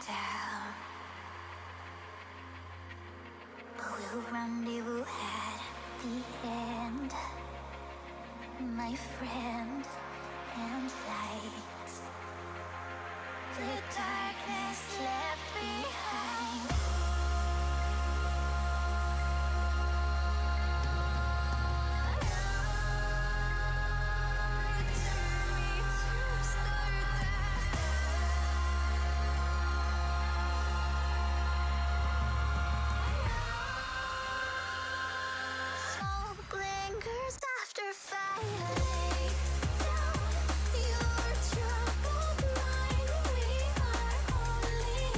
down. But we'll rendezvous at the end, my friend, and light the darkness left behind. Your troubled mind, we are only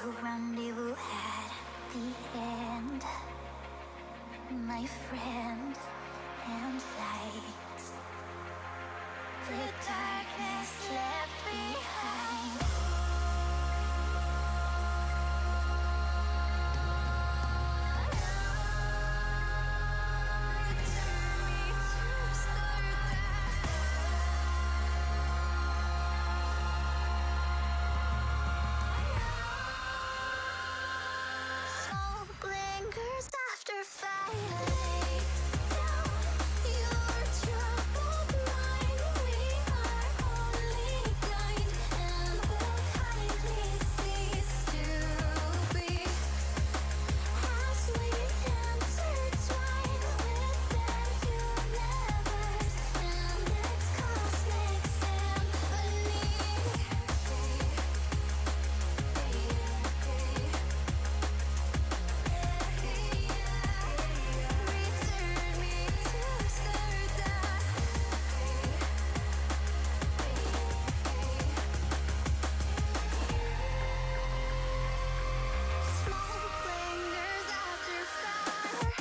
will rendezvous at the end, my friend and light. The darkness left behind. Smoke lingers after fire. Lay down your troubled mind. We are only kind and will kindly cease to be as we intertwine with the universe and its cosmic symphony. Return me to stardust. Smoke lingers after fire.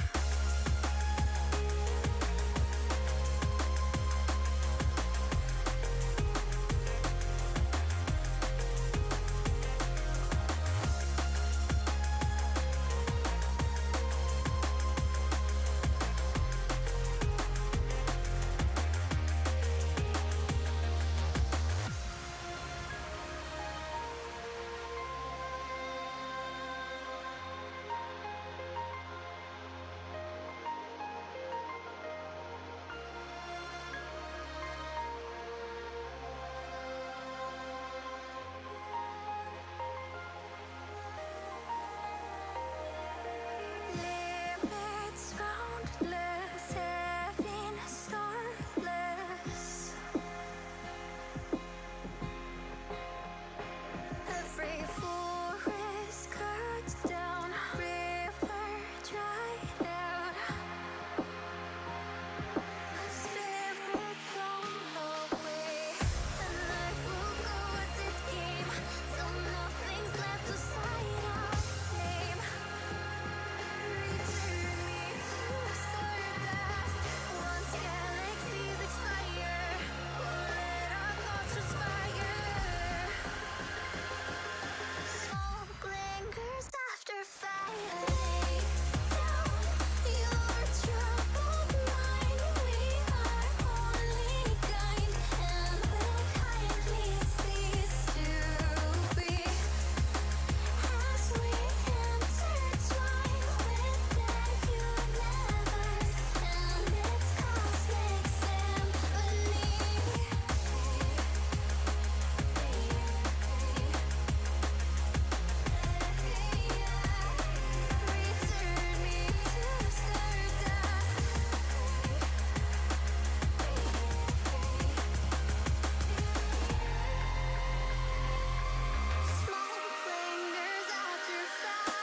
Limits boundless, heaven starless. Every forest cut down, river dried out. Spirit flown away, and life will go as it came, till nothing's left to sign our name. Return me to stardust. Once galaxies expire, we'll let our thoughts transpire. Smoke lingers after fire. Lay down your troubled mind. We are only kind and will kindly cease to be as we intertwine with the universe and its cosmic symphony. Return me to stardust. Smoke lingers after fire.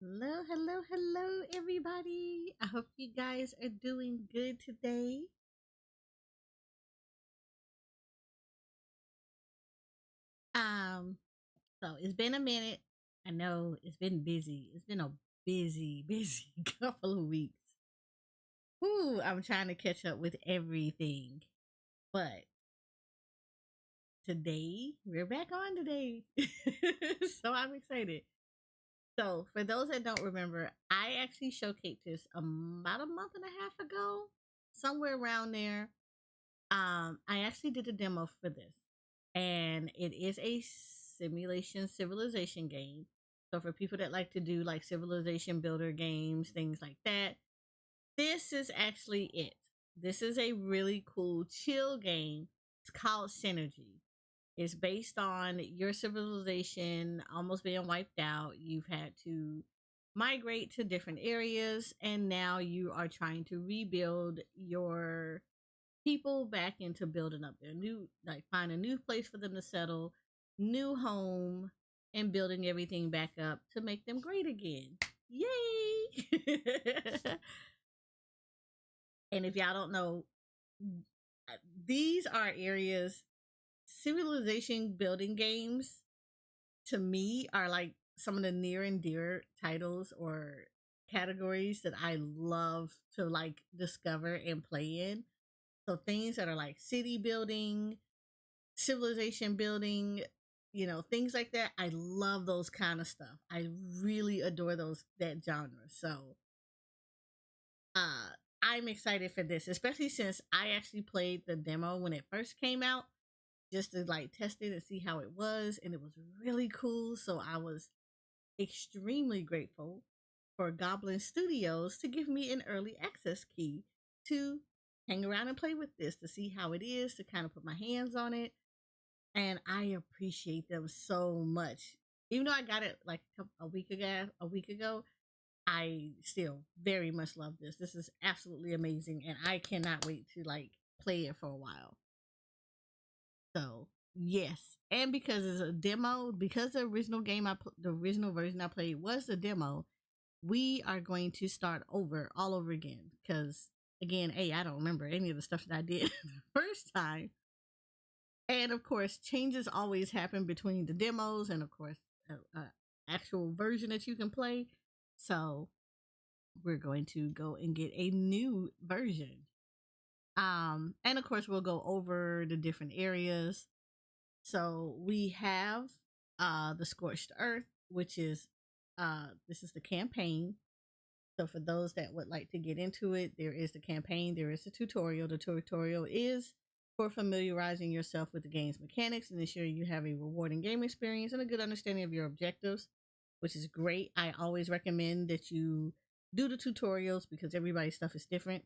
Hello, hello, hello, everybody. I hope you guys are doing good today. Um, so it's been a minute. I know it's been busy. It's been a busy, busy couple of weeks. Whoo, I'm trying to catch up with everything. But today, we're back on today. So I'm excited. So, for those that don't remember, I actually showcased this about a month and a half ago, somewhere around there. I actually did a demo for this, and it is a simulation civilization game. So, for people that like to do like civilization builder games, things like that, this is actually it. This is a really cool chill game. It's called Synergy. It's based on your civilization almost being wiped out. You've had to migrate to different areas, and now you are trying to rebuild your people back into building up their new, like, find a new place for them to settle, new home, and building everything back up to make them great again. Yay! And if y'all don't know, these are areas, civilization building games to me are like some of the near and dear titles or categories that I love to like discover and play in. So things that are like city building, civilization building, things like that. I love those kind of stuff. I really adore that genre. So uh I'm excited for this, especially since I actually played the demo when it first came out just to like test it and see how it was, and it was really cool. So I was extremely grateful for Goblinz Studios to give me an early access key to hang around and play with this, to see how it is, to kind of put my hands on it. And I appreciate them so much. Even though I got it like a week ago, I still very much love this. This is absolutely amazing, and I cannot wait to like play it for a while. So yes, and because it's a demo, because the original the original version I played was the demo, we are going to start all over again. Because again, I don't remember any of the stuff that I did the first time, and of course, changes always happen between the demos and of course, actual version that you can play. So we're going to go and get a new version. And of course, we'll go over the different areas. So we have the Scorched Earth, which is this is the campaign. So for those that would like to get into it, there is the campaign, there is the tutorial. The tutorial is for familiarizing yourself with the game's mechanics and ensuring you have a rewarding game experience and a good understanding of your objectives, which is great. I always recommend that you do the tutorials because everybody's stuff is different.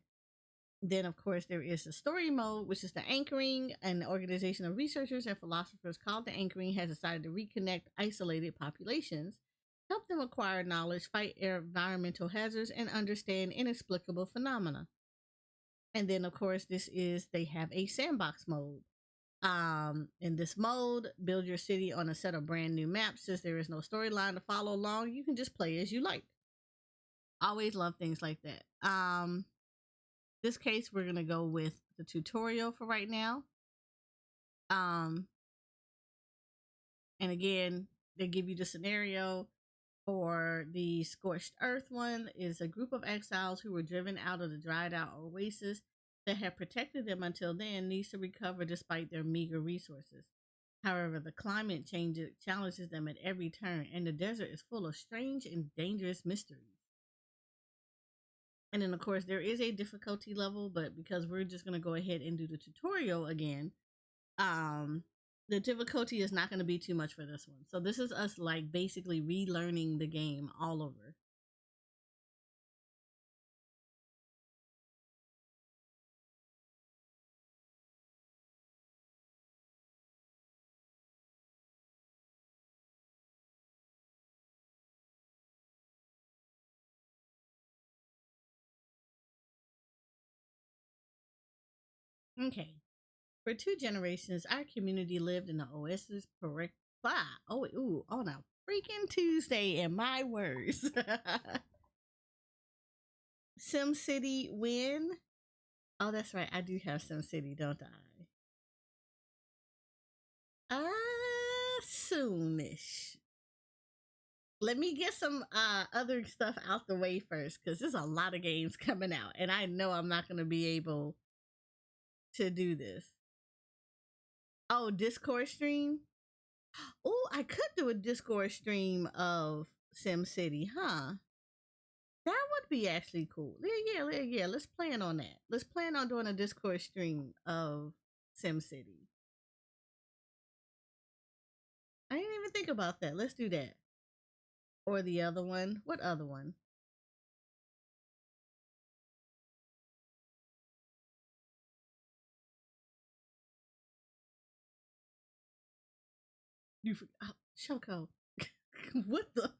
Then, of course, there is the story mode, which is the anchoring. An organization of researchers and philosophers called the Anchoring has decided to reconnect isolated populations, help them acquire knowledge, fight environmental hazards, and understand inexplicable phenomena. And then, of course, they have a sandbox mode. In this mode, build your city on a set of brand new maps. Since there is no storyline to follow along, you can just play as you like. Always love things like that. This case, we're gonna go with the tutorial for right now. And again, they give you the scenario for the Scorched Earth one. Is a group of exiles who were driven out of the dried out oasis that had protected them until then needs to recover despite their meager resources. However, the climate change challenges them at every turn, and the desert is full of strange and dangerous mysteries. And then, of course, there is a difficulty level, but because we're just going to go ahead and do the tutorial again, the difficulty is not going to be too much for this one. So this is us like basically relearning the game all over. Okay. For 2 generations, our community lived in the oasis on a freaking Tuesday, in my words. SimCity win. Oh, that's right. I do have SimCity, don't I? Soonish. Let me get some other stuff out the way first, because there's a lot of games coming out, and I know I'm not going to be able to do this. Oh, Discord stream. Oh, I could do a Discord stream of SimCity, huh? That would be actually cool. Yeah. Let's plan on that. Let's plan on doing a Discord stream of SimCity. I didn't even think about that. Let's do that. Or the other one. What other one? Oh, Shoko. What the?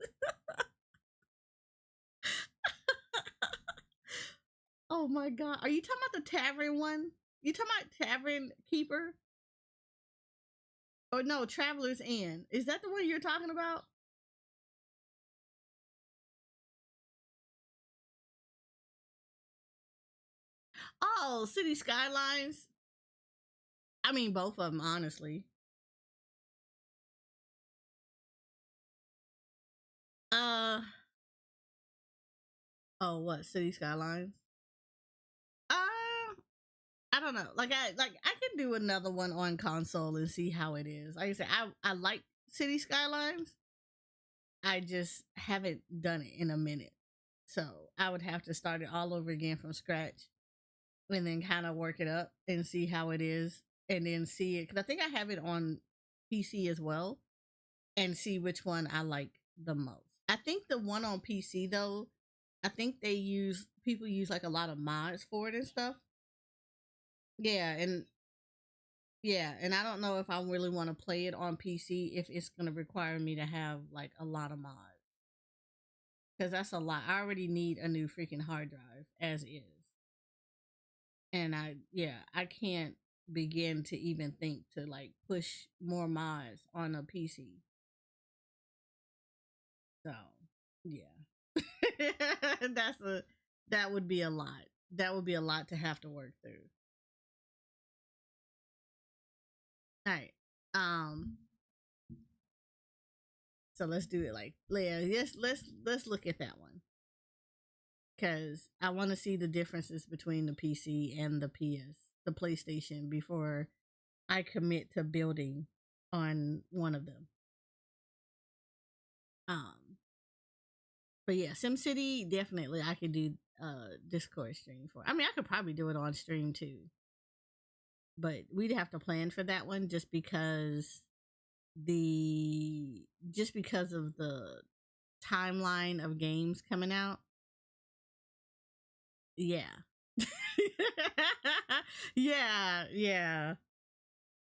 Oh my god. Are you talking about the tavern one? You talking about Tavern Keeper? Or no, Traveler's Inn. Is that the one you're talking about? Oh, City Skylines. I mean, both of them, honestly. Uh, oh, what City Skylines? I don't know. I can do another one on console and see how it is. Like I said, I like City Skylines. I just haven't done it in a minute, so I would have to start it all over again from scratch, and then kind of work it up and see how it is, and then see it because I think I have it on PC as well, and see which one I like the most. I think the one on PC though, I think people use like a lot of mods for it and stuff. Yeah, and I don't know if I really want to play it on PC if it's going to require me to have like a lot of mods because that's a lot. I already need a new freaking hard drive as is, and I can't begin to even think to like push more mods on a PC. So yeah, that's a that would be a lot. That would be a lot to have to work through. All right. Um. So let's do it like yeah. Let's look at that one because I want to see the differences between the PC and the PlayStation before I commit to building on one of them. Um. But yeah, SimCity definitely I could do Discord stream for. I mean, I could probably do it on stream too, but we'd have to plan for that one the just because of the timeline of games coming out. Yeah. Yeah.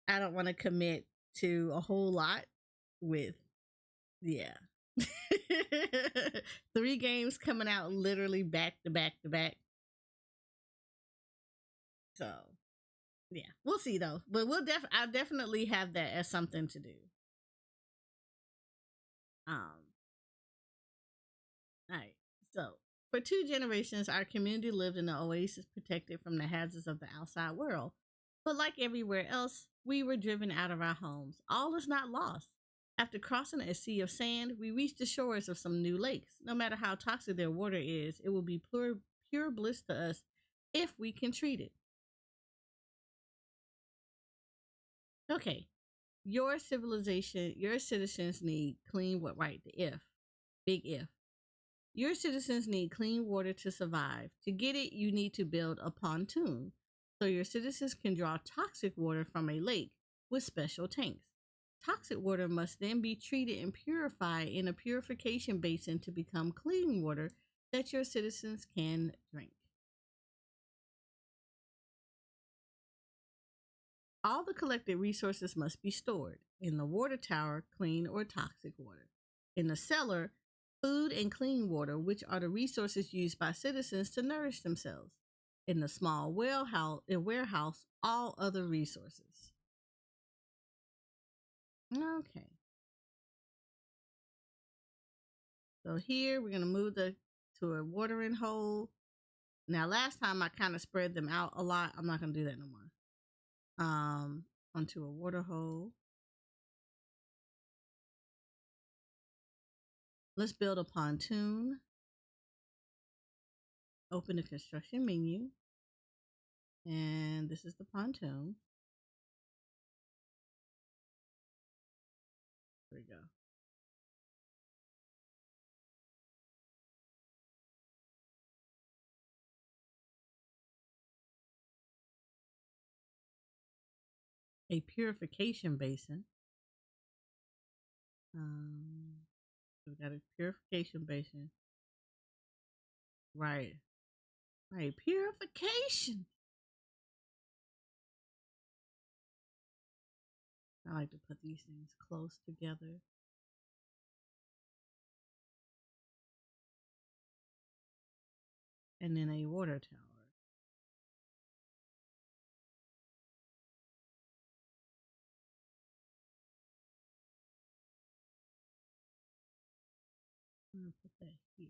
I don't want to commit to a whole lot with yeah. 3 games coming out literally back to back to back. So, yeah. We'll see though. But I'll definitely have that as something to do. Um All right. So, for 2 generations, our community lived in an oasis protected from the hazards of the outside world. But like everywhere else, we were driven out of our homes. All is not lost. After crossing a sea of sand, we reached the shores of some new lakes. No matter how toxic their water is, it will be pure bliss to us if we can treat it. Okay. Your civilization, your citizens need clean what right the if. Big if. Your citizens need clean water to survive. To get it, you need to build a pontoon so your citizens can draw toxic water from a lake with special tanks. Toxic water must then be treated and purified in a purification basin to become clean water that your citizens can drink. All the collected resources must be stored. In the water tower, clean or toxic water. In the cellar, food and clean water, which are the resources used by citizens to nourish themselves. In the small warehouse, all other resources. Okay. So here we're gonna move to a watering hole. Now last time I kind of spread them out a lot. I'm not gonna do that no more. Onto a water hole. Let's build a pontoon. Open the construction menu. And this is the pontoon. There we go. A purification basin. We got a purification basin. Right. Right. Purification. I like to put these things close together. And then a water tower. I'm going to put that here.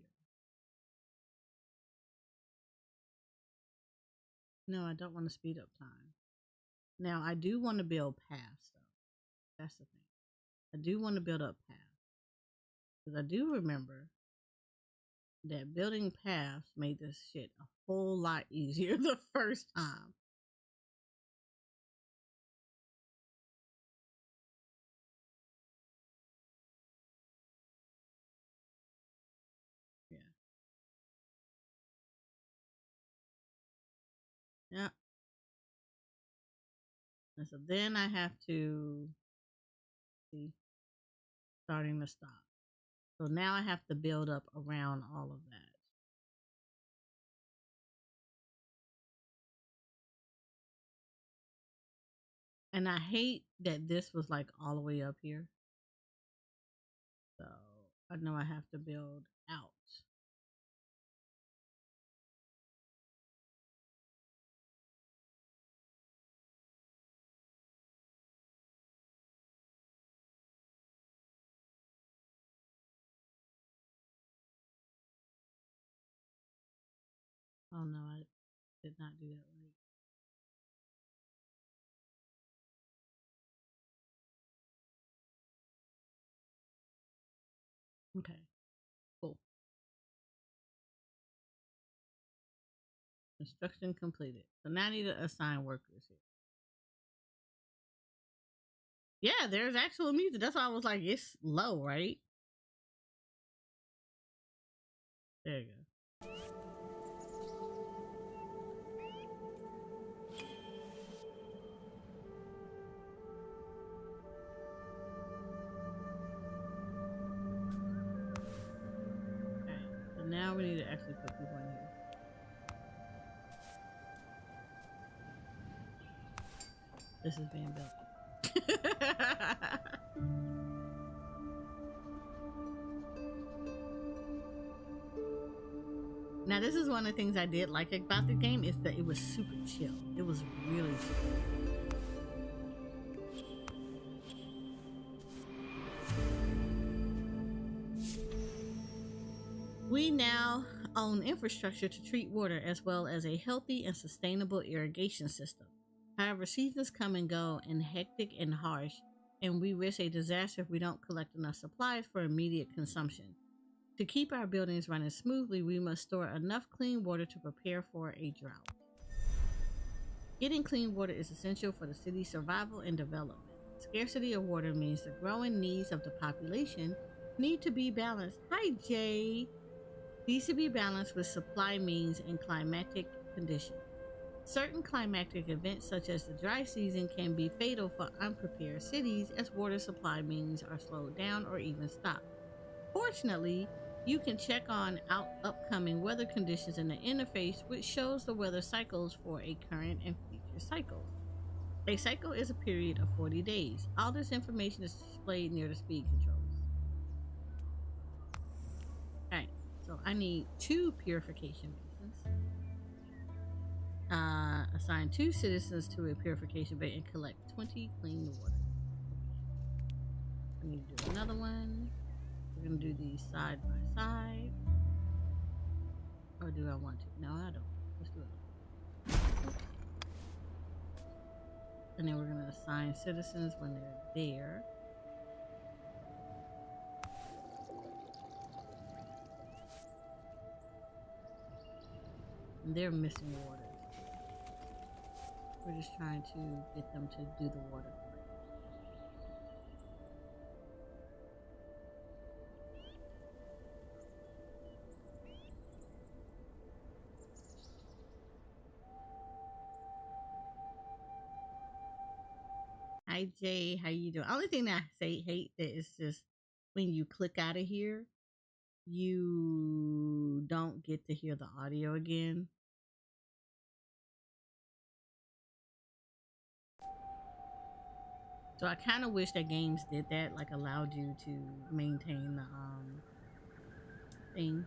No, I don't want to speed up time. Now, I do want to build paths, though. That's the thing. I do want to build up paths. Because I do remember that building paths made this shit a whole lot easier the first time. Yeah. Yeah. And so then I have to see starting to stop. So now I have to build up around all of that. And I hate that this was like all the way up here. So I know I have to build out. Oh no, I did not do that right. Okay, cool. Construction completed. So now I need to assign workers here. Yeah, there's actual music. That's why I was like, it's low, right? There you go. Okay, so now we need to actually put people in here. This is being built. Now, this is one of the things I did like about the game is that it was super chill. It was really chill. We now own infrastructure to treat water as well as a healthy and sustainable irrigation system. However, seasons come and go and hectic and harsh, and we risk a disaster if we don't collect enough supplies for immediate consumption. To keep our buildings running smoothly, we must store enough clean water to prepare for a drought. Getting clean water is essential for the city's survival and development. Scarcity of water means the growing needs of the population need to be balanced. Hi, Jay. These to be balanced with supply means and climatic conditions. Certain climatic events, such as the dry season, can be fatal for unprepared cities as water supply means are slowed down or even stopped. Fortunately, you can check on upcoming weather conditions in the interface, which shows the weather cycles for a current and future cycles. A cycle is a period of 40 days. All this information is displayed near the speed controls. Okay, so I need 2 purification basins. Assign 2 citizens to a purification bay and collect 20 clean water. I need to do another one. We're gonna do these side by side. Or do I want to? No, I don't. Let's do it. And then we're gonna assign citizens when they're there. And they're missing water. We're just trying to get them to do the water. Hi Jay, how you doing? Only thing that I say hate that is just when you click out of here, you don't get to hear the audio again. So I kind of wish that games did that, like allowed you to maintain the thing.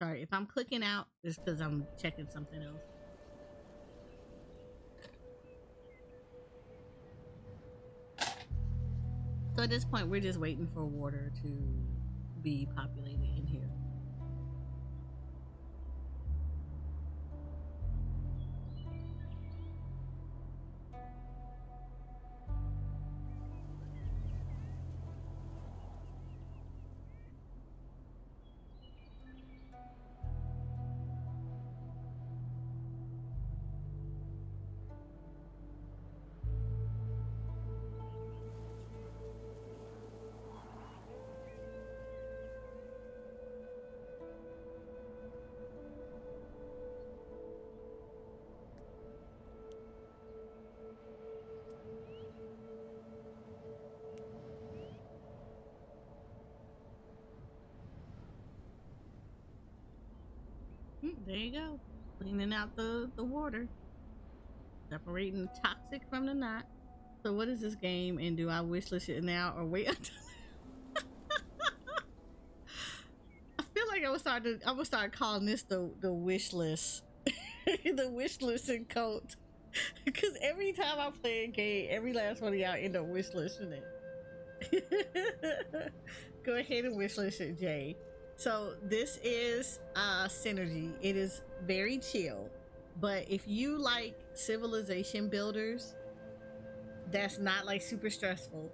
Sorry if I'm clicking out, it's because I'm checking something else. So at this point, we're just waiting for water to be populated in here. There you go. Cleaning out the water. Separating the toxic from the not. So what is this game, and do I wishlist it now or wait until I feel like I would start calling this the wish list. The wish list and cult. Because every time I play a game, every last one of y'all end up wish listing it. Go ahead and wish list it, Jay. So this is Synergy. It is very chill, but if you like civilization builders that's not like super stressful,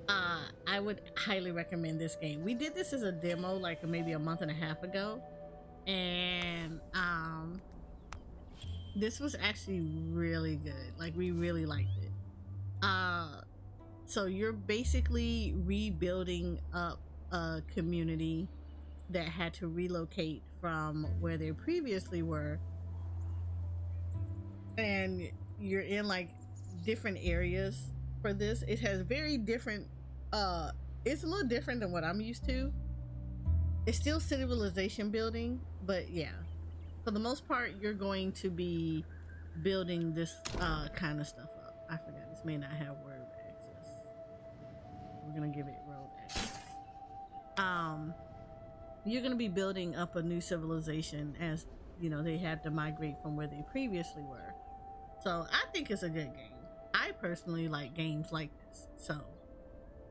I would highly recommend this game. We did this as a demo like maybe a month and a half ago, and this was actually really good. Like, we really liked it. So you're basically rebuilding up a community that had to relocate from where they previously were, and you're in like different areas for this. It has very different it's a little different than what I'm used to. It's still civilization building, but yeah, for the most part you're going to be building this kind of stuff up. I forgot, this may not have word access. We're gonna give it road access. You're going to be building up a new civilization, as you know, they had to migrate from where they previously were. So I think it's a good game. I personally like games like this. So,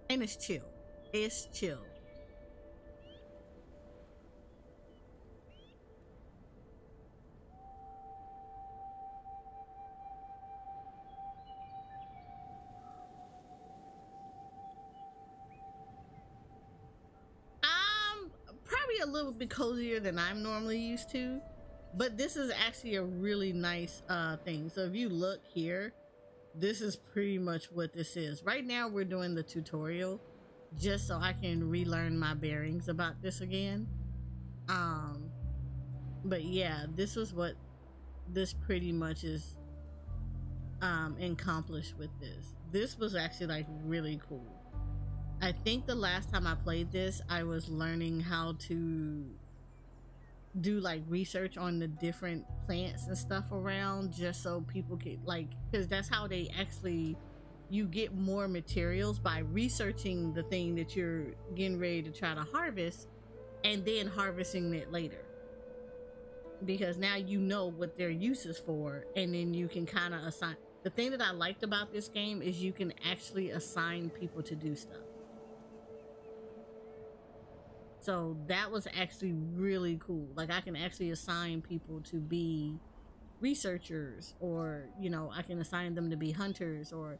and it's chill. It's chill. Probably a little bit cozier than I'm normally used to, but this is actually a really nice thing. So if you look here, this is pretty much what this is. Right now we're doing the tutorial just so I can relearn my bearings about this again. But yeah, this is what this pretty much is accomplished with this. This was actually like really cool. I think the last time I played this, I was learning how to do like research on the different plants and stuff around, just so people could like, because that's how they actually, you get more materials by researching the thing that you're getting ready to try to harvest, and then harvesting it later, because now you know what their use is for, and then you can kind of assign. The thing that I liked about this game is you can actually assign people to do stuff. So that was actually really cool. Like, I can actually assign people to be researchers, or, you know, I can assign them to be hunters, or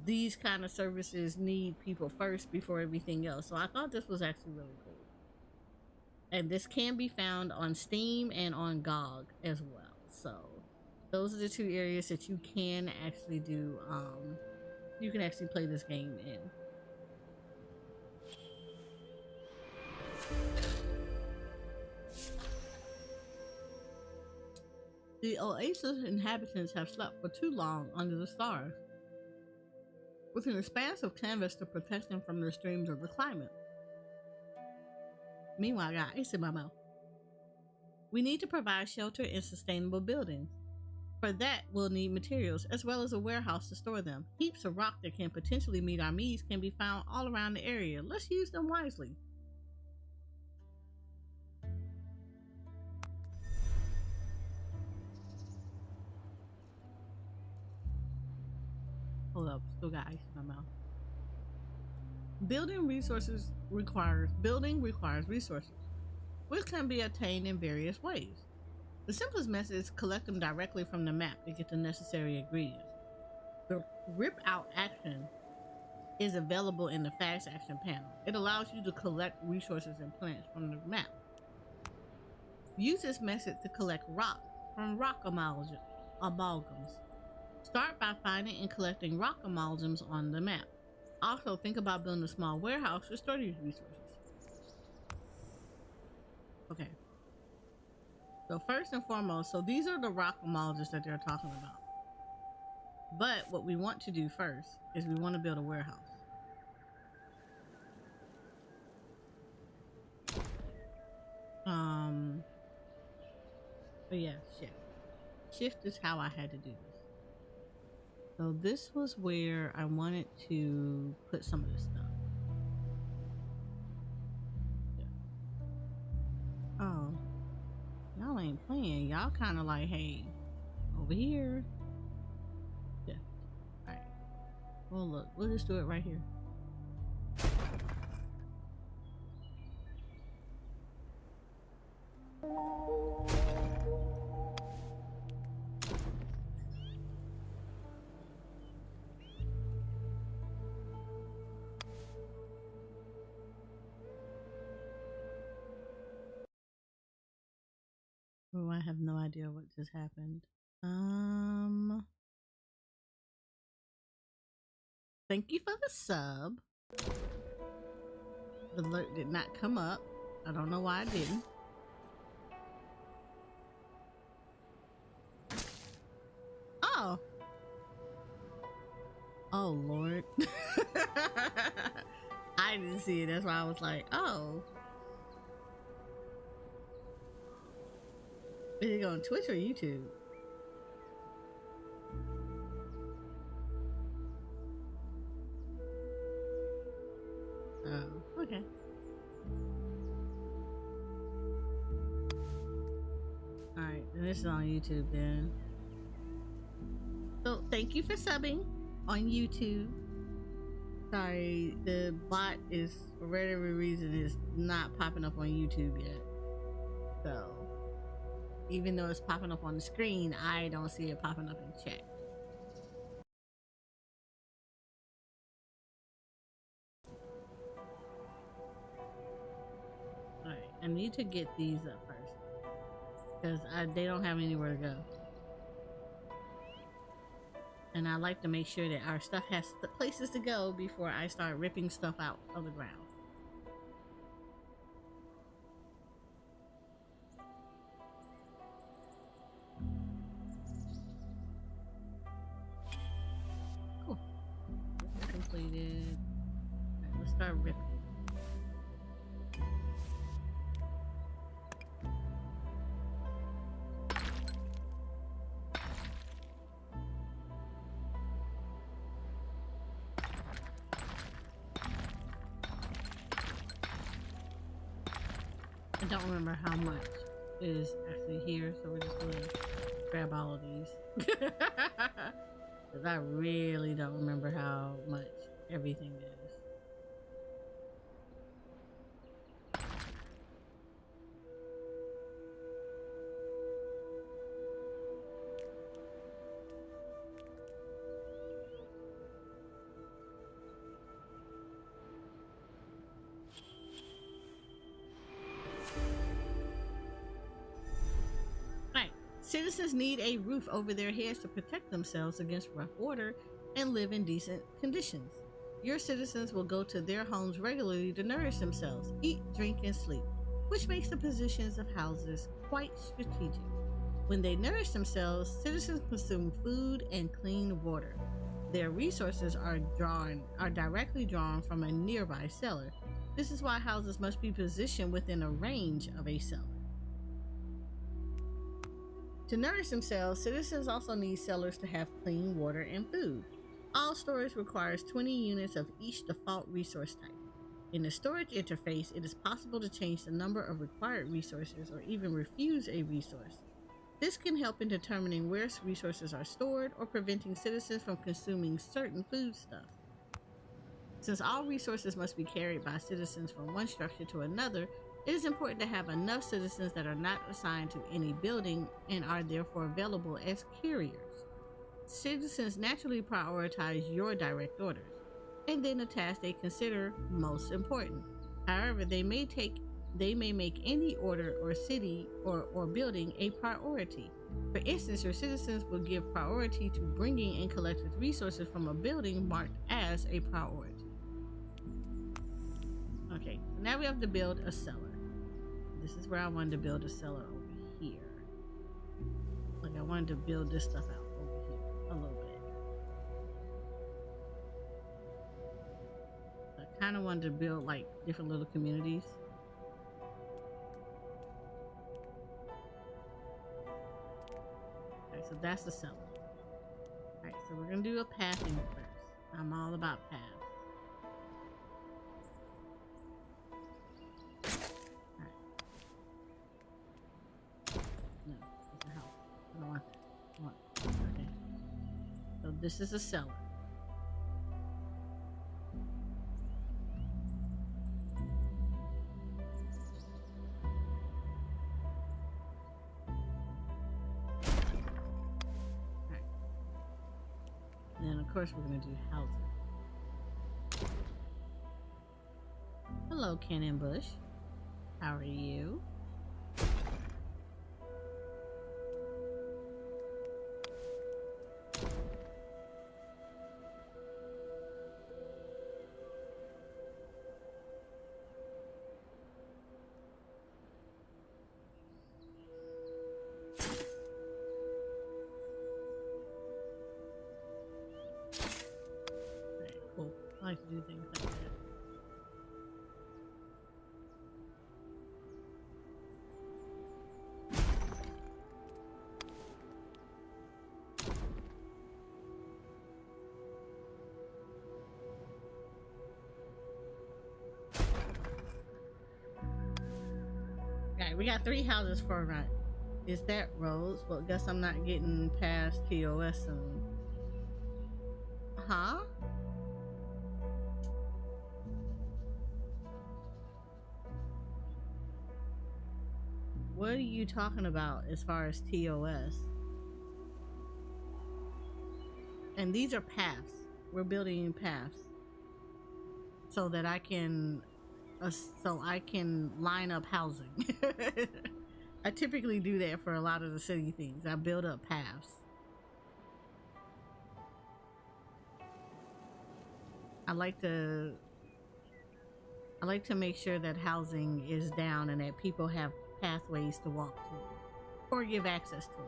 these kind of services need people first before everything else. So I thought this was actually really cool. And this can be found on Steam and on GOG as well. So those are the two areas that you can actually do, you can actually play this game in. The oasis inhabitants have slept for too long under the stars, with an expanse of canvas to protect them from the extremes of the climate. Meanwhile, I got ice in my mouth. We need to provide shelter and sustainable buildings. For that, we'll need materials as well as a warehouse to store them. Heaps of rock that can potentially meet our needs can be found all around the area. Let's use them wisely. Hold up, still got ice in my mouth. Building requires resources, which can be obtained in various ways. The simplest method is to collect them directly from the map to get the necessary ingredients. The rip out action is available in the fast action panel. It allows you to collect resources and plants from the map. Use this method to collect rock from rock amalgams. Start by finding and collecting rock amalgams on the map. Also, think about building a small warehouse to store these resources. Okay. So first and foremost, so these are the rock amalgams that they're talking about. But what we want to do first is we want to build a warehouse. But yeah, shift. Shift is how I had to do this. So this was where I wanted to put some of this stuff. Yeah. Oh, y'all ain't playing. Y'all kind of like, hey, over here. Yeah. All right. Well, look, we'll just do it right here. Oh, I have no idea what just happened. Thank you for the sub. The alert did not come up. I don't know why it didn't. Oh. Oh, Lord. I didn't see it. That's why I was like, oh. Is it on Twitch or YouTube? Oh, okay. Alright, and this is on YouTube then. So thank you for subbing on YouTube. Sorry, the bot is, for whatever reason, is not popping up on YouTube yet. So even though it's popping up on the screen, I don't see it popping up in chat. Alright, I need to get these up first, because they don't have anywhere to go. And I like to make sure that our stuff has places to go before I start ripping stuff out of the ground. Cool. Completed. Alright, let's start ripping. I don't remember how much is actually here, so we're just gonna grab all of these. Because I really don't remember how much everything is. Citizens need a roof over their heads to protect themselves against rough water and live in decent conditions. Your citizens will go to their homes regularly to nourish themselves, eat, drink, and sleep, which makes the positions of houses quite strategic. When they nourish themselves, citizens consume food and clean water. Their resources are directly drawn from a nearby cellar. This is why houses must be positioned within a range of a cellar. To nourish themselves, citizens also need cellars to have clean water and food. All storage requires 20 units of each default resource type. In the storage interface, it is possible to change the number of required resources or even refuse a resource. This can help in determining where resources are stored or preventing citizens from consuming certain foodstuff. Since all resources must be carried by citizens from one structure to another, it is important to have enough citizens that are not assigned to any building and are therefore available as carriers. Citizens naturally prioritize your direct orders, and then the tasks they consider most important. However, they may make any order or city or building a priority. For instance, your citizens will give priority to bringing and collecting resources from a building marked as a priority. Okay, so now we have to build a cellar. This is where I wanted to build a cellar over here. Like I wanted to build this stuff out over here a little bit. I kind of wanted to build like different little communities. Okay, so that's the cellar. Alright, so we're gonna do a pathing first. I'm all about paths. Okay. So this is a cellar. Alright. And then of course we're gonna do housing. Hello, Cannon Bush. How are you? Cool. I like to do things like that. Alright, we got 3 houses for a run. Is that roads? Well, guess I'm not getting past TOS soon. Huh? What are you talking about as far as TOS? And these are paths. We're building paths so that I can line up housing. I typically do that for a lot of the city things. I build up paths. I like to make sure that housing is down and that people have pathways to walk to or give access to them.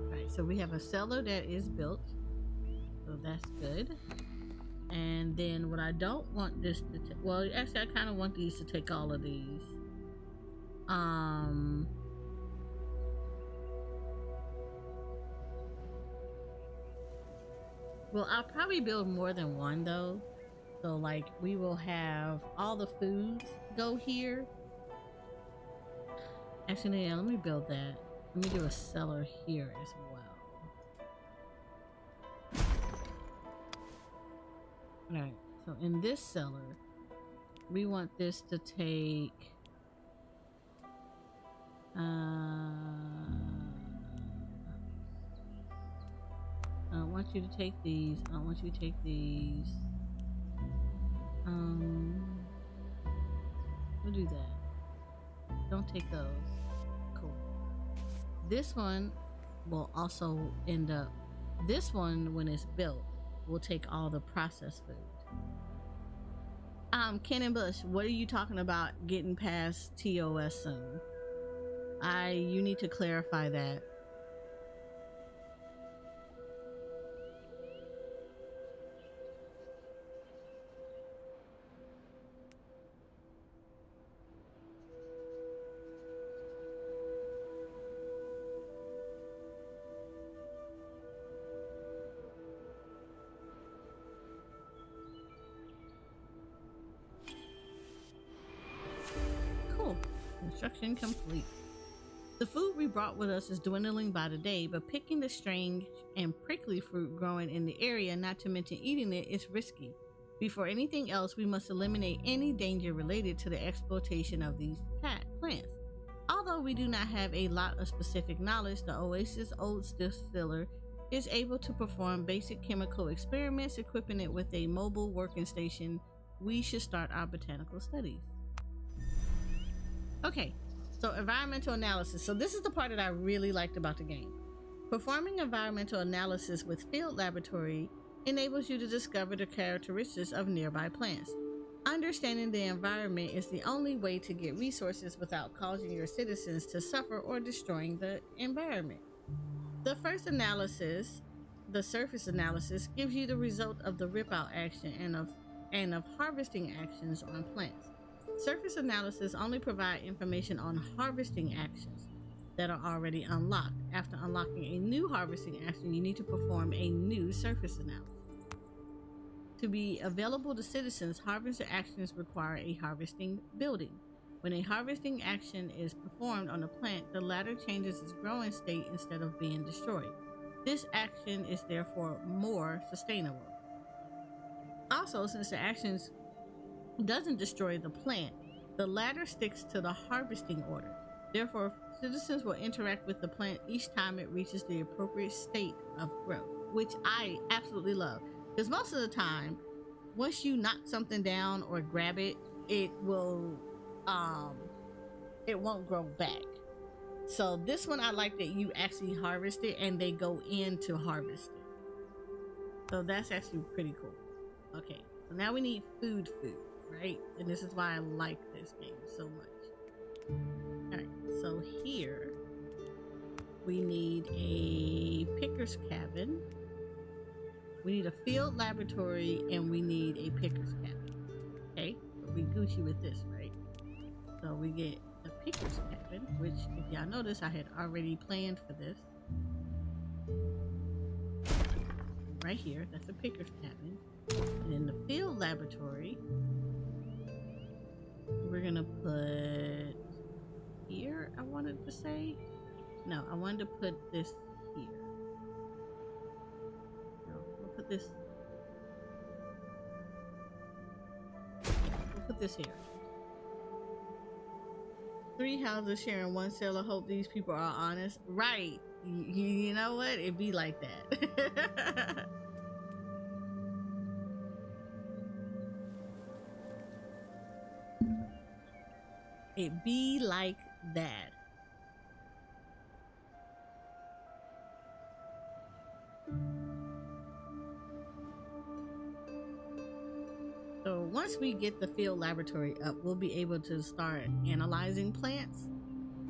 Right, so we have a cellar that is built, so that's good. And then what I don't want this to well, actually I kind of want these to take all of these. Well, I'll probably build more than one though. So like we will have all the foods go here. Actually, yeah, let me build that. Let me do a cellar here as well. Alright, so in this cellar, we want this to take I don't want you to take these. I don't want you to take these. We'll do that. Don't take those. Cool. This one will also end up, this one when it's built we'll take all the processed food. Ken and Bush, what are you talking about getting past TOS soon? You need to clarify that. Cool. Instruction complete. The food we brought with us is dwindling by the day, but picking the strange and prickly fruit growing in the area, not to mention eating it, is risky. Before anything else, we must eliminate any danger related to the exploitation of these plants. Although we do not have a lot of specific knowledge, the Oasis Oats Distiller is able to perform basic chemical experiments, equipping it with a mobile working station. We should start our botanical studies. Okay, so environmental analysis. So this is the part that I really liked about the game. Performing environmental analysis with field laboratory enables you to discover the characteristics of nearby plants. Understanding the environment is the only way to get resources without causing your citizens to suffer or destroying the environment. The first analysis, the surface analysis, gives you the result of the rip-out action and of harvesting actions on plants. Surface analysis only provide information on harvesting actions that are already unlocked. After unlocking a new harvesting action, you need to perform a new surface analysis. To be available to citizens, harvester actions require a harvesting building. When a harvesting action is performed on a plant, the latter changes its growing state instead of being destroyed. This action is therefore more sustainable. Also, since the actions doesn't destroy the plant, the latter sticks to the harvesting order. Therefore, citizens will interact with the plant each time it reaches the appropriate state of growth, which I absolutely love. Because most of the time, once you knock something down or grab it, it won't grow back. So this one, I like that you actually harvest it and they go into harvesting. So that's actually pretty cool. Okay, so now we need food, right? And this is why I like this game so much. All right, so here we need a picker's cabin. We need a field laboratory and we need a picker's cabin. Okay, so we Gucci with this, right? So we get the picker's cabin, which if y'all notice, I had already planned for this. Right here, that's a picker's cabin. And in the field laboratory, we're gonna put here, I wanted to say. No, I wanted to put this here. Put this. We'll put this here. 3 houses sharing 1 cellar. Hope these people are honest. Right. You know what? It be like that. It be like that. So once we get the field laboratory up, we'll be able to start analyzing plants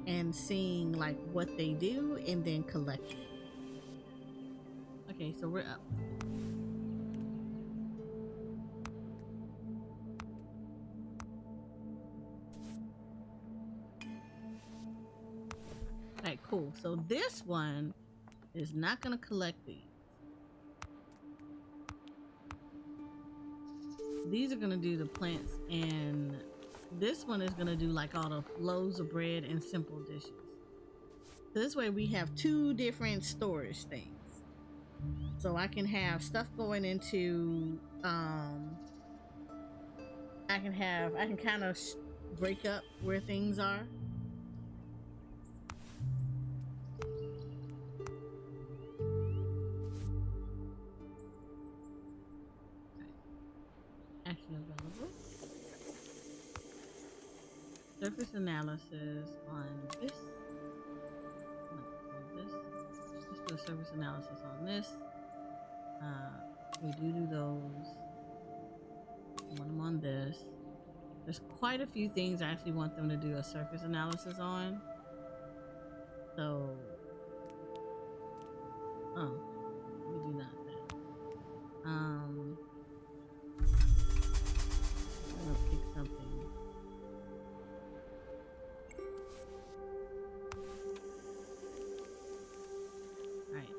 and seeing like what they do and then collecting. Okay, so we're up. Alright, cool. So this one is not gonna collect these. These are gonna do the plants, and this one is gonna do like all the loaves of bread and simple dishes. So this way we have 2 different storage things. So I can have stuff going into I can kind of break up where things are. Action available. Surface analysis on this. Let's do a surface analysis on this. We do those. I want them on this. There's quite a few things I actually want them to do a surface analysis on. So, oh, we do not that. I'm gonna pick something. Alright,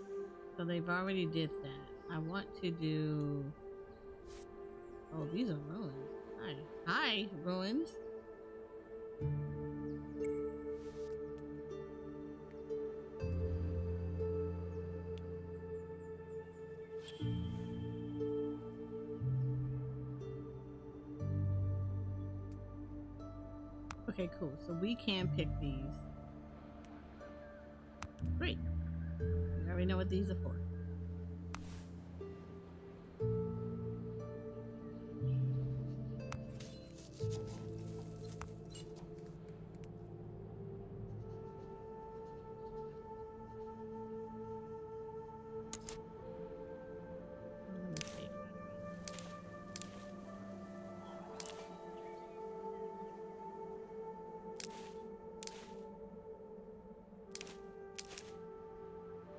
so they've already did that. I want to do, oh, these are ruins. Hi, ruins. Okay, cool. So we can pick these. Great. We already know what these are for.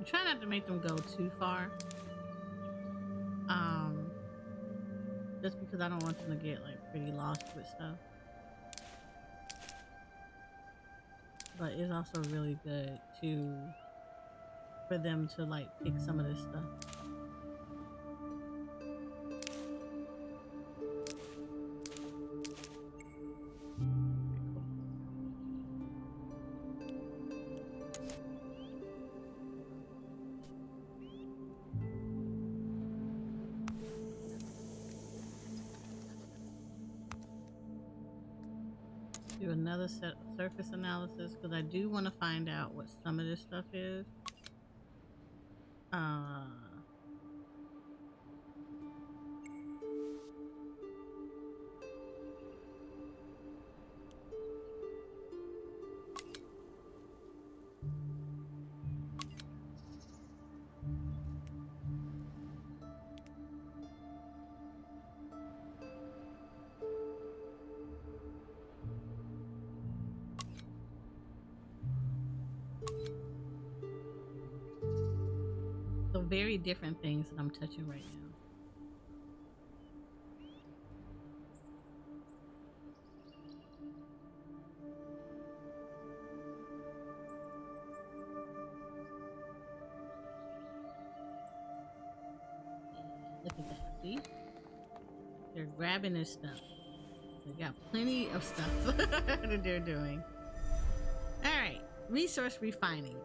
Try not to make them go too far. Just because I don't want them to get like pretty lost with stuff. But it's also really good for them to like pick some of this stuff. Do another surface analysis because I do want to find out what some of this stuff is. So very different things that I'm touching right now. Look at that, see? They're grabbing this stuff. They got plenty of stuff that they're doing. Alright, resource refining.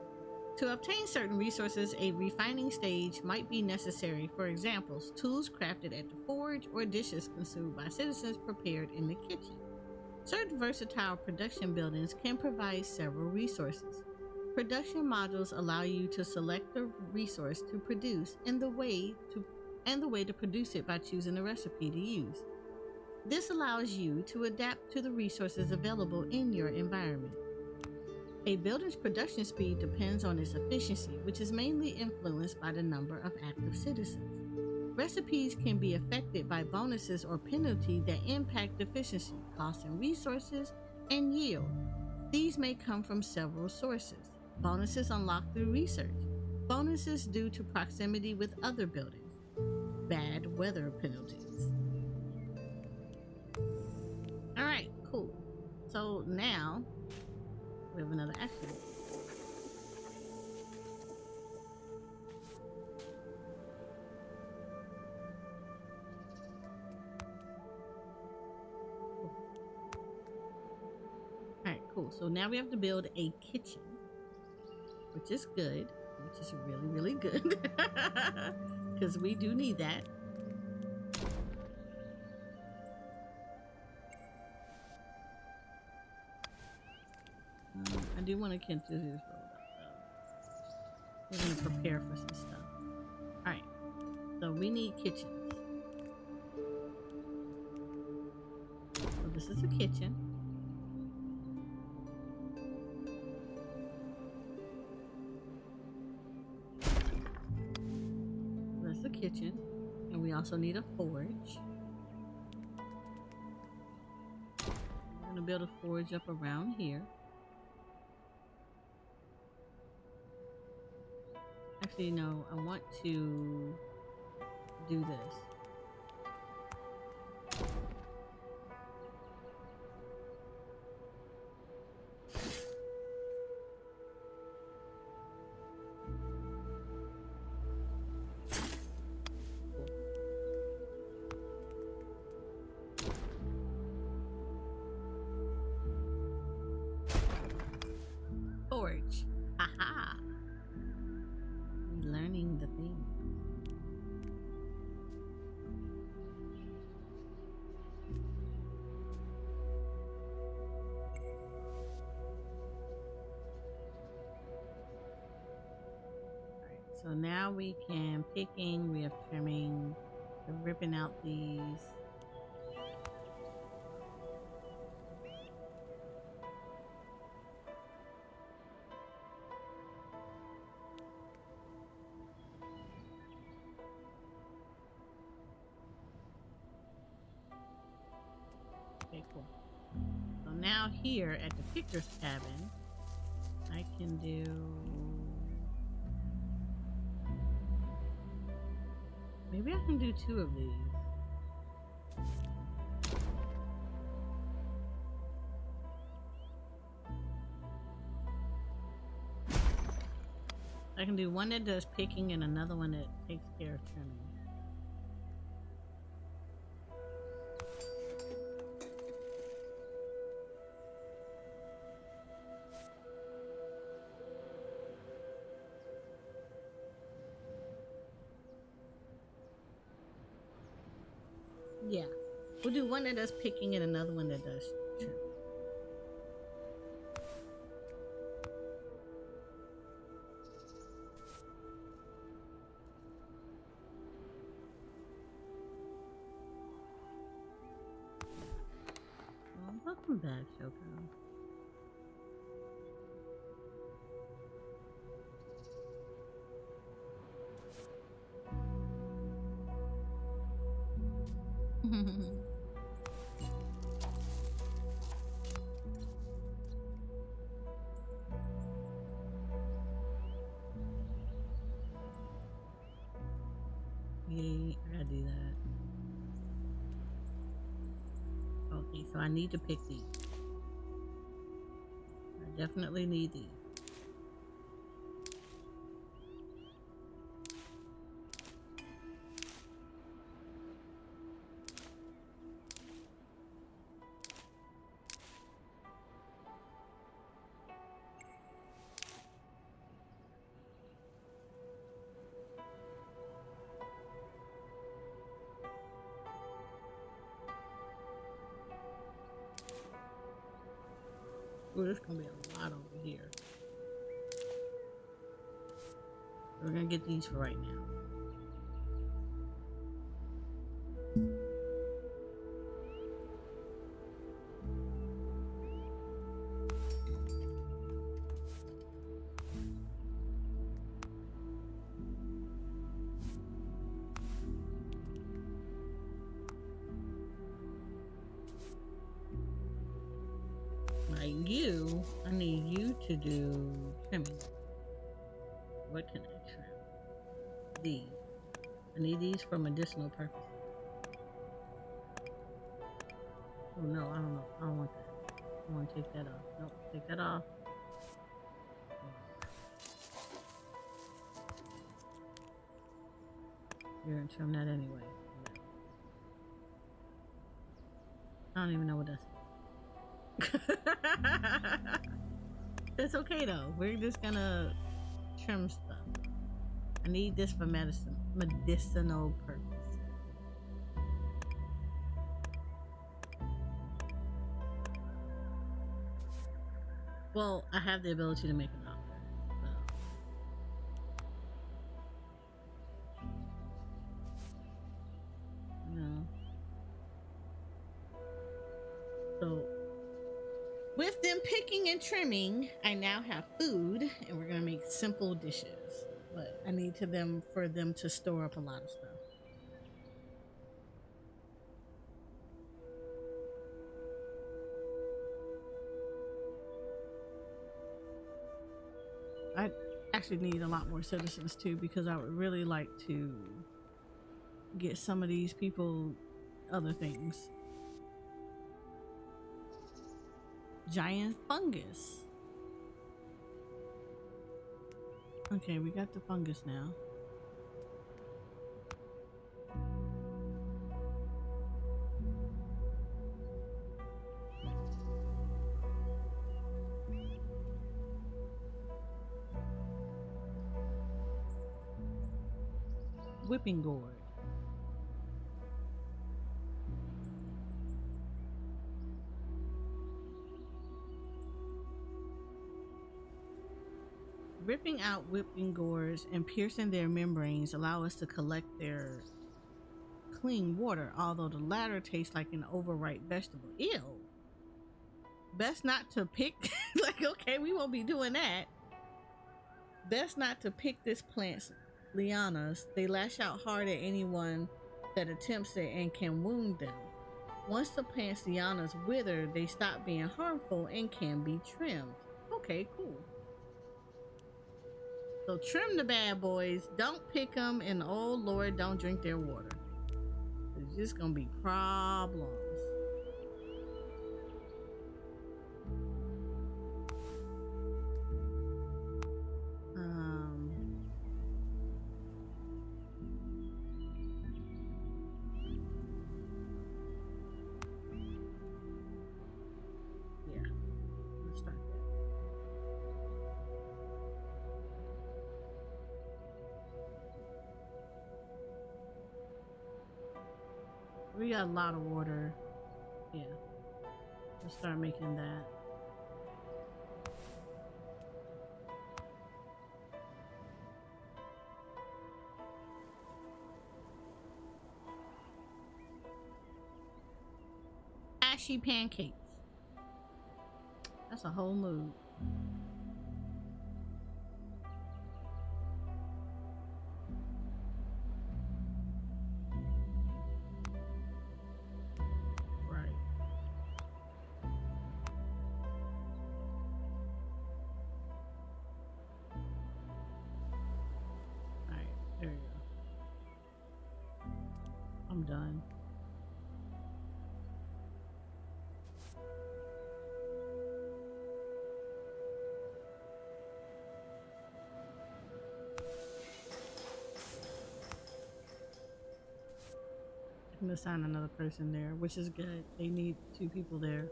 To obtain certain resources, a refining stage might be necessary. For example, tools crafted at the forge or dishes consumed by citizens prepared in the kitchen. Certain versatile production buildings can provide several resources. Production modules allow you to select the resource to produce and the way to produce it by choosing the recipe to use. This allows you to adapt to the resources available in your environment. A building's production speed depends on its efficiency, which is mainly influenced by the number of active citizens. Recipes can be affected by bonuses or penalties that impact efficiency, cost and resources, and yield. These may come from several sources. Bonuses unlocked through research. Bonuses due to proximity with other buildings. Bad weather penalties. Alright, cool. So now we have another action. Alright, cool. So now we have to build a kitchen, which is good, which is really, really good. Because we do need that. I do want to continue this roll up though. We're going to prepare for some stuff. Alright, so we need kitchens. So this is a kitchen. That's the kitchen. And we also need a forge. We're gonna build a forge up around here. Actually, no, I want to do this. Forge. Haha. Learning the thing. So now we can picking, we have trimming, we're ripping out these. Okay, cool. So now here at the picker's cabin, I can do maybe I can do 2 of these. I can do one that does picking and another one that takes care of trimming. Yeah, we'll do one that does picking and another one that does trim. Well, welcome back, Shoko. Yeah, I gotta do that. Okay, so I need to pick these. I definitely need these. Ooh, there's gonna be a lot over here. We're gonna get these for right now. Like you, I need you to do trimming. What can I trim? These. I need these for medicinal purposes. Oh no, I don't know. I don't want that. I want to take that off. Nope, take that off. You're gonna trim that anyway. I don't even know what that's. It's okay though. We're just gonna trim stuff. I need this for medicinal purpose. Well, I have the ability to make a doctor. So. No. So with them picking and trimming, I now have food, and we're gonna make simple dishes. But I need for them to store up a lot of stuff. actually need a lot more citizens too, because I would really like to get some of these people other things. Giant fungus. Okay, we got the fungus now. Whipping gourd. Ripping out whipping gourds and piercing their membranes allow us to collect their clean water, although the latter tastes like an overripe vegetable. Ew. Best not to pick. Like, okay, we won't be doing that. Best not to pick this plant's lianas. They lash out hard at anyone that attempts it and can wound them. Once the plant's lianas wither, they stop being harmful and can be trimmed. Okay, cool. So trim the bad boys. Don't pick them, and oh Lord, don't drink their water. It's just gonna be problems. Yeah, let's start that. We got a lot of water. Yeah, let's start making that. Ashy pancakes. That's a whole mood. Right. Alright, there you go. I'm done. I'm gonna assign another person there, which is good. They need 2 people there.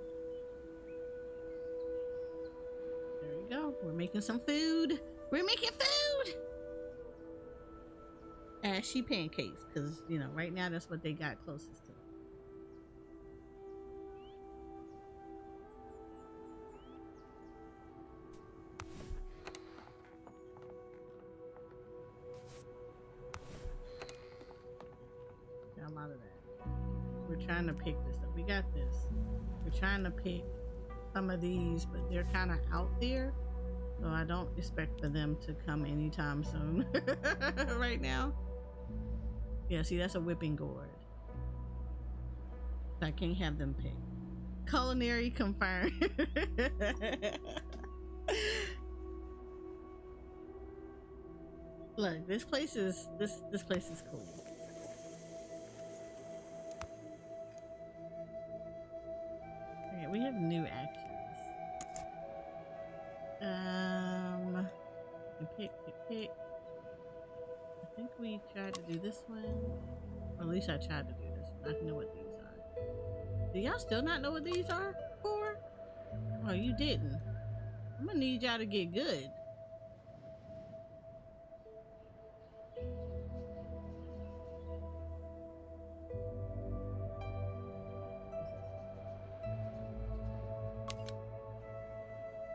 There you go. We're making some food. We're making food! Ashy pancakes, because, you know, right now that's what they got closest to. Got a lot of that. We're trying to pick this up. We got this. We're trying to pick some of these, but they're kind of out there, so I don't expect for them to come anytime soon. Right now. Yeah, see, that's a whipping gourd. I can't have them pick. Culinary confirmed. Look, this place is cool. Okay, we have new actions. Pick. I think we tried to do this one. Or at least I tried to do this one. I know what these are. Do y'all still not know what these are for? Oh, you didn't. I'm gonna need y'all to get good.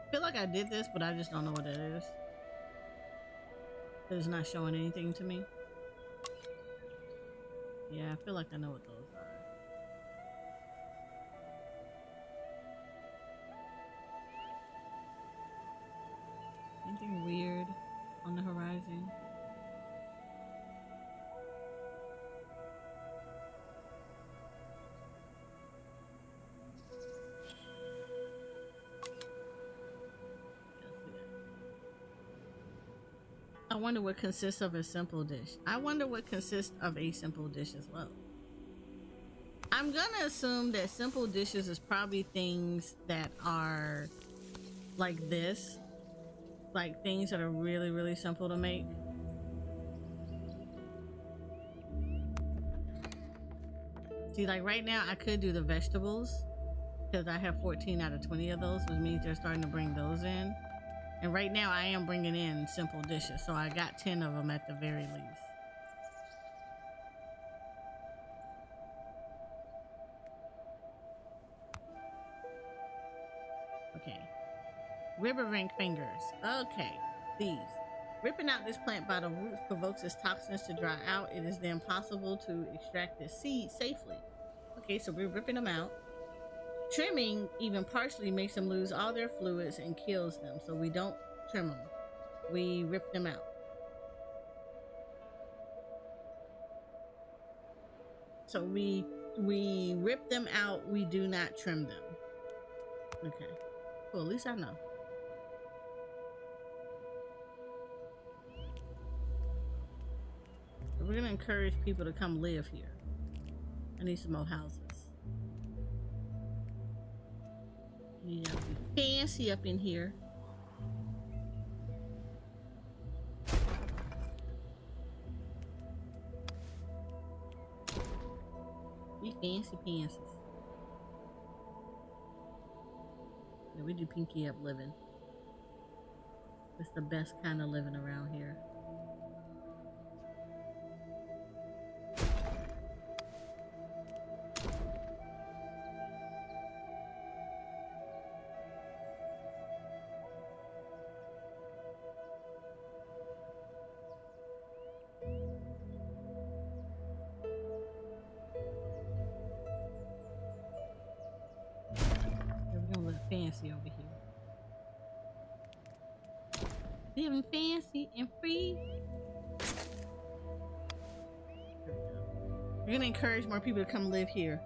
I feel like I did this, but I just don't know what it is. It's not showing anything to me. Yeah, I feel like I know what those are. Anything weird on the horizon? wonder what consists of a simple dish. I wonder what consists of a simple dish as well. I'm gonna assume that simple dishes is probably things that are like this, like things that are really, really simple to make. See, like right now, I could do the vegetables because I have 14 out of 20 of those, which means they're starting to bring those in. And right now, I am bringing in simple dishes, so I got 10 of them at the very least. Okay. River rank fingers. Okay, these. Ripping out this plant by the roots provokes its toxins to dry out. It is then possible to extract the seed safely. Okay, so we're ripping them out. Trimming, even partially, makes them lose all their fluids and kills them. So we don't trim them. We rip them out. So we rip them out. We do not trim them. Okay. Well, at least I know. So we're gonna encourage people to come live here. I need some more houses. You gotta be fancy up in here. Be fancy pansies. Yeah, we do pinky up living. It's the best kind of living around here. We're gonna look fancy over here. Living fancy and free. We're gonna encourage more people to come live here.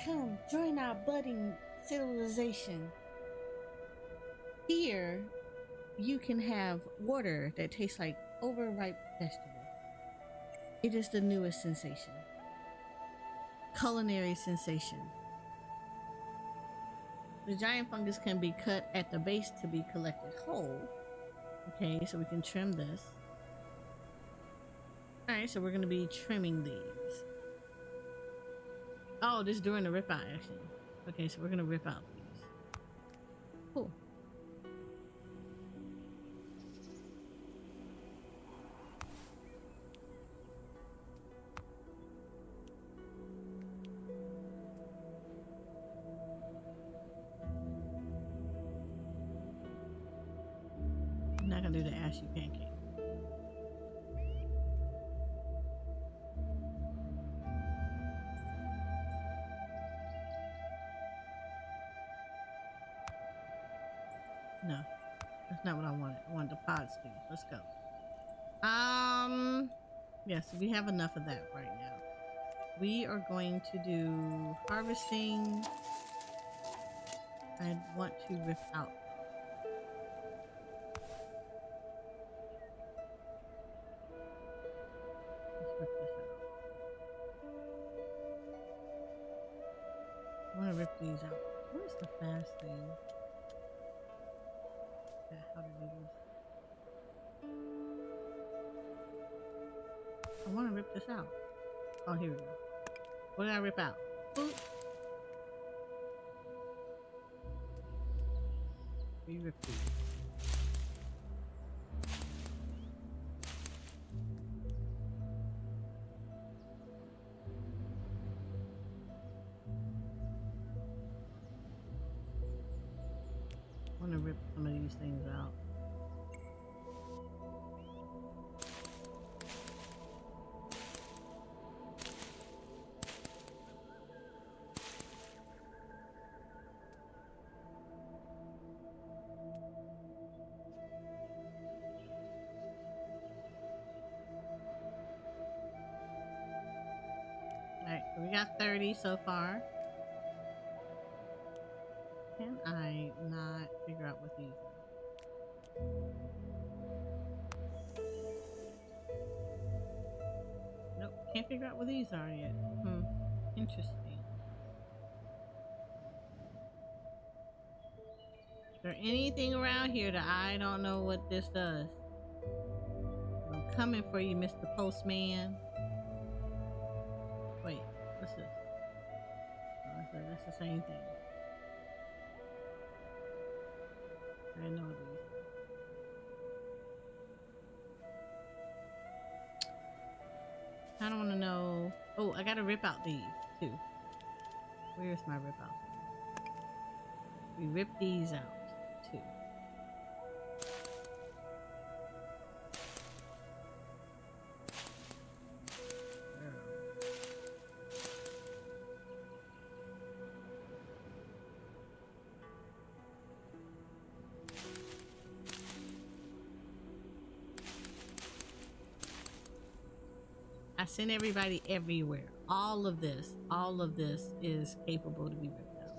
Come join our budding civilization. Here, you can have water that tastes like overripe vegetables. It is the newest sensation. Culinary sensation. The giant fungus can be cut at the base to be collected whole. Okay, so we can trim this. Alright, so we're going to be trimming these. Oh, this is during the rip out action. Okay, so we're going to rip out these. Cool. I'm not going to do the ashy pancake. No, that's not what I wanted. I wanted the pod speed. Let's go. Yes, we have enough of that right now. We are going to do harvesting. I want to rip out. Let's rip this out. I want to rip these out. Where's the fast thing? How to do this? I want to rip this out. Oh, here we go. What did I rip out? Boop. We rip these. I want to rip some of these things out. Alright, so we got 30 so far. And I not figure out what these are? Nope, can't figure out what these are yet. Interesting. Is there anything around here that I don't know what this does? I'm coming for you, Mr. Postman. Wait, what's this? Oh, so that's the same thing. I know these. I don't want to know. Oh, I gotta rip out these too. Where's my rip out? We rip these out too. I send everybody everywhere. All of this is capable to be ripped out.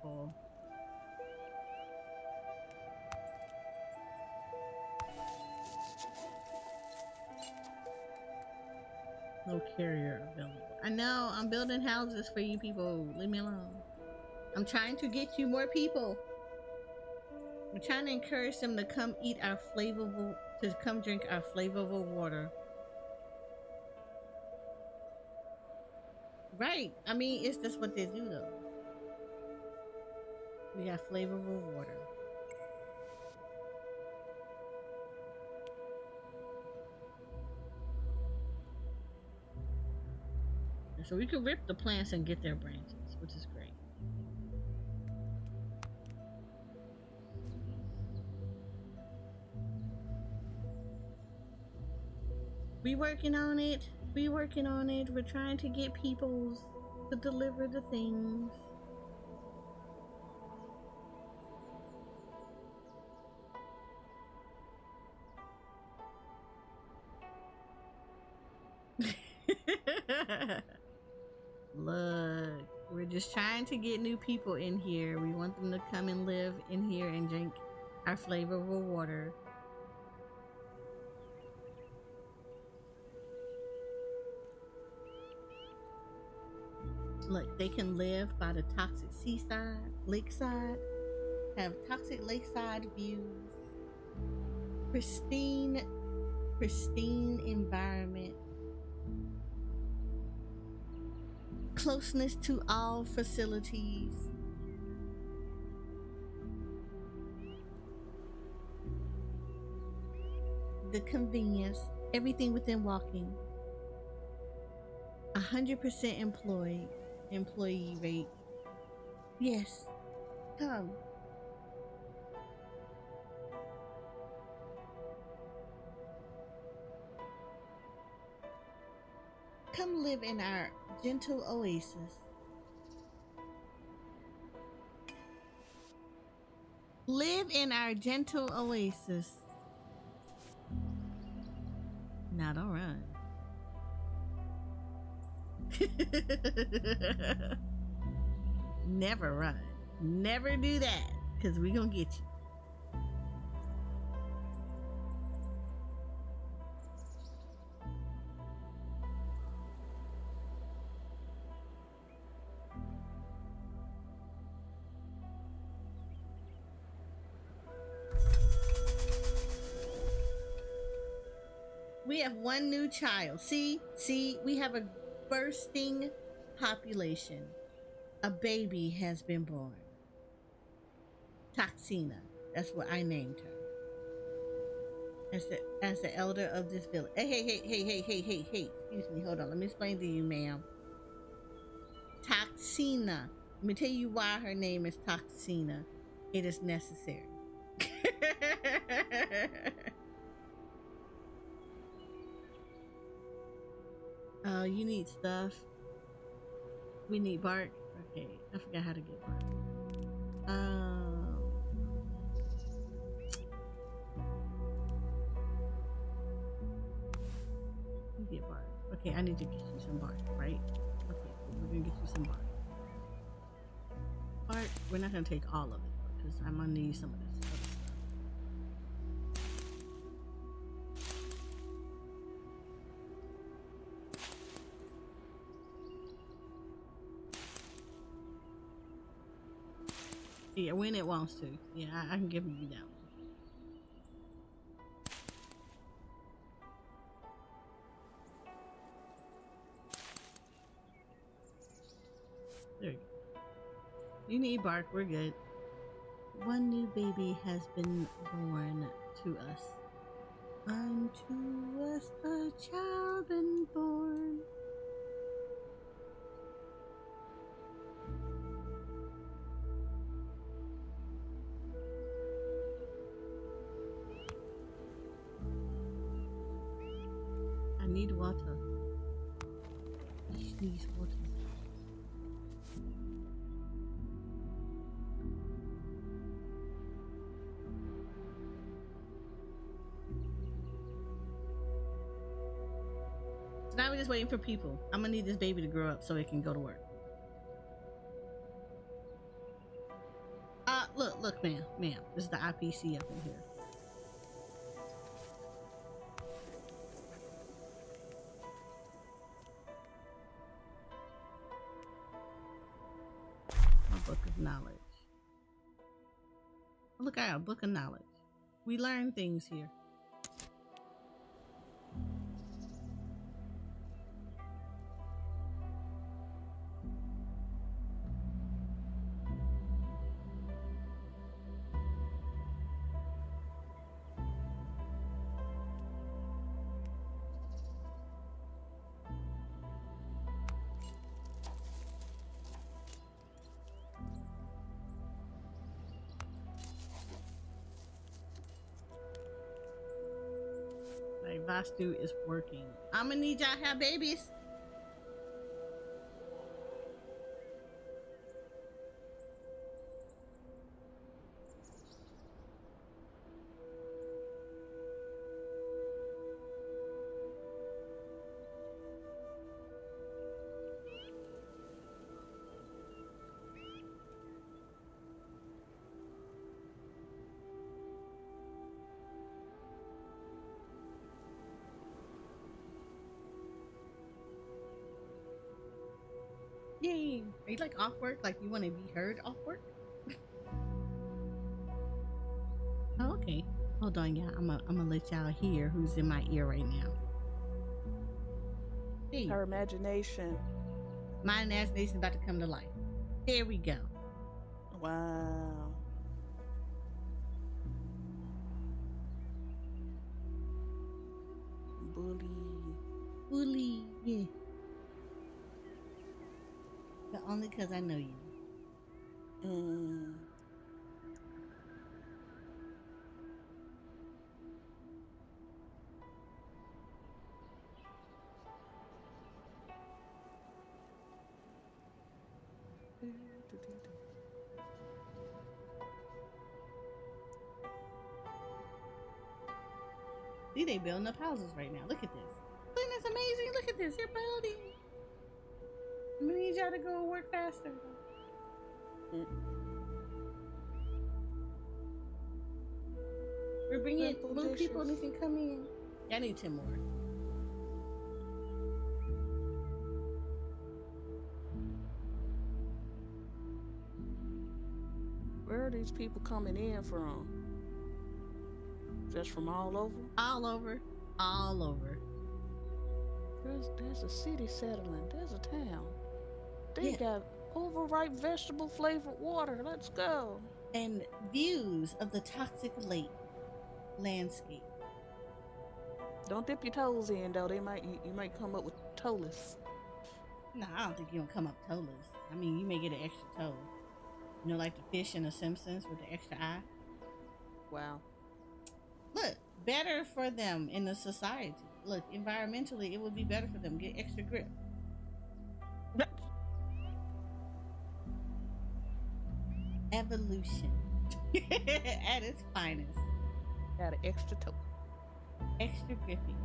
Cool. No carrier available. I know, I'm building houses for you people. Leave me alone. I'm trying to get you more people. I'm trying to encourage them to come eat our flavorful, to come drink our flavorful water. Right. I mean, it's just what they do though. We got flavorful water. So we can rip the plants and get their branches, which is great. We working on it. We working on it. We're trying to get people to deliver the things. Look, we're just trying to get new people in here. We want them to come and live in here and drink our flavorful water. Look, they can live by the toxic seaside, lakeside, have toxic lakeside views, pristine environment, closeness to all facilities, the convenience, everything within walking, 100% employee rate. Yes, come. Come live in our gentle oasis. Live in our gentle oasis. Now don't run. Never run. Never do that, because we gonna get you. We have one new child. See, we have a bursting population. A baby has been born. Toxina. That's what I named her. As the elder of this village. Hey. Excuse me, hold on. Let me explain to you, ma'am. Toxina. Let me tell you why her name is Toxina. It is necessary. You need stuff. We need bark. Okay, I forgot how to get bark. You get bark. Okay, I need to get you some bark, right? Okay, we're gonna get you some bark. Bark. We're not gonna take all of it because I'm gonna need some of this other stuff. Yeah, when it wants to. Yeah, I can give you that one. There you go. You need bark. We're good. One new baby has been born to us. Unto us a child been born. I need water. He needs water. So now we're just waiting for people. I'm gonna need this baby to grow up so it can go to work. Look, ma'am. This is the IPC up in here. A book of knowledge. Look, I got a book of knowledge. We learn things here. Vastu is working. I'm gonna need y'all to have babies. Yay! Are you like off work? Like you want to be heard off work? Oh, okay. Hold on, y'all. I'm gonna let y'all hear who's in my ear right now. Hey, Her imagination. my imagination's about to come to life. There we go. Wow. Bully, yeah. But only because I know you. Mm. See, they building up houses right now. Look at this. Isn't this amazing? Look at this. You're building. I'm gonna need y'all to go work faster. Mm. We're bringing Simple little people dishes. that can come in. I need 10 more. Where are these people coming in from? Just from all over? All over. All over. There's a city settlement. There's a town. They Yeah. got overripe vegetable flavored water. Let's go. And views of the toxic lake landscape. Don't dip your toes in though. You might come up with toeless. No, I don't think you're gonna come up toeless. I mean, you may get an extra toe. You know, like the fish in The Simpsons with the extra eye. Wow. Look, better for them in the society. look, environmentally, it would be better for them. Get extra grip. Evolution at its finest. Got an extra toe. Extra gripping.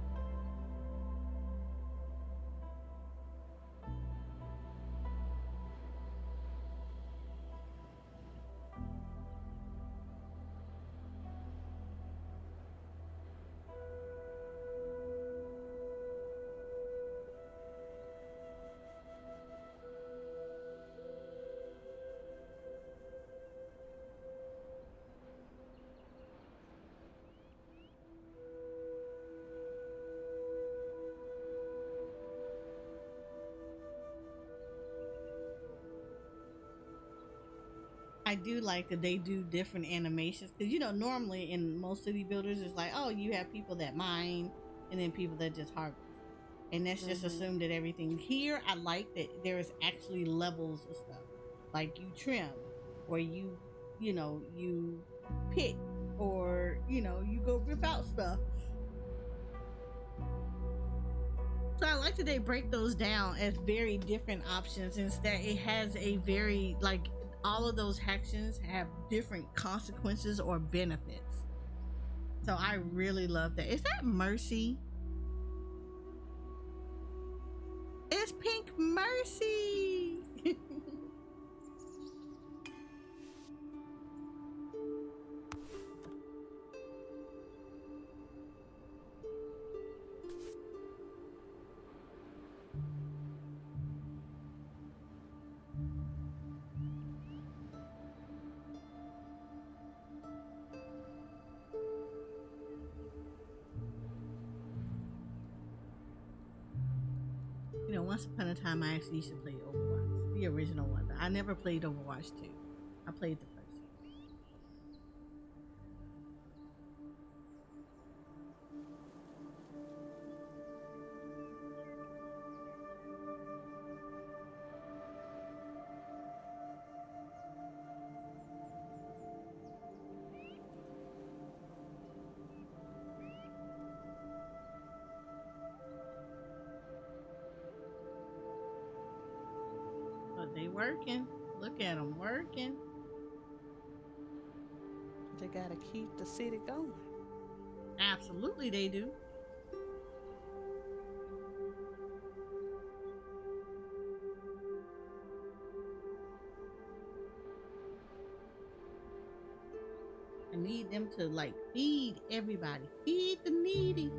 I do like that they do different animations because normally in most city builders it's like, oh, you have people that mine and then people that just harvest, and that's just assumed that everything. Here I like that there is actually levels of stuff, like you trim or you pick or you go rip out stuff. So I like that they break those down as very different options. Instead, it has a very all of those actions have different consequences or benefits. So I really love that. Is that Mercy? It's Pink Mercy. Once upon a time, I actually used to play Overwatch, the original one. I never played Overwatch 2. I played the first They working. Look at them working. They gotta keep the city going. Absolutely, they do. I need them to feed everybody. Feed the needy.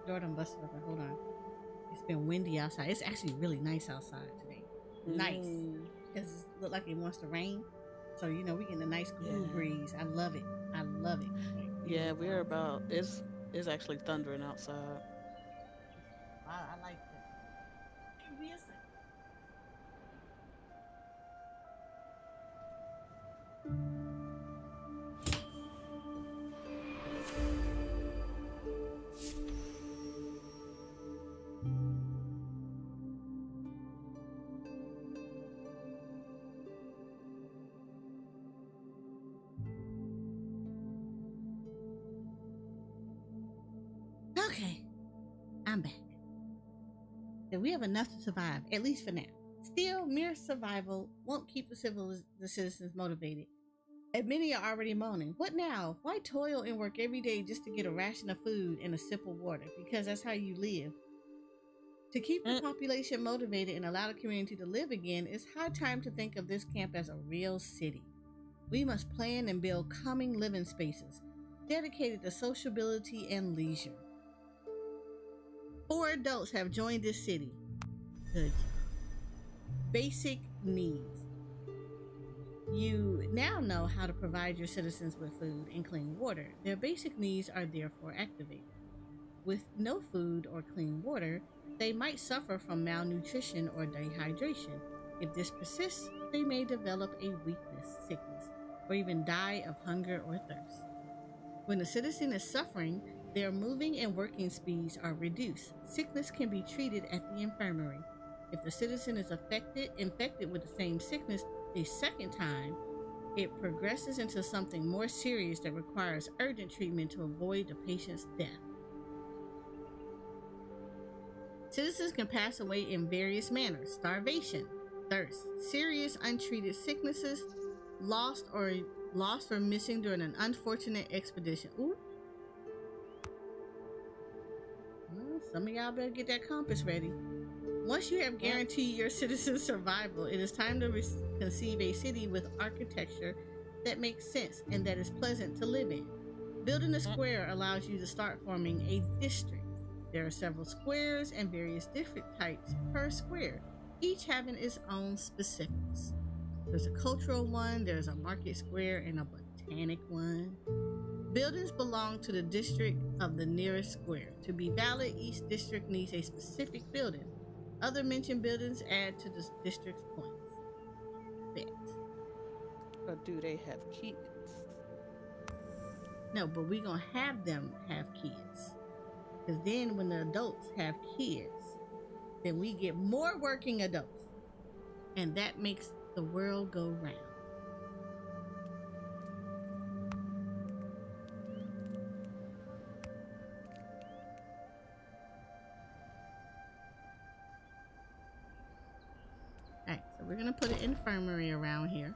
Door done busted open. Hold on. It's been windy outside. It's actually really nice outside today. Nice. Because it look like it wants to rain. So, we getting a nice cool breeze. I love it. I love it. Yeah, it's actually thundering outside. I like that. Give me a second. Okay, I'm back. And we have enough to survive, at least for now. Still, mere survival won't keep the citizens motivated. And many are already moaning, what now? Why toil and work every day just to get a ration of food and a sip of water? Because that's how you live. To keep the population motivated and allow the community to live again, it's high time to think of this camp as a real city. We must plan and build calming living spaces, dedicated to sociability and leisure. 4 adults have joined this city. Good. Basic needs. You now know how to provide your citizens with food and clean water. Their basic needs are therefore activated. With no food or clean water, they might suffer from malnutrition or dehydration. If this persists, they may develop a weakness, sickness, or even die of hunger or thirst. When a citizen is suffering, their moving and working speeds are reduced. Sickness can be treated at the infirmary. If the citizen is infected with the same sickness a second time, it progresses into something more serious that requires urgent treatment to avoid the patient's death. Citizens can pass away in various manners: starvation, thirst, serious untreated sicknesses, lost or missing during an unfortunate expedition. Ooh. Well, some of y'all better get that compass ready. Once you have guaranteed your citizens' survival, it is time to conceive a city with architecture that makes sense and that is pleasant to live in. Building a square allows you to start forming a district. There are several squares and various different types per square, each having its own specifics. There's a cultural one, there's a market square, and a botanic one. Buildings belong to the district of the nearest square. To be valid, each district needs a specific building. Other mentioned buildings add to the district's points. Bet. But do they have kids? No, but we're going to have them have kids. Because then when the adults have kids, then we get more working adults. And that makes the world go round. Alright, so we're going to put an infirmary around here.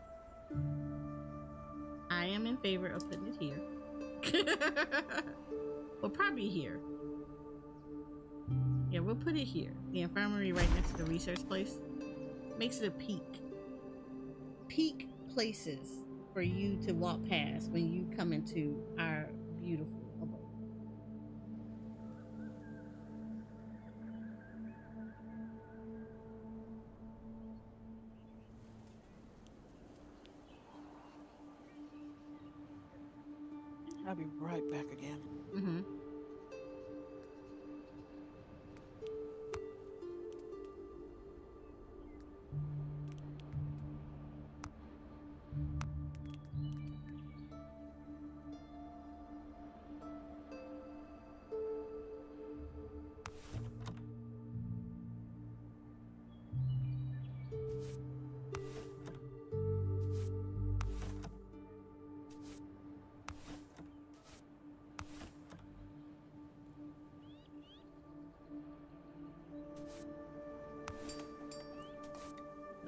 I am in favor of putting it here. Well, probably here. Yeah, we'll put it here. The infirmary right next to the research place. Makes it a peak. Peak places for you to walk past when you come into our beautiful abode. I'll be right back again. Mm-hmm.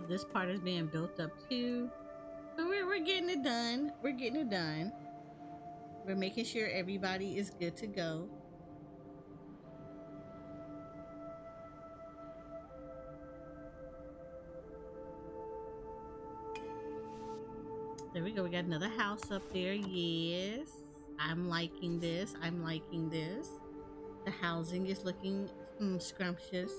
This part is being built up too. So we're getting it done. We're getting it done. We're making sure everybody is good to go. There we go. We got another house up there. Yes. I'm liking this. I'm liking this. The housing is looking scrumptious.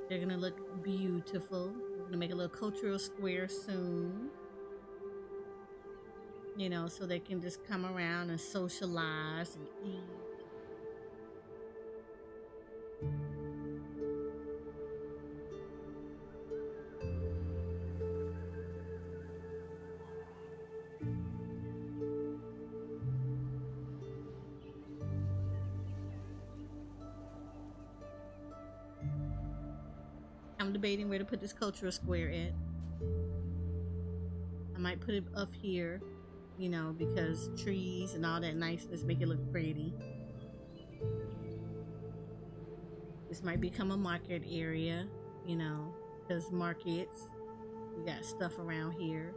They're gonna look beautiful. We're gonna make a little cultural square soon. You know, so they can just come around and socialize and eat. I'm debating where to put this cultural square at. I might put it up here, you know, because trees and all that niceness make it look pretty. This might become a market area, you know, because markets, we got stuff around here.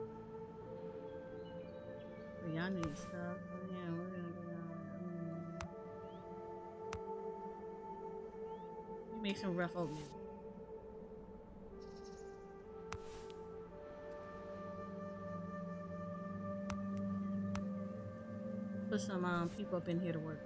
We all need stuff. Yeah, we're gonna go. Make some rough oatmeal. Put some people up in here to work.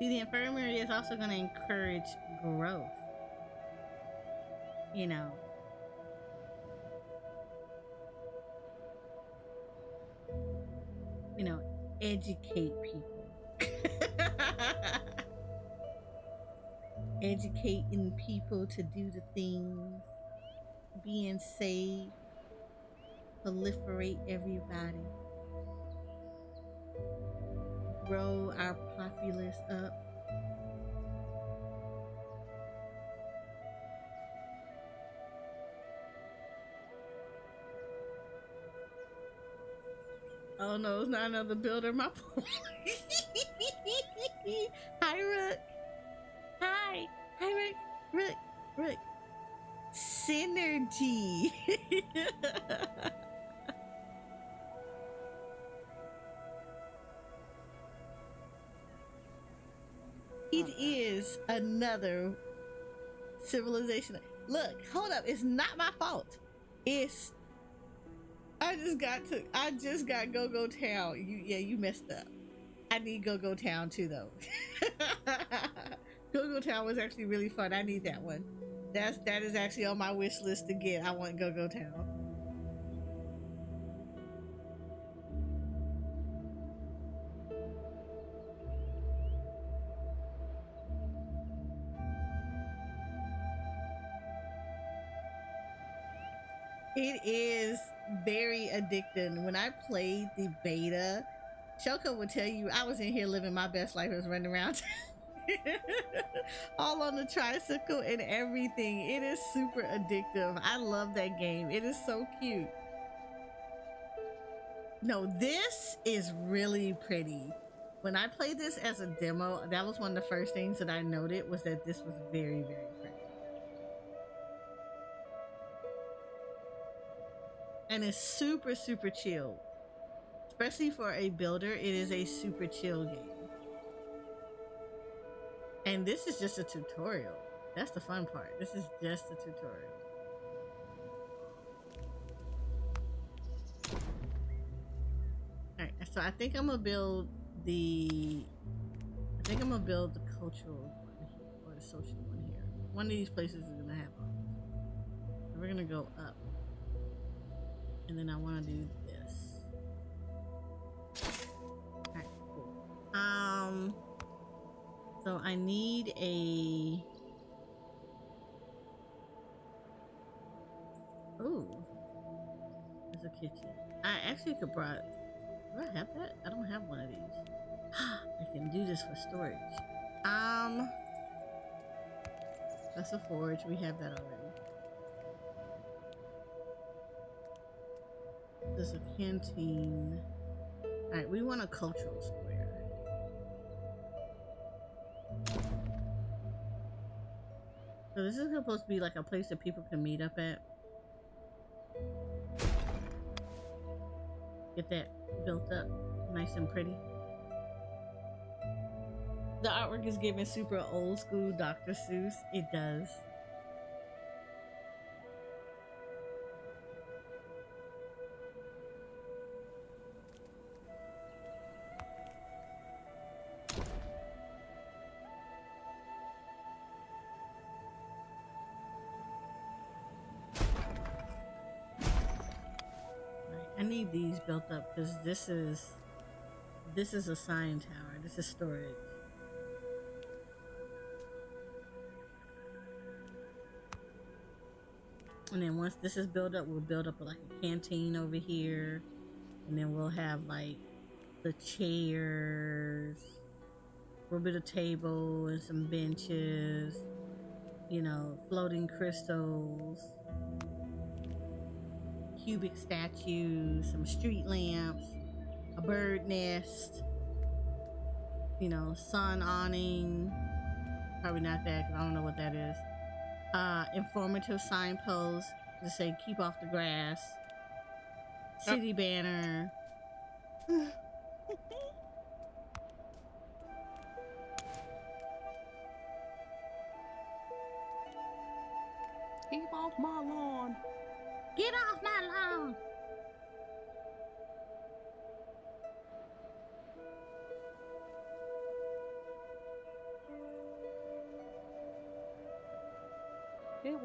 See, the infirmary is also going to encourage growth. You know, educate people. Educating people to do the things, being safe, proliferate everybody, grow our populace up. Oh no, it's not another builder. My boy. Hi, Rook. Hi. Hi, Rook. Rook. Synergy. It is another civilization. Look, hold up. It's not my fault. It's I just got Go Go Town. You messed up. I need Go Go Town too though. Go Go Town was actually really fun. I need that one. That is actually on my wish list to get. I want Go Go Town. It is very addicting. When I played the beta, Shoko would tell you I was in here living my best life. I was running around all on the tricycle and everything. It is super addictive. I love that game. It is so cute. No, this is really pretty. When I played this as a demo, that was one of the first things that I noted was that this was very, very pretty. And it's super, super chill. Especially for a builder, it is a super chill game. And this is just a tutorial. That's the fun part. This is just a tutorial. Alright, so I think I'm gonna build the cultural one here, or the social one here. One of these places is gonna have all. So we're gonna go up. And then I wanna do this. Alright, cool. So I need a there's a kitchen. I actually could brought do I have that? I don't have one of these. I can do this for storage. That's a forge. We have that already. There's a canteen. Alright, we want a cultural square. So this is supposed to be like a place that people can meet up at. Get that built up nice and pretty. The artwork is giving super old school Dr. Seuss. It does. I need these built up because this is a sign tower. This is storage. And then once this is built up, we'll build up like a canteen over here, and then we'll have like the chairs, a little bit of table and some benches, floating crystals, cubic statues, some street lamps, a bird nest, sun awning. Probably not that because I don't know what that is. Informative signposts to say keep off the grass. City banner. Keep off my lawn. Get off my lawn.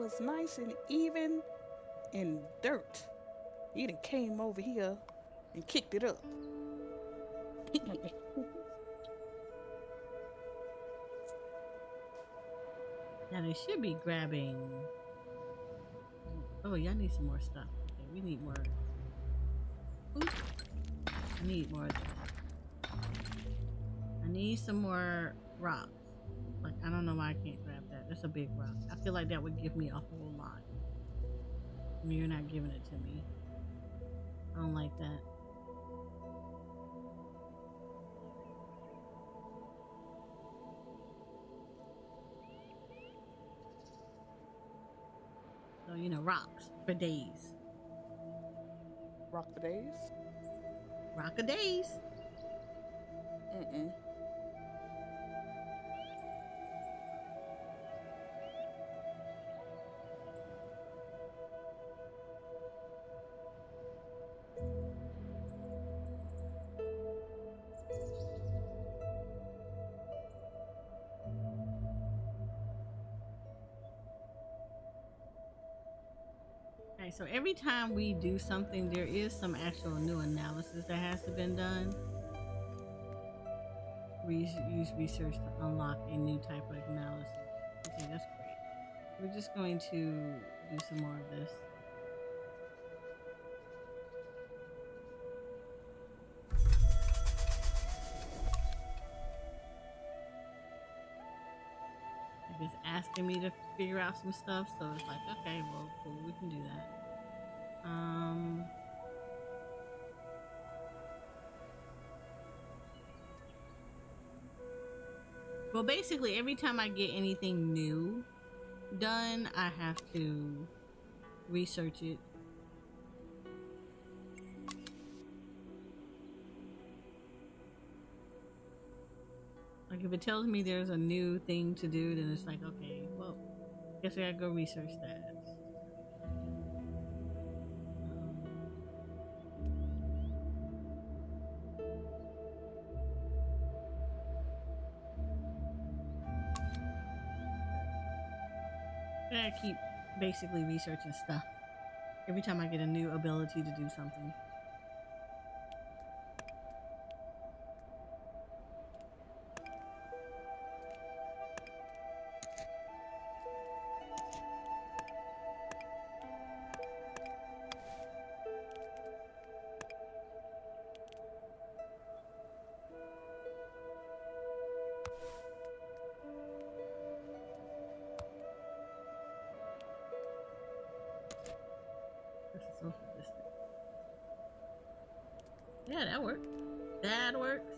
was nice and even and dirt. He done came over here and kicked it up. Okay. Now they should be grabbing. Oh, y'all need some more stuff. Okay, we need more. Ooh, I need more of that. I need some more rocks. Like, I don't know why I can't grab that. That's a big rock. I feel like that would give me a whole lot. You're not giving it to me. I don't like that. So, you know, rocks for days. Rock for days? Rock a days. Mm-mm. Okay, so every time we do something, there is some actual new analysis that has to be done. We use research to unlock a new type of analysis. Okay, that's great. We're just going to do some more of this. Like it's asking me to figure out some stuff, so it's like, okay, well, cool, we can do that. Well, basically, every time I get anything new done, I have to research it. Like if it tells me there's a new thing to do, then it's like, okay, well, guess I gotta go research that. I keep basically researching stuff every time I get a new ability to do something. This is social distance. Yeah, that works. That works.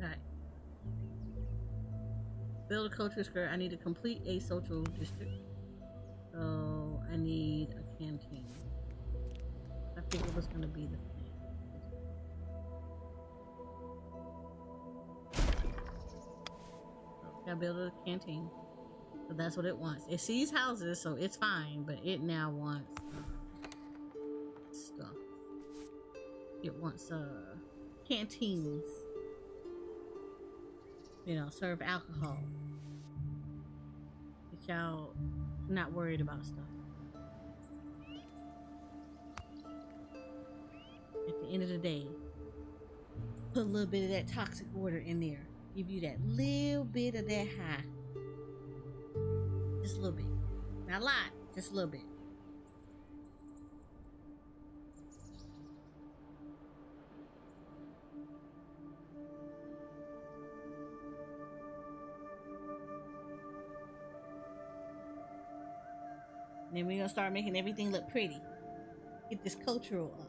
Alright. Build a culture square. I need to complete a social district. So I need a canteen. I figured it was gonna be the thing. So gotta build a canteen. So that's what it wants. It sees houses, so it's fine, but it now wants stuff. It wants canteens. You know, serve alcohol. But y'all not worried about stuff. At the end of the day, put a little bit of that toxic water in there. Give you that little bit of that high. Just a little bit. Not a lot, just a little bit. Then we're gonna start making everything look pretty. Get this cultural up.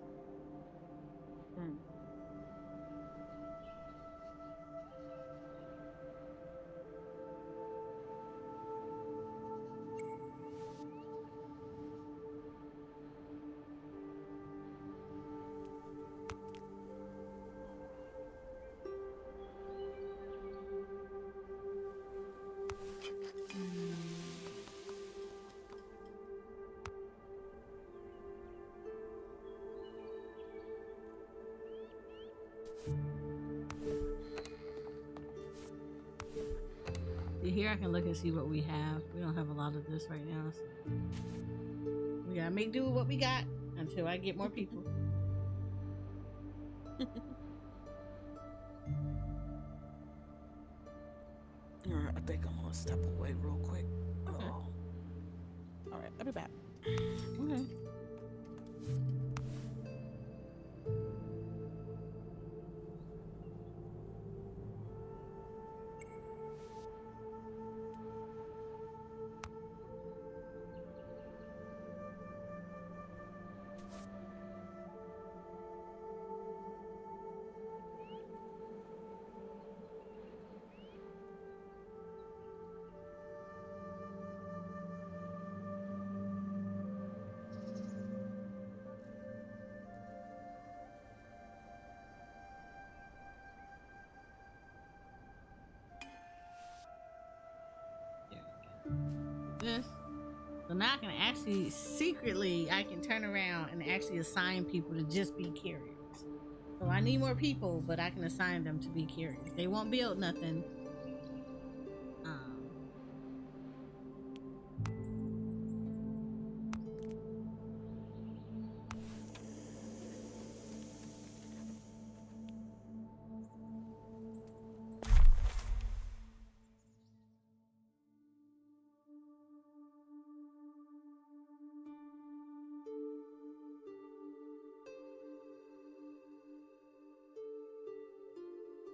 See, here I can look and see what we have. We don't have a lot of this right now, so we gotta make do with what we got until I get more people. Alright, I think I'm gonna step away real quick. Okay. Oh. Alright, I'll be back. Okay. This. So now I can actually secretly I can turn around and actually assign people to just be carriers. So I need more people, but I can assign them to be carriers. They won't build nothing.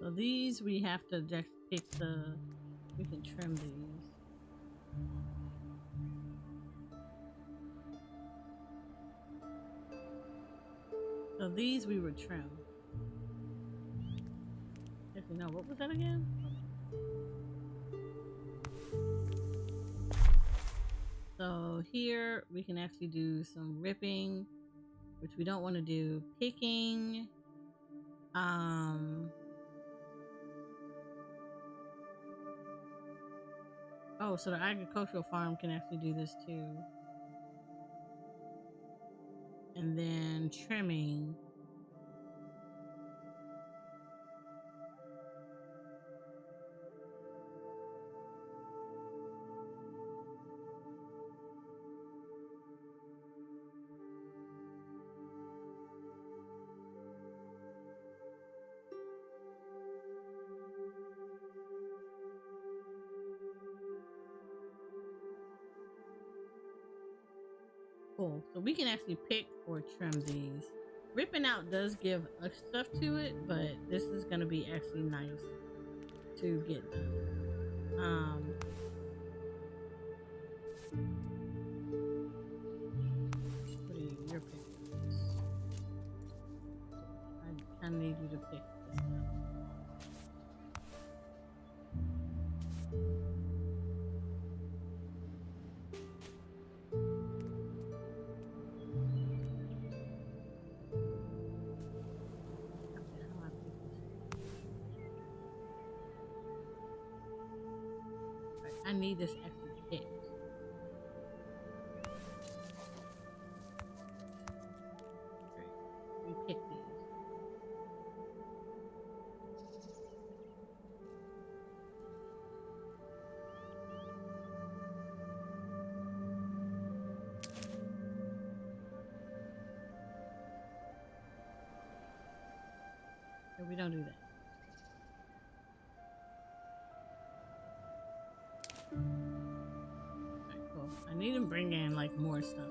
So these we have to just pick the. We can trim these. So these we would trim. Actually, no. What was that again? So here we can actually do some ripping, which we don't want to do. Picking. Oh, so the agricultural farm can actually do this too. And then trimming. Cool. So we can actually pick or trim these. Ripping out does give stuff to it, but this is going to be actually nice to get done. What are you? You're picking this. I need you to pick this stuff. I need this extra pick. Great. We pick these. No, we don't do that. Alright, cool. I need to bring in like more stuff.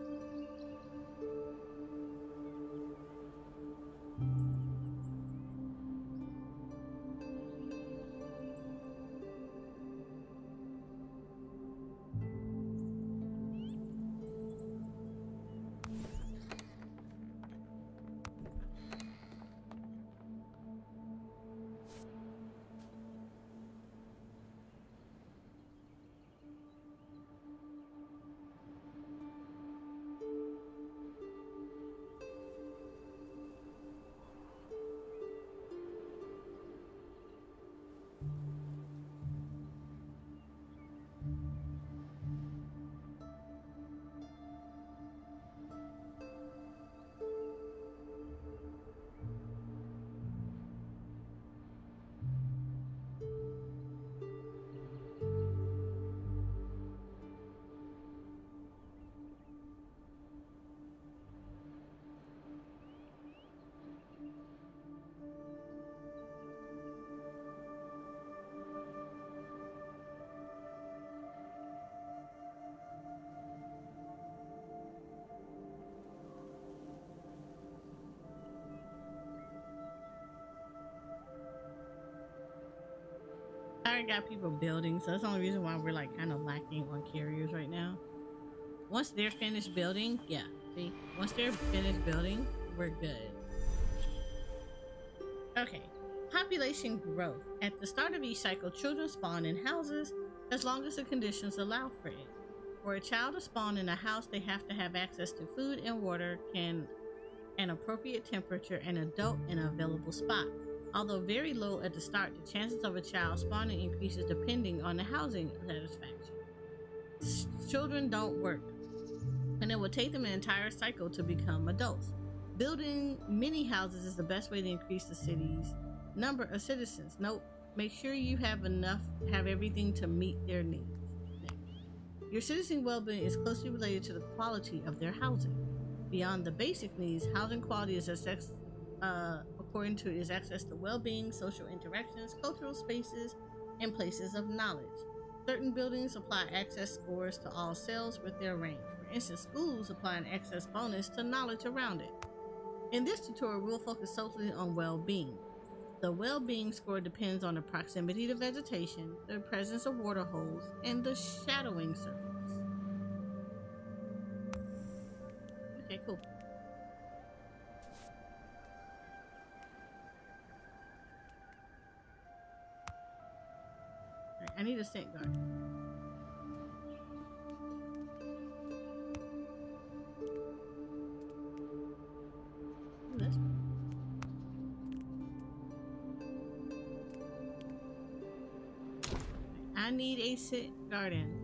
already got people building, so that's the only reason why we're like kind of lacking on carriers right now. Once they're finished building, yeah, see, once they're finished building, we're good. Okay, population growth. At the start of each cycle, children spawn in houses as long as the conditions allow for it. For a child to spawn in a house, they have to have access to food and water, an appropriate temperature, an adult, and an available spot. Although very low at the start, the chances of a child spawning increases depending on the housing satisfaction. Children don't work, and it will take them an entire cycle to become adults. Building mini houses is the best way to increase the city's number of citizens. Note, make sure you have everything to meet their needs. Your citizen well-being is closely related to the quality of their housing. Beyond the basic needs, housing quality is according to is access to well-being, social interactions, cultural spaces, and places of knowledge. Certain buildings apply access scores to all cells with their range. For instance, schools apply an access bonus to knowledge around it. In this tutorial, we'll focus solely on well-being. The well-being score depends on the proximity to vegetation, the presence of water holes, and the shadowing surface. Okay, cool. Right, I need a scent guard. Ooh, that's cool. I need a scent garden.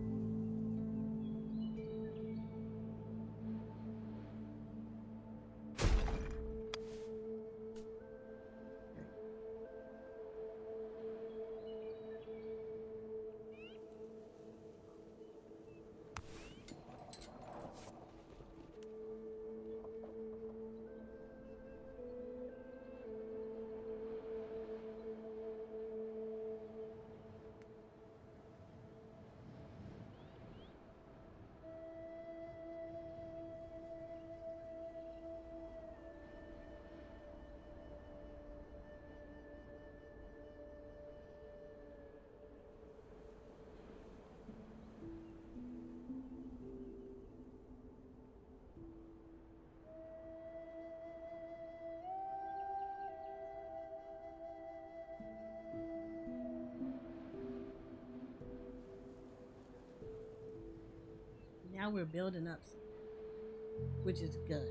Now we're building up, which is good.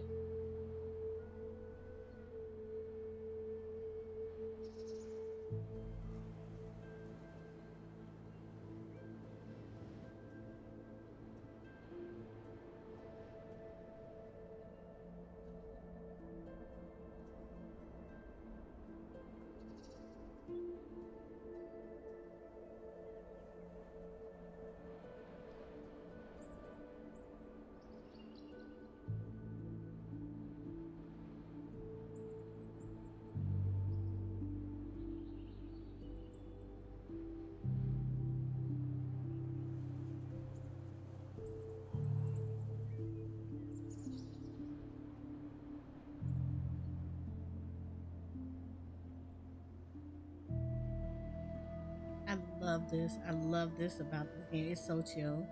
I love this. I love this about this game. It's so chill.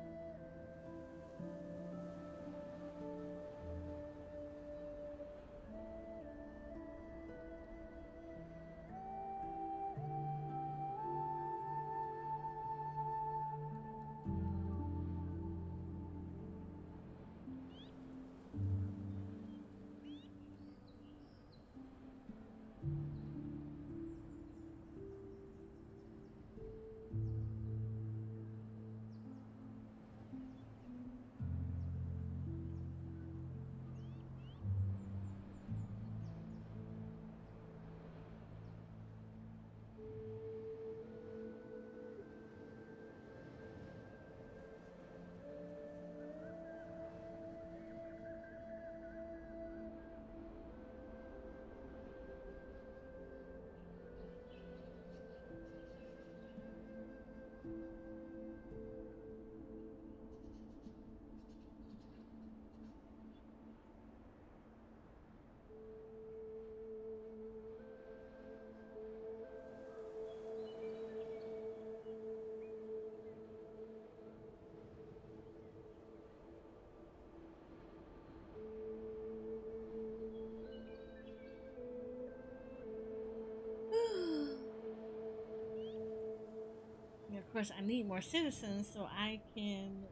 Of course, I need more citizens so I can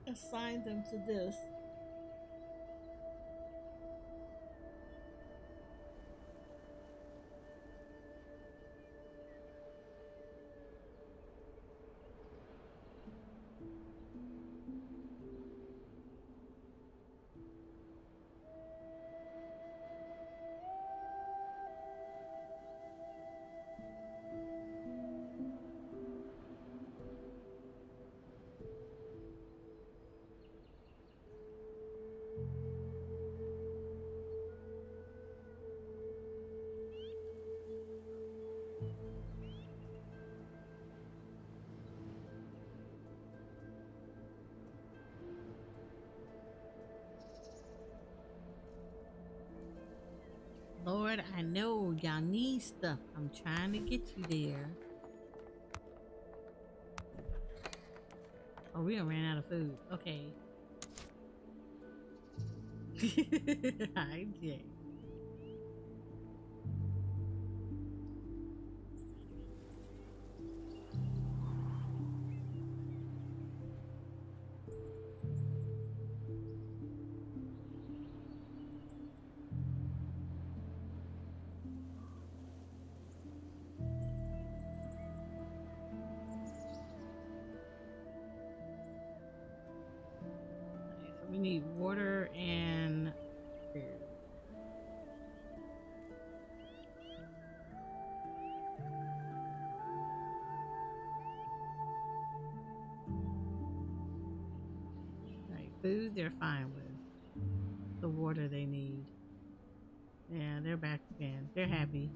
assign them to this. Lord, I know y'all need stuff. I'm trying to get you there. Oh, we done ran out of food. Okay. Hi, Jay. Okay, so we need water and food. Right, food they're fine with. The water they need. Yeah, they're back again. They're happy.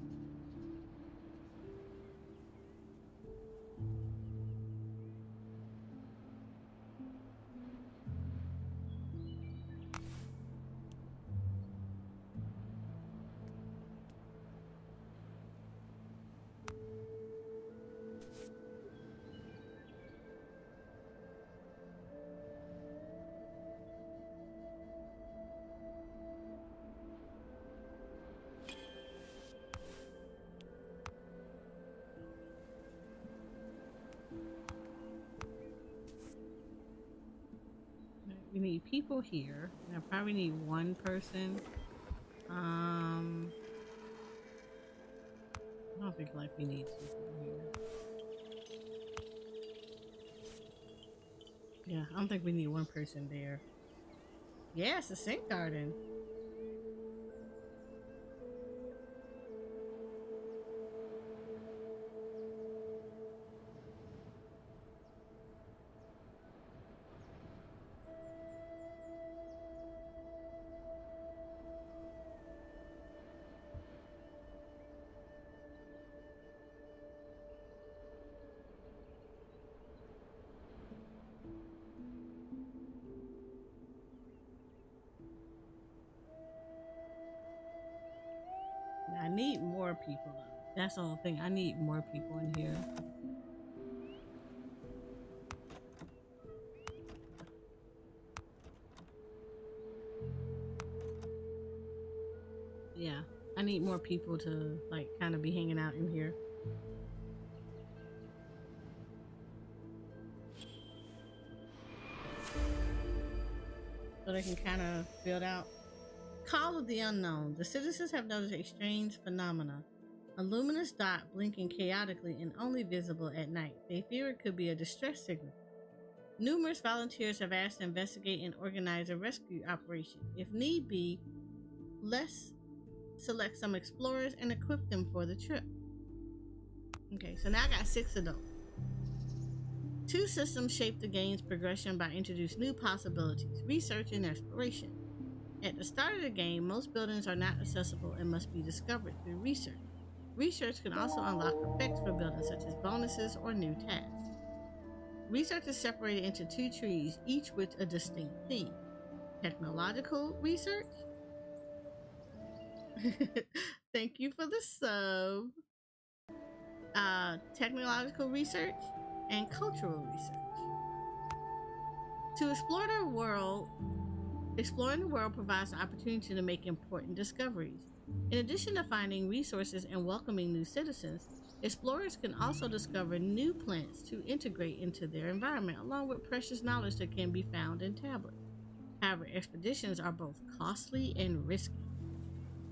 We need people here. I probably need one person. I don't think like we need two people here. Yeah, I don't think we need one person there. Yeah, it's a sink garden. I need more people though. That's the whole thing. I need more people in here. Yeah, I need more people to like kind of be hanging out in here. So they can kind of build out. Call of the unknown. The citizens have noticed a strange phenomena. A luminous dot blinking chaotically and only visible at night. They fear it could be a distress signal. Numerous volunteers have asked to investigate and organize a rescue operation. If need be, let's select some explorers and equip them for the trip. Okay, so now I got 6 adults. 2 systems shape the game's progression by introducing new possibilities, research and exploration. At the start of the game, most buildings are not accessible and must be discovered through research. Research can also unlock effects for buildings such as bonuses or new tasks. Research is separated into 2 trees, each with a distinct theme. Technological research. Thank you for the sub. Technological research and cultural research. To explore the world, exploring the world provides the opportunity to make important discoveries. In addition to finding resources and welcoming new citizens, Explorers can also discover new plants to integrate into their environment, along with precious knowledge that can be found in tablets. However, expeditions are both costly and risky.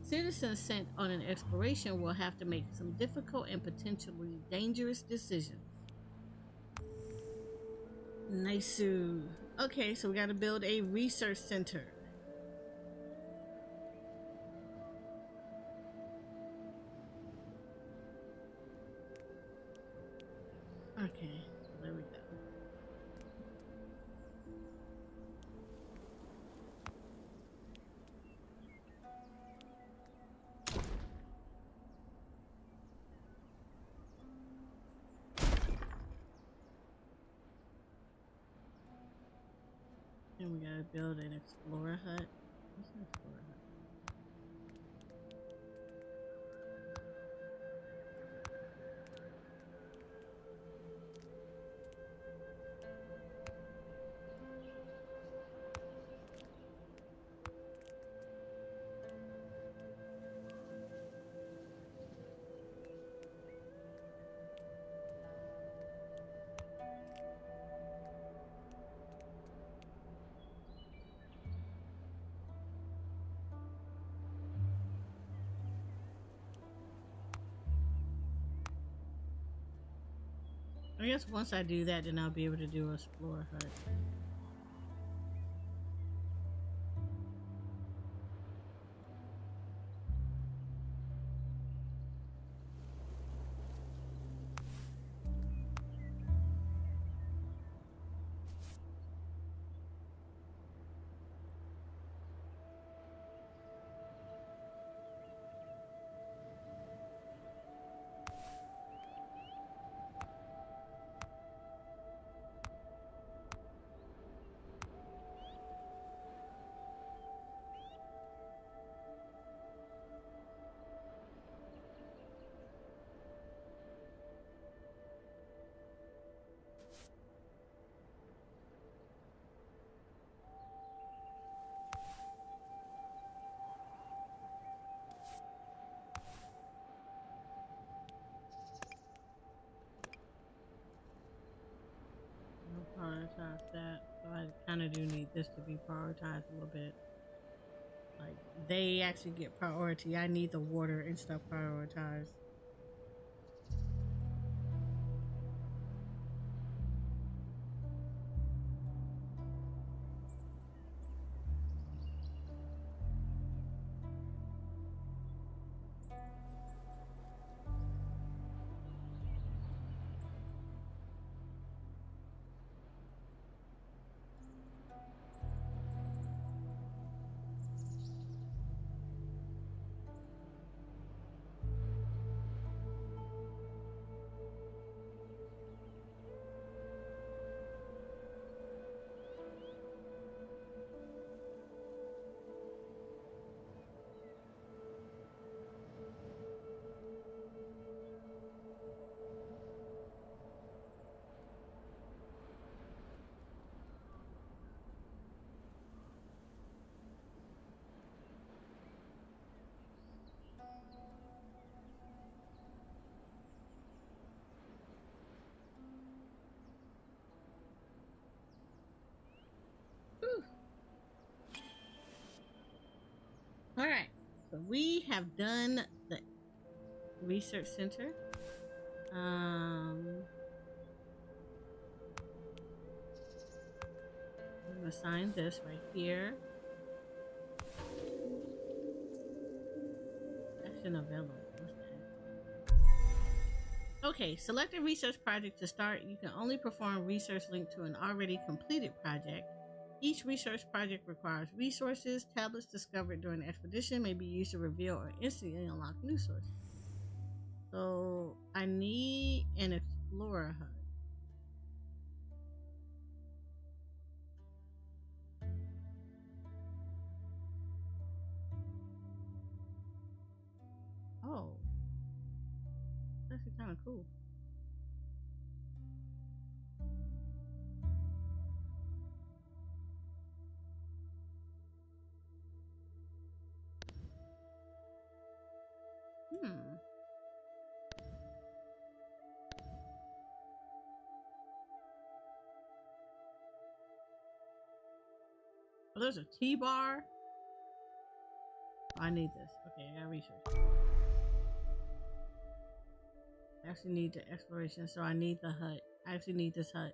Citizens sent on an exploration will have to make some difficult and potentially dangerous decisions. Nice. Okay, so we got to build a research center. Okay, so there we go. And we gotta build an explorer hut. What's an explorer hut? I guess once I do that, then I'll be able to do a explorer hut. I'll prioritize that. So I kind of do need this to be prioritized a little bit. Like, they actually get priority. I need the water and stuff prioritized. Whew. All right. So we have done the research center. I'm gonna assign this right here. Action available. What's that? Okay, select a research project to start. You can only perform research linked to an already completed project. Each research project requires resources. Tablets discovered during the expedition may be used to reveal or instantly unlock new sources. So I need an explorer hut. Oh, that's actually kind of cool. Hmm. there's a T-bar. I need this. Okay, I gotta research. I actually need the exploration, so I need the hut. I actually need this hut.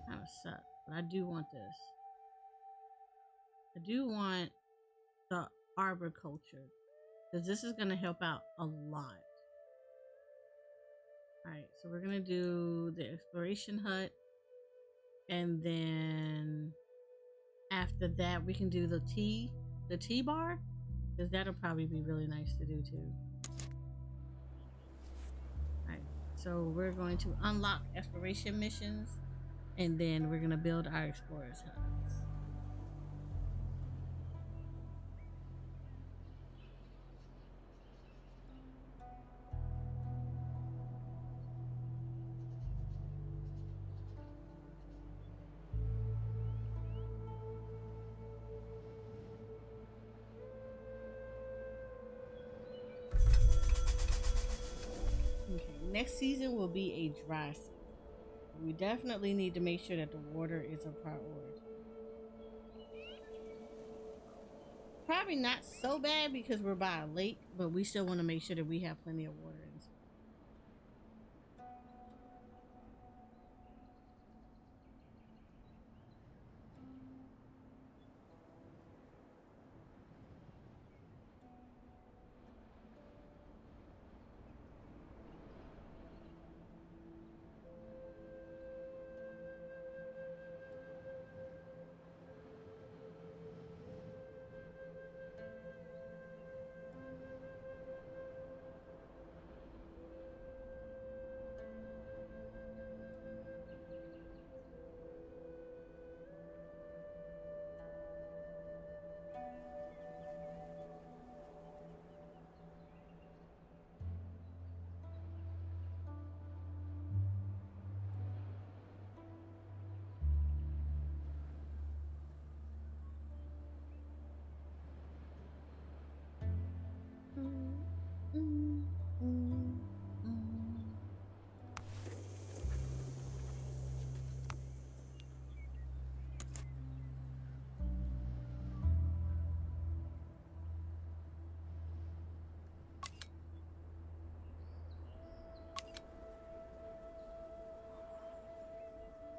Kind of suck, but I do want this. I do want the arboriculture because this is gonna help out a lot. All right, so we're gonna do the exploration hut, and then after that we can do the T bar, because that'll probably be really nice to do too. All right, so we're going to unlock exploration missions, and then we're gonna build our explorers huts. Okay, next season will be a dry season. We definitely need to make sure that the water is a priority. Probably not so bad because we're by a lake, but we still want to make sure that we have plenty of water in this.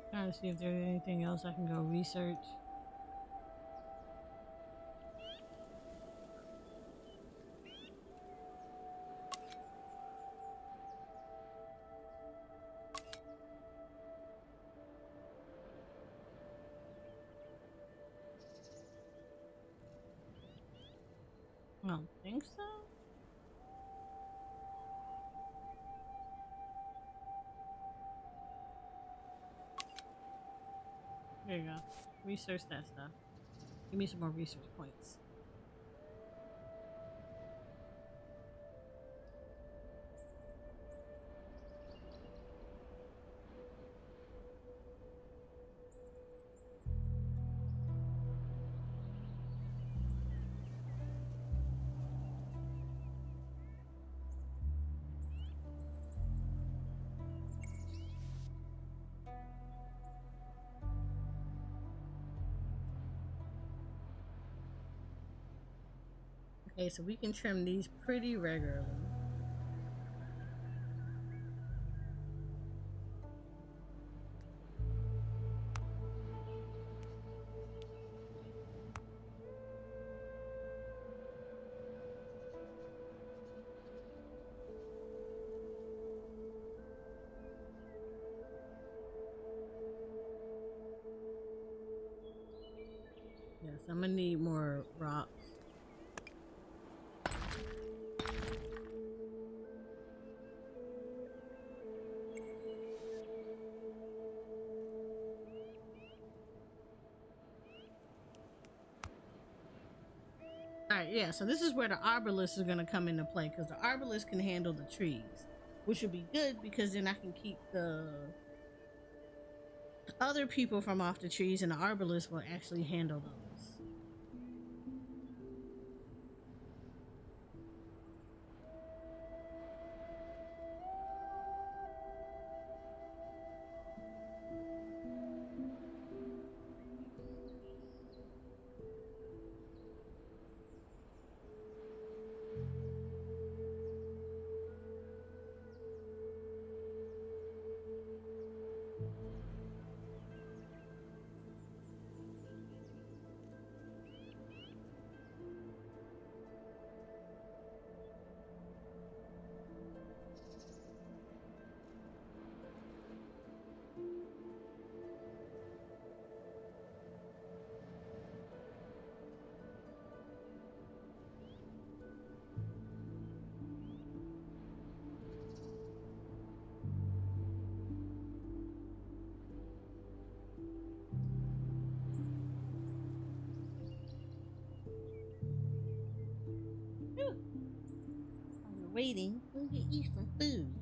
Trying to see if there's anything else I can go research. I don't think so. There you go. Research that stuff. Give me some more research points. Okay, so we can trim these pretty regularly. Yes, I'm gonna need more rocks. Alright, yeah, so this is where the arbalist is going to come into play, because the arbalist can handle the trees, which would be good because then I can keep the other people from off the trees, and the arbalist will actually handle those. waiting, we'll get you some food.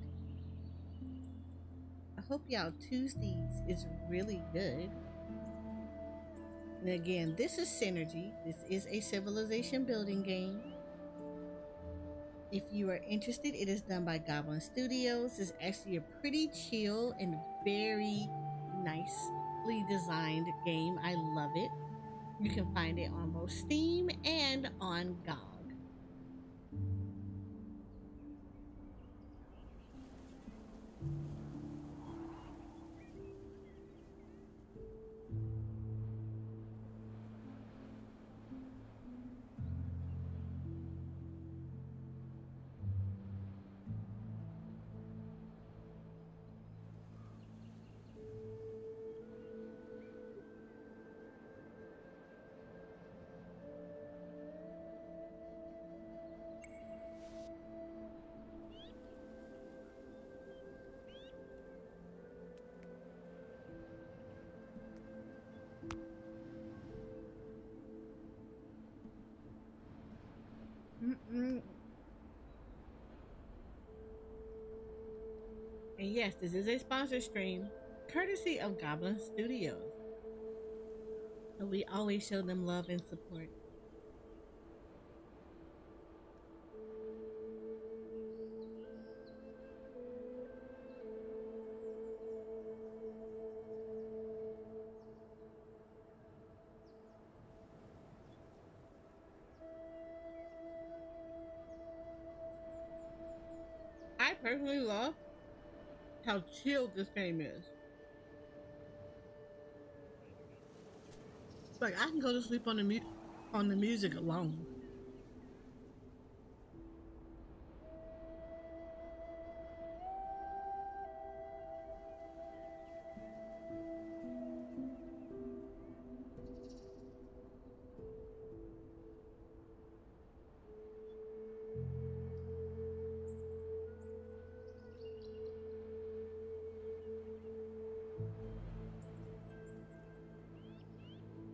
I hope y'all Tuesdays is really good. And again, this is Synergy. This is a civilization building game. If you are interested, it is done by Goblinz Studios. It's actually a pretty chill and very nicely designed game. I love it. You can find it on both Steam and on GOG. Mm-mm. And yes, this is a sponsor stream, courtesy of Goblinz Studios. So we always show them love and support. I personally love how chill this game is. Like I can go to sleep on on the music alone.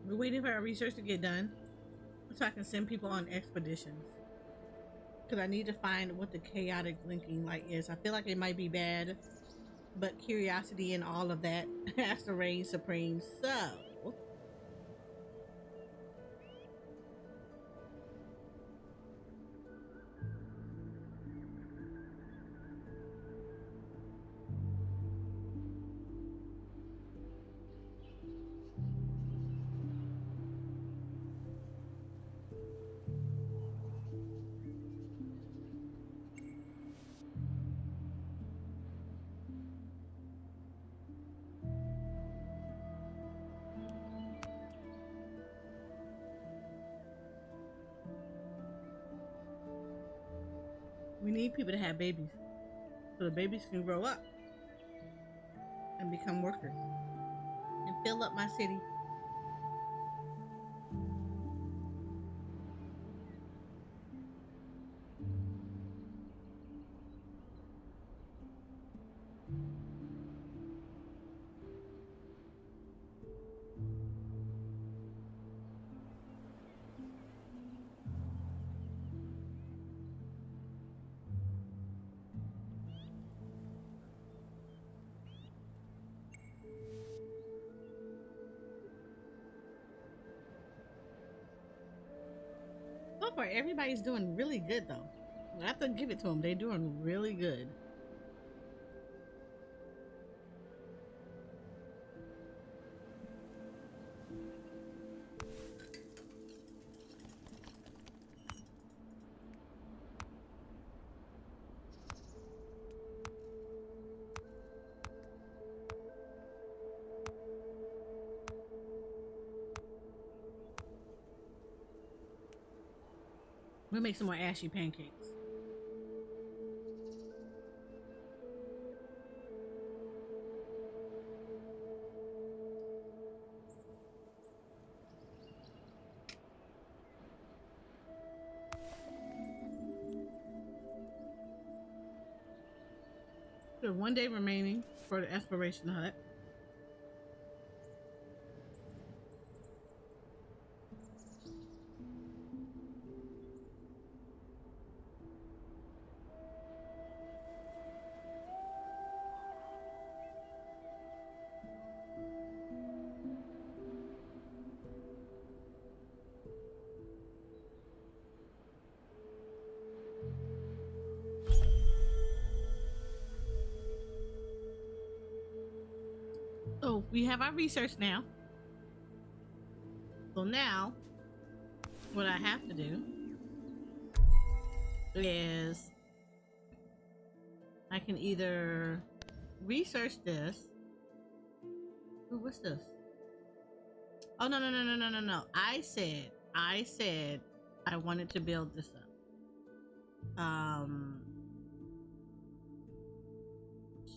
We're waiting for our research to get done so I can send people on expeditions. Because I need to find what the chaotic blinking light is. I feel like it might be bad, but curiosity and all of that has to reign supreme. So, we need people to have babies so the babies can grow up and become workers and fill up my city. So far, everybody's doing really good though. I have to give it to them. They're doing really good. We'll make some more ashy pancakes. There's 1 day remaining for the exploration hut. So we have our research now. So now, what I have to do is I can either research this. Ooh, what's this? Oh no no no no no no no! I said I wanted to build this up.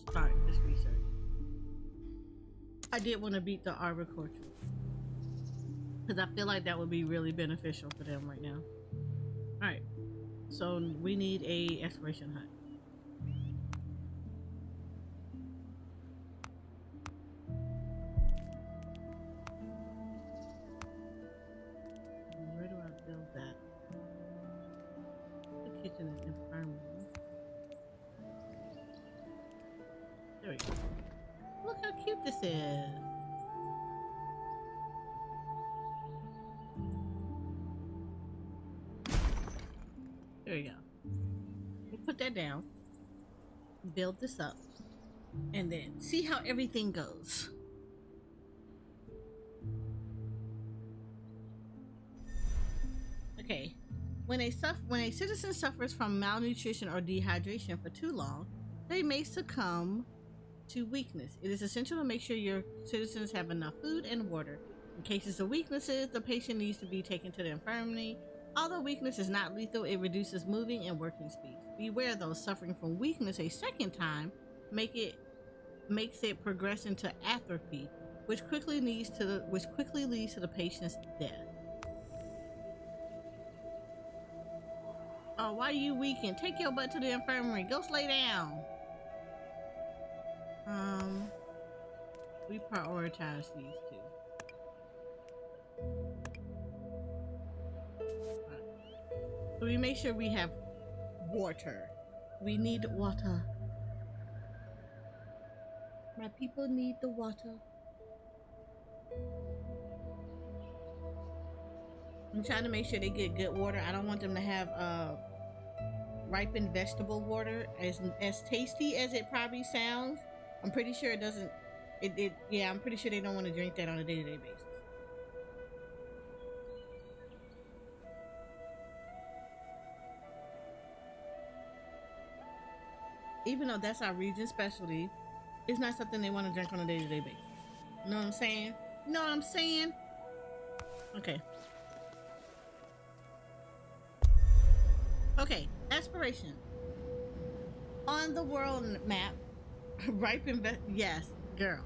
Start this research. I did want to beat the arboriculture because I feel like that would be really beneficial for them right now. All right, so we need a exploration hut. Where do I build that? The kitchen and infirmary. There we go. Look how cute this is. There we go. We'll put that down. Build this up. And then see how everything goes. Okay. When a citizen suffers from malnutrition or dehydration for too long, they may succumb to weakness. It is essential to make sure your citizens have enough food and water. In cases of weaknesses, the patient needs to be taken to the infirmary. Although weakness is not lethal, it reduces moving and working speed. Beware those suffering from weakness a second time makes it progress into atrophy, which quickly leads to the patient's death. Oh, why are you weakened? Take your butt to the infirmary. Go lay down. We prioritize these two. So we make sure we have water. We need water. My people need the water. I'm trying to make sure they get good water. I don't want them to have ripened vegetable water. As tasty as it probably sounds, I'm pretty sure it doesn't. Yeah, I'm pretty sure they don't want to drink that on a day-to-day basis. Even though that's our region specialty, it's not something they want to drink on a day-to-day basis. You know what I'm saying? You know what I'm saying? Okay. Okay, aspiration. On the world map, yes, girl.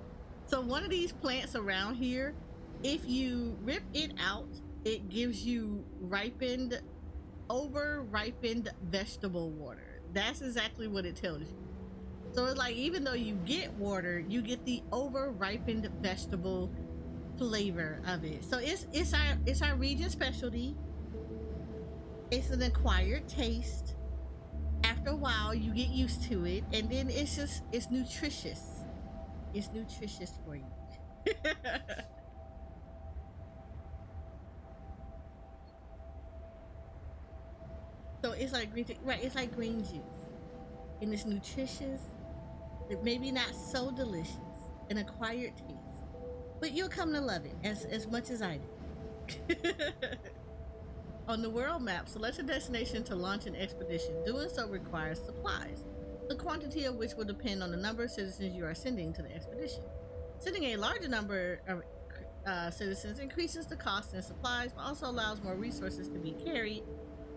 So one of these plants around here, if you rip it out, it gives you over-ripened vegetable water. That's exactly what it tells you. So it's like, even though you get water, you get the over-ripened vegetable flavor of it. So it's our region specialty. It's an acquired taste. After a while, you get used to it, and then it's nutritious. It's nutritious for you. So it's like green, right? It's like green juice, and it's nutritious. It maybe not so delicious, an acquired taste, but you'll come to love it as much as I do. On the world map, select a destination to launch an expedition. Doing so requires supplies, the quantity of which will depend on the number of citizens you are sending to the expedition. Sending a larger number of citizens increases the cost and supplies, but also allows more resources to be carried.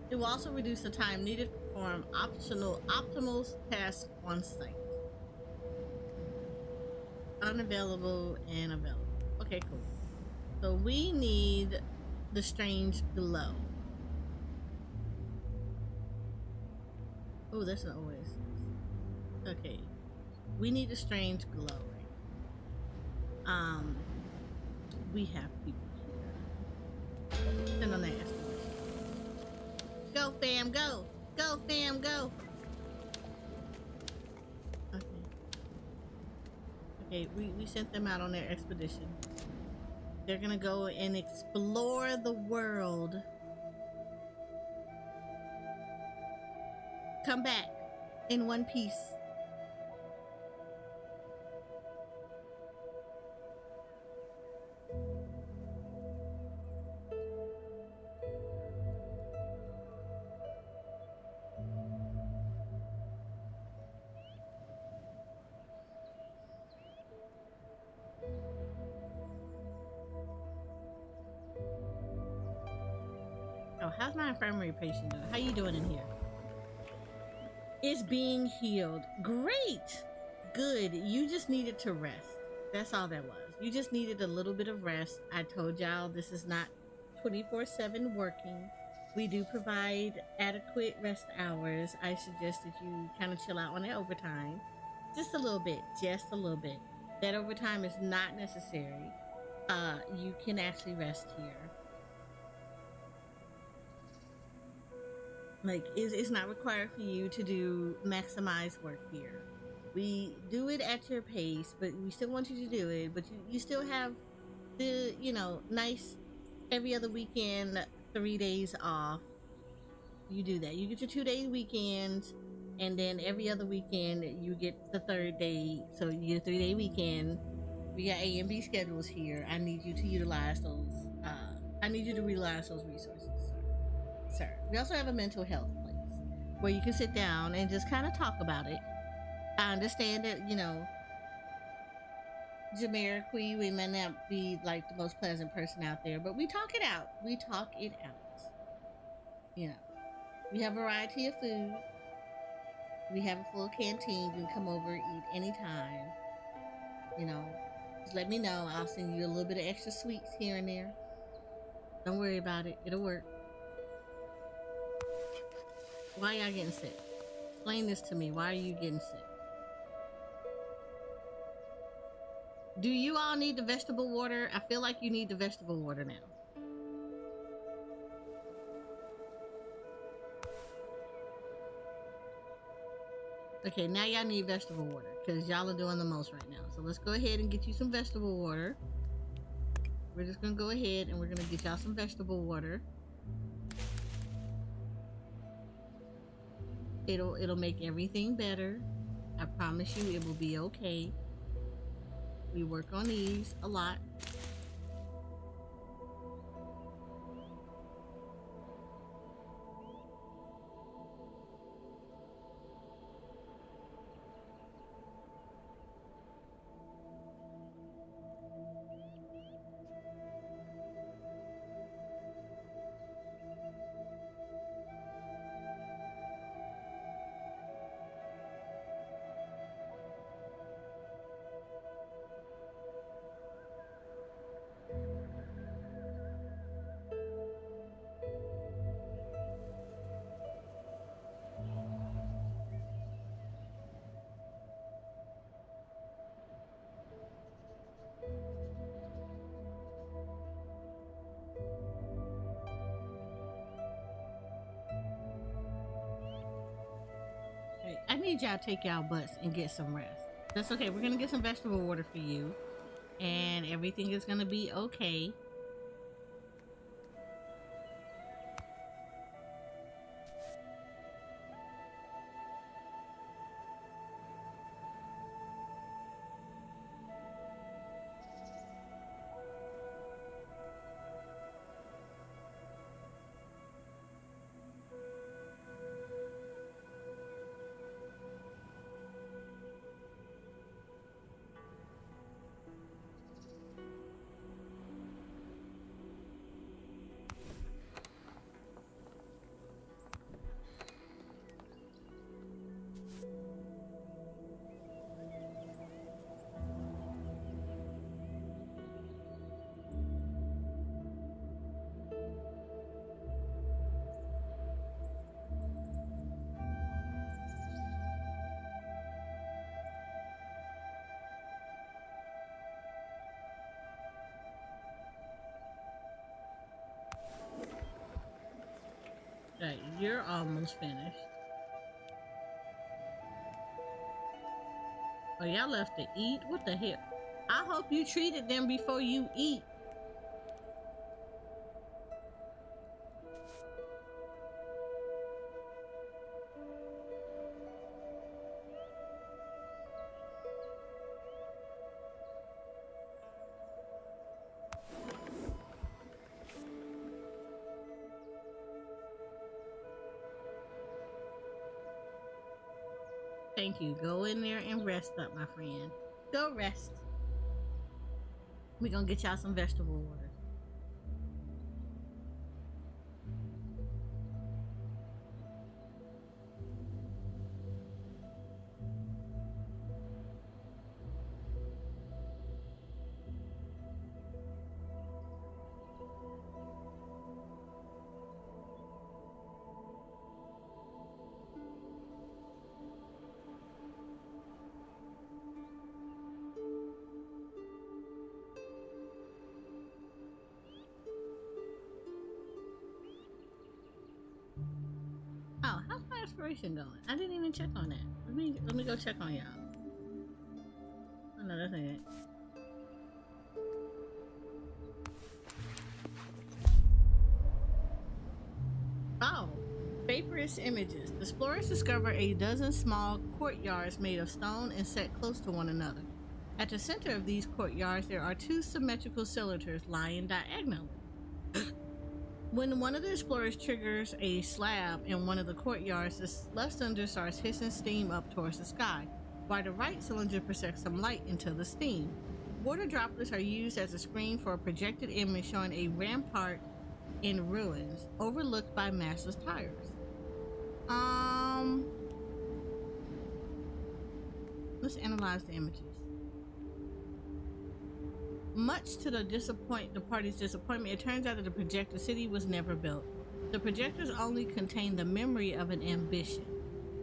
It will also reduce the time needed to perform optimal tasks on site. Unavailable and available. Okay, cool. So we need the strange glow. Oh, that's an oasis. Okay. We need a strange glow. We have people here. Send on that expedition. Go, fam, go! Go, fam, go! Okay, we sent them out on their expedition. They're gonna go and explore the world. Come back in one piece. How's my infirmary patient doing? How you doing in here? It's being healed. Great. Good. You just needed to rest. That's all that was. You just needed a little bit of rest. I told y'all this is not 24/7 working. We do provide adequate rest hours. I suggest that you kind of chill out on that overtime. Just a little bit. Just a little bit. That overtime is not necessary. You can actually rest here. Like, it's not required for you to do maximized work here. We do it at your pace, but we still want you to do it. But you still have the, nice every other weekend, 3 days off. You do that. You get your 2-day weekends, and then every other weekend you get the third day. So you get a 3-day weekend. We got A and B schedules here. I need you to utilize those. I need you to realize those resources, sir. We also have a mental health place where you can sit down and just kind of talk about it. I understand that, generically, we may not be like the most pleasant person out there, but we talk it out. We talk it out. We have a variety of food. We have a full canteen. You can come over, eat anytime. Just let me know. I'll send you a little bit of extra sweets here and there. Don't worry about it. It'll work. Why y'all getting sick? Explain this to me. Why are you getting sick? Do you all need the vegetable water? I feel like you need the vegetable water now. Okay, now y'all need vegetable water because y'all are doing the most right now. So let's go ahead and get you some vegetable water. We're just gonna go ahead and we're gonna get y'all some vegetable water. It'll make everything better. I promise you it will be okay. We work on these a lot. I need y'all to take y'all butts and get some rest. That's okay. We're gonna get some vegetable water for you, and everything is gonna be okay. Right, you're almost finished. Oh, y'all left to eat? What the hell? I hope you treated them before you eat. Thank you. Go in there and rest up, my friend. Go rest. We're gonna get y'all some vegetable water. exploration going? I didn't even check on that. Let me go check on y'all. Oh no, that's not it. Oh, vaporous images. The explorers discover a dozen small courtyards made of stone and set close to one another. At the center of these courtyards, there are two symmetrical cylinders lying diagonally. When one of the explorers triggers a slab in one of the courtyards, the left cylinder starts hissing steam up towards the sky, while the right cylinder projects some light into the steam. Water droplets are used as a screen for a projected image showing a rampart in ruins, overlooked by massive tires. Let's analyze the images. Much to the party's disappointment, it turns out that the projected city was never built. The projectors only contain the memory of an ambition,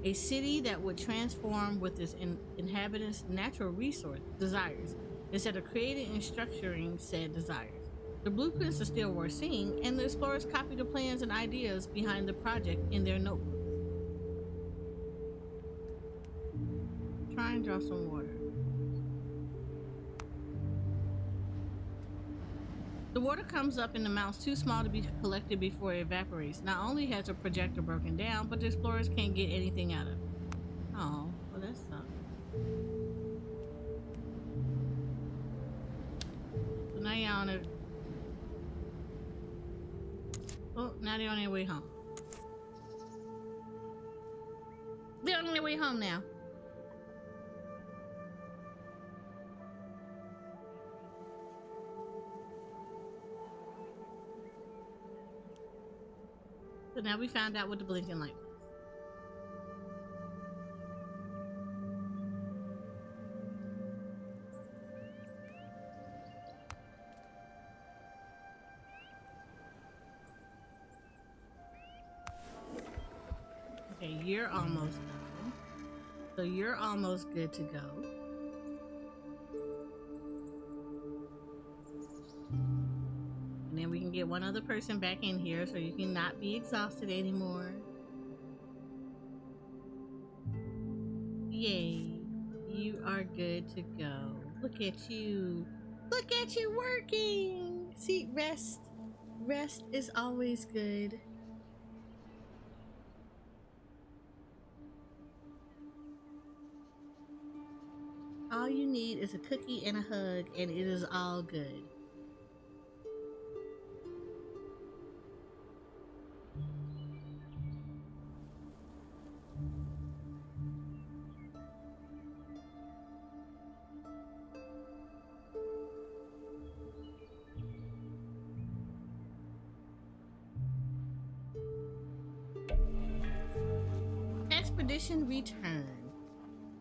a city that would transform with its inhabitants' natural resource desires, instead of creating and structuring said desires. The blueprints are still worth seeing, and the explorers copy the plans and ideas behind the project in their notebooks. Try and draw some water. The water comes up in amounts too small to be collected before it evaporates. Not only has the projector broken down, but the explorers can't get anything out of it. Oh, well that sucks. So now you're on it. Oh, now they're on their way home. They're on their way home now. So now we found out what the blinking light was. Okay, you're almost done. So you're almost good to go. And then we can get one other person back in here so you can not be exhausted anymore. Yay. You are good to go. Look at you. Look at you working. See, rest. Rest is always good. All you need is a cookie and a hug, and it is all good. Expedition return.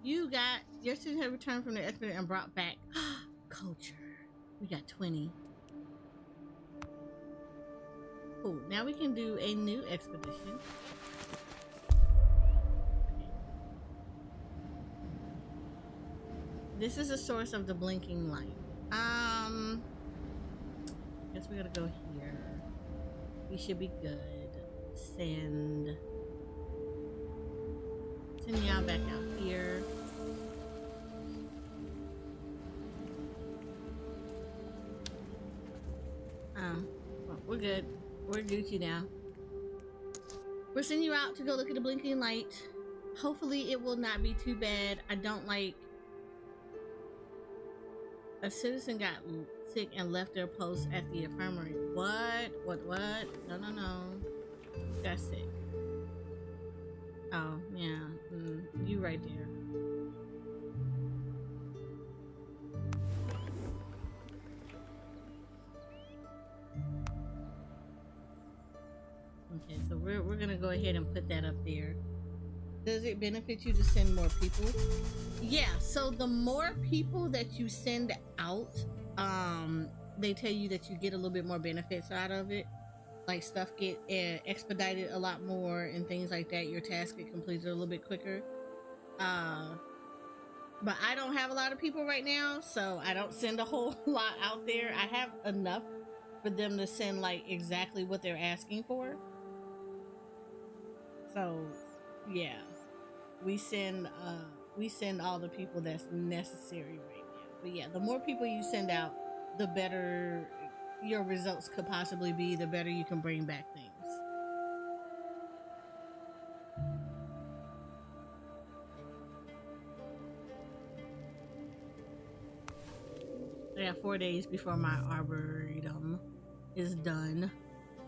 You got your students have returned from the expedition and brought back culture. We got 20. Cool. Now we can do a new expedition. Okay. This is the source of the blinking light. Guess we gotta go here. We should be good. Send y'all back out here. Well, we're good. We're Gucci now. We're sending you out to go look at the blinking light. Hopefully it will not be too bad. I don't like... A citizen got sick and left their post at the infirmary. What? No. Got sick. Oh, yeah. You right there. Okay, so we're gonna go ahead and put that up there. Does it benefit you to send more people? Yeah, so the more people that you send out, they tell you that you get a little bit more benefits out of it. Like stuff get expedited a lot more and things like that. Your tasks get completed a little bit quicker. But I don't have a lot of people right now, so I don't send a whole lot out there. I have enough for them to send like exactly what they're asking for. So Yeah, we send we send all the people that's necessary right now. But yeah, the more people you send out, the better your results could possibly be, the better you can bring back things. I got 4 days before my arboretum is done,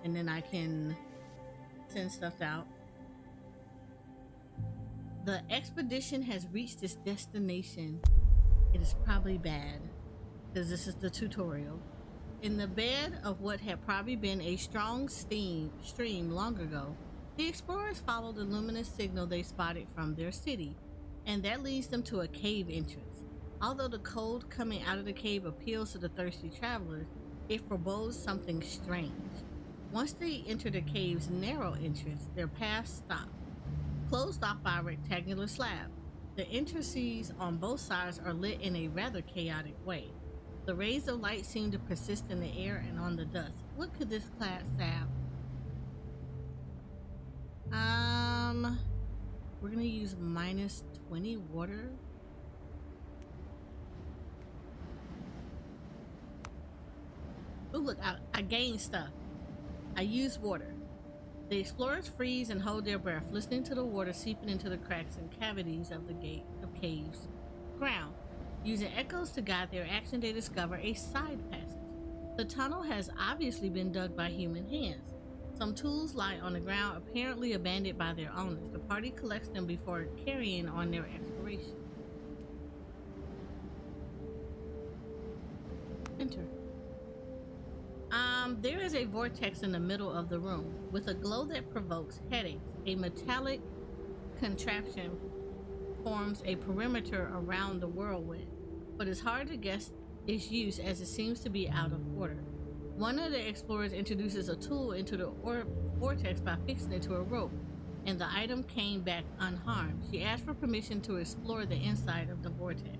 and then I can send stuff out. The expedition has reached its destination. It is probably bad because this is the tutorial. In the bed of what had probably been a strong stream long ago, the explorers followed the luminous signal they spotted from their city, and that leads them to a cave entrance. Although the cold coming out of the cave appeals to the thirsty travelers, it forebodes something strange. Once they enter the cave's narrow entrance, their path stops, closed off by a rectangular slab. The entrances on both sides are lit in a rather chaotic way. The rays of light seem to persist in the air and on the dust. What could this class have? We're gonna use -20 water. Oh look, I gained stuff. I use water. The explorers freeze and hold their breath, listening to the water seeping into the cracks and cavities of the gate of caves ground. Using echoes to guide their action, they discover a side passage. The tunnel has obviously been dug by human hands. Some tools lie on the ground, apparently abandoned by their owners. The party collects them before carrying on their exploration. Enter. There is a vortex in the middle of the room with a glow that provokes headaches. A metallic contraption forms a perimeter around the whirlwind, but it's hard to guess its use as it seems to be out of order. One of the explorers introduces a tool into the vortex by fixing it to a rope, and the item came back unharmed. She asked for permission to explore the inside of the vortex.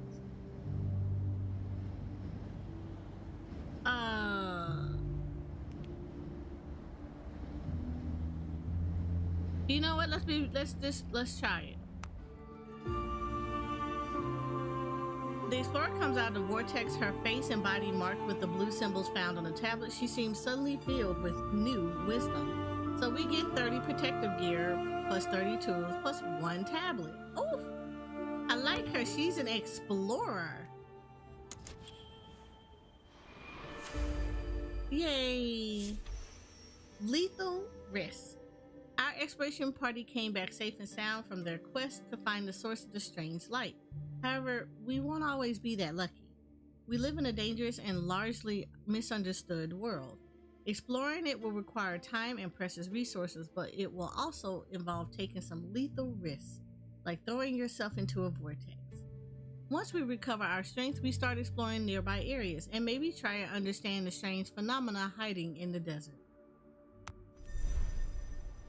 You know what? Let's try it. The explorer comes out of the vortex, her face and body marked with the blue symbols found on the tablet. She seems suddenly filled with new wisdom. So we get 30 protective gear plus 30 tools plus 1 tablet. Oof! I like her. She's an explorer. Yay! Lethal risk. Our exploration party came back safe and sound from their quest to find the source of the strange light. However, we won't always be that lucky. We live in a dangerous and largely misunderstood world. Exploring it will require time and precious resources, but it will also involve taking some lethal risks, like throwing yourself into a vortex. Once we recover our strength, we start exploring nearby areas and maybe try and understand the strange phenomena hiding in the desert.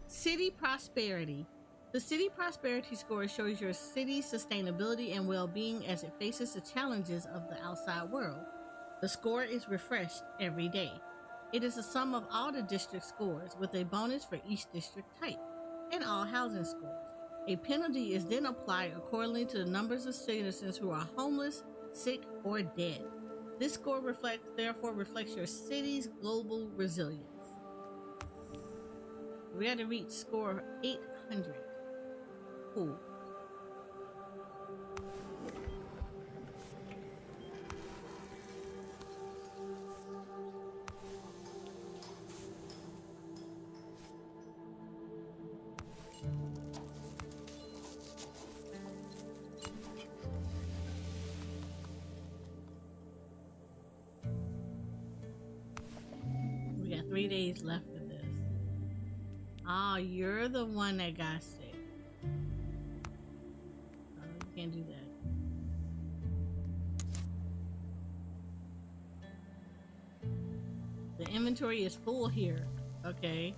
City Prosperity. The City Prosperity score shows your city's sustainability and well-being as it faces the challenges of the outside world. The score is refreshed every day. It is the sum of all the district scores, with a bonus for each district type, and all housing scores. A penalty is then applied accordingly to the numbers of citizens who are homeless, sick, or dead. This score therefore reflects your city's global resilience. We had to reach score 800. Cool. We got 3 days left of this. Ah, you're the one that got sick. Oh, you can't do that. The inventory is full here. Okay.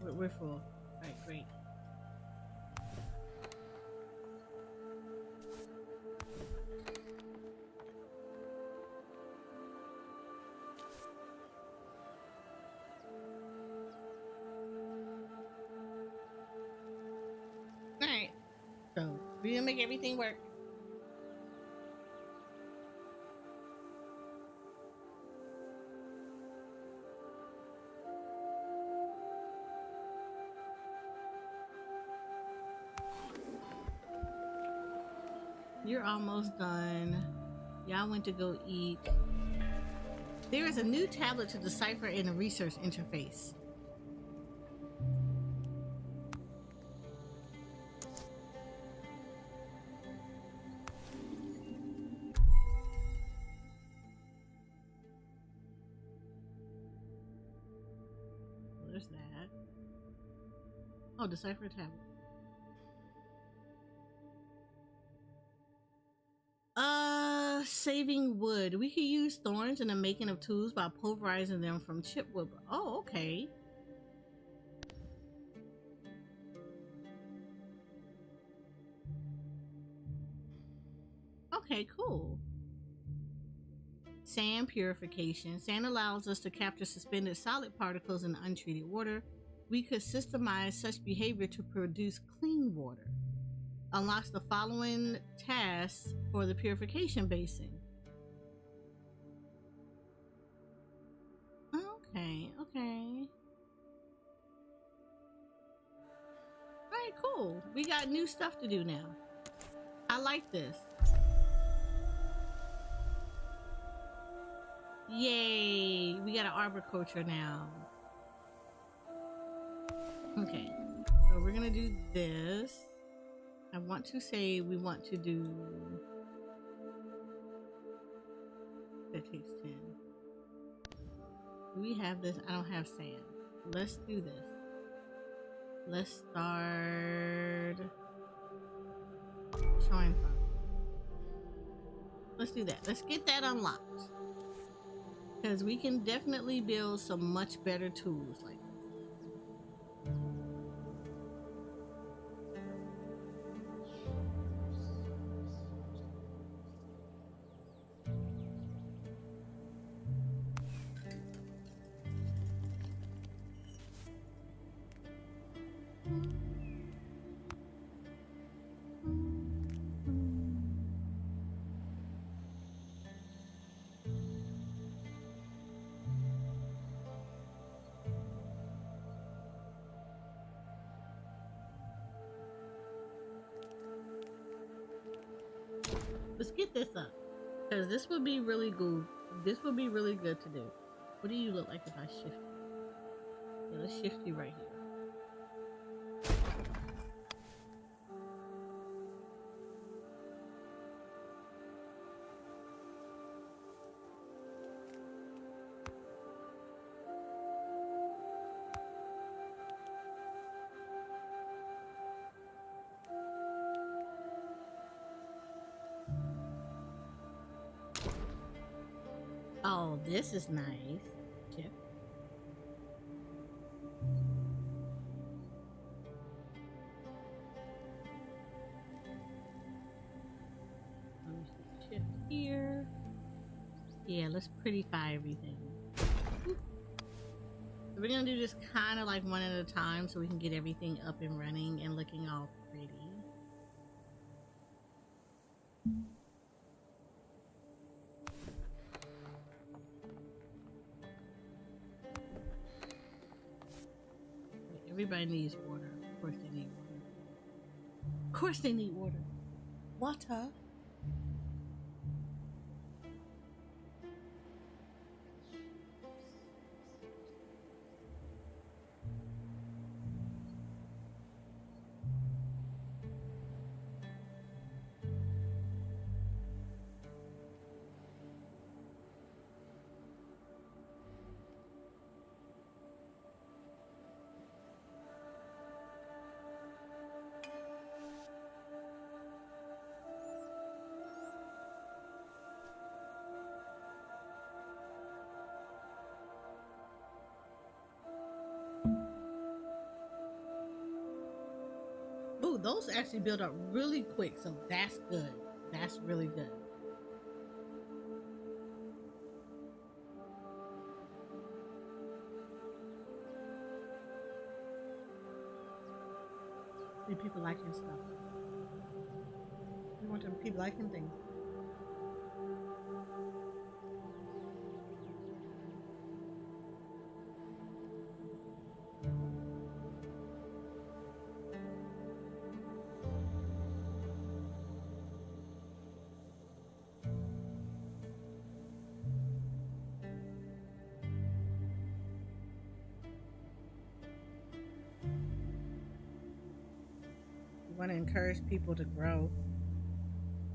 We're full. Alright, great. So we're gonna make everything work. You're almost done. Y'all went to go eat. There is a new tablet to decipher in the research interface. Where's that? Oh, decipher tablet. Saving wood. We could use thorns in the making of tools by pulverizing them from chipwood. Oh, okay. Okay, cool. Sand purification. Sand allows us to capture suspended solid particles in untreated water. We could systemize such behavior to produce clean water. Unlocks the following tasks for the purification basin. Okay. Alright, cool. We got new stuff to do now. I like this. Yay! We got an arboriculture now. Okay. So we're gonna do this. I want to say we want to do... That takes 10. Do we have this? I don't have sand. Let's do this. Let's start showing from. Let's do that. Let's get that unlocked. Because we can definitely build some much better tools like this. Let's get this up. Because this would be really good. This would be really good to do. What do you look like if I shift you? Yeah, let's shift you right here. Oh, this is nice. Chip. Let me shift here. Yeah, let's prettify everything. So we're gonna do this kind of like one at a time so we can get everything up and running and looking all pretty. Everybody needs water. Of course they need water. Of course they need water. Water. Ooh, those actually build up really quick, so that's good. That's really good. See people liking stuff. to keep liking things. We want to encourage people to grow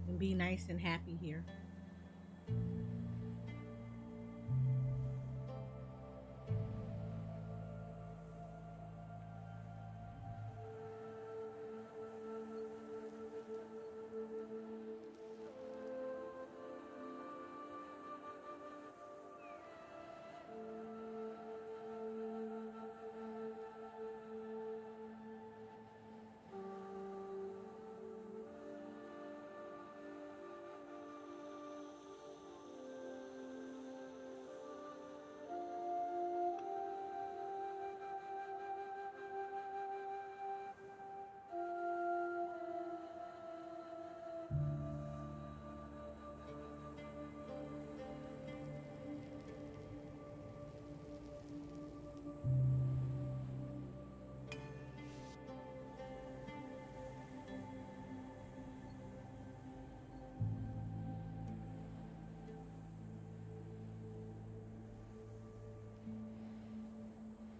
and be nice and happy here.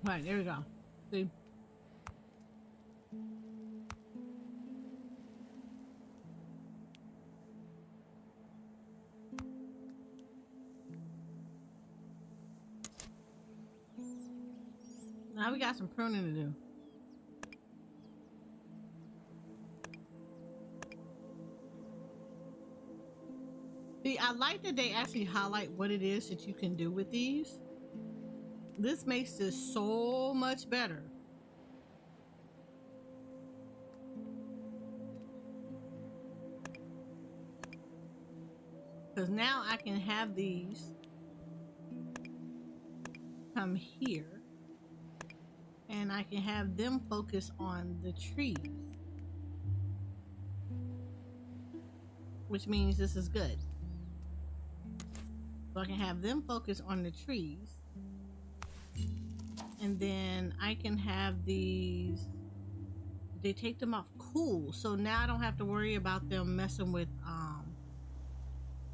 Right, there we go. See? Now we got some pruning to do. See, I like that they actually highlight what it is that you can do with these. This makes this so much better. Because now I can have these come here and I can have them focus on the trees, which means this is good. So I can have them focus on the trees, and then I can have these, they take them off cool, so now I don't have to worry about them messing with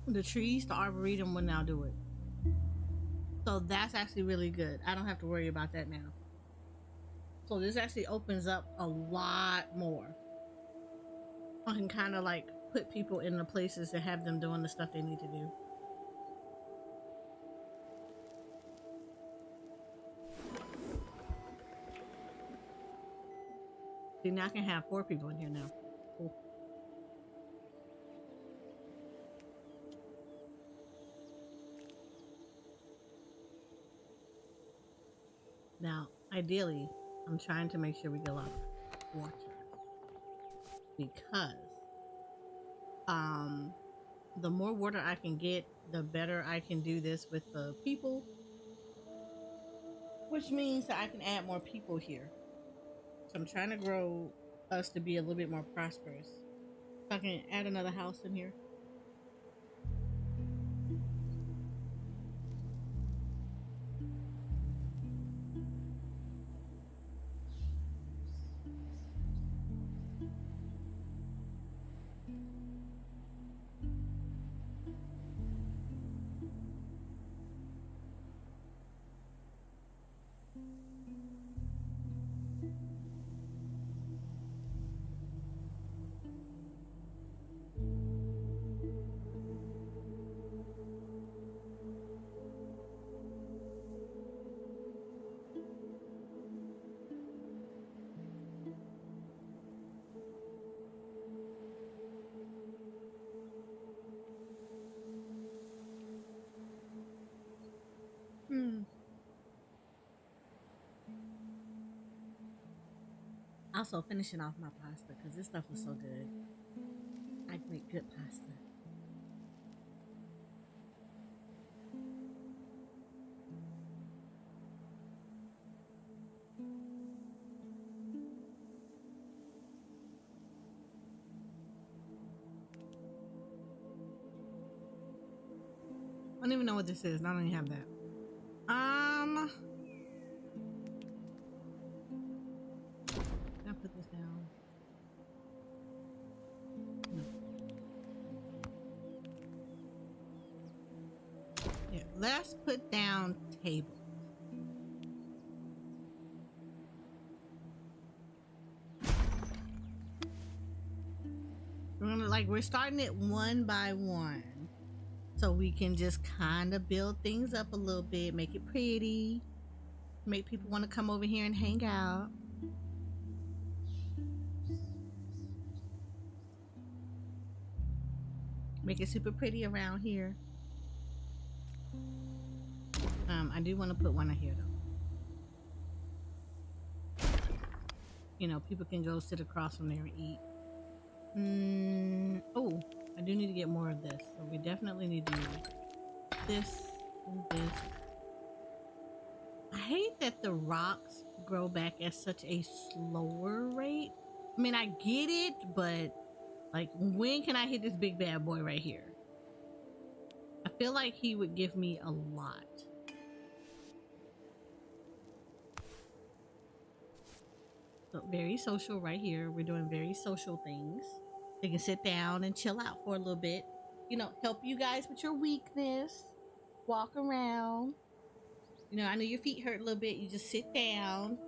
the trees. The arboretum will now do it, so that's actually really good. I don't have to worry about that now. So this actually opens up a lot more. I can kind of like put people in the places to have them doing the stuff they need to do. See, now I can have 4 people in here now. Cool. Now, ideally, I'm trying to make sure we get a lot of water, because the more water I can get, the better I can do this with the people, which means that I can add more people here. So I'm trying to grow us to be a little bit more prosperous. So I can add another house in here. Also finishing off my pasta because this stuff was so good. I make good pasta. don't even know what this is. I don't even have that. Can I put this down? No. Yeah, let's put down table. We're starting it one by one. So we can just kind of build things up a little bit, make it pretty, make people want to come over here and hang out. Make it super pretty around here. I do want to put one here though. You know, people can go sit across from there and eat. Oh, I do need to get more of this. So we definitely need to do this and this. I hate that the rocks grow back at such a slower rate. I mean, I get it, but like, when can I hit this big bad boy right here? I feel like he would give me a lot. So very social right here. We're doing very social things. They can sit down and chill out for a little bit. You know, help you guys with your weakness. Walk around. You know, I know your feet hurt a little bit. You just sit down,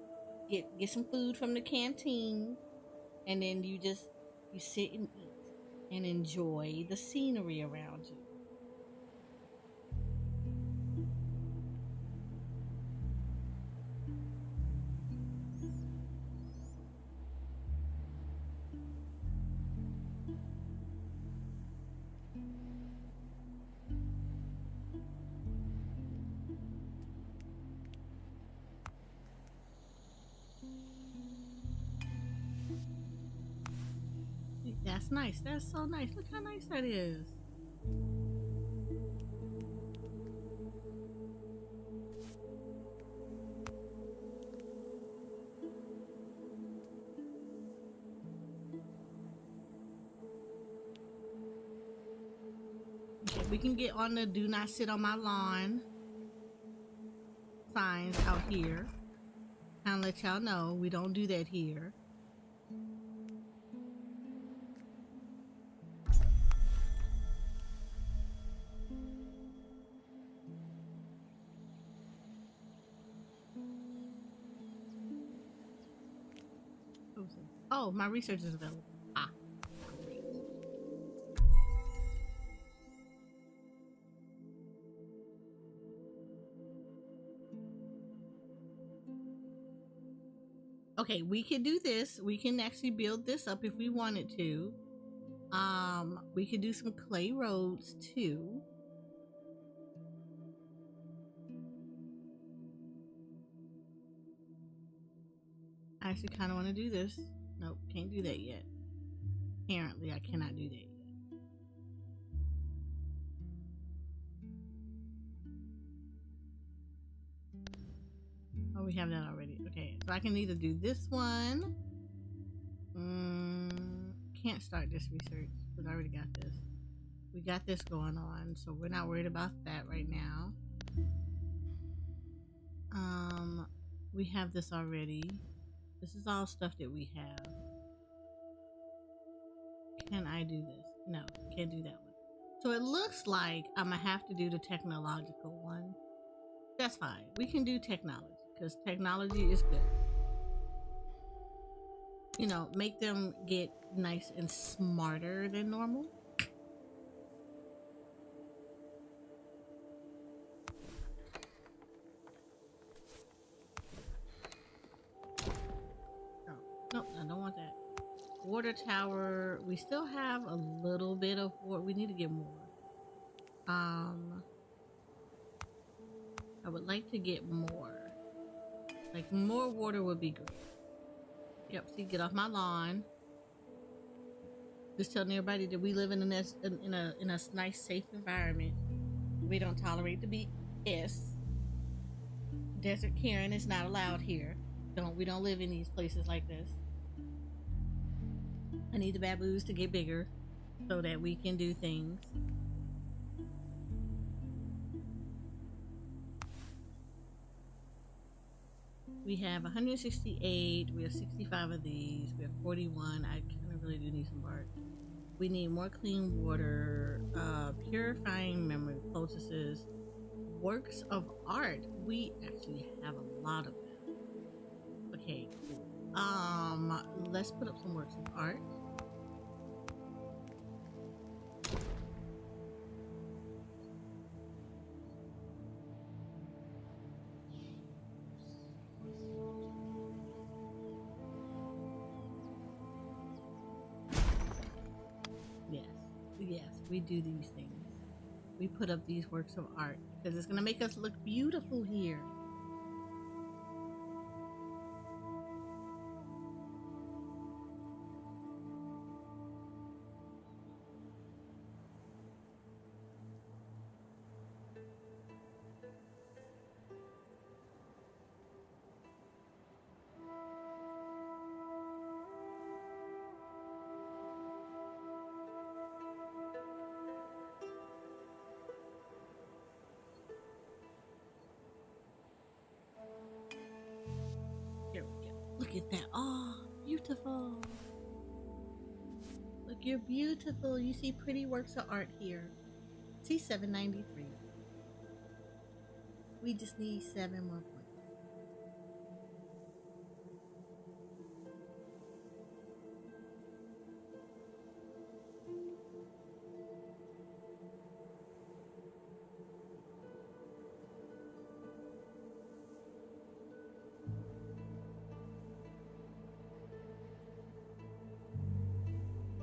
get some food from the canteen, and then you sit and eat and enjoy the scenery around you. That's nice. That's so nice. Look how nice that is. Okay, we can get on the do not sit on my lawn signs out here. I'll let y'all know we don't do that here. Oh, my research is available. Ah, great. Okay, we can do this. We can actually build this up if we wanted to. We could do some clay roads too. I actually kind of want to do this. Nope, can't do that yet. Apparently, I cannot do that yet. Oh, we have that already. Okay, so I can either do this one. Can't start this research because I already got this. We got this going on, so we're not worried about that right now. We have this already. This is all stuff that we have. Can I do this? No, can't do that one. So it looks like I'm gonna have to do the technological one. That's fine. We can do technology because technology is good. You know, make them get nice and smarter than normal. Nope, I don't want that. Water tower. We still have a little bit of water. We need to get more. I would like to get more. Like, more water would be great. Yep, see, get off my lawn. Just telling everybody that we live in a nice, safe environment. We don't tolerate the BS. Desert Karen is not allowed here. We don't live in these places like this. I need the baboos to get bigger so that we can do things. We have 168. We have 65 of these. We have 41. I kind of really do need some bark. We need more clean water, purifying memory poultices, works of art. We actually have a lot of them. Okay, cool. Let's put up some works of art. Yes, we do these things. We put up these works of art because it's gonna make us look beautiful here. Here we go. Look at that. Oh, beautiful. Look, you're beautiful. You see pretty works of art here. See 793. We just need 7 more points.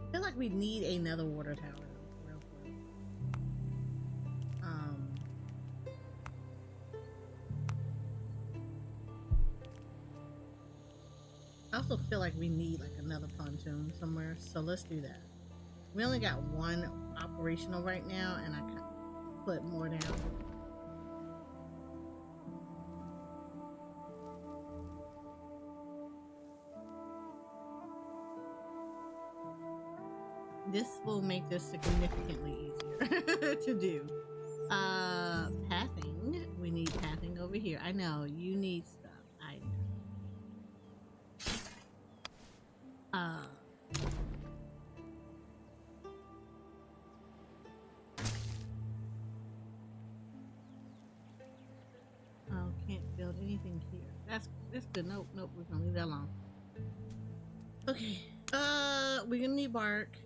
I feel like we need another water tower though, real quick. I also feel like we need like another pontoon somewhere, so let's do that. We only got one operational right now, and I can put more down. This will make this significantly easier to do. Pathing. We need pathing over here. I know you need stuff. I know. Oh, can't build anything here. That's good. Nope, we're gonna leave that alone. Okay. We're gonna need bark.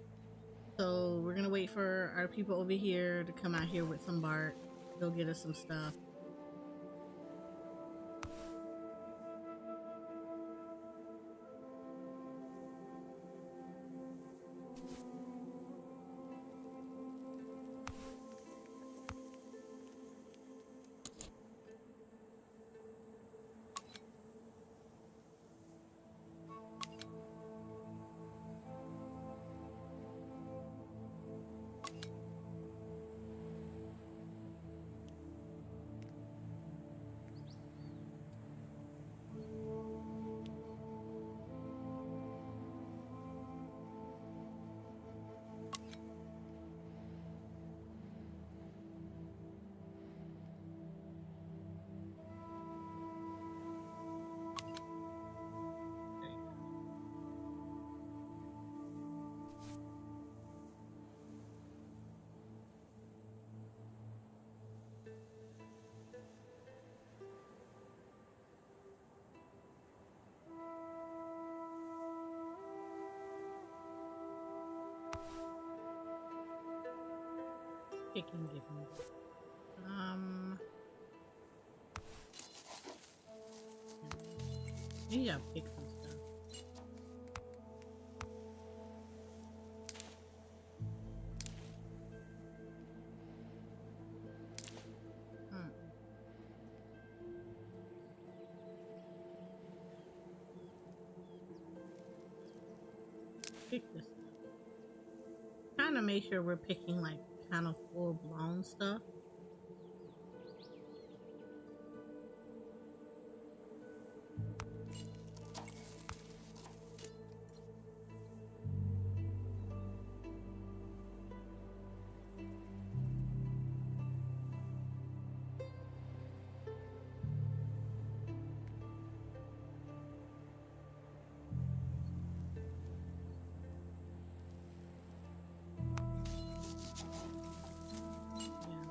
So we're gonna wait for our people over here to come out here with some bark. Go get us some stuff. Picking, giving. You gotta pick some stuff. Pick this stuff. Trying to make sure we're picking like kind of full blown stuff.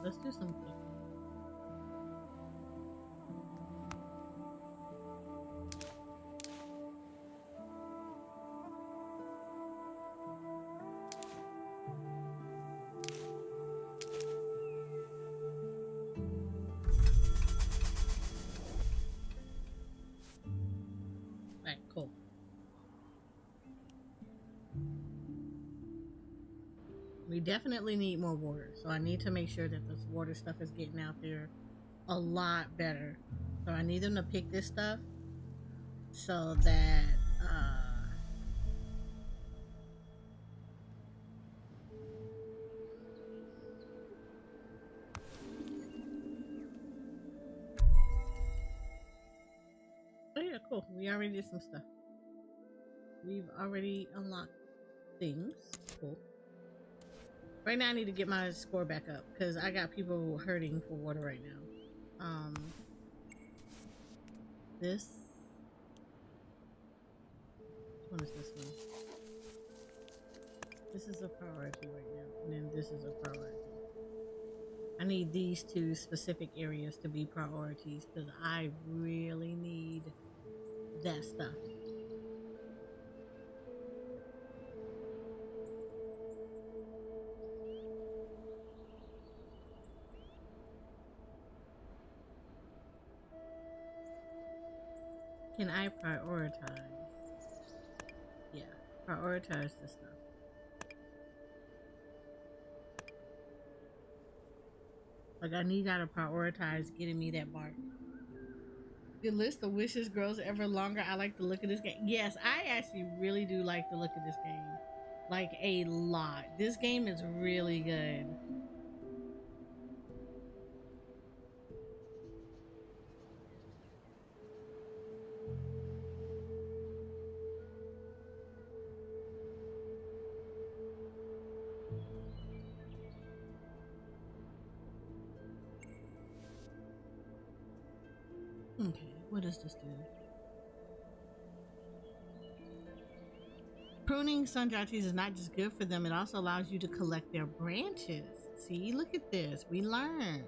Let's do some cooking. Alright, cool. We definitely need more water, so I need to make sure that this water stuff is getting out there a lot better. So I need them to pick this stuff so that oh yeah, cool. We already did some stuff. We've already unlocked things. Cool. Right now I need to get my score back up because I got people hurting for water right now. This which one is this one? This is a priority right now, and then this is a priority. I need these two specific areas to be priorities because I really need that stuff. Can I prioritize? Yeah, prioritize this stuff. Like I need y'all to prioritize getting me that bark. The list of wishes grows ever longer. I like the look of this game. Yes, I actually really do like the look of this game. Like a lot. This game is really good. Okay, what does this do? Pruning sun-dry trees is not just good for them, it also allows you to collect their branches. See, look at this. We learn.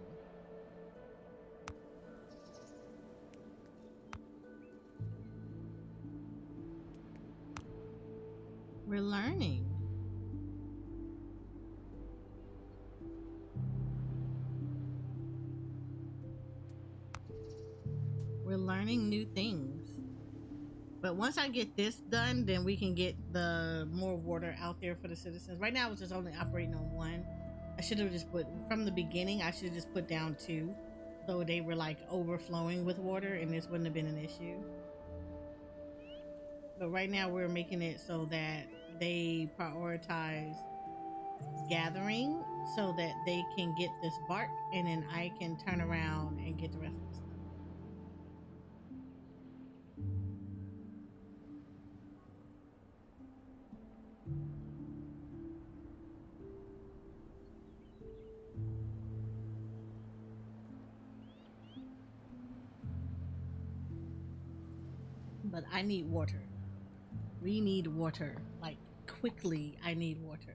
We're learning. We're learning new things. But once I get this done, then we can get the more water out there for the citizens. Right now, I was just only operating on one. I should have just put, from the beginning, I should have just put down two. So they were like overflowing with water and this wouldn't have been an issue. But right now, we're making it so that they prioritize gathering so that they can get this bark and then I can turn around and get the rest of the stuff. But I need water. We need water. Like, quickly, I need water.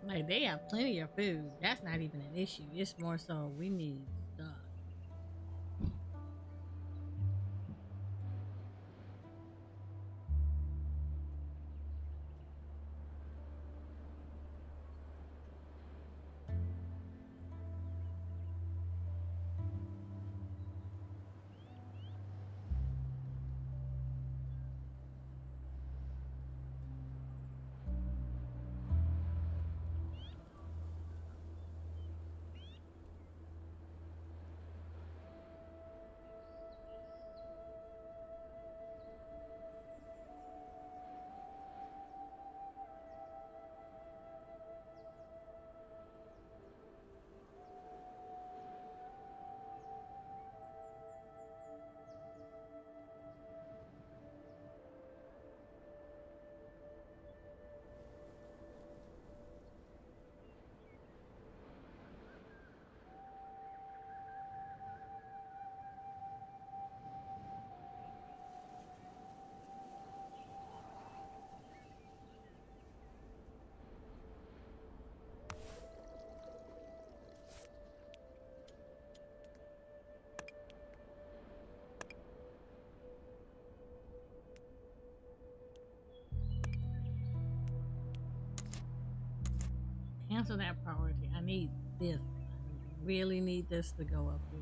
Like, they have plenty of food. That's not even an issue. It's more so we need stuff. cancel that priority. I need this. I really need this to go up here.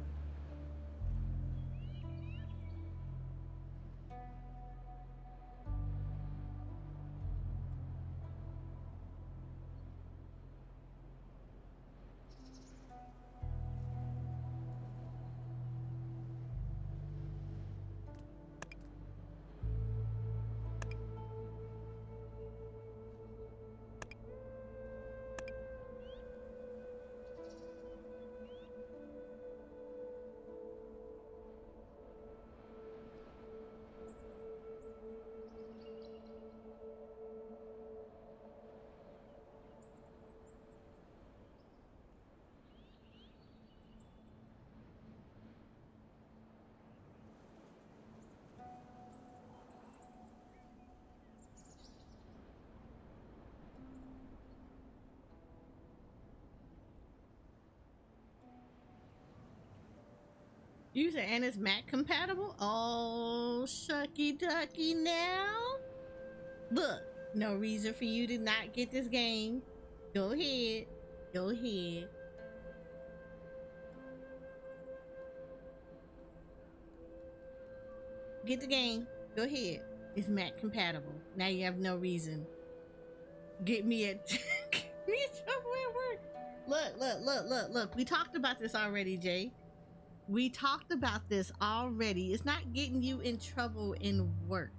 User and it's Mac compatible? Oh, shucky ducky now. Look, no reason for you to not get this game. Go ahead. Go ahead. Get the game. Go ahead. It's Mac compatible. Now you have no reason. Get me at get me in trouble at work. Look. We talked about this already, Jay. We talked about this already. It's not getting you in trouble in work.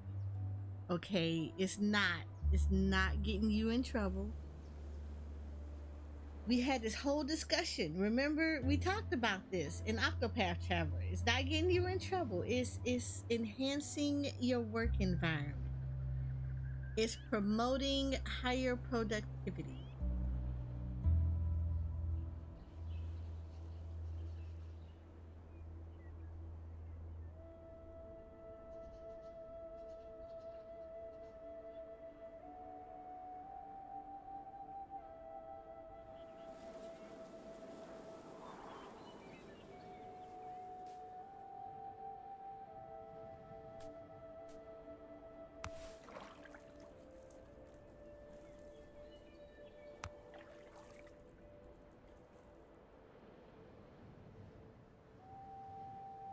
Okay? It's not. It's not getting you in trouble. We had this whole discussion. Remember, we talked about this in Octopath Traveler. It's not getting you in trouble. It's enhancing your work environment. It's promoting higher productivity.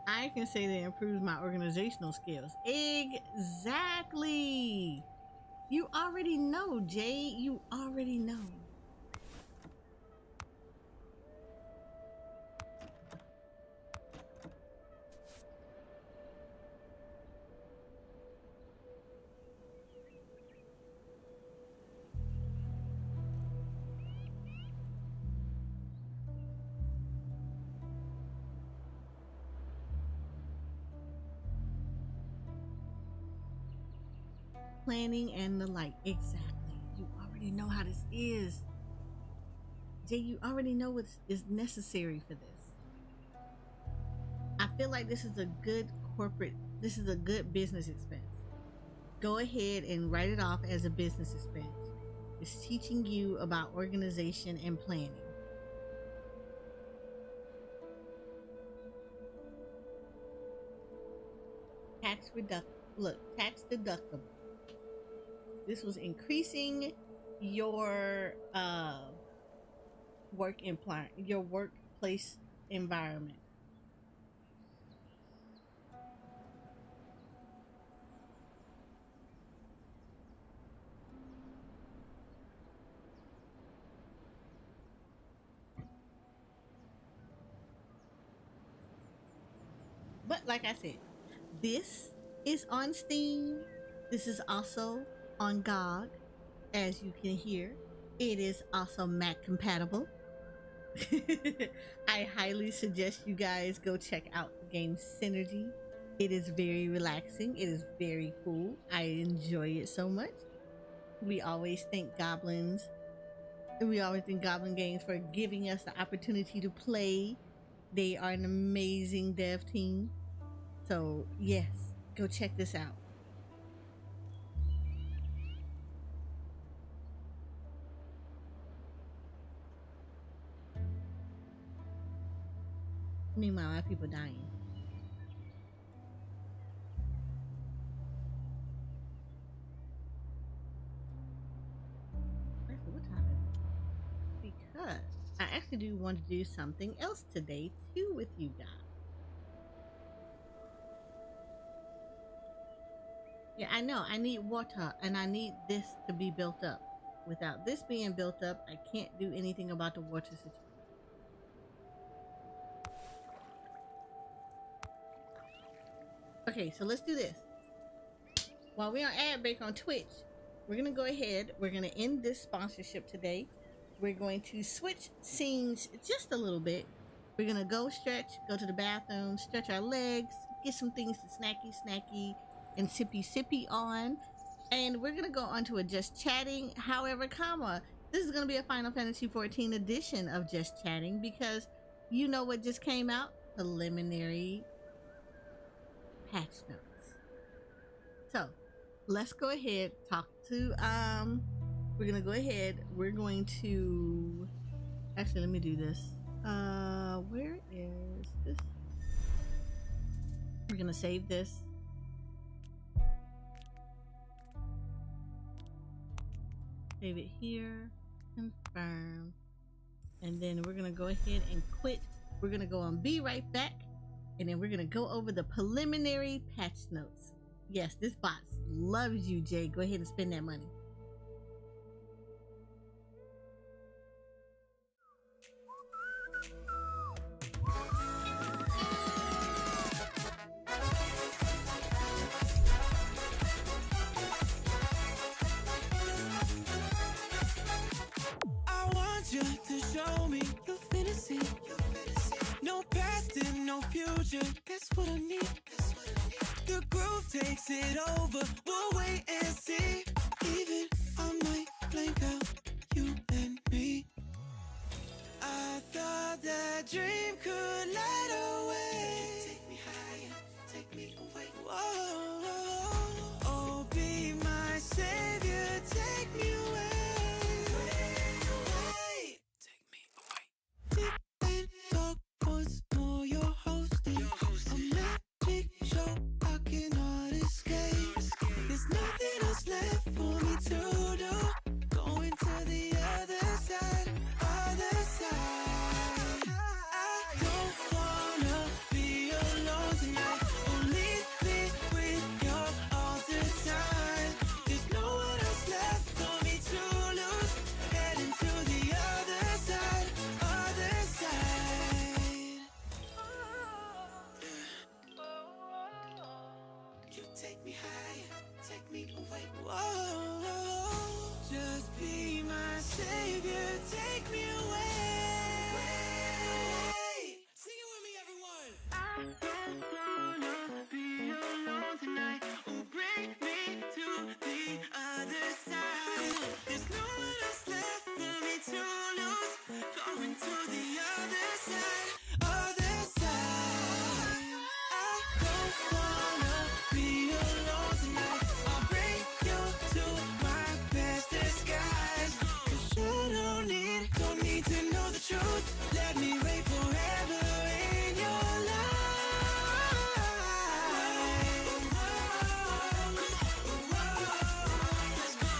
I can say that it improves my organizational skills. Exactly. You already know, Jay. You already know. Planning and the like. Exactly. You already know how this is. Jay, you already know what is necessary for this. I feel like this is a good this is a good business expense. Go ahead and write it off as a business expense. It's teaching you about organization and planning. Tax deductible. This was increasing your your workplace environment. But like I said, this is on Steam. This is also on GOG, as you can hear. It is also Mac compatible. I highly suggest you guys go check out the game Synergy. It is very relaxing. It is very cool. I enjoy it so much. We always thank Goblins. We always thank Goblin Games for giving us the opportunity to play. They are an amazing dev team. So, yes, go check this out. Meanwhile, my people dying. What time is it? do want to do something else today too with you guys. Yeah, I know. I need water and I need this to be built up. Without this being built up, I can't do anything about the water situation. Okay, so let's do this. While we're on ad break on Twitch, we're going to go ahead. We're going to end this sponsorship today. We're going to switch scenes just a little bit. We're going to go stretch, go to the bathroom, stretch our legs, get some things to snacky and sippy on. And we're going to go on to a Just Chatting. However, this is going to be a Final Fantasy XIV edition of Just Chatting because you know what just came out? Preliminary patch notes. So let's go ahead, talk to, we're going to go ahead. We're going to, actually, let me do this. Where is this? We're going to save this. Save it here, confirm, and then we're gonna go ahead and quit. We're gonna go on Be Right Back, and then we're gonna go over the preliminary patch notes. Yes, this box loves you, Jay. Go ahead and spend that money. Show me your fantasy. No past and no future. That's what I need. The groove takes it over. We'll wait and see. Even I might blank out you and me. I thought that dream could light away. Take me higher, take me away. Whoa, oh, be my savior, take me away. Take me higher, take me away. Whoa, just be my savior, take me away. Sing it with me, everyone. I don't wanna be alone tonight. Oh, bring me to the other side. There's no one else left for me to lose. Going to the other side, other side. I don't wanna be alone tonight. I'll bring you to my best disguise. 'Cause you don't need to know the truth. Let me wait forever in your life. Let's go.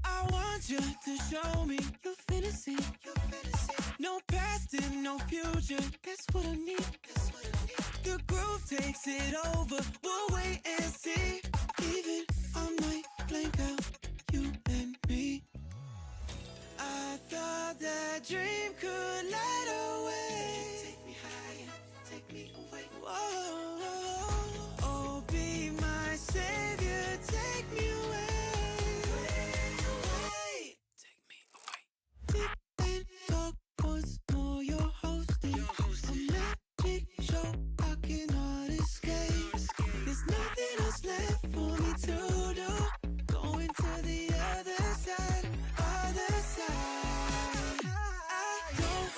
I want you to show me your fantasy. No past and no future. That's what I need. The groove takes it over. We'll wait and see. Even I might blank out you and me. I thought that dream could light away. Take me higher, take me away. Whoa, oh, be my savior, take me away. Take me away. Deep in dark woods, know you're hosting a magic show I cannot escape. There's nothing else left for me to do. Going to the other side, other side. I don't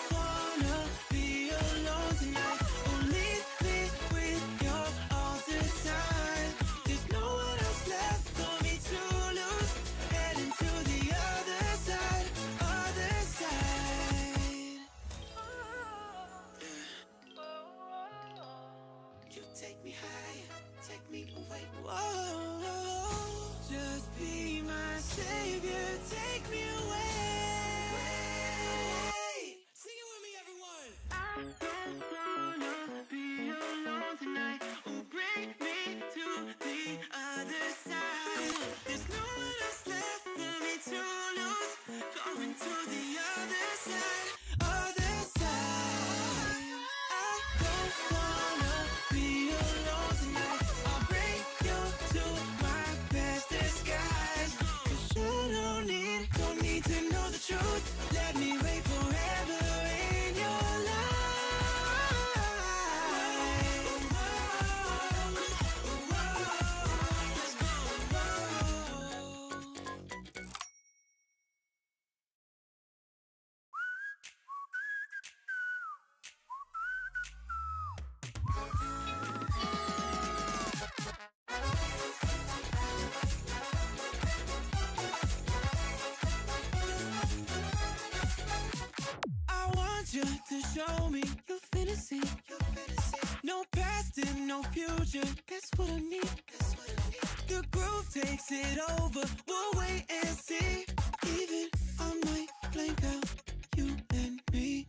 Going to the other side, other side. I don't wanna be alone tonight. I'll bring you to my best disguise. 'Cause you don't need to know the truth. Let me wait forever in your I want you to show me your fantasy. No past and no future. That's what I need. The groove takes it over. We'll wait and see. Even I might blank out you and me.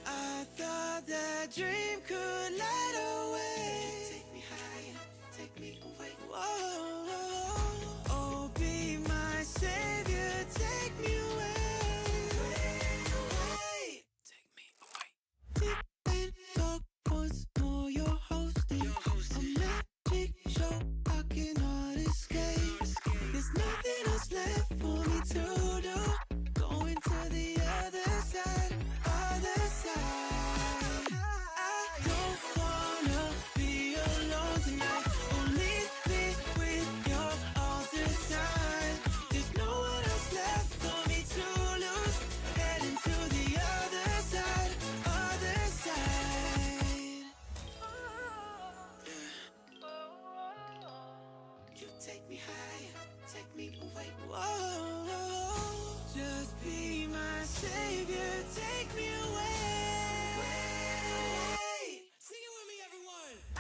I thought that dream could light away. Take me higher, take me away. Whoa, oh, be my savior, take me away. Take me away. Deep in dark once more, you're hosting a magic show I cannot escape. There's nothing else left for me to do. Going to the other side, other side. I don't wanna be alone tonight. Oh, leave me with your altered side. There's no one else left for me to lose. Heading to the other side, other side. You take me higher, take me away. Whoa, just be my savior, take me away. Sing it with me, everyone. I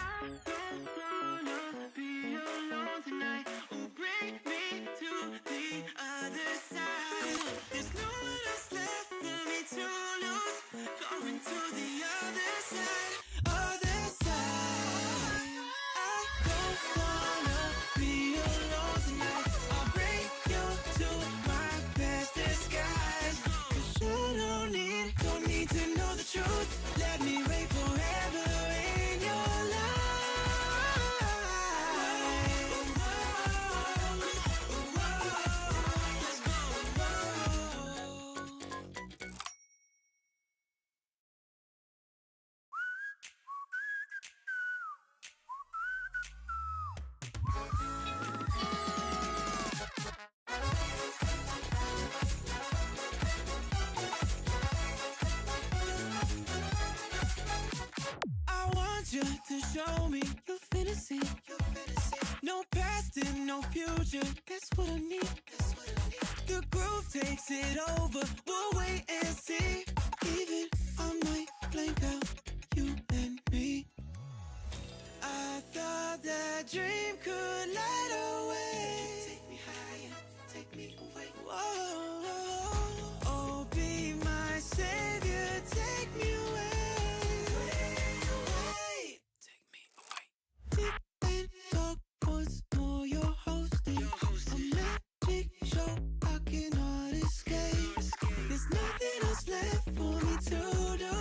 don't wanna be alone tonight. Oh, bring me to the other side. There's no one else left for me to lose. Going to the other side, other side. I don't wanna be alone tonight. I'll bring you to my best disguise. 'Cause you don't need to know the truth. Let me wait forever in your I want you to show me your fantasy. No past and no future. That's what I need. The groove takes it over. We'll wait and see. Even I might blank out you and me. I thought that dream could light away. Take me higher, take me away. Whoa, oh, be my savior, take me away. Take me away. Deep in dark once more, you're hosting a magic show I cannot escape. There's nothing else left for me to do.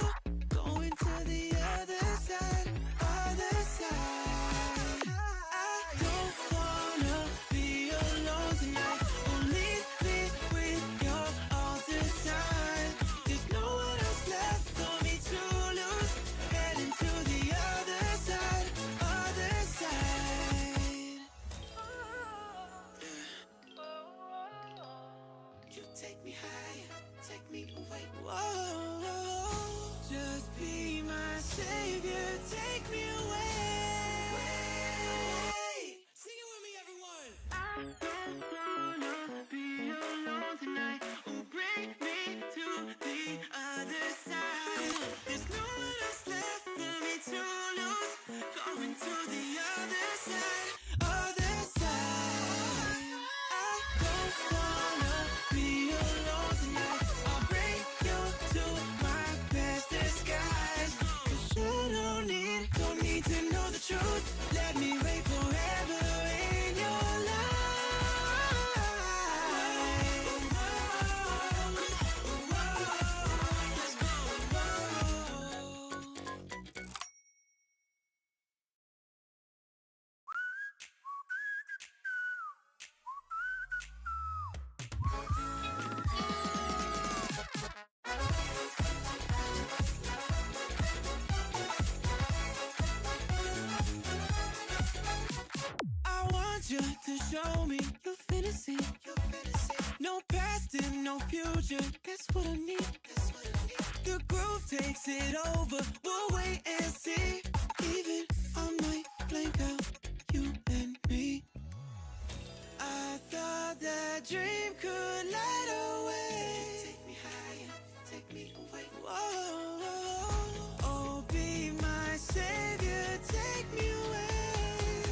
Going to the other side, other side. I don't wanna be alone tonight. Oh, leave me with your altered side. There's no one else left for me to lose. Heading to the other side, other side. You take me higher, take me away. Whoa, just be my savior, take me away. Sing it with me, everyone. I don't wanna be alone tonight. Oh, bring me to the other side. There's no one else left for me to lose. Going to the other side, other side. I don't wanna be alone tonight. I'll bring you to my best disguise. 'Cause you don't need to know the truth. show me your fantasy. No past and no future. That's what I need. The groove takes it over. We'll wait and see. Even I might blank out you and me. I thought that dream could light away. Take me higher, take me away. Whoa, oh, be my savior, take me away.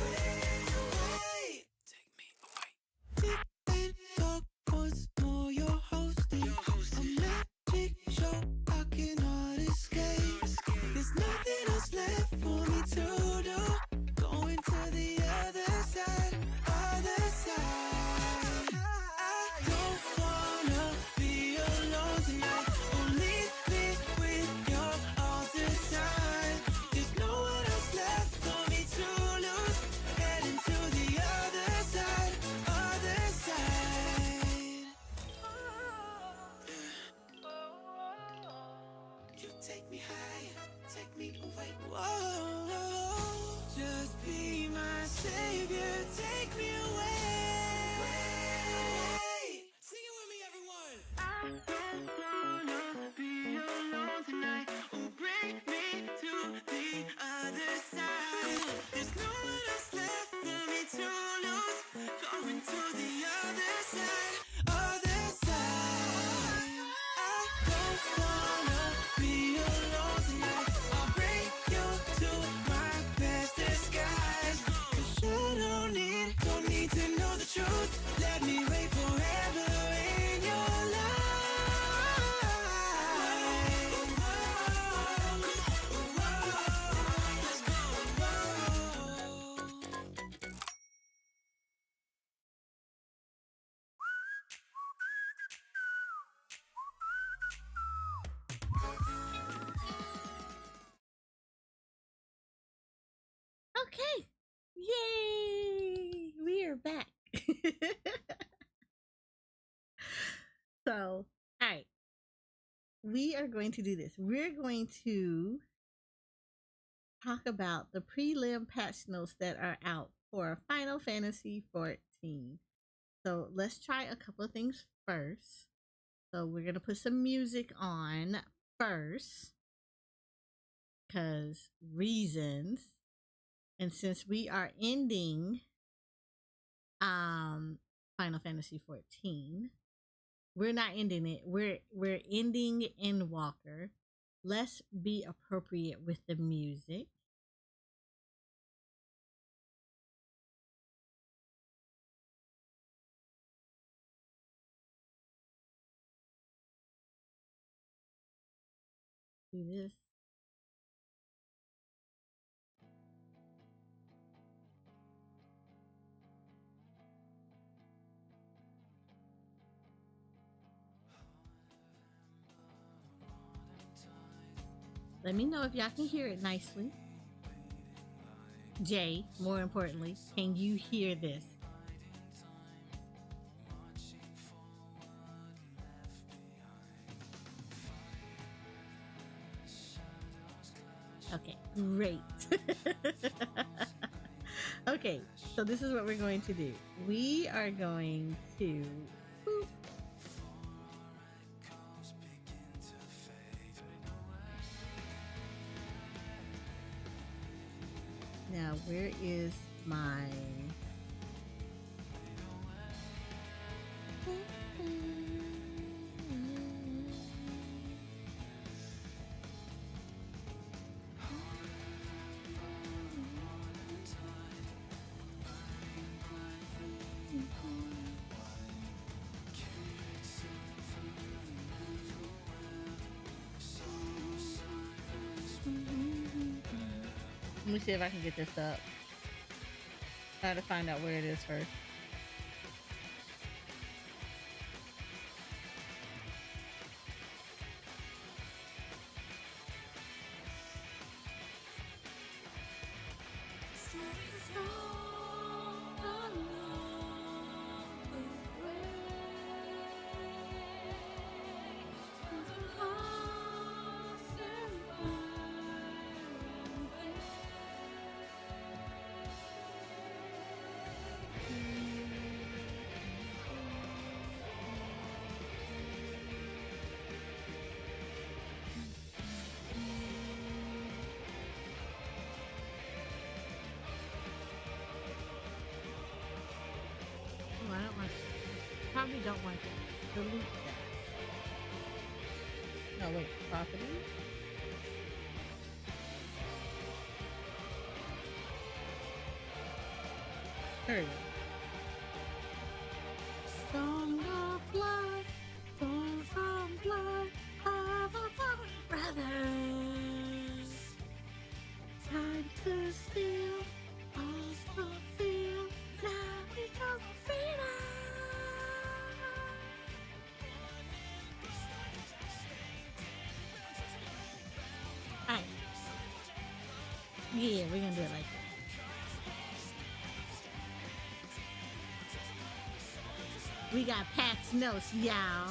Take me away. Sit and talk once more. You're hosting a magic show. I cannot escape. There's nothing else left for me to do. Going to the other side, other side. I don't wanna be alone tonight. Oh, leave me with your all the time. There's no one else left for me to lose. Heading to the other side, other side. You take me higher, take me away. Whoa, just be my savior, take me away. Sing it with me, everyone. I don't wanna be alone tonight. Oh, bring me to the other side. There's no one else left for me to lose. Going to the other side, other side. I don't wanna be alone tonight. I'll bring you to my best disguise. 'Cause you don't need to know the truth. Let me wait forever in your life. Let's go. Okay. Yay! We are back. So, all right. We are going to do this. We're going to talk about the prelim patch notes that are out for Final Fantasy 14. So, let's try a couple of things first. So, we're going to put some music on first because reasons. And since we are ending Final Fantasy 14, we're not ending it. We're ending Endwalker. Let's be appropriate with the music. Do this. Let me know if y'all can hear it nicely. Jay, more importantly, can you hear this? Okay, great. Okay, so this is what we're going to do. We are going to boop. Now, where is my Let me see if I can get this up. Try to find out where it is first. don't want that. Delete that. No, wait. Property. There we go. Song of blood, born from blood of our brothers. Time to steal, also feel. Now we go freedom. Alright. Yeah, we're gonna do it like that. We got Pat's notes, y'all.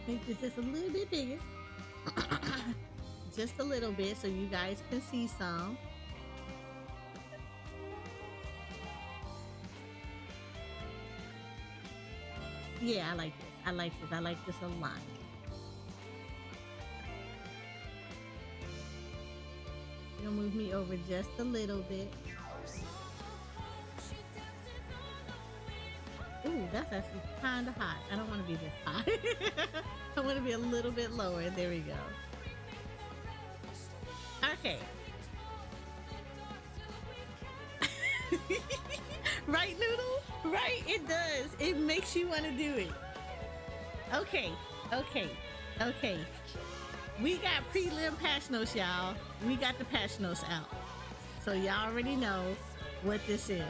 Make this just a little bit bigger. Just a little bit so you guys can see some. Yeah, I like this. I like this. I like this a lot. You'll move me over just a little bit. Ooh, that's actually kind of hot. I don't want to be this high. I want to be a little bit lower. There we go. Okay. Right, Noodle? Right? It does. It makes you want to do it. Okay. Okay. Okay. We got prelim patch notes, y'all. We got the patch notes out. So y'all already know what this is.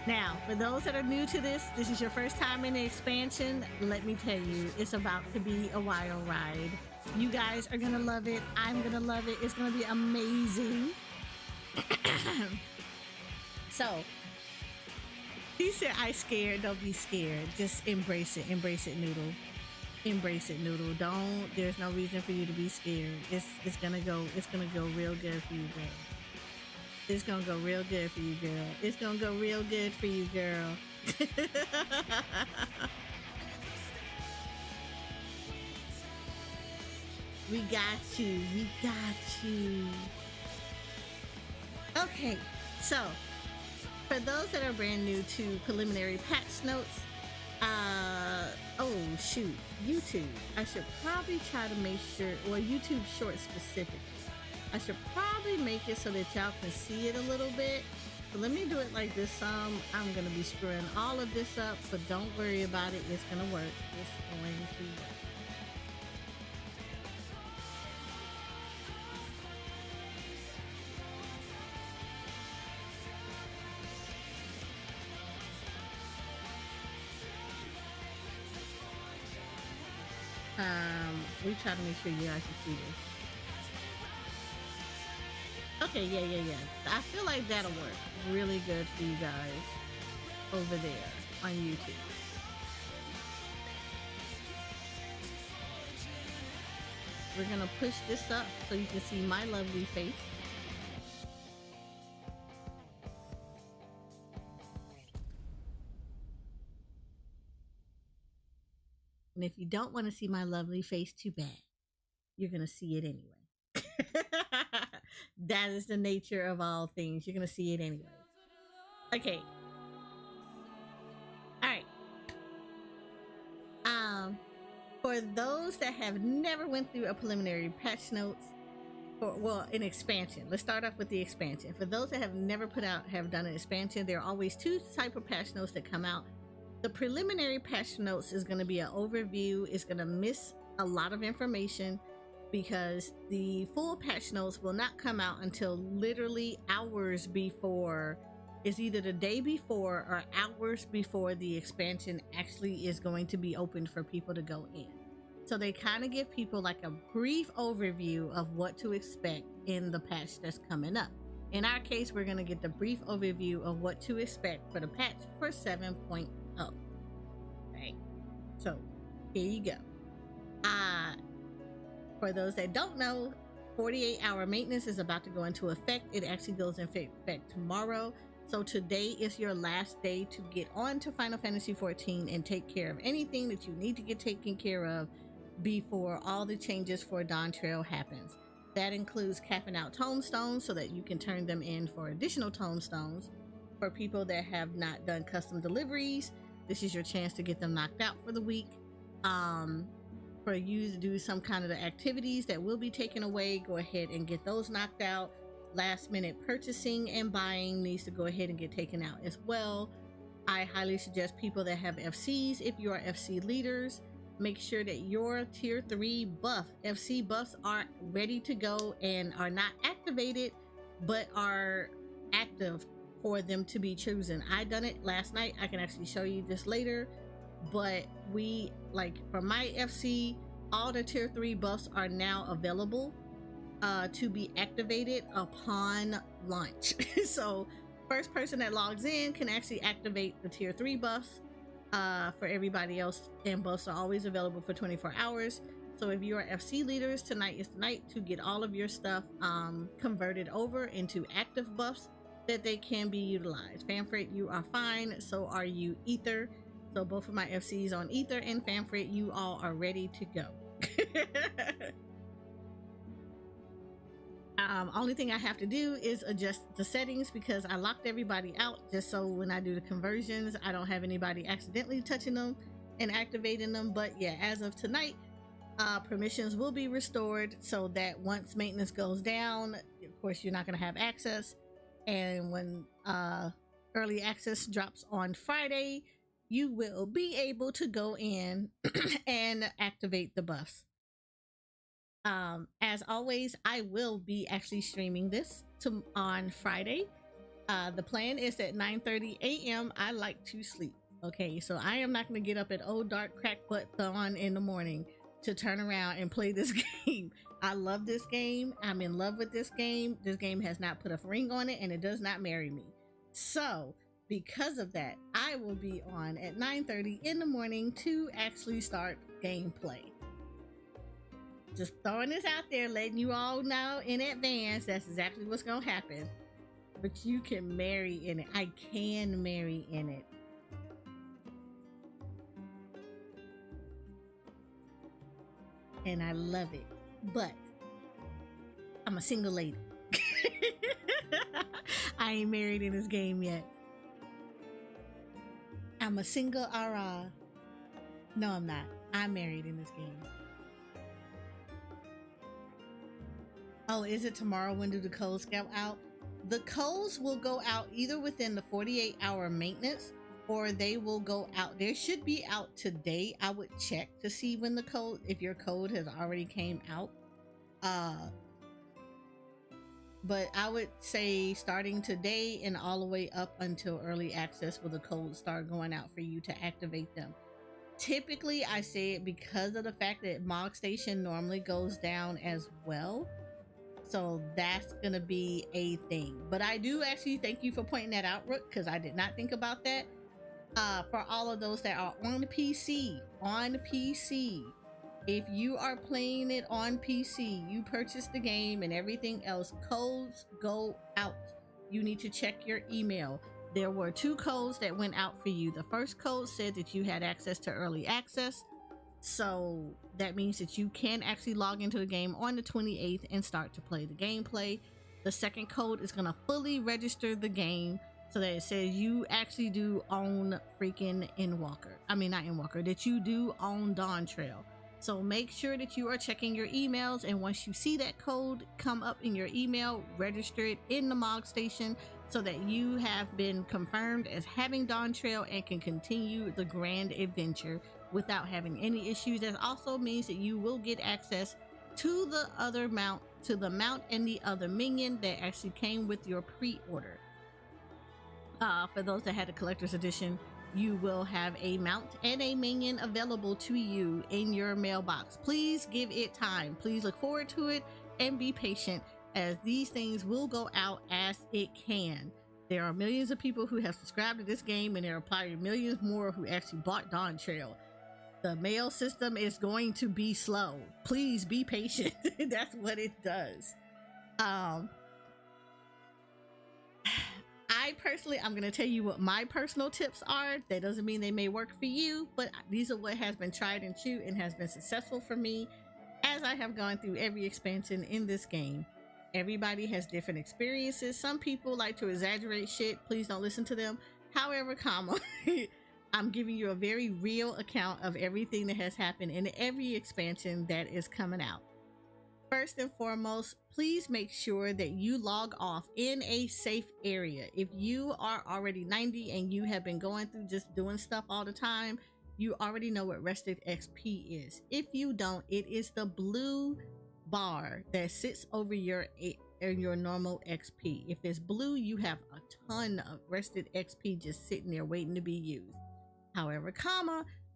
Now, for those that are new to this is your first time in the expansion, let me tell you, it's about to be a wild ride. You guys are gonna love it. I'm gonna love it. It's gonna be amazing. So, he said, I scared. Don't be scared. Just embrace it. Embrace it, Noodle. Embrace it, Noodle. Don't. There's no reason for you to be scared. It's gonna go real good for you, girl. It's gonna go real good for you, girl. It's gonna go real good for you, girl. We got you. We got you. Okay, so for those that are brand new to preliminary patch notes, oh shoot, YouTube. I should probably try to make sure, well, YouTube Shorts specifically. I should probably make it so that y'all can see it a little bit. So let me do it like this. I'm gonna be screwing all of this up, but don't worry about it. It's gonna work. It's going to work. We try to make sure you guys can see this. Okay, yeah. I feel like that'll work really good for you guys over there on YouTube. We're gonna push this up so you can see my lovely face. And if you don't want to see my lovely face, too bad. You're going to see it anyway. That is the nature of all things. You're going to see it anyway. Okay. All right. For those that have never went through a preliminary patch notes, an expansion. Let's start off with the expansion. For those that have never have done an expansion, there are always two type of patch notes that come out. The preliminary patch notes is going to be an overview. It's going to miss a lot of information because the full patch notes will not come out until literally hours before. It's either the day before or hours before the expansion actually is going to be opened for people to go in. So they kind of give people like a brief overview of what to expect in the patch that's coming up. In our case, we're going to get the brief overview of what to expect for the patch for 7.0. Right, so here you go. For those that don't know, 48-hour maintenance is about to go into effect. It actually goes into effect tomorrow. So today is your last day to get on to Final Fantasy XIV and take care of anything that you need to get taken care of before all the changes for Dawn Trail happens. That includes capping out tomestones so that you can turn them in for additional tomestones. For people that have not done custom deliveries, this is your chance to get them knocked out for the week. For you to do some kind of the activities that will be taken away, go ahead and get those knocked out. Last minute purchasing and buying needs to go ahead and get taken out as well. I highly suggest people that have FCs, if you are FC leaders, make sure that your tier 3 buff FC buffs are ready to go and are not activated but are active for them to be chosen. I done it last night. I can actually show you this later, but we, like for my FC, all the tier 3 buffs are now available to be activated upon launch. So first person that logs in can actually activate the tier 3 buffs. For everybody else, and buffs are always available for 24 hours. So if you are FC leaders, tonight is the night to get all of your stuff converted over into active buffs that they can be utilized. Fanfrit, you are fine. So are you, Ether. So both of my FCs on Ether and Fanfrit, you all are ready to go. Only thing I have to do is adjust the settings because I locked everybody out, just so when I do the conversions I don't have anybody accidentally touching them and activating them. But yeah, as of tonight, permissions will be restored so that once maintenance goes down, of course you're not going to have access, and when early access drops on Friday, you will be able to go in and activate the buffs. As always, I will be actually streaming this on Friday. The plan is at 9:30 a.m. I like to sleep. Okay, so I am not going to get up at old dark crack butt dawn in the morning to turn around and play this game. I love this game. I'm in love with this game. This game has not put a ring on it, and it does not marry me. So because of that, I will be on at 9:30 in the morning to actually start gameplay. Just throwing this out there, letting you all know in advance that's exactly what's gonna happen. But you can marry in it. I can marry in it. And I love it. But I'm a single lady. I ain't married in this game yet. I'm a single ara. No, I'm not. I'm married in this game. Oh, is it tomorrow? When do the codes go out? The codes will go out either within the 48-hour maintenance, or they will go out. They should be out today. I would check to see when the code, if your code has already came out. But I would say starting today and all the way up until early access will the codes start going out for you to activate them. Typically, I say it because of the fact that Mog Station normally goes down as well. So that's gonna be a thing. But I do actually thank you for pointing that out, Rook, because I did not think about that. For all of those that are on PC, if you are playing it on PC, you purchase the game and everything else, codes go out. You need to check your email. There were 2 codes that went out for you. The first code said that you had access to early access. So that means that you can actually log into the game on the 28th and start to play the gameplay. The second code is going to fully register the game so that it says you actually do own freaking Endwalker. I mean, not Endwalker, that you do own Dawn Trail. So make sure that you are checking your emails, and once you see that code come up in your email, register it in the Mog Station so that you have been confirmed as having Dawn Trail and can continue the grand adventure without having any issues. That also means that you will get access to the other mount, to the mount and the other minion that actually came with your pre-order. For those that had the collector's edition, you will have a mount and a minion available to you in your mailbox. Please give it time. Please look forward to it and be patient, as these things will go out as it can. There are millions of people who have subscribed to this game, and there are probably millions more who actually bought Dawn Trail. The mail system is going to be slow. Please be patient. That's what it does. I personally, I'm going to tell you what my personal tips are. That doesn't mean they may work for you, but these are what has been tried and true and has been successful for me. As as I have gone through every expansion in this game, everybody has different experiences. Some people like to exaggerate shit. Please don't listen to them. However, I'm giving you a very real account of everything that has happened in every expansion that is coming out. First and foremost, please make sure that you log off in a safe area. If you are already 90 and you have been going through just doing stuff all the time, you already know what rested XP is. If you don't, it is the blue bar that sits over your normal XP. If it's blue, you have a ton of rested XP just sitting there waiting to be used. However,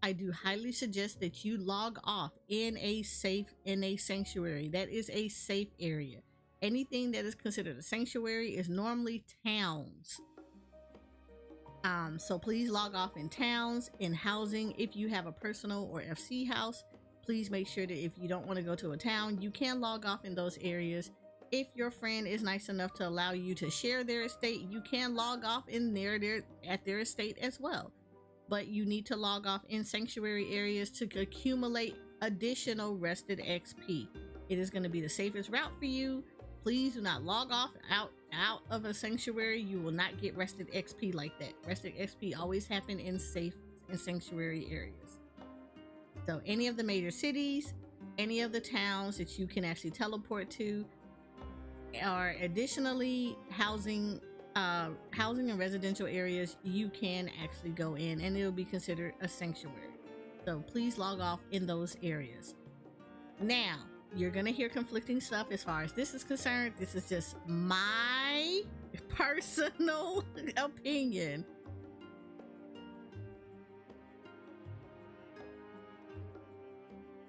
I do highly suggest that you log off in a sanctuary. That is a safe area. Anything that is considered a sanctuary is normally towns. So please log off in towns, in housing. If you have a personal or FC house, please make sure that if you don't want to go to a town, you can log off in those areas. If your friend is nice enough to allow you to share their estate, you can log off in at their estate as well. But you need to log off in sanctuary areas to accumulate additional rested XP. It is going to be the safest route for you. Please do not log off out of a sanctuary. You will not get rested XP like that. Rested XP always happen in sanctuary areas. So any of the major cities, any of the towns that you can actually teleport to, are additionally housing and residential areas you can actually go in, and it'll be considered a sanctuary. So please log off in those areas. Now, you're gonna hear conflicting stuff as far as this is concerned. This is just my personal opinion.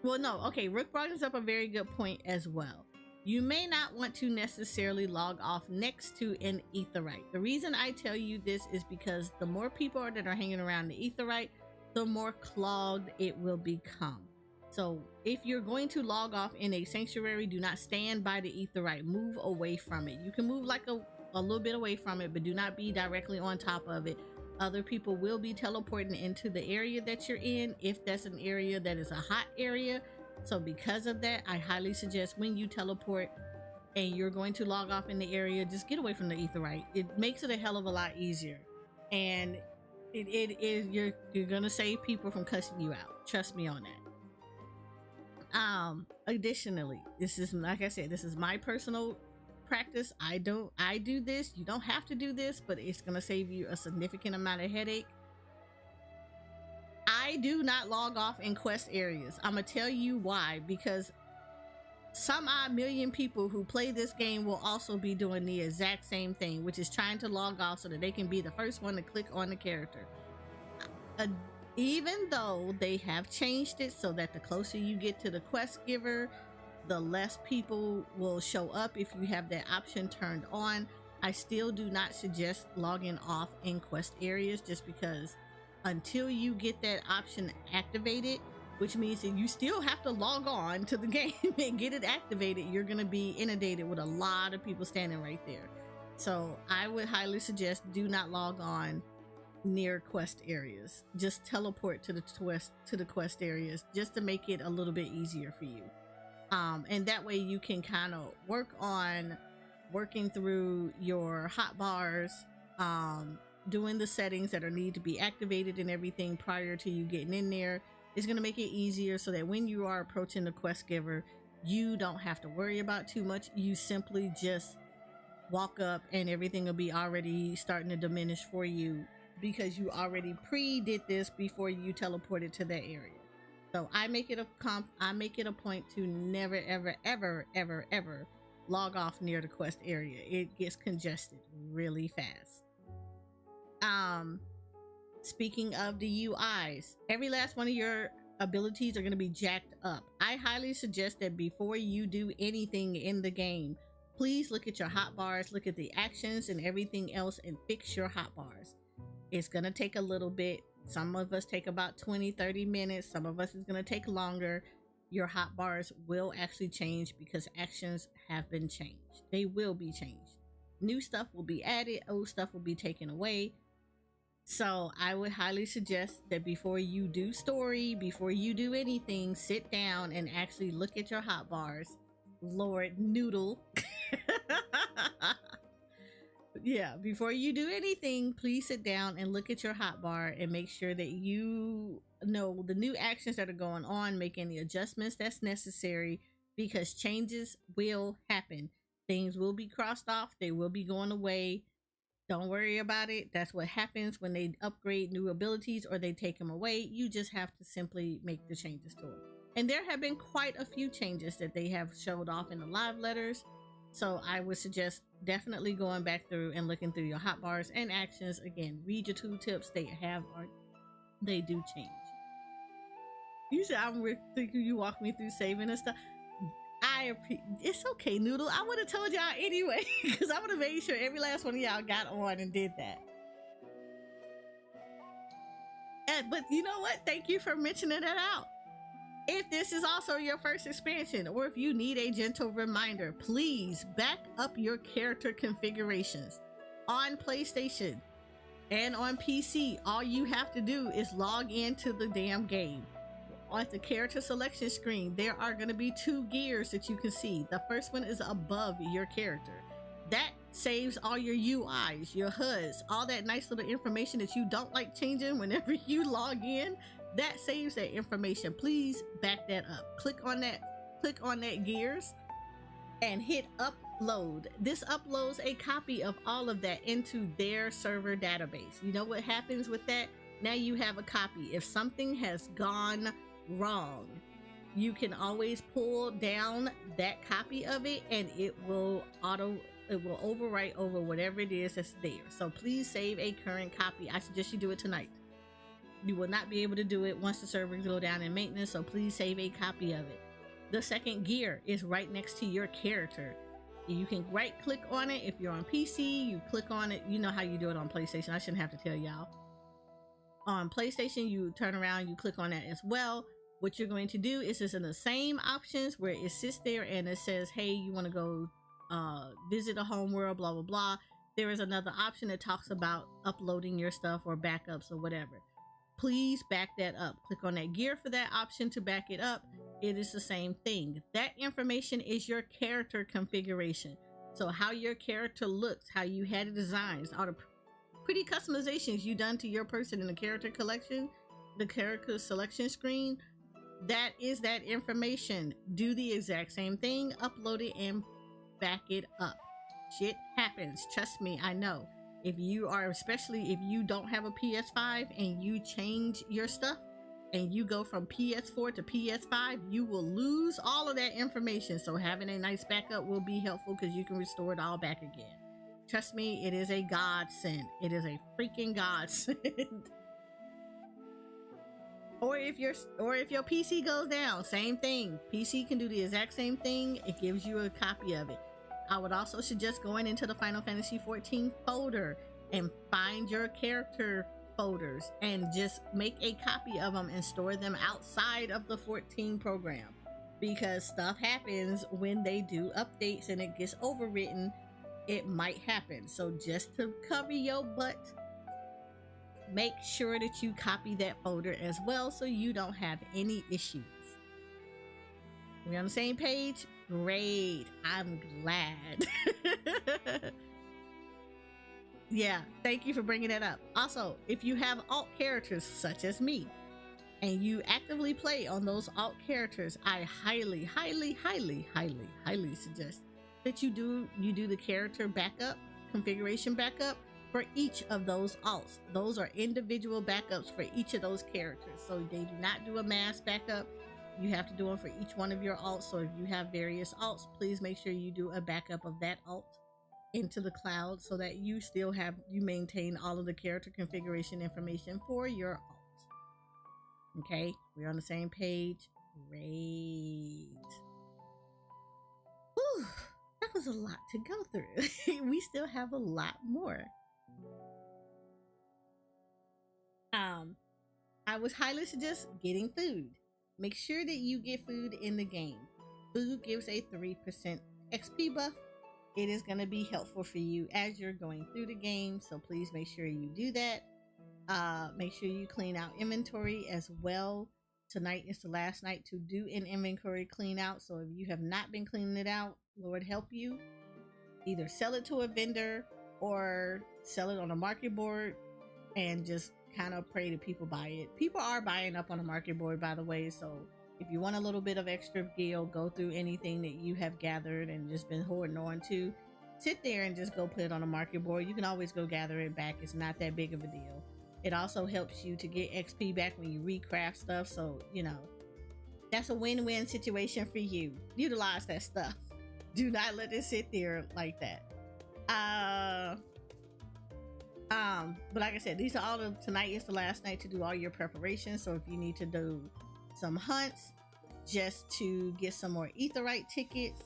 Well, no, okay, Rook brings up a very good point as well. You may not want to necessarily log off next to an aetheryte. The reason I tell you this is because the more people that are hanging around the aetheryte, the more clogged it will become. So if you're going to log off in a sanctuary, do not stand by the aetheryte. Move away from it. You can move like a little bit away from it, but do not be directly on top of it. Other people will be teleporting into the area that you're in if that's an area that is a hot area. So because of that, I highly suggest when you teleport and you're going to log off in the area, just get away from the aetheryte. It makes it a hell of a lot easier. And it is, you're gonna save people from cussing you out. Trust me on that. Additionally, this is, like I said, this is my personal practice. I do this. You don't have to do this, but it's gonna save you a significant amount of headache. I do not log off in quest areas. I'm gonna tell you why, because some odd million people who play this game will also be doing the exact same thing, which is trying to log off so that they can be the first one to click on the character. Even though they have changed it so that the closer you get to the quest giver, the less people will show up if you have that option turned on, I still do not suggest logging off in quest areas, just because until you get that option activated, which means that you still have to log on to the game and get it activated, you're going to be inundated with a lot of people standing right there. So I would highly suggest do not log on near quest areas. Just teleport to the quest areas just to make it a little bit easier for you. And that way you can kind of working through your hotbars, doing the settings that need to be activated and everything prior to you getting in there. Is going to make it easier so that when you are approaching the quest giver, you don't have to worry about too much. You simply just walk up and everything will be already starting to diminish for you, because you already did this before you teleported to that area. So I make it a point to never ever log off near the quest area. It gets congested really fast. Speaking of the UIs, every last one of your abilities are going to be jacked up. I highly suggest that before you do anything in the game, please look at your hotbars, look at the actions and everything else, and fix your hotbars. It's going to take a little bit. Some of us take about 20-30 minutes. Some of us is going to take longer. Your hotbars will actually change because actions have been changed. They will be changed. New stuff will be added. Old stuff will be taken away. So I would highly suggest that before you do story, before you do anything, sit down and actually look at your hot bars. Lord Noodle. Yeah, before you do anything, please sit down and look at your hotbar and make sure that you know the new actions that are going on, make any adjustments that's necessary, because changes will happen. Things will be crossed off, they will be going away. Don't worry about it. That's what happens when they upgrade new abilities or they take them away. You just have to simply make the changes to them. And there have been quite a few changes that they have showed off in the live letters. So I would suggest definitely going back through and looking through your hotbars and actions. Again, read your tooltips. They do change. You said I'm thinking you walk me through saving and stuff. It's okay, Noodle. I would have told y'all anyway, because I would have made sure every last one of y'all got on and did that. But you know what? Thank you for mentioning that out. If this is also your first expansion, or if you need a gentle reminder, please back up your character configurations. On PlayStation and on PC, all you have to do is log into the damn game. On the character selection screen, there are going to be 2 gears that you can see. The first one is above your character. That saves all your UIs, your HUDs, all that nice little information that you don't like changing whenever you log in. That saves that information. Please back that up. Click on that gears and hit upload. This uploads a copy of all of that into their server database. You know what happens with that? Now you have a copy. If something has gone wrong, you can always pull down that copy of it and it will overwrite over whatever it is that's there. So please save a current copy. I suggest you do it tonight. You will not be able to do it once the servers go down in maintenance, so please save a copy of it. The second gear is right next to your character. You can right click on it. If you're on PC, you click on it. You know how you do it on PlayStation. I shouldn't have to tell y'all. On PlayStation, you turn around, you click on that as well. What you're going to do is it's in the same options where it sits there and it says, hey, you want to go visit a home world, blah, blah, blah. There is another option that talks about uploading your stuff or backups or whatever. Please back that up. Click on that gear for that option to back it up. It is the same thing. That information is your character configuration. So how your character looks, how you had it designed, all the pretty customizations you done to your person in the character collection, the character selection screen, that is that information. Do the exact same thing, upload it and back it up. Shit happens. Trust me, I know. Especially if you don't have a PS5 and you change your stuff and you go from PS4 to PS5, you will lose all of that information. So having a nice backup will be helpful because you can restore it all back again. Trust me, it is a godsend. It is a freaking godsend. Or if your PC goes down, same thing. PC can do the exact same thing. It gives you a copy of it. I would also suggest going into the Final Fantasy XIV folder and find your character folders and just make a copy of them and store them outside of the 14 program, because stuff happens when they do updates and it gets overwritten. It might happen. So just to cover your butt, make sure that you copy that folder as well so you don't have any issues. We on the same page? Great. I'm glad. Yeah, thank you for bringing that up. Also, if you have alt characters such as me and you actively play on those alt characters, I highly suggest that you do the character backup, configuration backup for each of those alts. Those are individual backups for each of those characters. So they do not do a mass backup. You have to do them for each one of your alts. So if you have various alts, please make sure you do a backup of that alt into the cloud so that you maintain all of the character configuration information for your alt. Okay, we're on the same page. Great. Whew, that was a lot to go through. We still have a lot more. I would highly suggest getting food. Make sure that you get food in the game. Food gives a 3% XP buff. It is going to be helpful for you as you're going through the game, so please make sure you do that. Make sure you clean out inventory as well. Tonight is the last night to do an inventory clean out. So if you have not been cleaning it out, Lord help you. Either sell it to a vendor or sell it on a market board and just kind of pray that people buy it. People are buying up on a market board, by the way. So if you want a little bit of extra gil, go through anything that you have gathered and just been hoarding on to. Sit there and just go put it on a market board. You can always go gather it back. It's not that big of a deal. It also helps you to get XP back when you recraft stuff. So, you know, that's a win-win situation for you. Utilize that stuff. Do not let it sit there like that. But like I said, these are all of tonight is the last night to do all your preparations. So if you need to do some hunts just to get some more etherite tickets,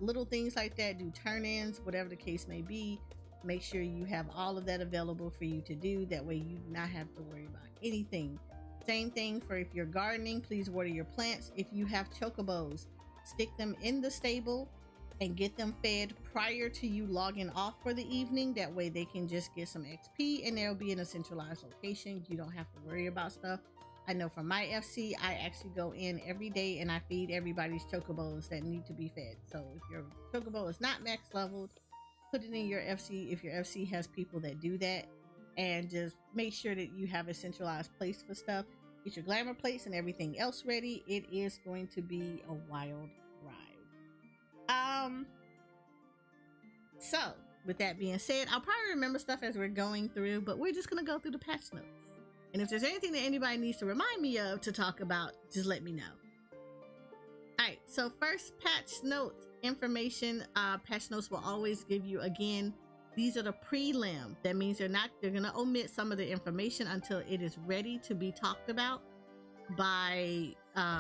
little things like that, do turn-ins, whatever the case may be, make sure you have all of that available for you to do. That way you do not have to worry about anything. Same thing for if you're gardening, please water your plants. If you have chocobos, stick them in the stable and get them fed prior to you logging off for the evening. That way they can just get some XP and they'll be in a centralized location. You don't have to worry about stuff. I know for my FC, I actually go in every day and I feed everybody's chocobos that need to be fed. So if your chocobo is not max leveled, put it in your FC if your FC has people that do that, and just make sure that you have a centralized place for stuff. Get your glamour plates and everything else ready. It is going to be a wild ride. So with that being said, I'll probably remember stuff as we're going through, but we're just gonna go through the patch notes. And if there's anything that anybody needs to remind me of to talk about, just let me know. Alright, so first patch note information. Patch notes will always give you, again, these are the prelim. That means they're gonna omit some of the information until it is ready to be talked about by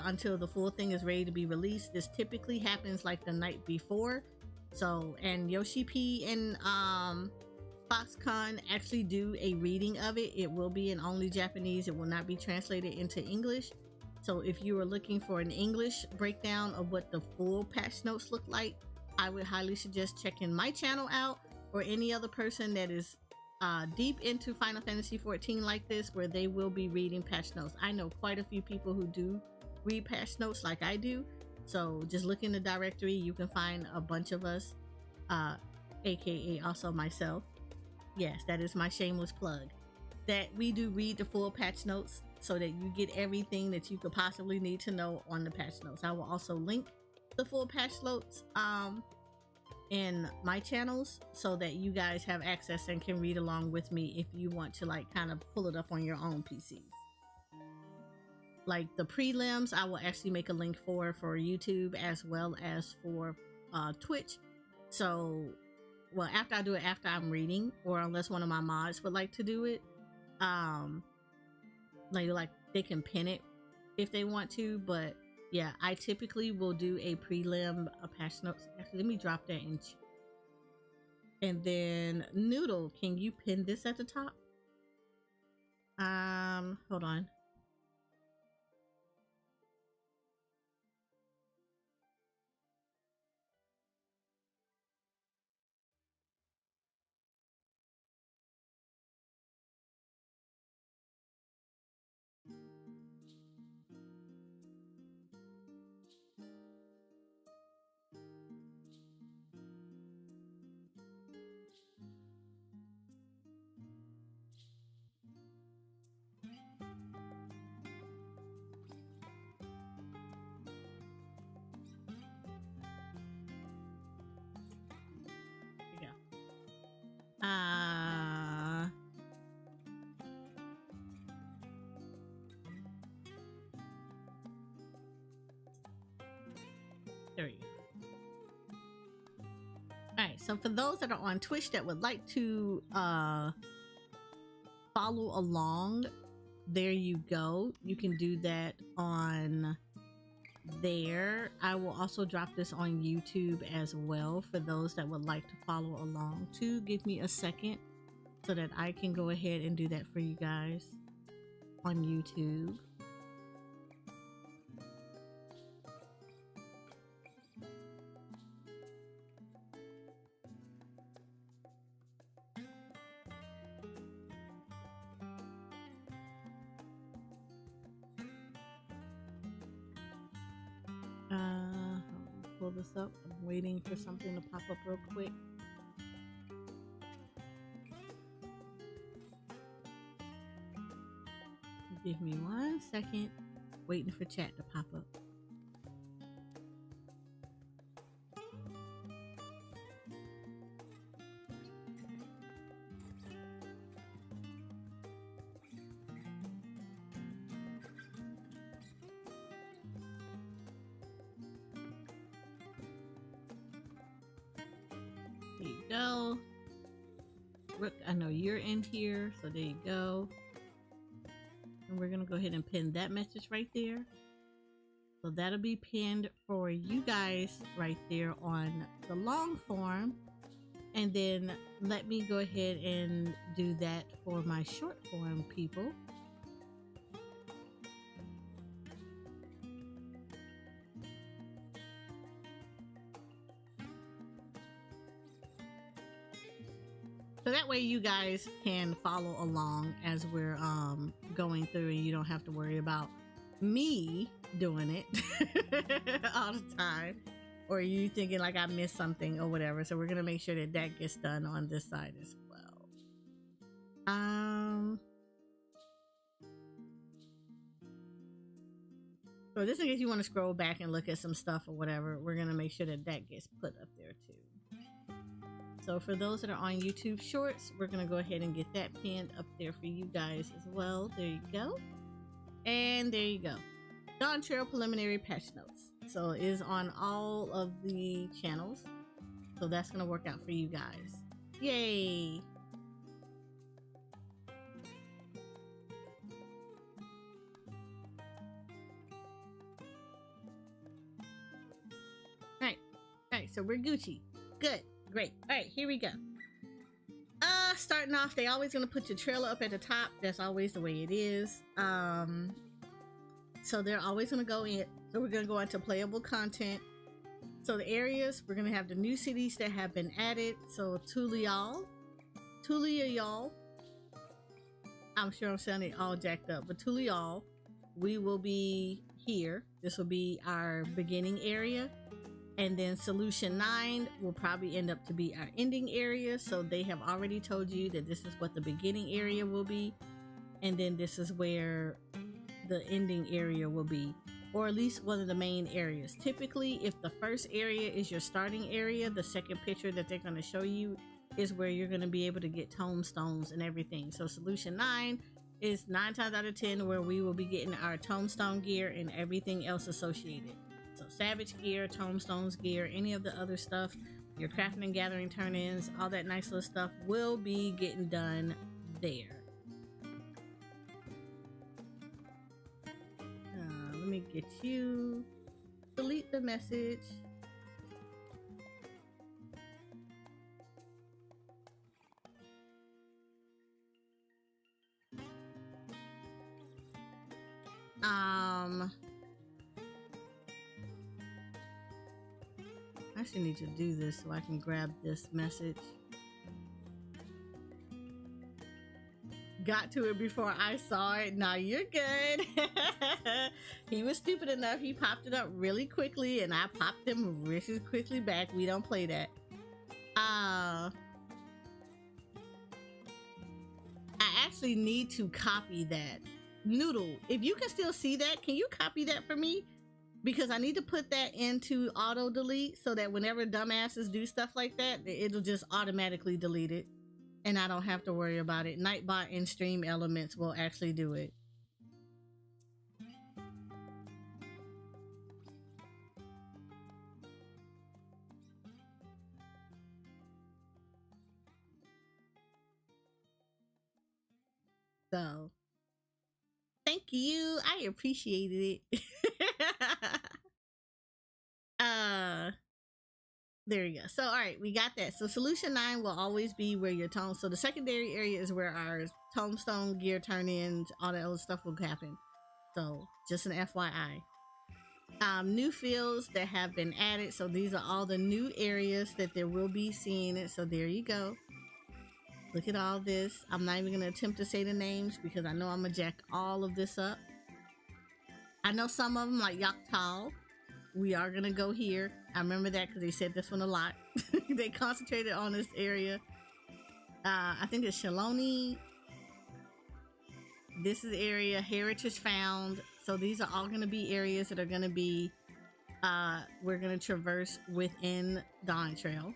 until the full thing is ready to be released. This typically happens like the night before. So, and Yoshi P and Foxconn actually do a reading of it. It will be in only Japanese. It will not be translated into English. So if you are looking for an English breakdown of what the full patch notes look like, I would highly suggest checking my channel out, or any other person that is deep into Final Fantasy 14 like this, where they will be reading patch notes. I know quite a few people who do read patch notes like I do. So just look in the directory. You can find a bunch of us, aka also myself. Yes, that is my shameless plug, that we do read the full patch notes so that you get everything that you could possibly need to know on the patch notes. I will also link the full patch notes in my channels so that you guys have access and can read along with me if you want to like kind of pull it up on your own PCs. Like the prelims, I will actually make a link for YouTube as well as for Twitch. So, well, after I do it, after I'm reading, or unless one of my mods would like to do it, like they can pin it if they want to. But yeah, I typically will do a prelim, a patch notes. Actually, let me drop that in. And then Noodle, can you pin this at the top? Hold on. There you go. Alright, so for those that are on Twitch that would like to follow along, there you go. You can do that on there. I will also drop this on YouTube as well for those that would like to follow along too. Give me a second so that I can go ahead and do that for you guys on YouTube. Pull this up. I'm waiting for something to pop up real quick. Give me 1 second. Waiting for chat to pop up. There you go. Look, I know you're in here, so there you go. And we're gonna go ahead and pin that message right there. So that'll be pinned for you guys right there on the long form. And then let me go ahead and do that for my short form people. So that way you guys can follow along as we're going through, and you don't have to worry about me doing it all the time, or you thinking like I missed something or whatever. So we're gonna make sure that that gets done on this side as well. So just in case you want to scroll back and look at some stuff or whatever, we're gonna make sure that that gets put up there too. So for those that are on YouTube Shorts, we're going to go ahead and get that pinned up there for you guys as well. There you go. And there you go. Dawn Trail Preliminary Patch Notes. So it is on all of the channels. So that's going to work out for you guys. Yay! Alright, so we're Gucci. Good. Great. All right, here we go. Starting off, they always gonna put your trailer up at the top. That's always the way it is. So they're always gonna go in. So we're gonna go into playable content. So the areas, we're gonna have the new cities that have been added. So Tulial. I'm sure I'm sounding all jacked up, but Tulial, we will be here. This will be our beginning area. And then Solution 9 will probably end up to be our ending area. So they have already told you that this is what the beginning area will be. And then this is where the ending area will be. Or at least one of the main areas. Typically, if the first area is your starting area, the second picture that they're going to show you is where you're going to be able to get tombstones and everything. So Solution 9 is 9 times out of 10 where we will be getting our tombstone gear and everything else associated. So Savage gear, Tombstones gear, any of the other stuff, your crafting and gathering turn-ins, all that nice little stuff will be getting done there. Let me get you. Delete the message. I actually need to do this so I can grab this message. Got to it before I saw it. Now you're good. He was stupid enough. He popped it up really quickly and I popped him really quickly back. We don't play that. I actually need to copy that. Noodle, if you can still see that, can you copy that for me? Because I need to put that into auto delete so that whenever dumbasses do stuff like that, it'll just automatically delete it. And I don't have to worry about it. Nightbot and Stream Elements will actually do it. So, thank you. I appreciated it. There we go. So all right, we got that. So Solution 9 will always be where your so the secondary area is where our tombstone gear turn-ins, all that other stuff will happen. So just an FYI. New fields that have been added. So these are all the new areas that there will be seeing it. So there you go. Look at all this. I'm not even gonna attempt to say the names because I know I'm gonna jack all of this up. I know some of them like Yaktal we are gonna go here. I remember that because they said this one a lot. They concentrated on this area. I think it's Shaloni. This is the area Heritage found. So these are all going to be areas that are going to be we're going to traverse within Dawn Trail.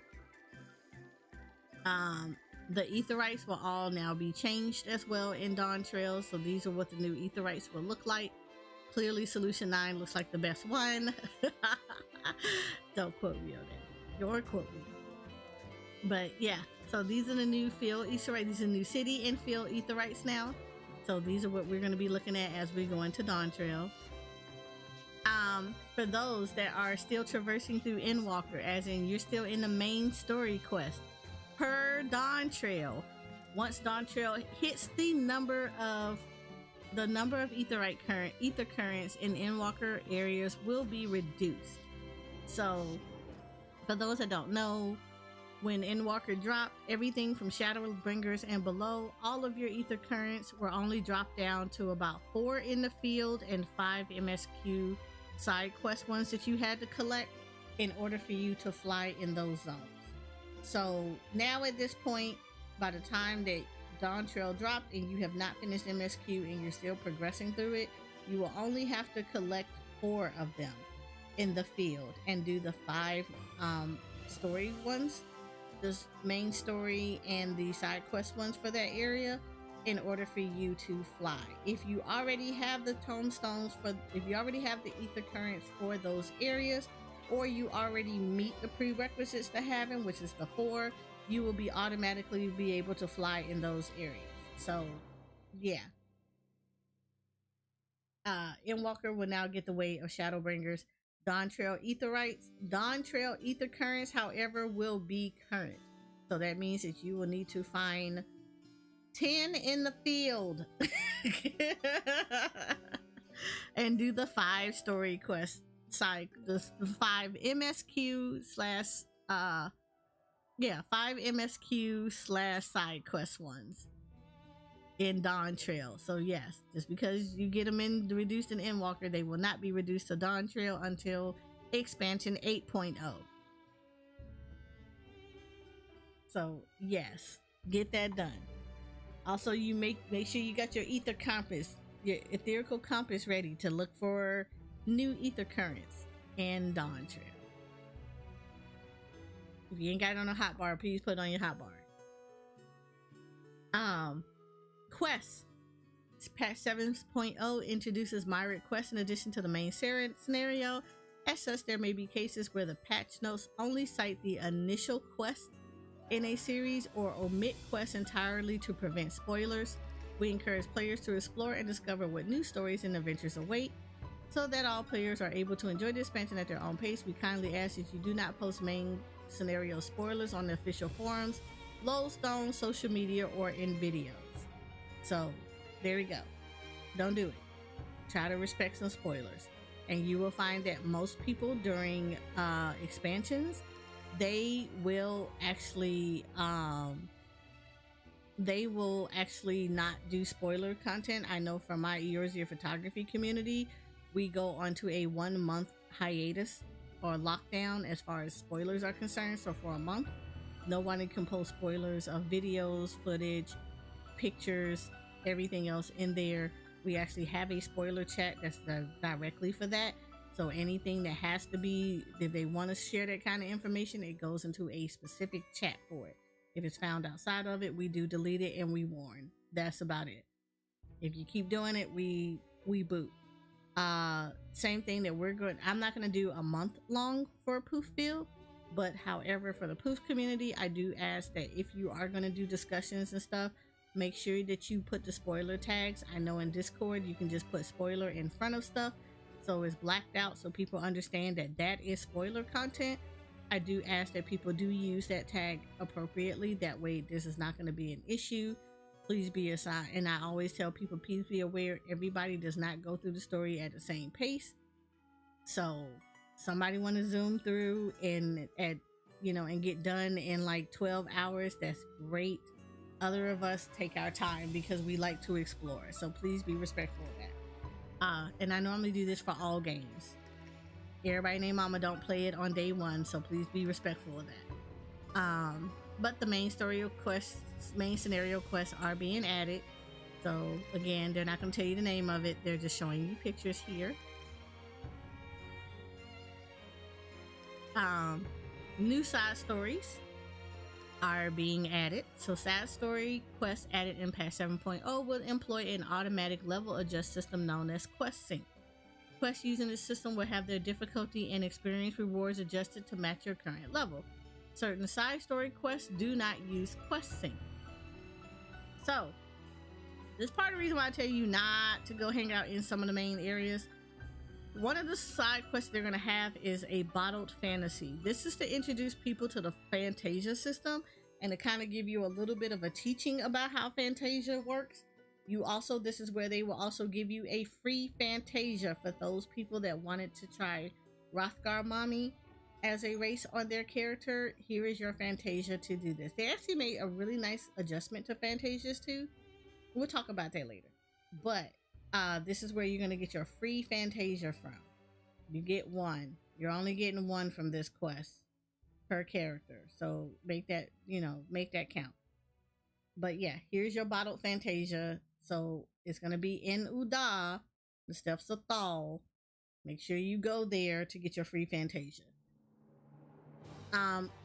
The Aetherites will all now be changed as well in Dawn Trail. So these are what the new Aetherites will look like. Clearly Solution 9 looks like the best one. Don't quote me on that. Don't quote me. But yeah, so these are the new field Aetherites. These are new city and field Aetherites now. So these are what we're going to be looking at as we go into Dawn Trail. For those that are still traversing through Endwalker, as in you're still in the main story quest, per Dawn Trail, once Dawn Trail hits the number of ether currents in Endwalker areas will be reduced. So for those that don't know, when Endwalker dropped, everything from Shadowbringers and below, all of your ether currents were only dropped down to about 4 in the field and 5 MSQ side quest ones that you had to collect in order for you to fly in those zones. So now at this point, by the time that Dawn Trail dropped and you have not finished MSQ and you're still progressing through it, you will only have to collect 4 of them in the field and do the 5 story ones, the main story and the side quest ones for that area, in order for you to fly. If you already have the tombstones if you already have the ether currents for those areas, or you already meet the prerequisites to having, which is the 4, you will be automatically be able to fly in those areas. So yeah, Endwalker will now get the way of Shadowbringers. Dawn Trail Aetherites. Dawn Trail ether currents, however, will be current. So that means that you will need to find 10 in the field and do the 5 story quest side, the 5 MSQ slash 5 MSQ slash side quest ones in Dawn Trail. So yes, just because you get them in reduced in Endwalker, they will not be reduced to Dawn Trail until expansion 8.0. So yes, get that done. Also, you make sure you got your ether compass, your etherical compass ready to look for new ether currents in Dawn Trail. If you ain't got it on a hotbar, please put it on your hotbar. Quests. Patch 7.0 introduces Myriad quests in addition to the main scenario. As such, there may be cases where the patch notes only cite the initial quest in a series or omit quests entirely to prevent spoilers. We encourage players to explore and discover what new stories and adventures await. So that all players are able to enjoy the expansion at their own pace, we kindly ask that you do not post main scenario spoilers on the official forums, Lodestone, social media, or in videos. So there we go. Don't do it. Try to respect some spoilers. And you will find that most people during expansions, they will actually not do spoiler content. I know from my Eorzea photography community, we go onto a 1-month hiatus or lockdown as far as spoilers are concerned. So for a month, no one can post spoilers of videos, footage, pictures, everything else in there. We actually have a spoiler chat that's directly for that. So anything that has to be, if they want to share that kind of information, it goes into a specific chat for it. If it's found outside of it, we do delete it and we warn. That's about it. If you keep doing it, we boot. Same thing that I'm not going to do a month long for a poof build, but however, for the poof community, I do ask that if you are going to do discussions and stuff, make sure that you put the spoiler tags. I know in Discord, you can just put spoiler in front of stuff, so it's blacked out so people understand that that is spoiler content. I do ask that people do use that tag appropriately. That way, this is not going to be an issue. Please be assigned. And I always tell people, please be aware, everybody does not go through the story at the same pace. So somebody want to zoom through and get done in like 12 hours. That's great. Other of us take our time because we like to explore. So please be respectful of that. And I normally do this for all games. Everybody named Mama don't play it on day one, so please be respectful of that. But the main story quests, main scenario quests are being added. So again, they're not going to tell you the name of it. They're just showing you pictures here. New side stories are being added. So side story quests added in patch 7.0 will employ an automatic level adjust system known as quest sync. Quests using this system will have their difficulty and experience rewards adjusted to match your current level. Certain side story quests do not use quest sync. So this is part of the reason why I tell you not to go hang out in some of the main areas. One of the side quests they're going to have is a bottled fantasy. This is to introduce people to the Fantasia system and to kind of give you a little bit of a teaching about how Fantasia works. This is where they will also give you a free Fantasia for those people that wanted to try Rothgar Mommy as a race on their character. Here is your Fantasia to do this. They actually made a really nice adjustment to Fantasias too. We'll talk about that later. But this is where you're going to get your free Fantasia from. You get one. You're only getting one from this quest per character. So make that count. But yeah, here's your bottled Fantasia. So it's going to be in Uda, the Steps of Thal. Make sure you go there to get your free Fantasia.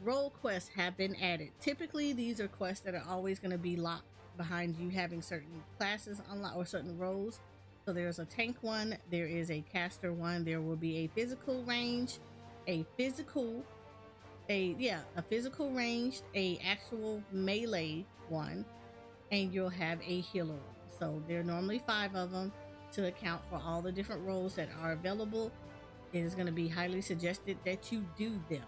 Role quests have been added. Typically, these are quests that are always going to be locked behind you having certain classes unlocked or certain roles. So there's a tank one, there is a caster one, there will be a physical range, a physical ranged, a actual melee one, and you'll have a healer one. So there are normally 5 of them to account for all the different roles that are available. It is going to be highly suggested that you do them.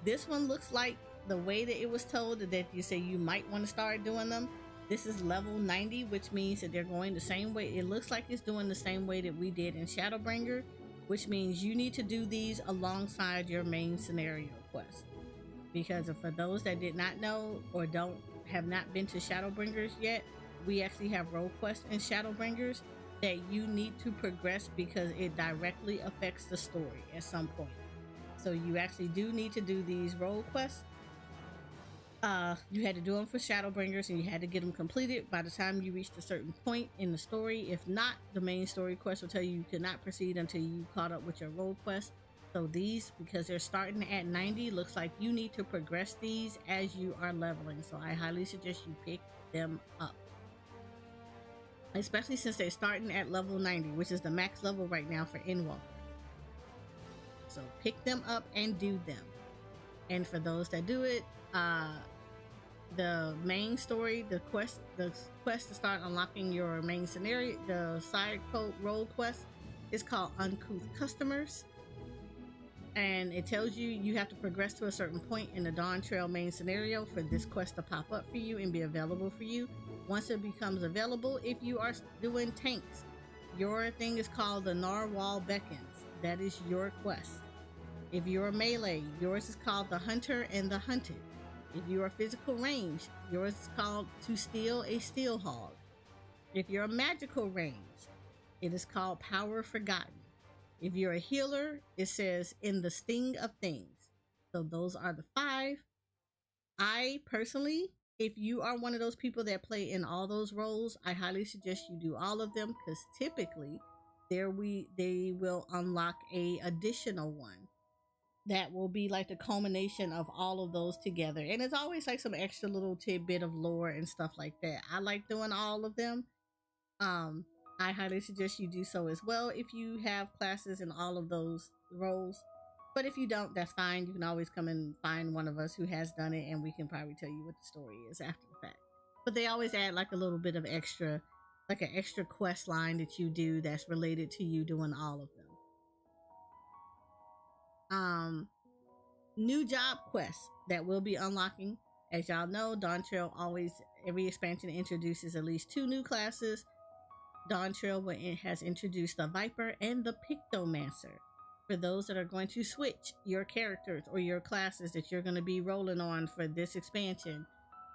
This one looks like the way that it was told that you say you might want to start doing them. This is level 90, which means that they're going the same way. It looks like it's doing the same way that we did in Shadowbringer, which means you need to do these alongside your main scenario quest. Because for those that did not know or have not been to Shadowbringers yet, we actually have role quests in Shadowbringers that you need to progress because it directly affects the story at some point. So you actually do need to do these role quests. You had to do them for Shadowbringers and you had to get them completed by the time you reached a certain point in the story. If not, the main story quest will tell you could not proceed until you caught up with your role quest. So these, because they're starting at 90, looks like you need to progress these as you are leveling. So I highly suggest you pick them up. Especially since they're starting at level 90, which is the max level right now for Endwalker. So pick them up and do them. And for those that do it, the main story, the quest to start unlocking your main scenario, the side role quest is called Uncouth Customers. And it tells you have to progress to a certain point in the Dawn Trail main scenario for this quest to pop up for you and be available for you. Once it becomes available, if you are doing tanks, your thing is called the Narwhal Beckons. That is your quest. If you're a melee, yours is called the Hunter and the Hunted. If you're a physical range, yours is called To Steal a Steel Hog. If you're a magical range, it is called Power Forgotten. If you're a healer, it says In the Sting of Things. So those are the 5. I personally, if you are one of those people that play in all those roles, I highly suggest you do all of them because typically they will unlock a additional one that will be like the culmination of all of those together. And it's always like some extra little tidbit of lore and stuff like that. I like doing all of them. I highly suggest you do so as well if you have classes in all of those roles. But if you don't, that's fine. You can always come and find one of us who has done it and we can probably tell you what the story is after the fact. But they always add like a little bit of extra, like an extra quest line that you do that's related to you doing all of them. New job quests that will be unlocking. As y'all know, Dawn Trail every expansion introduces at least 2 new classes. Dawn Trail has introduced the Viper and the Pictomancer. For those that are going to switch your characters or your classes that you're going to be rolling on for this expansion,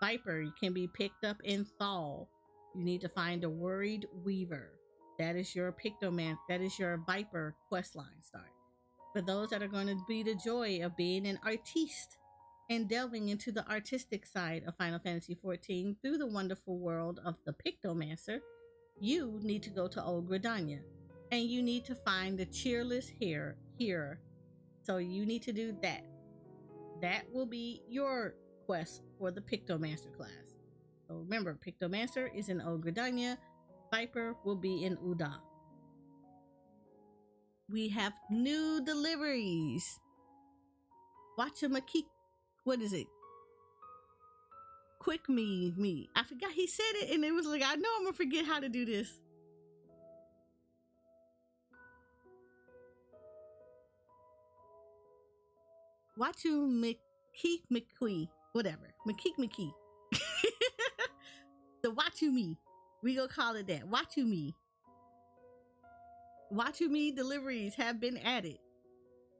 Viper can be picked up in Thal. You need to find a Worried Weaver. That is your Pictoman. That is your Viper quest line start. For those that are going to be the joy of being an artiste and delving into the artistic side of Final Fantasy XIV through the wonderful world of the Pictomancer, you need to go to Old Gridania and you need to find the cheerless here. So you need to do that. That will be your quest for the Pictomancer class. So remember, Pictomancer is in Old Gridania, Viper will be in Uda. We have new deliveries. Watch a Makik. What is it? Quick me. I forgot he said it, and it was like, I know I'm gonna forget how to do this. Watch you Makik McQuee. Whatever. Makik. The Watchu Me. We gonna call it that. Watchu Me. Watchu Me deliveries have been added.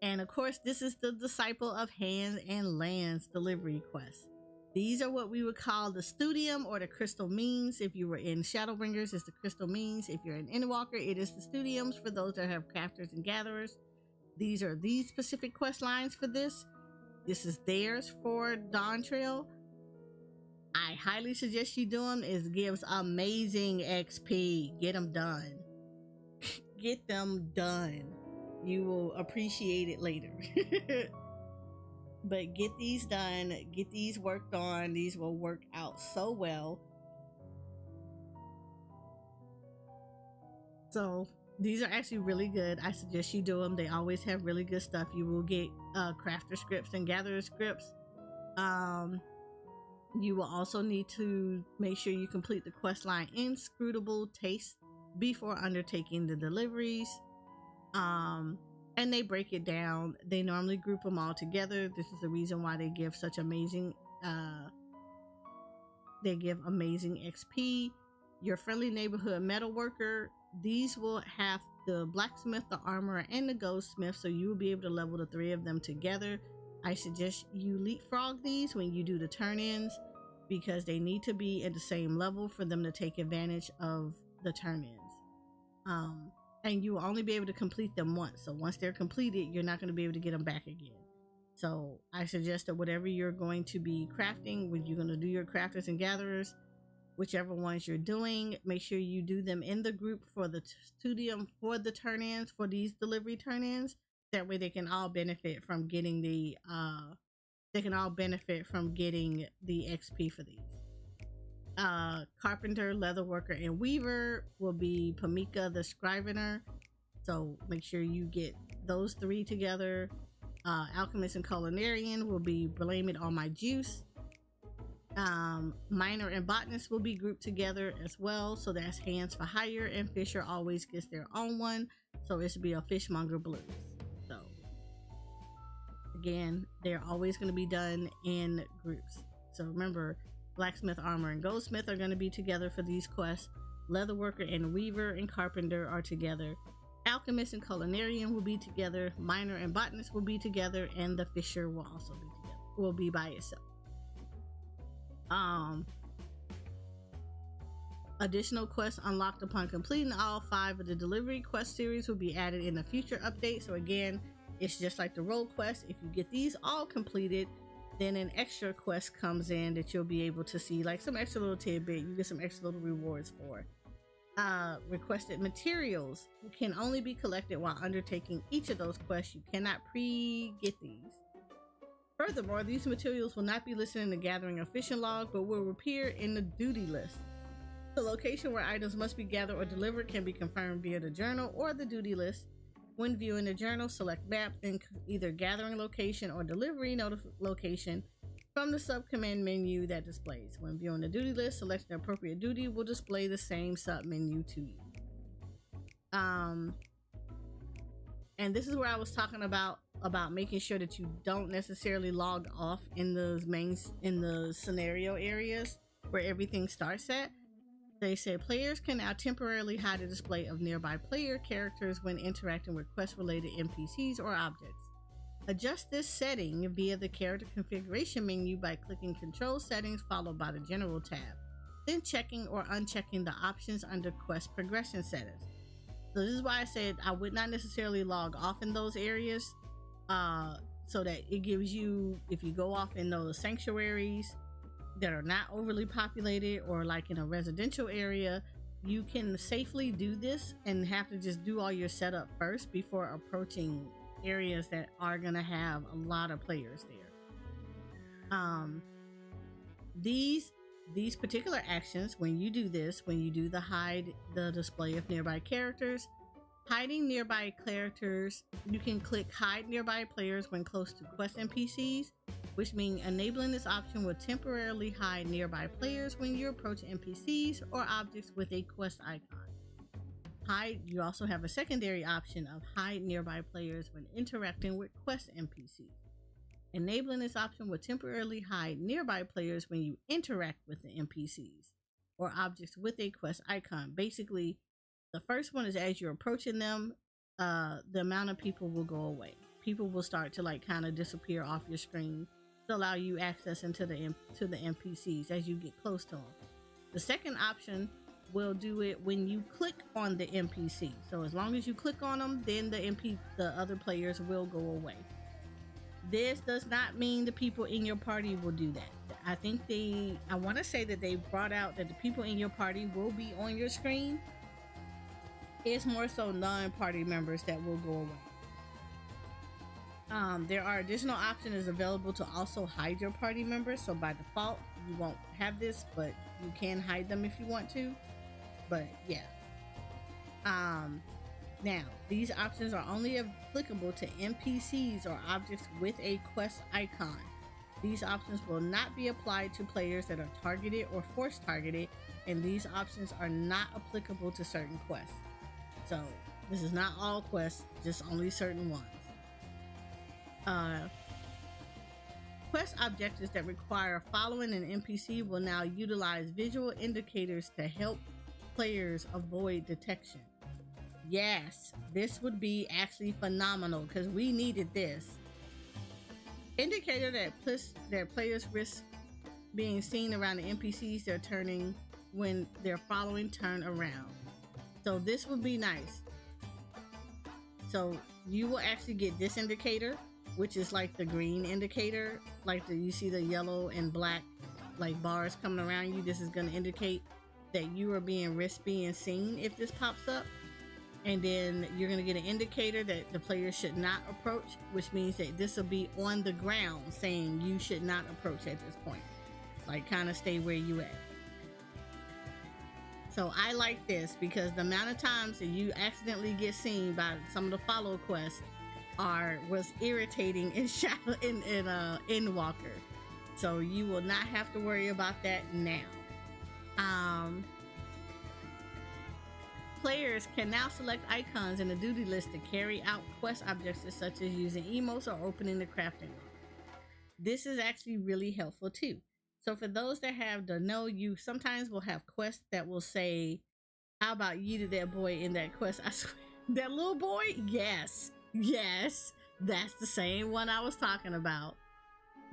And of course, this is the Disciple of Hands and Lands delivery quest. These are what we would call the Studium or the Crystal Means. If you were in Shadowbringers, it's the Crystal Means. If you're in Endwalker, it is the Studiums for those that have crafters and gatherers. These are these specific quest lines for this. This is theirs for Dawn Trail. I highly suggest you do them. It gives amazing XP. Get them done. Get them done. You will appreciate it later. But get these done. Get these worked on. These will work out so well. So these are actually really good. I suggest you do them. They always have really good stuff. You will get crafter scripts and gatherer scripts. You will also need to make sure you complete the quest line Inscrutable Taste before undertaking the deliveries. And they break it down. They normally group them all together. This is the reason why they give such amazing XP. Your friendly neighborhood metal worker, these will have the blacksmith, the armorer, and the goldsmith, so you will be able to level the 3 of them together. I suggest you leapfrog these when you do the turn-ins because they need to be at the same level for them to take advantage of the turn-ins. And you will only be able to complete them once. So once they're completed, you're not going to be able to get them back again. So I suggest that whatever you're going to be crafting, when you're going to do your crafters and gatherers, whichever ones you're doing, make sure you do them in the group for the studium for the turn-ins, for these delivery turn-ins. That way they can all benefit from getting the XP for these. Carpenter, leatherworker, and weaver will be Pamika the scrivener. So make sure you get those 3 together. Alchemist and culinarian will be Blame It on My Juice. Miner and botanist will be grouped together as well. So that's Hands for Hire, and Fisher always gets their own one. So it's be a Fishmonger Blues. So again, they're always going to be done in groups. So remember, blacksmith, armor, and goldsmith are going to be together for these quests. Leatherworker and weaver and carpenter are together. Alchemist and culinarian will be together. Miner and botanist will be together, and the fisher will also be together. Will be by itself. Additional quests unlocked upon completing all 5 of the delivery quest series will be added in a future update. So again, it's just like the role quest. If you get these all completed, then an extra quest comes in that you'll be able to see, like some extra little tidbit. You get some extra little rewards for. Requested materials can only be collected while undertaking each of those quests. You cannot pre-get these. Furthermore, these materials will not be listed in the gathering or fishing log, but will appear in the duty list. The location where items must be gathered or delivered can be confirmed via the journal or the duty list. When viewing the journal, select map, then either gathering location or delivery location from the subcommand menu that displays. When viewing the duty list, selecting the appropriate duty will display the same submenu to you. And this is where I was talking about making sure that you don't necessarily log off in the scenario areas where everything starts at. They say players can now temporarily hide a display of nearby player characters when interacting with quest-related NPCs or objects. Adjust this setting via the character configuration menu by clicking Control Settings followed by the General tab, then checking or unchecking the options under Quest Progression Settings. So this is why I said I would not necessarily log off in those areas, so that it gives you, if you go off in those sanctuaries that are not overly populated or like in a residential area, you can safely do this and have to just do all your setup first before approaching areas that are gonna have a lot of players there. These particular actions, when you do this, when you do the hide the display of nearby characters, hiding nearby characters, you can click hide nearby players when close to quest NPCs, which means enabling this option will temporarily hide nearby players when you approach NPCs or objects with a quest icon. You also have a secondary option of hide nearby players when interacting with quest NPCs. Enabling this option will temporarily hide nearby players when you interact with the NPCs or objects with a quest icon. Basically, the first one is as you're approaching them, the amount of people will go away. People will start to like kind of disappear off your screen to allow you access into the NPCs as you get close to them. The second option will do it when you click on the NPC. So as long as you click on them, then the other players will go away. This does not mean the people in your party will do that. I want to say that they brought out that the people in your party will be on your screen. It's more so non-party members that will go away. There are additional options available to also hide your party members. So by default, you won't have this, but you can hide them if you want to. But yeah. Now, these options are only applicable to NPCs or objects with a quest icon. These options will not be applied to players that are targeted or force targeted, and these options are not applicable to certain quests. So, this is not all quests, just only certain ones. Quest objectives that require following an NPC will now utilize visual indicators to help players avoid detection. Yes, this would be actually phenomenal because we needed this. Indicator that players risk being seen around the NPCs they're turning when they're following turn around. So this would be nice. So you will actually get this indicator, which is like the green indicator, like you see the yellow and black like bars coming around you. This is going to indicate that you are being risked being seen if this pops up. And then you're going to get an indicator that the player should not approach, which means that this will be on the ground saying you should not approach at this point. Like kind of stay where you at. So I like this because the amount of times that you accidentally get seen by some of the follow quests was irritating in Shadow in Endwalker. So you will not have to worry about that now. Players can now select icons in the duty list to carry out quest objectives such as using emotes or opening the crafting room. This is actually really helpful too. So for those that have the know, you sometimes will have quests that will say, how about you to that boy in that quest? I swear, that little boy? Yes, that's the same one I was talking about.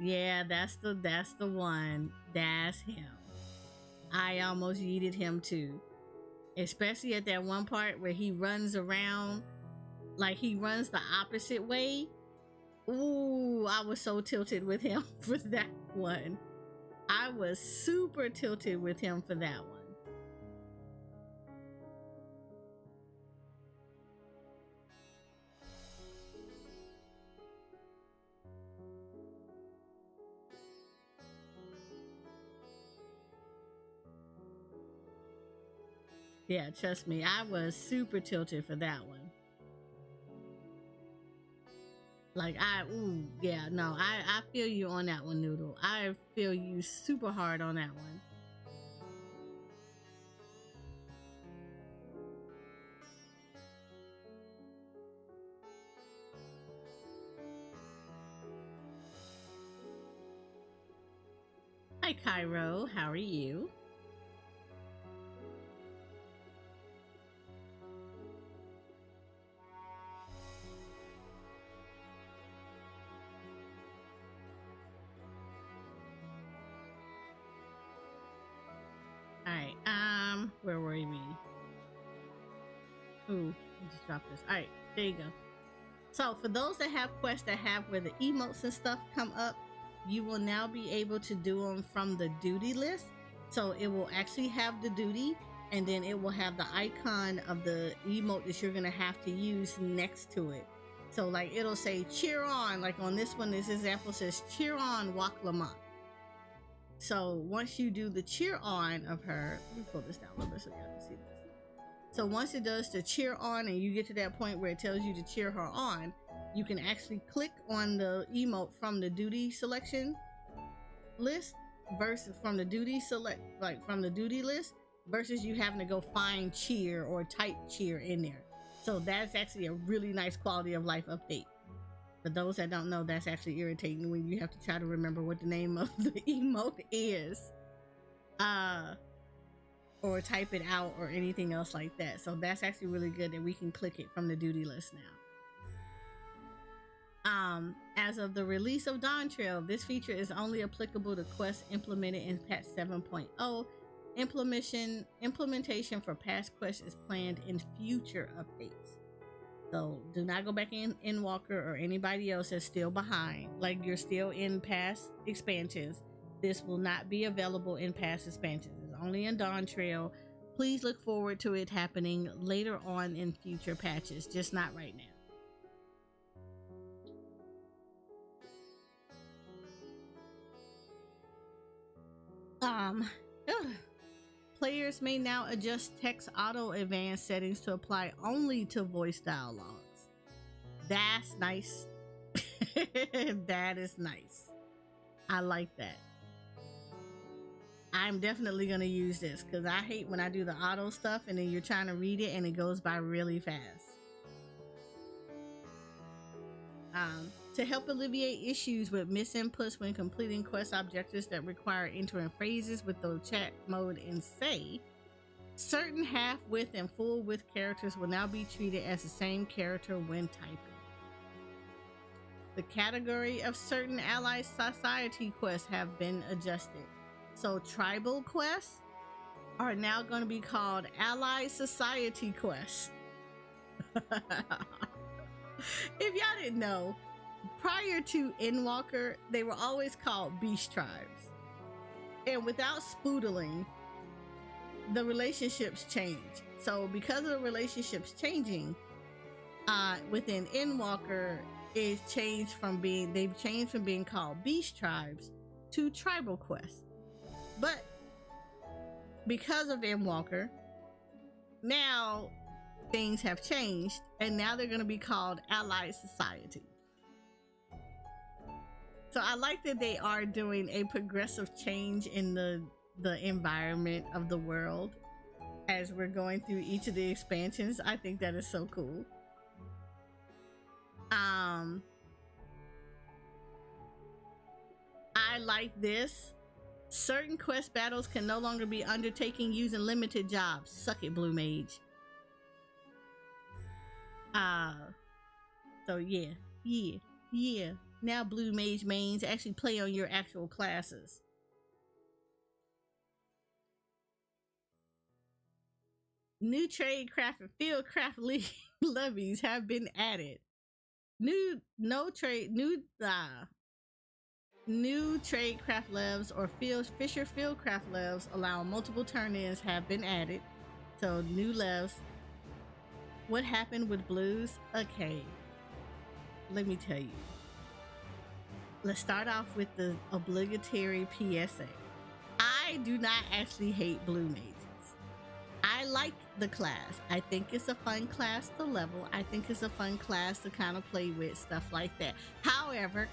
Yeah, that's the one. That's him. I almost yeeted him too. Especially at that one part where he runs around, like he runs the opposite way. Ooh, I was so tilted with him for that one. I was super tilted with him for that one. Yeah, trust me, I was super tilted for that one. Like I feel you on that one, Noodle. I feel you super hard on that one. Hi Cairo, how are you? Alright, where were we? Ooh, just drop this. All right, there you go. So for those that have quests that have where the emotes and stuff come up, you will now be able to do them from the duty list. So it will actually have the duty, and then it will have the icon of the emote that you're gonna have to use next to it. So like it'll say cheer on, like on this one, this example says cheer on Wak Lamont. So once you do the cheer on of her, let me pull this down a little bit so y'all can see this. So once it does the cheer on and you get to that point where it tells you to cheer her on, you can actually click on the emote from the duty selection list versus from the duty list versus you having to go find cheer or type cheer in there. So that's actually a really nice quality of life update. For those that don't know, that's actually irritating when you have to try to remember what the name of the emote is. Or type it out or anything else like that. So that's actually really good that we can click it from the duty list now. As of the release of Dawn Trail, this feature is only applicable to quests implemented in patch 7.0. Implementation for past quests is planned in future updates. So do not go back in Walker or anybody else that's still behind, like you're still in past expansions. This will not be available in past expansions. It's only in Dawn Trail. Please look forward to it happening later on in future patches, just not right now. Players may now adjust text auto advanced settings to apply only to voice dialogues. That's nice. That is nice. I like that. I'm definitely going to use this because I hate when I do the auto stuff and then you're trying to read it and it goes by really fast. To help alleviate issues with misinputs when completing quest objectives that require entering phrases with the chat mode in say, certain half-width and full-width characters will now be treated as the same character when typing. The category of certain allied society quests have been adjusted. So tribal quests are now going to be called allied society quests. If y'all didn't know, prior to Endwalker, they were always called beast tribes. And without spoodling, the relationships changed. So because of the relationships changing, within Endwalker, they've changed from being called beast tribes to tribal quests. But because of Endwalker, now things have changed and now they're going to be called allied society. So I like that they are doing a progressive change in the environment of the world as we're going through each of the expansions. I think that is so cool. I like this. Certain quest battles can no longer be undertaken using limited jobs. Suck it, Blue Mage. So yeah. Now Blue Mage mains actually play on your actual classes. New trade craft and field craft levies have been added. New trade craft levs or Fisher field craft levs allowing multiple turn-ins have been added. So new levs. What happened with blues? Okay, let me tell you. Let's start off with the obligatory PSA. I do not actually hate blue mages. I like the class. I think it's a fun class to level. I think it's a fun class to kind of play with, stuff like that. However,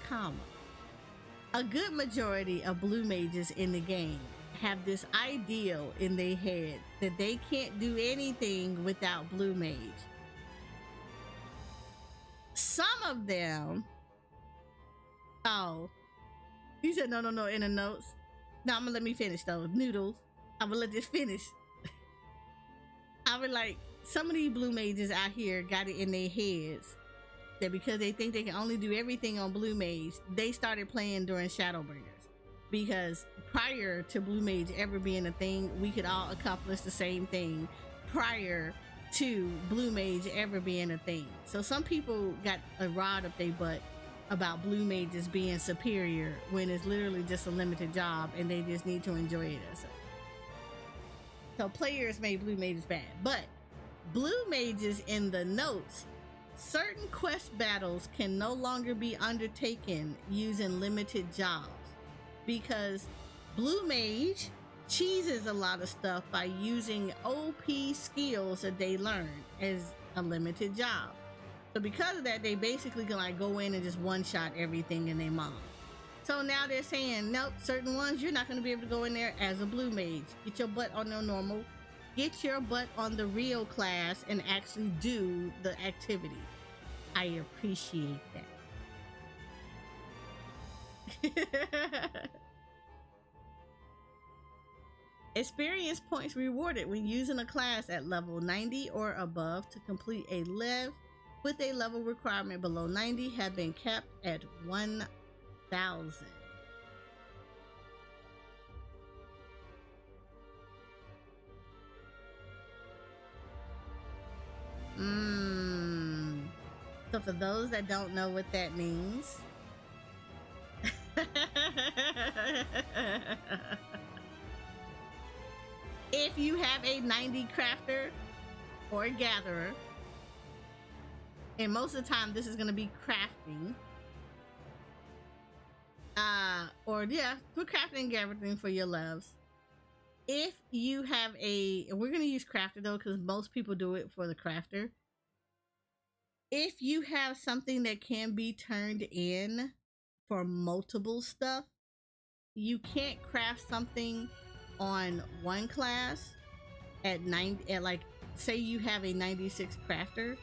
a good majority of blue mages in the game have this ideal in their head that they can't do anything without blue mage. Some of them, you said no in the notes. No, I'm gonna let me finish though. Noodles, I'm gonna let this finish. I would like, some of these blue mages out here got it in their heads that because they think they can only do everything on blue mage, they started playing during Shadowbringers. Because prior to blue mage ever being a thing, we could all accomplish the same thing prior to blue mage ever being a thing. So some people got a rod up their butt about blue mages being superior when it's literally just a limited job and they just need to enjoy it as such. So players made blue mages bad, but blue mages in the notes, certain quest battles can no longer be undertaken using limited jobs because blue mage cheeses a lot of stuff by using OP skills that they learn as a limited job. So because of that, they basically can like go in and just one-shot everything in their mom. So now they're saying, nope, certain ones you're not going to be able to go in there as a blue mage. Get your butt on the normal. Get your butt on the real class and actually do the activity. I appreciate that. Experience points rewarded when using a class at level 90 or above to complete a lev with a level requirement below 90 have been capped at 1,000. So for those that don't know what that means, if you have a 90 crafter or a gatherer, and most of the time this is going to be crafting, for crafting and gathering for your loves. If you have we're going to use crafter though because most people do it for the crafter. If you have something that can be turned in for multiple stuff, you can't craft something on one class at say you have a 96 crafter,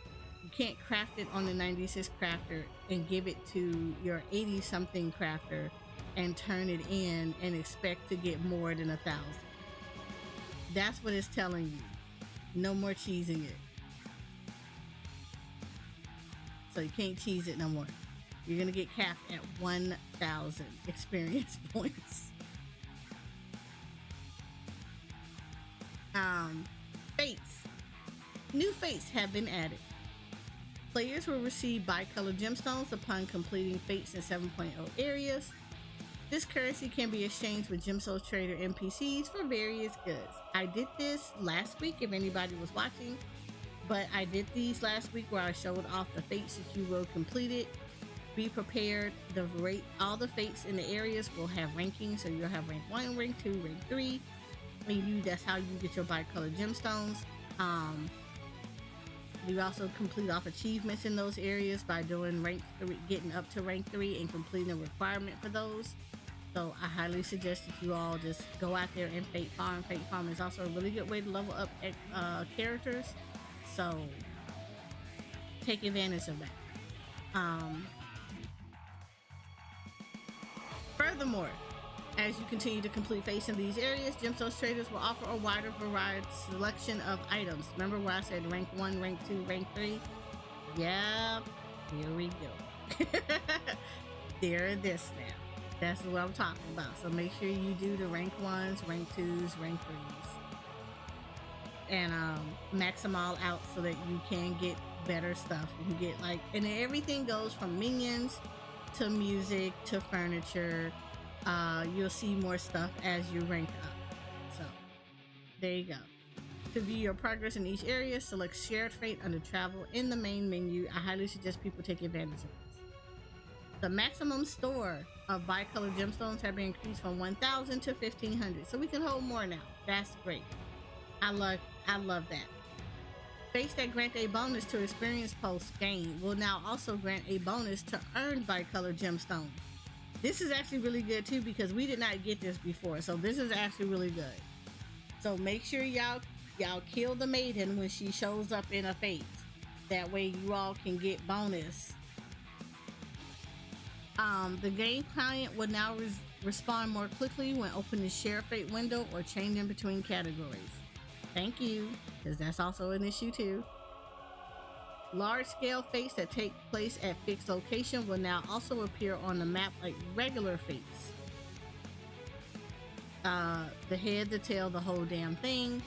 you can't craft it on the 96 crafter and give it to your 80 something crafter and turn it in and expect to get more than 1,000. That's what it's telling you. No more cheesing it. So you can't cheese it no more. You're gonna get capped at 1,000 experience points. Fates. New fates have been added. Players will receive bi-colored gemstones upon completing fates in 7.0 areas. This currency can be exchanged with gemstone trader NPCs for various goods. I did this last week if anybody was watching, but I did these last week where I showed off the fates that you will complete it. Be prepared. All the fates in the areas will have rankings, so you'll have rank 1, rank 2, rank 3. And that's how you get your bi-colored gemstones. You also complete off achievements in those areas by doing rank 3, getting up to rank 3 and completing a requirement for those. So I highly suggest that you all just go out there and fate farm. Fate farm is also a really good way to level up characters. So take advantage of that. Furthermore, as you continue to complete fates in these areas, gemstones traders will offer a wider variety selection of items. Remember where I said rank 1, rank 2, rank 3? Yep, here we go. There it is now. That's what I'm talking about. So make sure you do the rank 1s, rank 2s, rank 3s. And max them all out so that you can get better stuff. You can get and everything goes from minions to music to furniture. You'll see more stuff as you rank up. So there you go. To view your progress in each area, select shared fate under travel in the main menu. I highly suggest people take advantage of this. The maximum store of bi-colored gemstones have been increased from 1,000 to 1,500, so we can hold more now. That's great. I love that. Fates that grant a bonus to experience post gain will now also grant a bonus to earned bi-colored gemstones. This is actually really good too because we did not get this before, so this is actually really good. So make sure y'all kill the maiden when she shows up in a fate. That way you all can get bonus. The game client will now respond more quickly when opening the share fate window or changing between categories. Thank you, because that's also an issue too. Large-scale fates that take place at fixed location will now also appear on the map like regular fates. The head, the tail, the whole damn thing.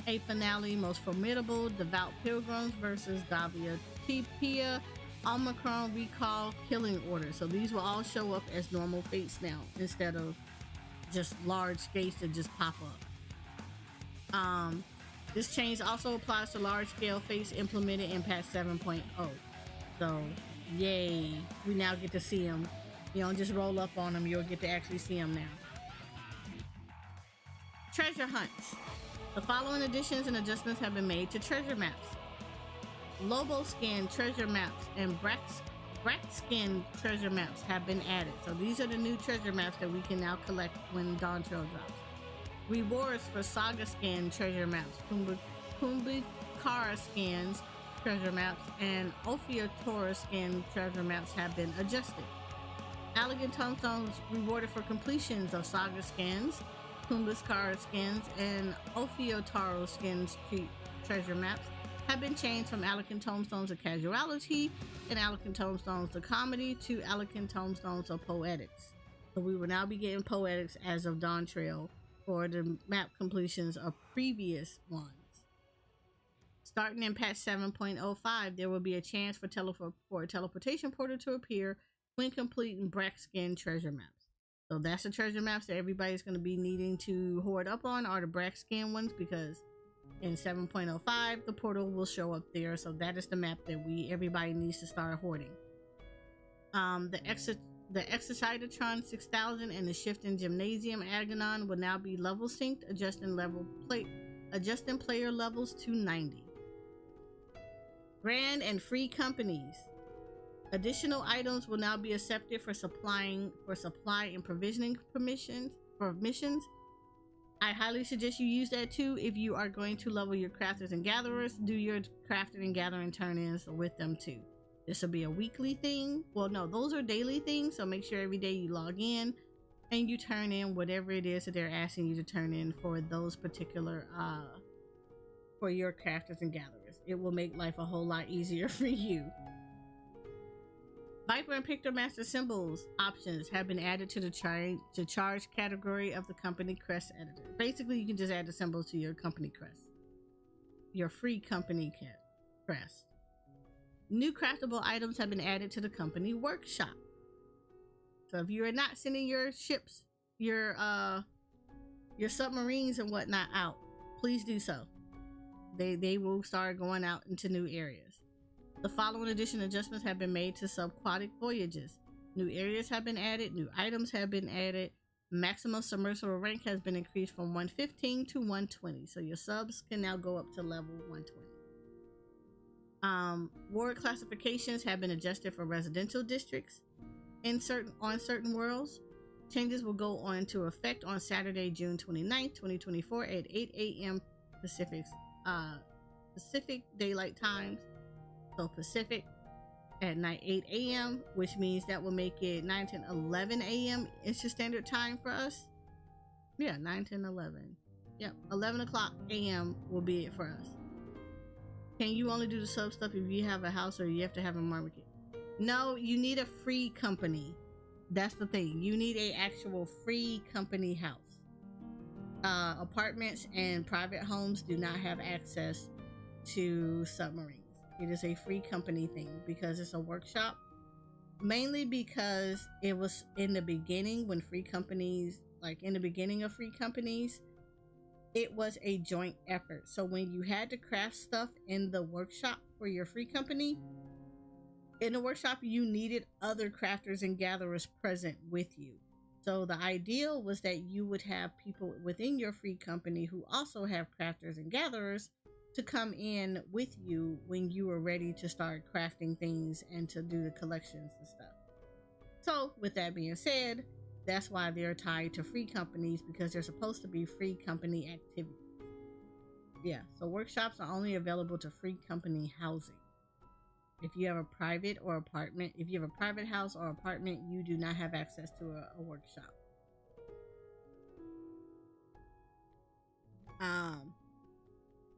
A finale, most formidable, devout pilgrims versus Davia Pia, Omicron recall, killing order. So these will all show up as normal fates now instead of just large fates that just pop up. This change also applies to large scale fates implemented in patch 7.0. So yay, we now get to see them. You don't just roll up on them, you'll get to actually see them now. Treasure hunts. The following additions and adjustments have been made to treasure maps. Lobo skin treasure maps and Brack skin treasure maps have been added. So these are the new treasure maps that we can now collect when Dawn Trail drops. Rewards for Saga skin treasure maps, Kumbhakara skins treasure maps, and Ophiutora skin treasure maps have been adjusted. Elegant tombstones rewarded for completions of Saga skins, Kumbhakara skins, and Ophiutora skins treasure maps have been changed from Elegant tombstones of casuality and Elegant tombstones of comedy to Elegant tombstones of poetics. So we will now be getting poetics as of Dawn Trail for the map completions of previous ones. Starting in patch 7.05, there will be a chance for a teleportation portal to appear when completing Brack skin treasure maps. So that's the treasure maps that everybody's going to be needing to hoard up on, are the Brack skin ones, because in 7.05 the portal will show up there. So that is the map that everybody needs to start hoarding. The Exercitatron 6000 and the Shifting Gymnasium Agonon will now be level synced, adjusting player levels to 90. Grand and free companies. Additional items will now be accepted for supply and provisioning permissions. I highly suggest you use that too if you are going to level your crafters and gatherers. Do your crafting and gathering turn-ins with them too. This will be a weekly thing. Well, no, those are daily things. So make sure every day you log in and you turn in whatever it is that they're asking you to turn in for those particular for your crafters and gatherers. It will make life a whole lot easier for you. Viper and Pictor Master symbols options have been added to the charge category of the company crest editor. Basically, you can just add the symbols to your company crest, your free company crest. New craftable items have been added to the company workshop. So if you are not sending your ships, your submarines and whatnot out, please do so. They will start going out into new areas. The following addition adjustments have been made to subaquatic voyages. New areas have been added, new items have been added. Maximum submersible rank has been increased from 115 to 120. So your subs can now go up to level 120. Ward classifications have been adjusted for residential districts on certain worlds. Changes will go on into effect on Saturday, June 29th, 2024 at 8 a.m. Pacific Daylight Times. So Pacific at night 8 a.m., which means that will make it 9, 10, 11 a.m. Eastern Standard Time for us. Yeah, 9, 10, 11. Yep, 11 o'clock a.m. will be it for us. Can you only do the sub stuff if you have a house or you have to have a market? No, you need a free company. That's the thing. You need a actual free company house. Apartments and private homes do not have access to submarines. It is a free company thing because it's a workshop. Mainly because it was in the beginning when free companies, like in the beginning of free companies, it was a joint effort. So when you had to craft stuff in the workshop for your free company, in the workshop you needed other crafters and gatherers present with you. So the ideal was that you would have people within your free company who also have crafters and gatherers to come in with you when you were ready to start crafting things and to do the collections and stuff. So with that being said, that's why they're tied to free companies, because they're supposed to be free company activities. Yeah, so workshops are only available to free company housing. If you have a private or apartment, if you have a private house or apartment, you do not have access to a workshop.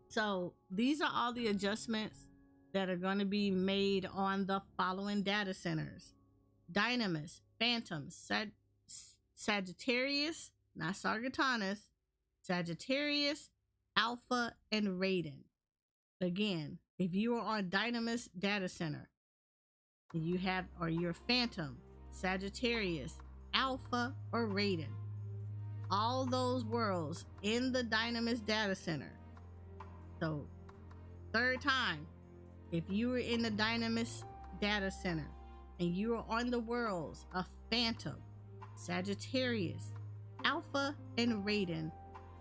So these are all the adjustments that are going to be made on the following data centers: Dynamis, Phantom, Sagittarius, not Sargatanus, Sagittarius, Alpha, and Raiden. Again, if you are on Dynamis Data Center, you have, or you're Phantom, Sagittarius, Alpha, or Raiden. All those worlds in the Dynamis Data Center. So, third time, if you were in the Dynamis Data Center and you are on the worlds of Phantom, Sagittarius, Alpha, and Raiden,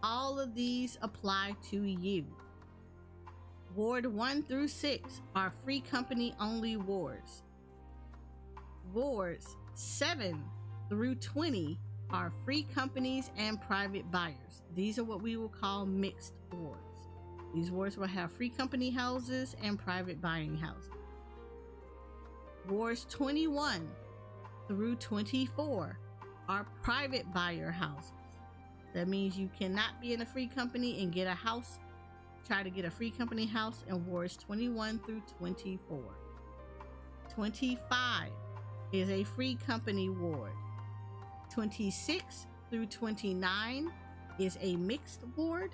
all of these apply to you. Ward 1 through 6 are free company only wards. Wards 7 through 20 are free companies and private buyers. These are what we will call mixed wards. These wards will have free company houses and private buying houses. Wards 21 through 24 are private buyer houses. That means you cannot be in a free company and get a house. Try to get a free company house in wards 21 through 24. 25 is a free company ward. 26 through 29 is a mixed ward.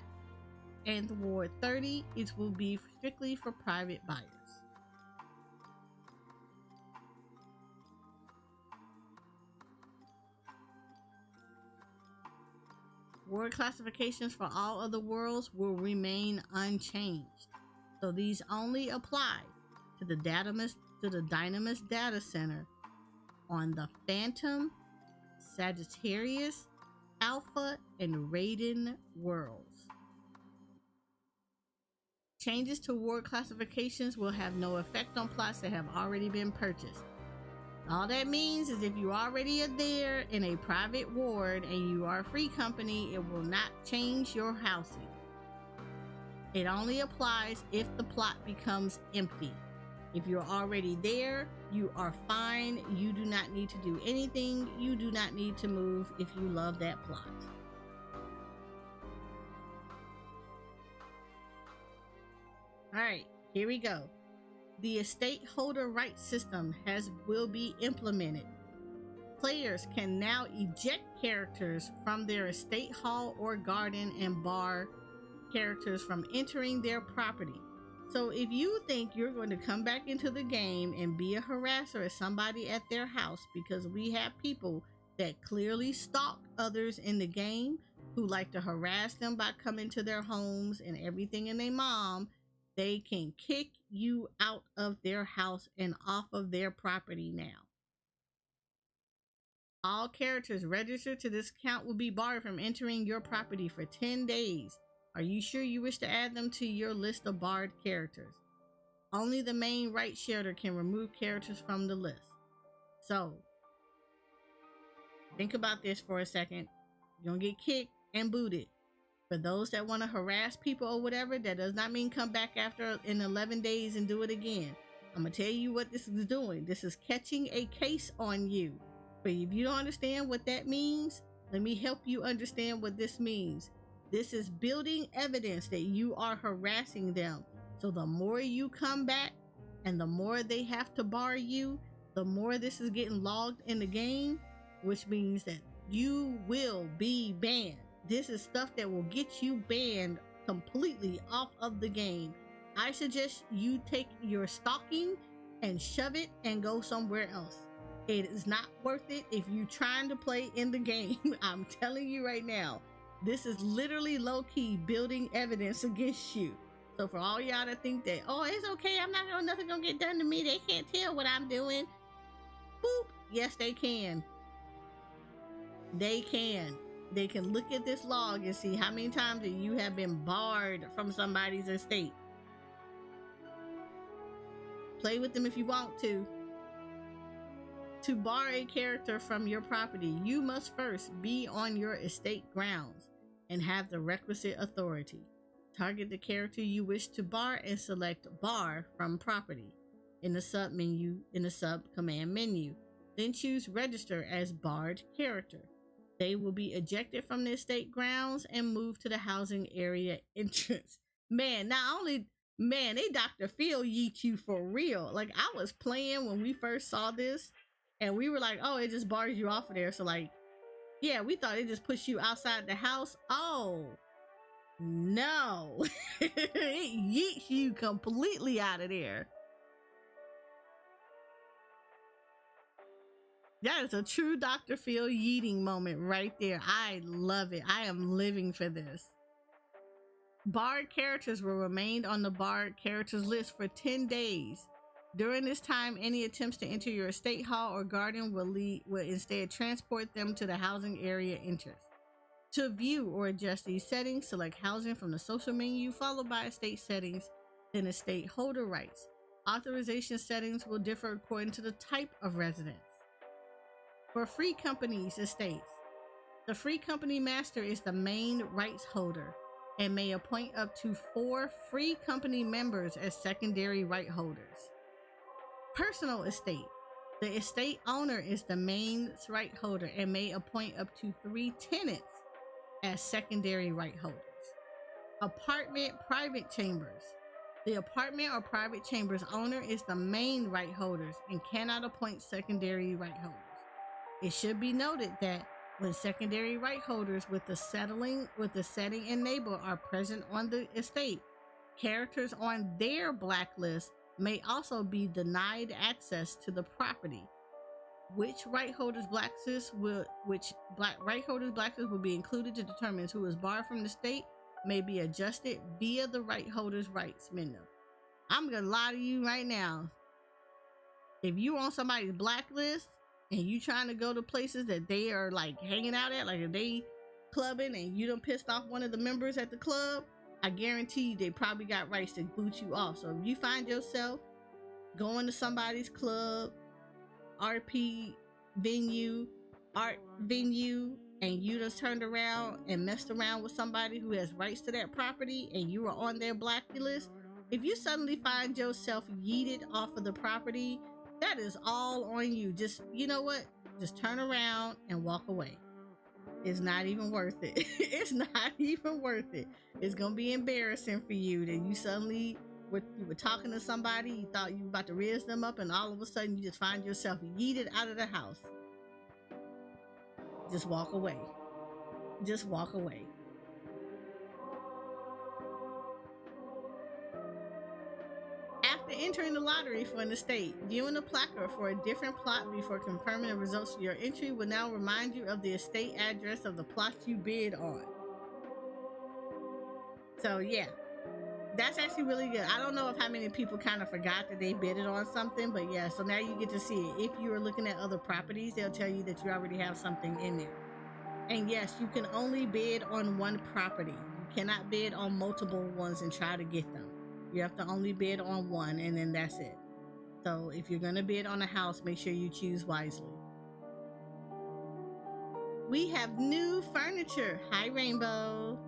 And ward 30 will be strictly for private buyers. Ward classifications for all other worlds will remain unchanged. So these only apply to the Dynamis Data Center on the Phantom, Sagittarius, Alpha, and Raiden worlds. Changes to ward classifications will have no effect on plots that have already been purchased. All that means is if you already are there in a private ward and you are a free company, it will not change your housing. It only applies if the plot becomes empty. If you're already there, you are fine. You do not need to do anything. You do not need to move if you love that plot. All right, here we go. The estate holder rights system will be implemented. Players can now eject characters from their estate hall or garden and bar characters from entering their property. So if you think you're going to come back into the game and be a harasser of somebody at their house, because we have people that clearly stalk others in the game who like to harass them by coming to their homes and everything in their mom, they can kick you out of their house and off of their property now. All characters registered to this account will be barred from entering your property for 10 days. Are you sure you wish to add them to your list of barred characters? Only the main right shader can remove characters from the list. So, think about this for a second. You're gonna get kicked and booted. For those that want to harass people or whatever, that does not mean come back after in 11 days and do it again. I'm going to tell you what this is doing. This is catching a case on you. But if you don't understand what that means, let me help you understand what this means. This is building evidence that you are harassing them. So the more you come back and the more they have to bar you, the more this is getting logged in the game, which means that you will be banned. This is stuff that will get you banned completely off of the game. I suggest you take your stalking and shove it and go somewhere else. It is not worth it if you're trying to play in the game. I'm telling you right now, this is literally low-key building evidence against you. So for all y'all that think that, oh, it's okay, nothing gonna get done to me, they can't tell what I'm doing. Boop. Yes, they can. They can. They can look at this log and see how many times that you have been barred from somebody's estate. Play with them if you want to. To bar a character from your property, you must first be on your estate grounds and have the requisite authority. Target the character you wish to bar and select bar from property in the sub command menu. Then choose register as barred character. They will be ejected from the estate grounds and moved to the housing area entrance. Man, they Dr. Phil yeet you for real. Like, I was playing when we first saw this and we were like, oh, it just bars you off of there. So like, yeah, we thought it just pushed you outside the house. Oh, No. It yeets you completely out of there. That is a true Dr. Phil yeeting moment right there. I love it. I am living for this. Barred characters will remain on the barred characters list for 10 days. During this time, any attempts to enter your estate hall or garden will instead transport them to the housing area interest. To view or adjust these settings, select housing from the social menu, followed by estate settings, then estate holder rights. Authorization settings will differ according to the type of residence. For free companies estates, the free company master is the main rights holder and may appoint up to 4 free company members as secondary right holders. Personal estate, the estate owner is the main right holder and may appoint up to 3 tenants as secondary right holders. Apartment private chambers, the apartment or private chambers owner is the main right holders and cannot appoint secondary right holders. It should be noted that when secondary right holders with the setting and neighbor are present on the estate, characters on their blacklist may also be denied access to the property. Which right holders blacklist will be included to determine who is barred from the state may be adjusted via the right holders rights menu. I'm gonna lie to you right now. If you're on somebody's blacklist and you trying to go to places that they are like hanging out at, like if they clubbing and you done pissed off one of the members at the club, I guarantee you they probably got rights to boot you off. So if you find yourself going to somebody's club, RP venue, art venue, and you just turned around and messed around with somebody who has rights to that property and you are on their blacklist, if you suddenly find yourself yeeted off of the property, that is all on you. Just, you know what? Just turn around and walk away. It's not even worth it. It's not even worth it. It's gonna be embarrassing for you that you suddenly you were talking to somebody, you thought you were about to raise them up, and all of a sudden you just find yourself yeeted out of the house. Just walk away. Just walk away. After entering the lottery for an estate, viewing the placard for a different plot before confirming the results of your entry will now remind you of the estate address of the plot you bid on. So yeah, that's actually really good. I don't know if how many people kind of forgot that they bidded on something, but yeah, so now you get to see it. If you are looking at other properties, they'll tell you that you already have something in there. And yes, you can only bid on one property. You cannot bid on multiple ones and try to get them. You have to only bid on one, and then that's it. So if you're going to bid on a house, make sure you choose wisely. We have new furniture. Hi, Rainbow.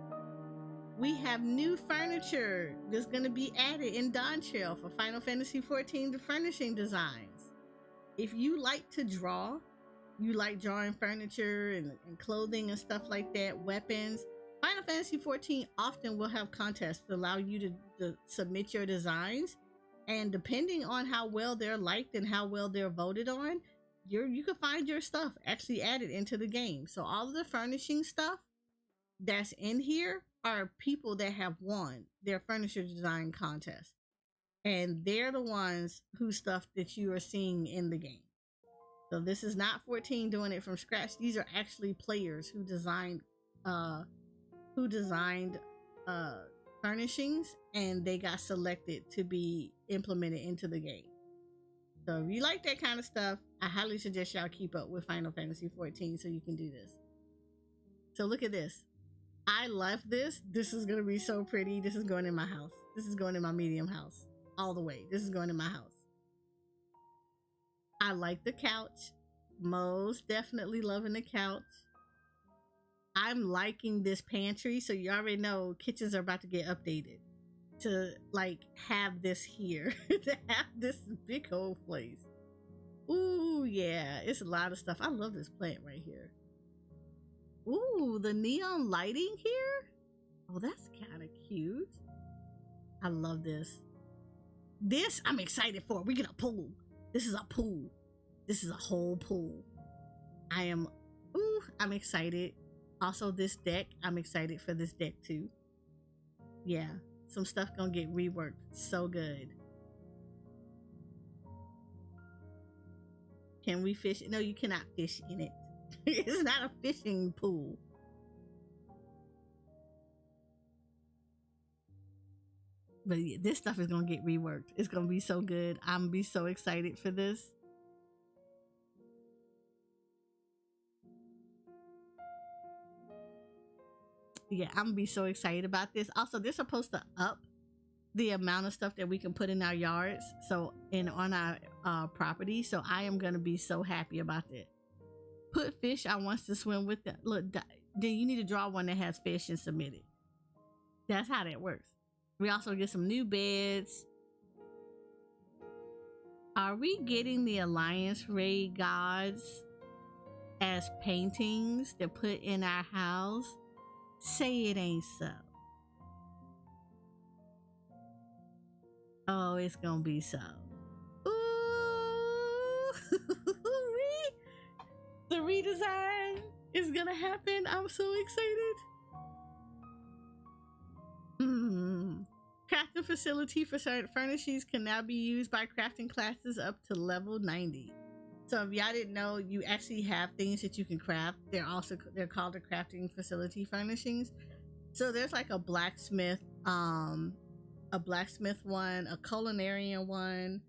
We have new furniture that's going to be added in Dawn Trail for Final Fantasy XIV the furnishing designs. If you like to draw, you like drawing furniture and clothing and stuff like that, weapons, Final Fantasy XIV often will have contests to allow you to submit your designs, and depending on how well they're liked and how well they're voted on, you can find your stuff actually added into the game. So all of the furnishing stuff that's in here are people that have won their furniture design contest, and they're the ones whose stuff that you are seeing in the game. So this is not 14 doing it from scratch. These are actually players who designed furnishings, and they got selected to be implemented into the game. So if you like that kind of stuff, I highly suggest y'all keep up with Final Fantasy XIV so you can do this. So look at this. I love this. This is going to be so pretty. This is going in my house. This is going in my medium house all the way. This is going in my house. I like the couch. Most definitely loving the couch. I'm liking this pantry, so you already know kitchens are about to get updated to like have this here, to have this big old place. Ooh, yeah, it's a lot of stuff. I love this plant right here. Ooh, the neon lighting here. Oh, that's kind of cute. I love this. This I'm excited for. We get a pool. This is a pool. This is a whole pool. I'm excited. Also, this deck, I'm excited for this deck too. Yeah, some stuff gonna get reworked so good. Can we fish? No, you cannot fish in it. It's not a fishing pool. But yeah, this stuff is gonna get reworked. It's gonna be so good. I'm gonna be so excited for this. Yeah, I'm gonna be so excited about this. Also, they're supposed to up the amount of stuff that we can put in our yards, so and on our property. So I am gonna be so happy about that. Put fish I wants to swim with. Look, then you need to draw one that has fish and submit it. That's how that works. We also get some new beds. Are we getting the Alliance Raid gods as paintings to put in our house? Say it ain't so. Oh, it's gonna be so. Ooh. The redesign is gonna happen. I'm so excited. Crafting facility for certain furnishings can now be used by crafting classes up to level 90. So if y'all didn't know, you actually have things that you can craft. They're called the crafting facility furnishings. So there's like a blacksmith one, a culinarian one,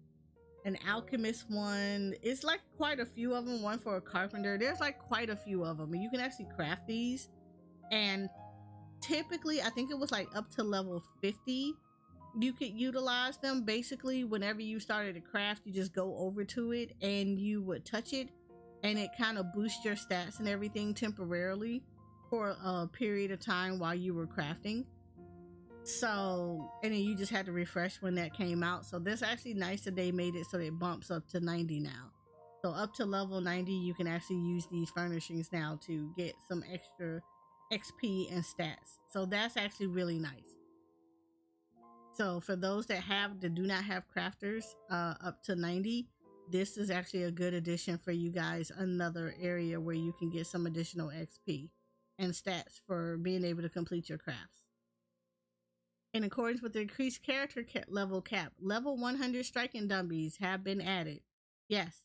an alchemist one. It's like quite a few of them. One for a carpenter. There's like quite a few of them, and you can actually craft these. And typically, I think it was like up to level 50, you could utilize them. Basically, whenever you started to craft, you just go over to it and you would touch it, and it kind of boosts your stats and everything temporarily for a period of time while you were crafting. So, and then you just had to refresh when that came out. So that's actually nice that they made it so it bumps up to 90 now. So up to level 90, you can actually use these furnishings now to get some extra XP and stats. So that's actually really nice. So for those that do not have crafters up to 90, this is actually a good addition for you guys. Another area where you can get some additional XP and stats for being able to complete your crafts. In accordance with the increased character level cap, level 100 striking dummies have been added. Yes,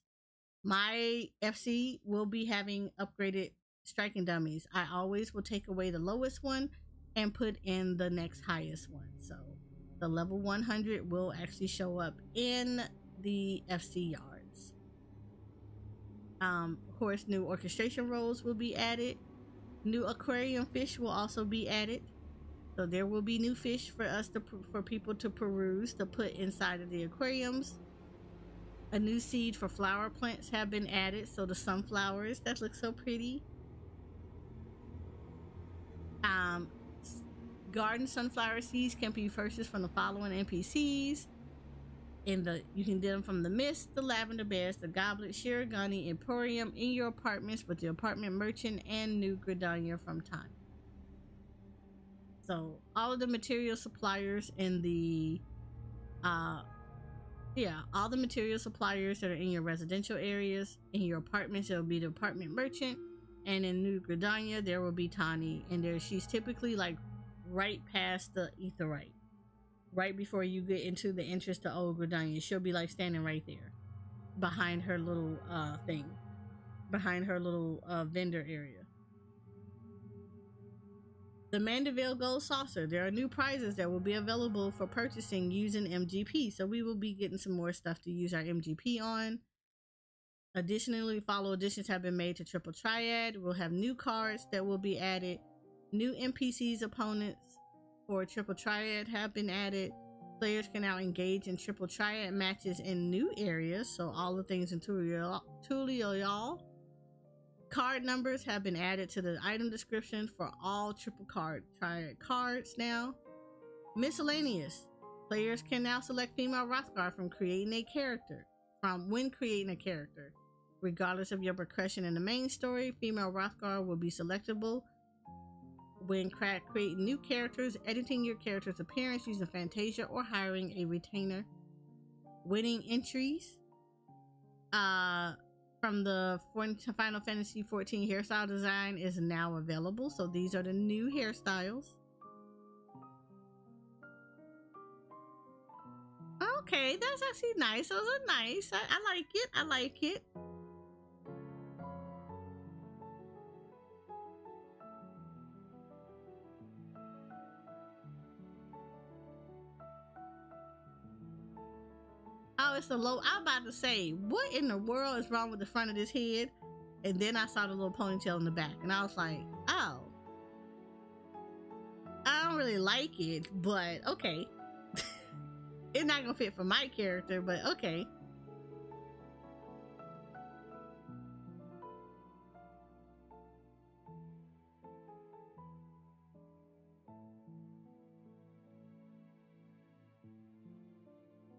my FC will be having upgraded striking dummies. I always will take away the lowest one and put in the next highest one. So the level 100 will actually show up in the FC yards. Of course, new orchestration roles will be added. New aquarium fish will also be added. So there will be new fish for people to peruse, to put inside of the aquariums. A new seed for flower plants have been added. So the sunflowers that look so pretty. Garden sunflower seeds can be purchased from the following NPCs. You can get them from the Mist, the Lavender Bears, the Goblet, Shiragani, Emporium, in your apartments with the apartment merchant, and New Gridania from Time. So all of the material suppliers in the all the material suppliers that are in your residential areas, in your apartments, it'll be the apartment merchant, and in New Gridania there will be Tani, and she's typically like right past the Aetheryte, right before you get into the entrance to Old Gridania. She'll be like standing right there behind her little vendor area. The Mandeville Gold Saucer. There are new prizes that will be available for purchasing using MGP. So we will be getting some more stuff to use our MGP on. Additionally, follow additions have been made to Triple Triad. We'll have new cards that will be added. New NPCs opponents for Triple Triad have been added. Players can now engage in Triple Triad matches in new areas. So all the things in Tulial. Card numbers have been added to the item description for all Triple Triad cards now. Miscellaneous. Players can now select female Rothgar when creating a character. Regardless of your progression in the main story, female Rothgar will be selectable when creating new characters, editing your character's appearance using Fantasia, or hiring a retainer. Winning entries from the Final Fantasy XIV hairstyle design is now available. So these are the new hairstyles. Okay, that's actually nice. Those are nice. I like it. I like it. Oh, it's a low. I'm about to say, what in the world is wrong with the front of this head? And then I saw the little ponytail in the back, and I was like, oh, I don't really like it, but okay. It's not gonna fit for my character, but okay.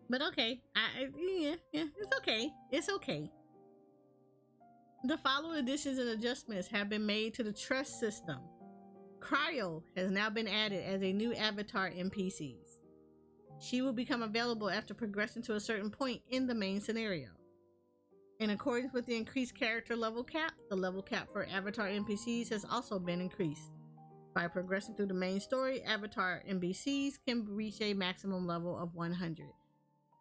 But okay, yeah, it's okay. It's okay. The following additions and adjustments have been made to the trust system. Cryo has now been added as a new avatar NPCs. She will become available after progressing to a certain point in the main scenario. In accordance with the increased character level cap, the level cap for avatar NPCs has also been increased. By progressing through the main story, avatar NPCs can reach a maximum level of 100.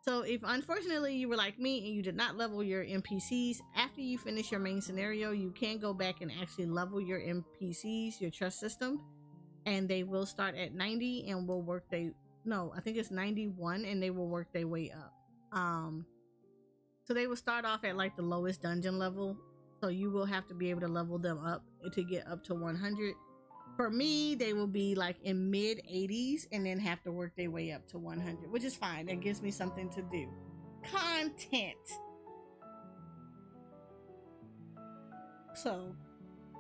So if unfortunately you were like me and you did not level your NPCs, after you finish your main scenario, you can go back and actually level your NPCs, your trust system, and they will start at 90 and will work I think it's 91 and they will work their way up. So they will start off at like the lowest dungeon level. So you will have to be able to level them up to get up to 100. For me, they will be like in mid 80s and then have to work their way up to 100, which is fine. That gives me something to do. Content. So,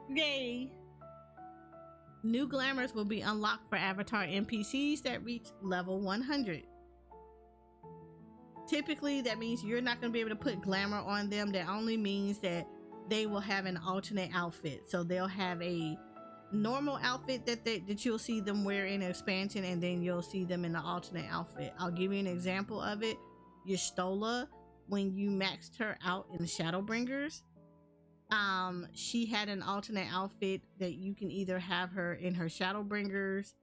yay. New glamours will be unlocked for avatar NPCs that reach level 100. Typically, that means you're not going to be able to put glamour on them. That only means that they will have an alternate outfit. So they'll have a normal outfit that you'll see them wear in expansion, and then you'll see them in the alternate outfit. I'll give you an example of it. Your Stola, when you maxed her out in Shadowbringers, she had an alternate outfit that you can either have her in her Shadowbringers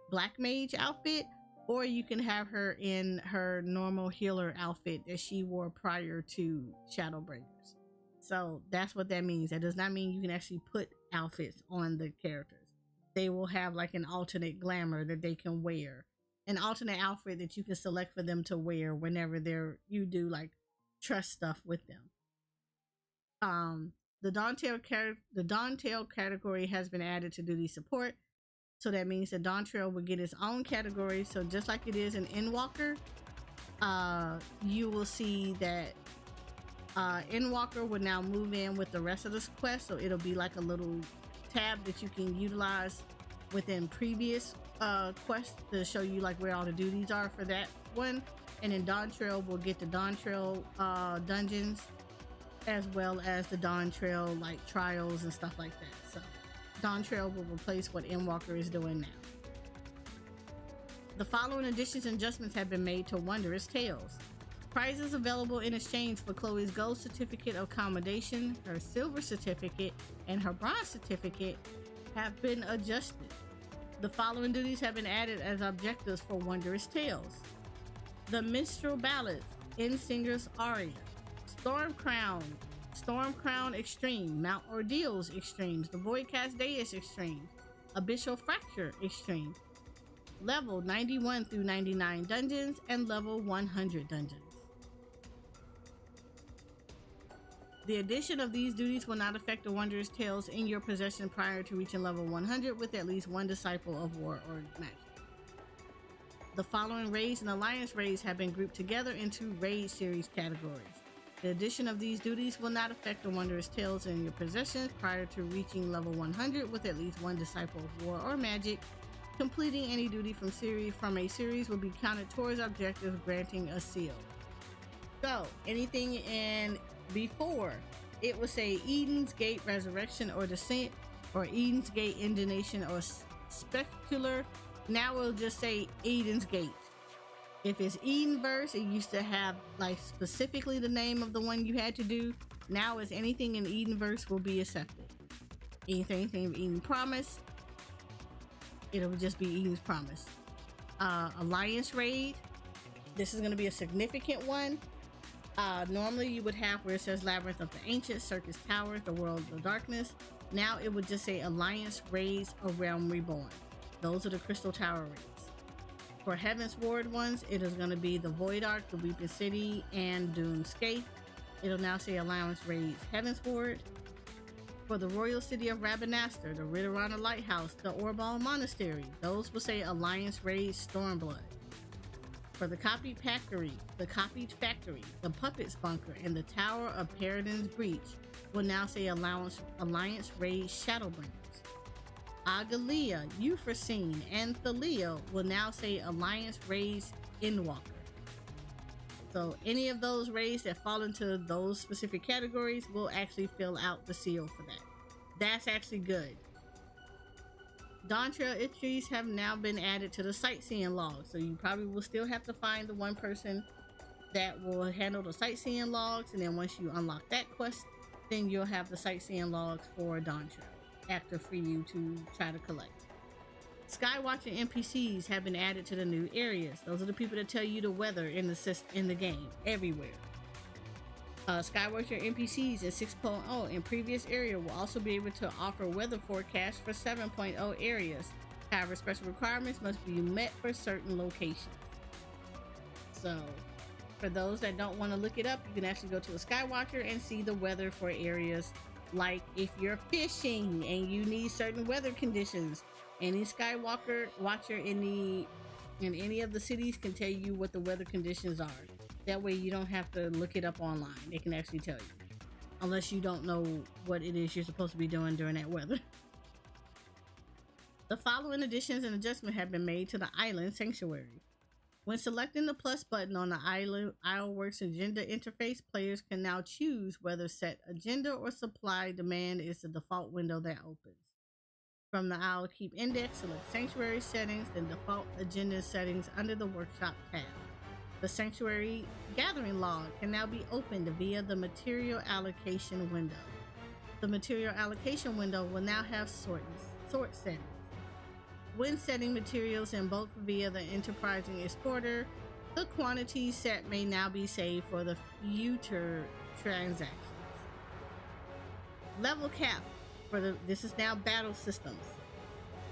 Black Mage outfit, or you can have her in her normal healer outfit that she wore prior to Shadowbringers. So that's what that means. That does not mean you can actually put outfits on the characters. They will have like an alternate glamour that they can wear, an alternate outfit that you can select for them to wear whenever you do like trust stuff with them. The Dawntrail category has been added to duty support. So that means the Dawntrail will get its own category. So just like it is in Endwalker, you will see that Endwalker will now move in with the rest of this quest. So it'll be like a little tab that you can utilize within previous quests to show you like where all the duties are for that one. And then Dawntrail will get the Dawntrail dungeons, as well as the Dawntrail like trials and stuff like that. So Dawntrail will replace what Endwalker is doing now. The following additions and adjustments have been made to Wondrous Tales. Prizes available in exchange for Chloe's gold certificate of commendation, her silver certificate, and her bronze certificate have been adjusted. The following duties have been added as objectives for Wondrous Tales: the Minstrel Ballads, Singer's Aria, Storm Crown Extreme, Mount Ordeals Extremes, the Voidcast Deus Extremes, Abyssal Fracture Extreme, level 91 through 99 dungeons, and level 100 dungeons. The addition of these duties will not affect the Wondrous Tales in your possession prior to reaching level 100 with at least one Disciple of War or Magic. The following raids and alliance raids have been grouped together into raid series categories. The addition of these duties will not affect the Wondrous Tales in your possession prior to reaching level 100 with at least one Disciple of War or Magic. Completing any duty from a series will be counted towards objectives granting a seal. So anything in before, it would say Eden's Gate Resurrection or Descent, or Eden's Gate Indignation or Specular. Now we'll just say Eden's Gate. If it's Edenverse, it used to have like specifically the name of the one you had to do. Now it's anything in Edenverse will be accepted. Anything in Eden Promise, it'll just be Eden's Promise. Alliance Raid, This is going to be a significant one. Normally you would have where it says Labyrinth of the Ancients, Circus Towers, the World of Darkness. Now it would just say Alliance Raids, a Realm Reborn. Those are the Crystal Tower raids. For Heaven's Ward ones, it is going to be the Void Ark, the Weeping City, and Doomscape. It'll now say Alliance Raids Heaven's Ward. For the Royal City of Rabanastre, the Ritterana Lighthouse, the Orbal Monastery, those will say Alliance Raids Stormblood. For the Copied Factory, the Puppets Bunker, and the Tower of Paradin's Breach will now say Alliance Raids Shadowbringers. Agalia, Euphrosyne, and Thalia will now say Alliance Raids Endwalker. So any of those raids that fall into those specific categories will actually fill out the seal for that. That's actually good. Dawn Trail entries have now been added to the sightseeing log, so you probably will still have to find the one person that will handle the sightseeing logs, and then once you unlock that quest, then you'll have the sightseeing logs for Dawn Trail active for you to try to collect. Skywatcher NPCs have been added to the new areas. Those are the people that tell you the weather in the game everywhere. Skywatcher NPCs in 6.0 in previous area will also be able to offer weather forecasts for 7.0 areas. However, special requirements must be met for certain locations. So, for those that don't want to look it up, you can actually go to a Skywatcher and see the weather for areas. Like if you're fishing and you need certain weather conditions, any Skywatcher in any of the cities can tell you what the weather conditions are. That way you don't have to look it up online. They can actually tell you. Unless you don't know what it is you're supposed to be doing during that weather. The following additions and adjustments have been made to the Island Sanctuary. When selecting the plus button on the Isleworks agenda interface, players can now choose whether set agenda or supply demand is the default window that opens. From the Isle Keep Index, select Sanctuary Settings, then Default Agenda Settings under the Workshop tab. The Sanctuary Gathering Log can now be opened via the Material Allocation window. The Material Allocation window will now have sort settings. When setting materials in bulk via the Enterprising Exporter, the quantity set may now be saved for the future transactions. Level cap this is now battle systems.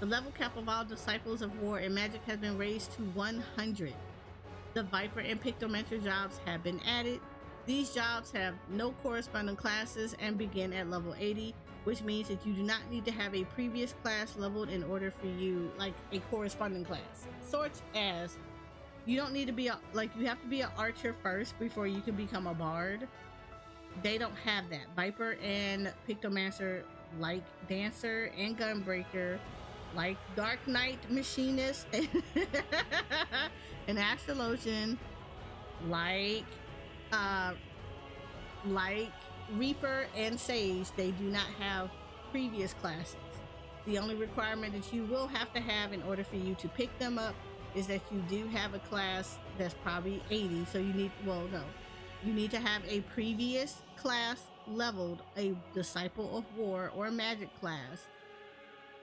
The level cap of all Disciples of War and Magic has been raised to 100. The Viper and Pictomancer jobs have been added. These jobs have no corresponding classes and begin at level 80, which means that you do not need to have a previous class leveled in order for you, like a corresponding class. Such as, you don't need to be you have to be an archer first before you can become a bard. They don't have that. Viper and Pictomancer, like Dancer and Gunbreaker, like Dark Knight Machinist and Astrologian, like Reaper and Sage, they do not have previous classes. The only requirement that you will have to have in order for you to pick them up is that you do have a class that's probably 80. So you need to have a previous class leveled, a Disciple of War or Magic class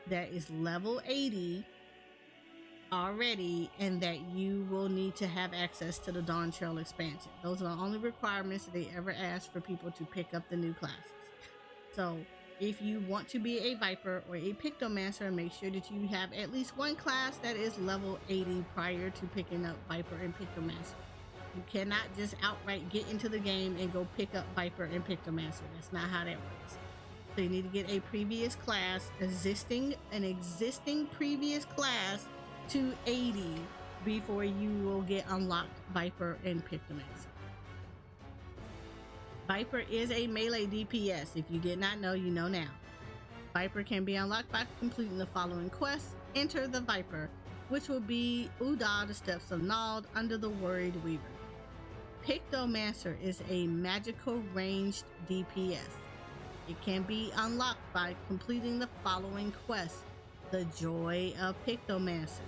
that is level 80 already, and that you will need to have access to the Dawn Trail expansion. Those are the only requirements that they ever ask for people to pick up the new classes. So if you want to be a Viper or a Pictomancer, make sure that you have at least one class that is level 80 prior to picking up Viper and Pictomancer. You cannot just outright get into the game and go pick up Viper and Pictomancer. That's not how that works. So you need to get a previous class, an existing previous class to 80 before you will get unlocked Viper and Pictomancer. Viper is a melee DPS. If you did not know, you know now. Viper can be unlocked by completing the following quests. Enter the Viper, which will be Uda, the Steps of Nald, under the Worried Weaver. Pictomancer is a magical ranged DPS. It can be unlocked by completing the following quests. The Joy of Pictomancer.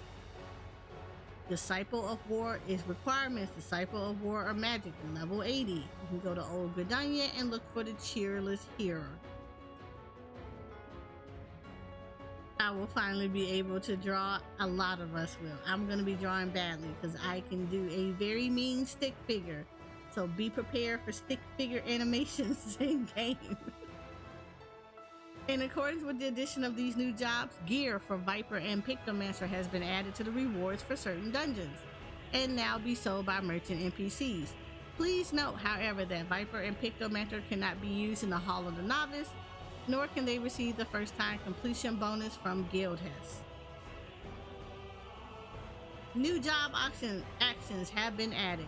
Disciple of War is requirements. Disciple of War or Magic, level 80. You can go to Old Gridania and look for the Cheerless Hero. I will finally be able to draw. A lot of us will. I'm going to be drawing badly because I can do a very mean stick figure. So be prepared for stick figure animations in game. In accordance with the addition of these new jobs, gear for Viper and Pictomancer has been added to the rewards for certain dungeons and now be sold by merchant NPCs. Please note, however, that Viper and Pictomancer cannot be used in the Hall of the Novice, nor can they receive the first time completion bonus from Guild Hess. New job actions have been added.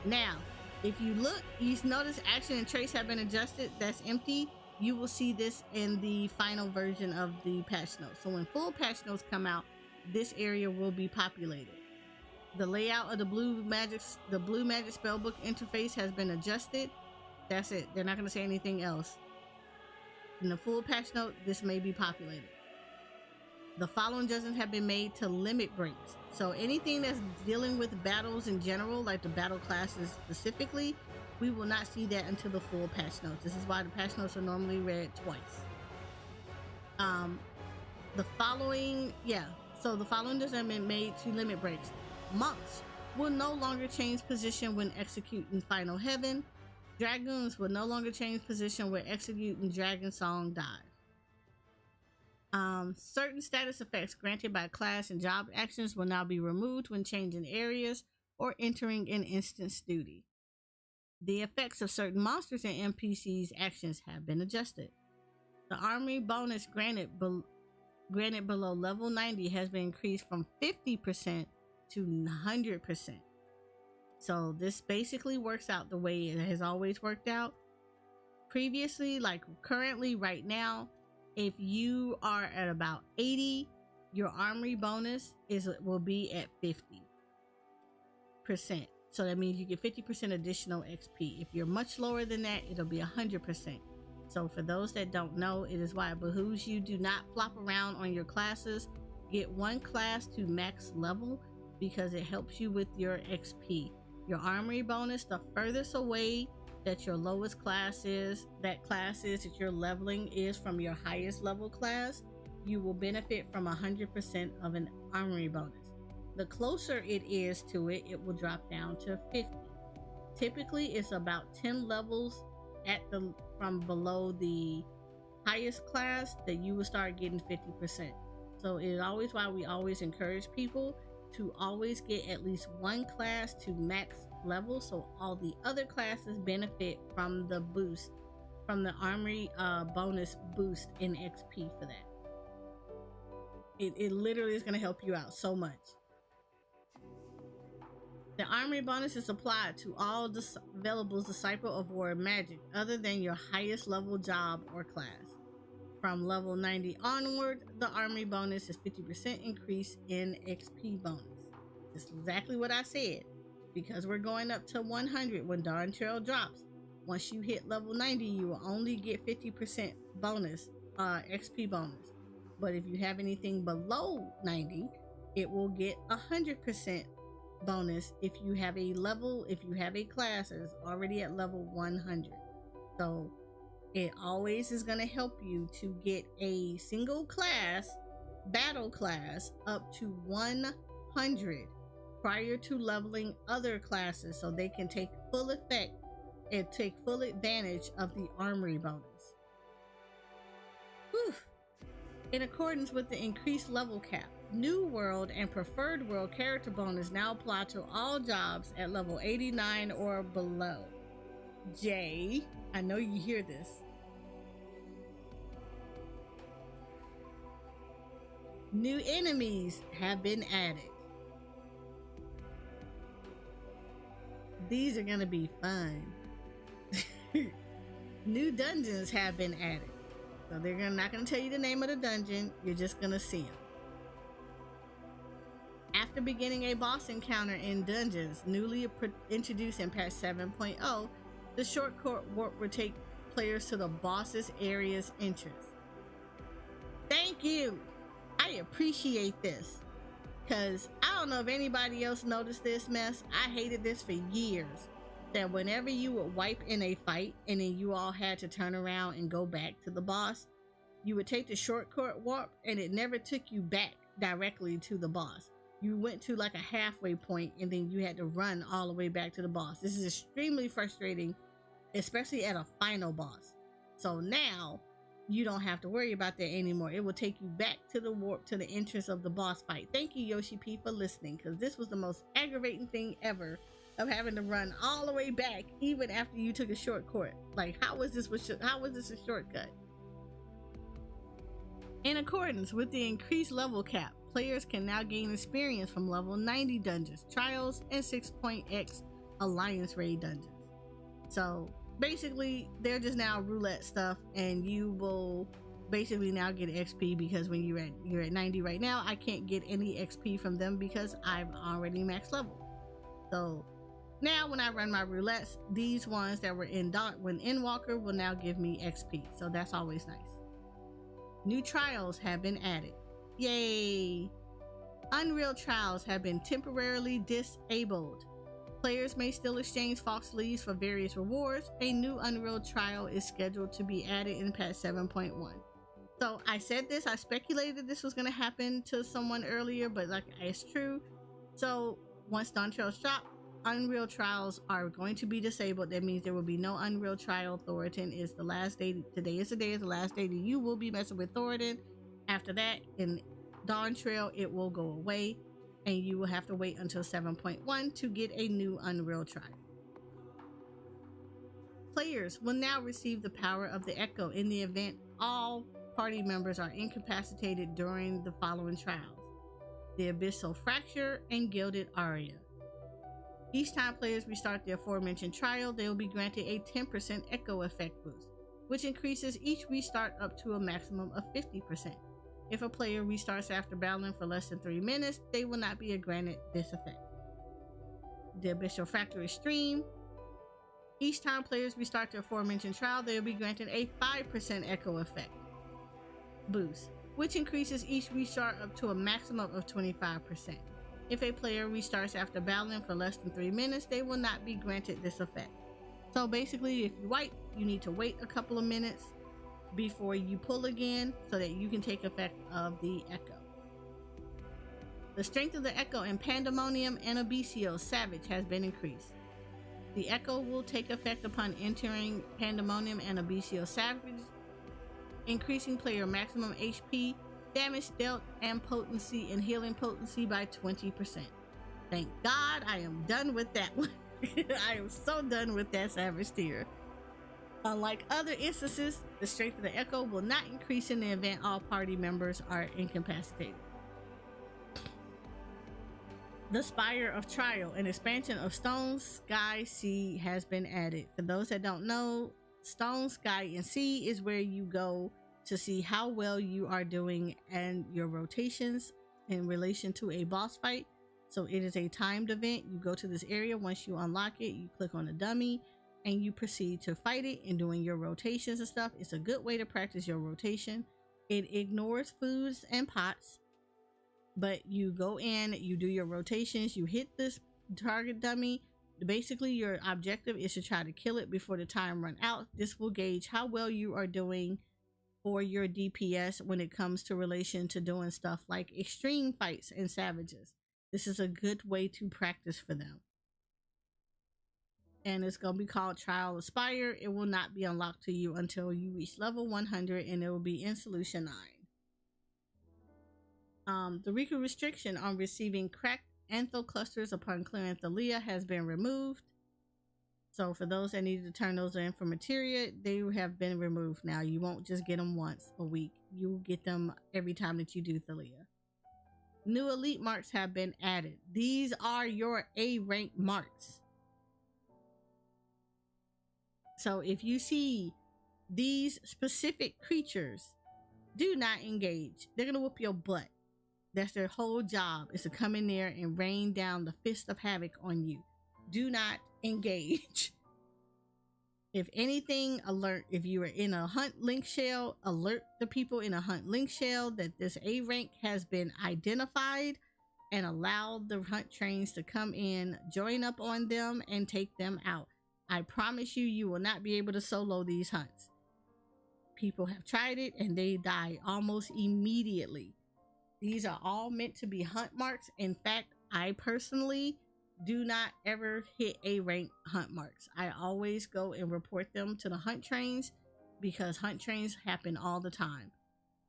Now, if you look, you notice action and trace have been adjusted. That's empty. You will see this in the final version of the patch notes. So when full patch notes come out, this area will be populated. The layout of the blue magic spellbook interface has been adjusted. That's it. They're not going to say anything else. In the full patch note, this may be populated. The following adjustments have been made to limit breaks. So anything that's dealing with battles in general, like the battle classes specifically, we will not see that until the full patch notes. This is why the patch notes are normally read twice. The following adjustments have been made to limit breaks. Monks will no longer change position when executing Final Heaven. Dragoons will no longer change position when executing Dragon Song Dive. Certain status effects granted by class and job actions will now be removed when changing areas or entering an instance duty. The effects of certain monsters and NPCs' actions have been adjusted. The armory bonus granted below level 90 has been increased from 50% to 100%. So this basically works out the way it has always worked out. Previously, like currently right now, if you are at about 80, your armory bonus will be at 50%. So that means you get 50% additional XP. If you're much lower than that, it'll be 100%. So for those that don't know, it is why it behooves you do not flop around on your classes. Get one class to max level because it helps you with your XP. Your armory bonus, the furthest away that your lowest class is, that you're leveling is from your highest level class, you will benefit from 100% of an armory bonus. The closer it is to it, it will drop down to 50. Typically, it's about 10 levels from below the highest class that you will start getting 50%. So it is always why we always encourage people to always get at least one class to max level, so all the other classes benefit from the boost, from the armory bonus boost in XP for that. It literally is going to help you out so much. The armory bonus is applied to all available Disciple of War magic other than your highest level job or class. From level 90 onward, the armory bonus is 50% increase in XP bonus. That's exactly what I said. Because we're going up to 100 when Dawn Trail drops. Once you hit level 90, you will only get 50% bonus, XP bonus. But if you have anything below 90, it will get 100% bonus if you have a class that is already at level 100. So it always is going to help you to get a single class, battle class, up to 100 prior to leveling other classes so they can take full effect and take full advantage of the armory bonus. Whew. In accordance with the increased level cap, New World and Preferred World character bonus now apply to all jobs at level 89 or below. Jay, I know you hear this. New enemies have been added. These are going to be fun. New dungeons have been added. So they're not going to tell you the name of the dungeon. You're just going to see them. After beginning a boss encounter in dungeons, newly introduced in patch 7.0, the shortcut warp will take players to the boss's area's entrance. Thank you. I appreciate this. Because I don't know if anybody else noticed this mess. I hated this for years. That whenever you would wipe in a fight and then you all had to turn around and go back to the boss, You would take the shortcut warp and it never took you back directly to the boss. You went to like a halfway point and then you had to run all the way back to the boss. This is extremely frustrating, especially at a final boss. So now you don't have to worry about that anymore. It will take you back to the warp to the entrance of the boss fight. Thank you, Yoshi P, for listening, because this was the most aggravating thing ever of having to run all the way back even after you took a shortcut. Like, how was this a shortcut? In accordance with the increased level cap, players can now gain experience from level 90 dungeons, trials, and 6.x Alliance Raid dungeons. So basically, they're just now roulette stuff, and you will basically now get XP, because when you're at 90 right now, I can't get any XP from them because I'm already max level. So now when I run my roulettes, these ones that were in Endwalker will now give me XP. So that's always nice. New trials have been added. Yay! Unreal trials have been temporarily disabled. Players may still exchange false leads for various rewards. A new Unreal trial is scheduled to be added in patch 7.1. So I said this, I speculated this was going to happen to someone earlier, but like, it's true. So once Dawn Trails drop, Unreal trials are going to be disabled. That means there will be no Unreal trial. Thornton is the last day. Today is the last day that you will be messing with Thornton. After that, in Dawn Trail, it will go away, and you will have to wait until 7.1 to get a new Unreal trial. Players will now receive the power of the Echo in the event all party members are incapacitated during the following trials: the Abyssal Fracture and Gilded Aria. Each time players restart the aforementioned trial, they will be granted a 10% Echo effect boost, which increases each restart up to a maximum of 50%. If a player restarts after battling for less than 3 minutes, they will not be granted this effect. The Abyssal Fracture Extreme. Each time players restart the aforementioned trial, they will be granted a 5% Echo effect boost, which increases each restart up to a maximum of 25%. If a player restarts after battling for less than 3 minutes, they will not be granted this effect. So basically, if you wipe, you need to wait a couple of minutes before you pull again so that you can take effect of the Echo. The strength of the Echo in Pandemonium and Abyssal Savage has been increased. The Echo will take effect upon entering Pandemonium and Abyssal Savage, increasing player maximum HP, damage dealt, and potency and healing potency by 20%. Thank God I am done with that one. I am so done with that Savage tier. Unlike other instances, the strength of the Echo will not increase in the event all party members are incapacitated. The Spire of Trial, an expansion of Stone, Sky, Sea, has been added. For those that don't know, Stone, Sky, and Sea is where you go to see how well you are doing and your rotations in relation to a boss fight. So it is a timed event. You go to this area. Once you unlock it, you click on the dummy and you proceed to fight it and doing your rotations and stuff. It's a good way to practice your rotation. It ignores foods and pots, but you go in, you do your rotations, you hit this target dummy. Basically, your objective is to try to kill it before the time runs out. This will gauge how well you are doing for your DPS when it comes to relation to doing stuff like extreme fights and savages. This is a good way to practice for them. And it's going to be called Trial of Spire. It will not be unlocked to you until you reach level 100, and it will be in Solution 9. The Riku restriction on receiving cracked antho clusters upon clearing Thalia has been removed. So for those that needed to turn those in for materia, they have been removed now. You won't just get them once a week. You will get them every time that you do Thalia. New elite marks have been added. These are your A rank marks. So if you see these specific creatures, do not engage. They're going to whoop your butt. That's their whole job, is to come in there and rain down the fist of havoc on you. Do not engage. If anything, alert. If you are in a hunt link shell, alert the people in a hunt link shell that this A rank has been identified, and allow the hunt trains to come in, join up on them, and take them out. I promise you, you will not be able to solo these hunts. people have tried it and they die almost immediately. These are all meant to be hunt marks. In fact, I personally do not ever hit A rank hunt marks. I always go and report them to the hunt trains because hunt trains happen all the time.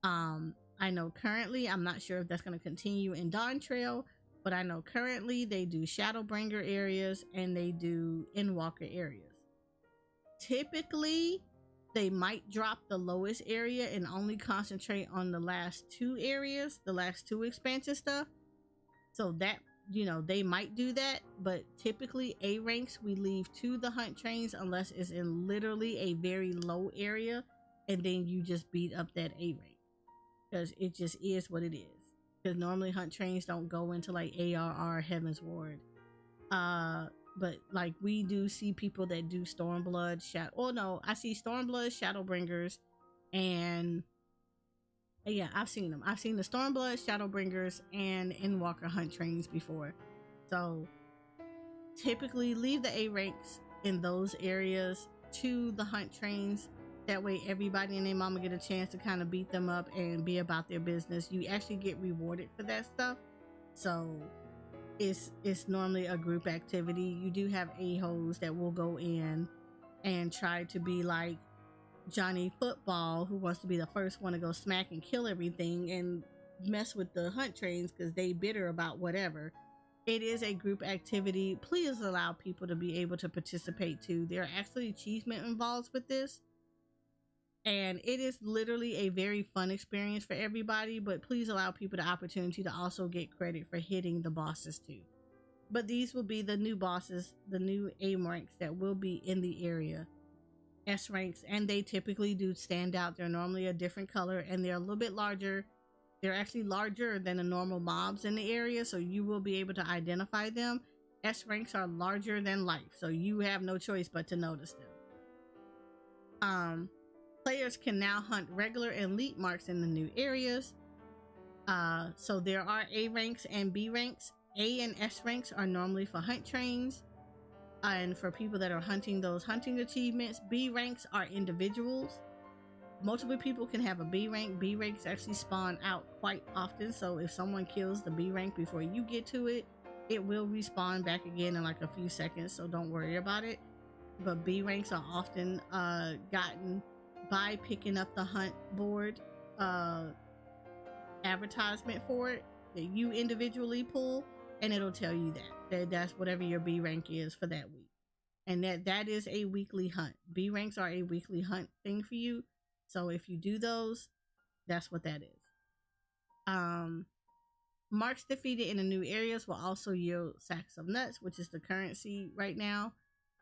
I know currently, I'm not sure if that's going to continue in Dawn Trail, but I know currently they do Shadowbringer areas and they do Endwalker areas. Typically, they might drop the lowest area and only concentrate on the last two areas, the last two expansion stuff. So that, they might do that, but typically A ranks we leave to the hunt trains unless it's in literally a very low area, and then you just beat up that A rank because it just is what it is. Because normally hunt trains don't go into like ARR Heaven's Ward. But like we do see people that do Stormblood, I see Stormblood, Shadowbringers, and yeah, I've seen them. I've seen the Stormblood, Shadowbringers, and Endwalker hunt trains before. So typically leave the A ranks in those areas to the hunt trains. That way everybody and their mama get a chance to kind of beat them up and be about their business. You actually get rewarded for that stuff. So it's normally a group activity. You do have a-holes that will go in and try to be like Johnny Football, who wants to be the first one to go smack and kill everything and mess with the hunt trains because they bitter about whatever. It is a group activity. Please allow people to be able to participate too. There are actually achievement involved with this, and it is literally a very fun experience for everybody, but please allow people the opportunity to also get credit for hitting the bosses too. But these will be the new bosses, the new A ranks that will be in the area. S ranks, and they typically do stand out. They're normally a different color and they're a little bit larger. They're actually larger than the normal mobs in the area, so you will be able to identify them. S ranks are larger than life, so you have no choice but to notice them. Players can now hunt regular and elite marks in the new areas. So there are A ranks and B ranks. A and S ranks are normally for hunt trains and for people that are hunting those hunting achievements. B ranks are individuals. Multiple people can have a B rank. B ranks actually spawn out quite often, so if someone kills the B rank before you get to it, it will respawn back again in like a few seconds, so don't worry about it. But B ranks are often gotten by picking up the hunt board advertisement for it that you individually pull, and it'll tell you that that's whatever your B rank is for that week, and that is a weekly hunt. B ranks are a weekly hunt thing for you, so if you do those, that's what that is. Marks defeated in the new areas will also yield sacks of nuts, which is the currency right now,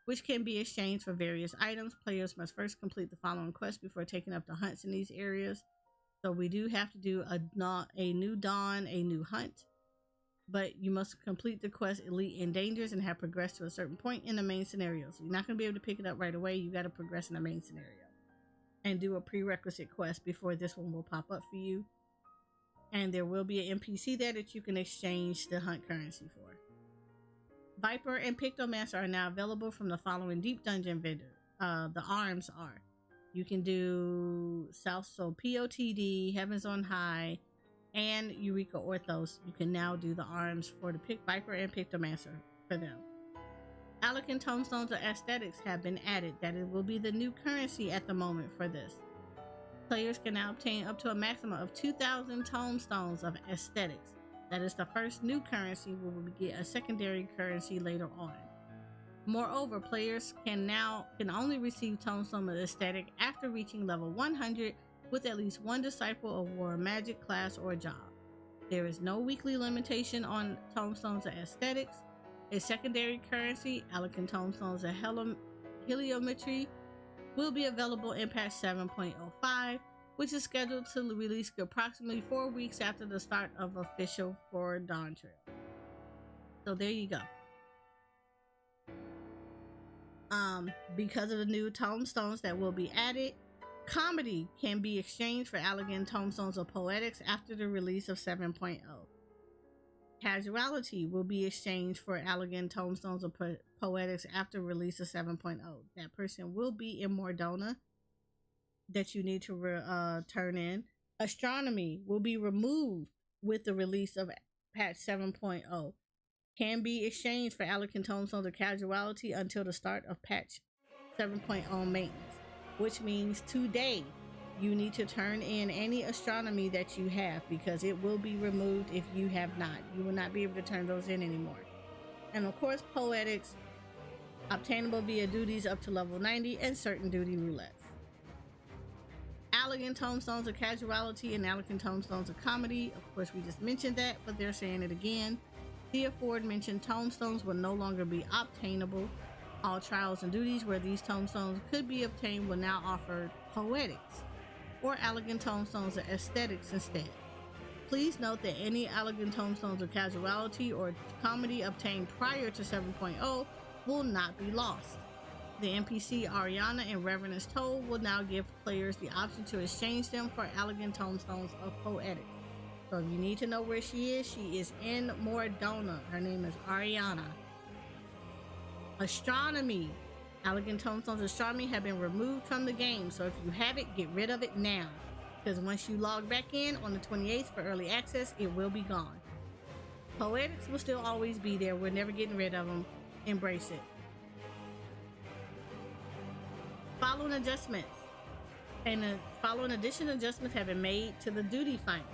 which can be exchanged for various items. Players must first complete the following quests before taking up the hunts in these areas. So we do have to do a new dawn, a new hunt, but you must complete the quest Elite in Dangers and have progressed to a certain point in the main scenario. So you're not going to be able to pick it up right away. You got to progress in the main scenario and do a prerequisite quest before this one will pop up for you. And there will be an NPC there that you can exchange the hunt currency for. Viper and Pictomancer are now available from the following deep dungeon vendor. The arms are. You can do POTD, Heavens on High, and Eureka Orthos. You can now do the arms for the Viper and Pictomancer for them. Alec Tomestones of Aesthetics have been added. That it will be the new currency at the moment for this. Players can now obtain up to a maximum of 2,000 Tomestones of Aesthetics. That is the first new currency. We will get a secondary currency later on. Moreover, players can only receive Tombstone of Aesthetic after reaching level 100 with at least one disciple of War Magic class or job. There is no weekly limitation on Tombstones of Aesthetics. A secondary currency, Alec Tombstones of Heliometry, will be available in patch 7.05, which is scheduled to release approximately 4 weeks after the start of official for Dawn Trail. So there you go. Because of the new tomestones that will be added, comedy can be exchanged for elegant tomestones of poetics after the release of 7.0. Casuality will be exchanged for elegant tomestones of poetics after release of 7.0. That person will be in Mordona. that you need to turn in. Astronomy will be removed with the release of patch 7.0. Can be exchanged for Alec Tombstones or Casualty until the start of patch 7.0 maintenance, which means today you need to turn in any astronomy that you have because it will be removed if you have not. You will not be able to turn those in anymore. And of course, poetics, obtainable via duties up to level 90 and certain duty roulettes. Elegant Tombstones of Casualty and Elegant Tombstones of Comedy. Of course, we just mentioned that, but they're saying it again. The aforementioned tombstones will no longer be obtainable. All trials and duties where these tombstones could be obtained will now offer poetics or elegant tombstones of aesthetics instead. Please note that any elegant tombstones of Casualty or Comedy obtained prior to 7.0 will not be lost. The NPC Ariana and Reverend's Toll will now give players the option to exchange them for elegant tombstones of poetics. So if you need to know where she is in Mordona. Her name is Ariana. Astronomy. Elegant Tombstones Astronomy have been removed from the game, so if you have it, get rid of it now. Because once you log back in on the 28th for early access, it will be gone. Poetics will still always be there. We're never getting rid of them. Embrace it. Following adjustments. And the following additional adjustments have been made to the duty finder.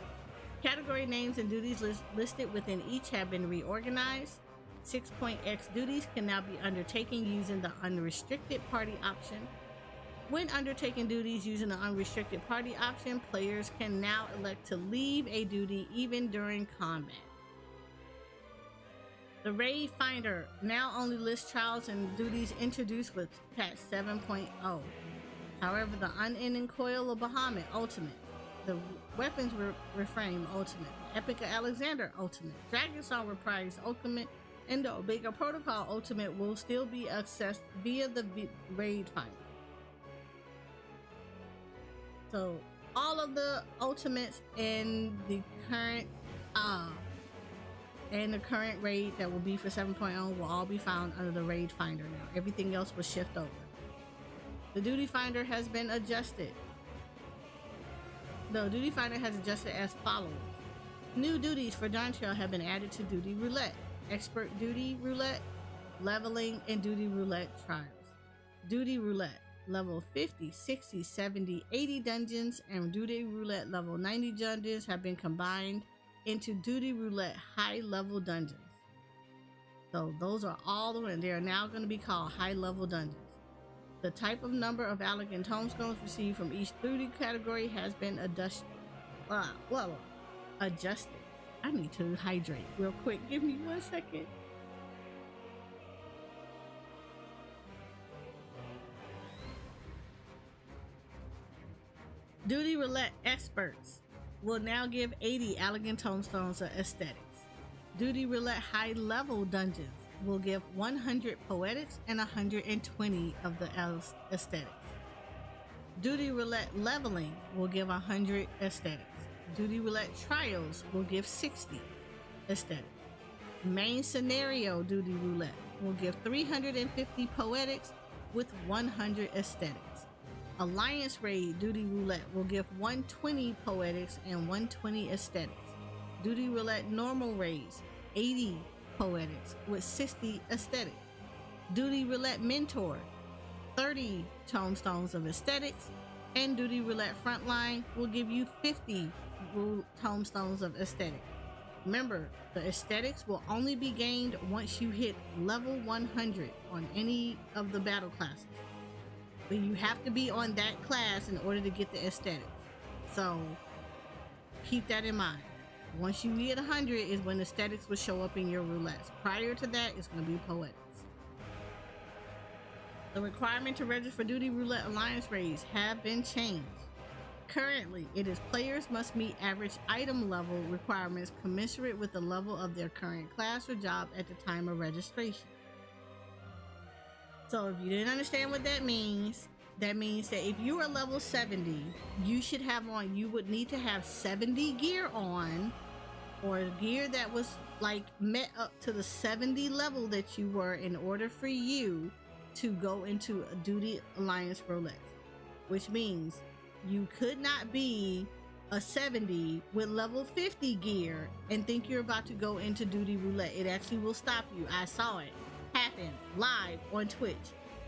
Category names and duties listed within each have been reorganized. 6.x duties can now be undertaken using the unrestricted party option. When undertaking duties using the unrestricted party option, players can now elect to leave a duty even during combat. The raid finder now only lists trials and duties introduced with patch 7.0. However, the unending coil of Bahamut Ultimate, the weapons reframe Ultimate, Epic of Alexander Ultimate, Dragon Song Reprise Ultimate, and the Omega Protocol Ultimate will still be accessed via the raid finder. So all of the ultimates in the current raid that will be for 7.0 will all be found under the raid finder now. Everything else will shift over. The duty finder has been adjusted. The duty finder has adjusted as follows. New duties for Dawntrail have been added to duty roulette. Expert duty roulette, leveling, and duty roulette trials. Duty roulette level 50, 60, 70, 80 dungeons and duty roulette level 90 dungeons have been combined into duty roulette high level dungeons. So those are all the ones. They are now going to be called high level dungeons. The type of number of elegant tombstones received from each duty category has been adjusted. I need to hydrate real quick. Give me 1 second. Duty roulette experts will now give 80 elegant tombstones of aesthetics. Duty roulette high level dungeons will give 100 poetics and 120 of the aesthetics. Duty roulette leveling will give 100 aesthetics. Duty roulette trials will give 60 aesthetics. Main scenario duty roulette will give 350 poetics with 100 aesthetics. Alliance raid duty roulette will give 120 poetics and 120 aesthetics. Duty roulette normal raids 80 poetics with 60 aesthetics. Duty roulette mentor 30 tombstones of aesthetics, and duty roulette frontline will give you 50 tombstones of aesthetic. Remember, the aesthetics will only be gained once you hit level 100 on any of the battle classes. But you have to be on that class in order to get the aesthetics. So keep that in mind. Once you hit 100 is when aesthetics will show up in your roulettes. Prior to that, it's going to be poetics. The requirement to register for duty roulette alliance raids have been changed. Currently, it is players must meet average item level requirements commensurate with the level of their current class or job at the time of registration. So if you didn't understand what that means that if you are level 70, you would need to have 70 gear on, or gear that was like met up to the 70 level that you were in order for you to go into a duty alliance roulette, which means You could not be a 70 with level 50 gear and think you're about to go into duty roulette. It actually will stop you. I saw it happen live on Twitch.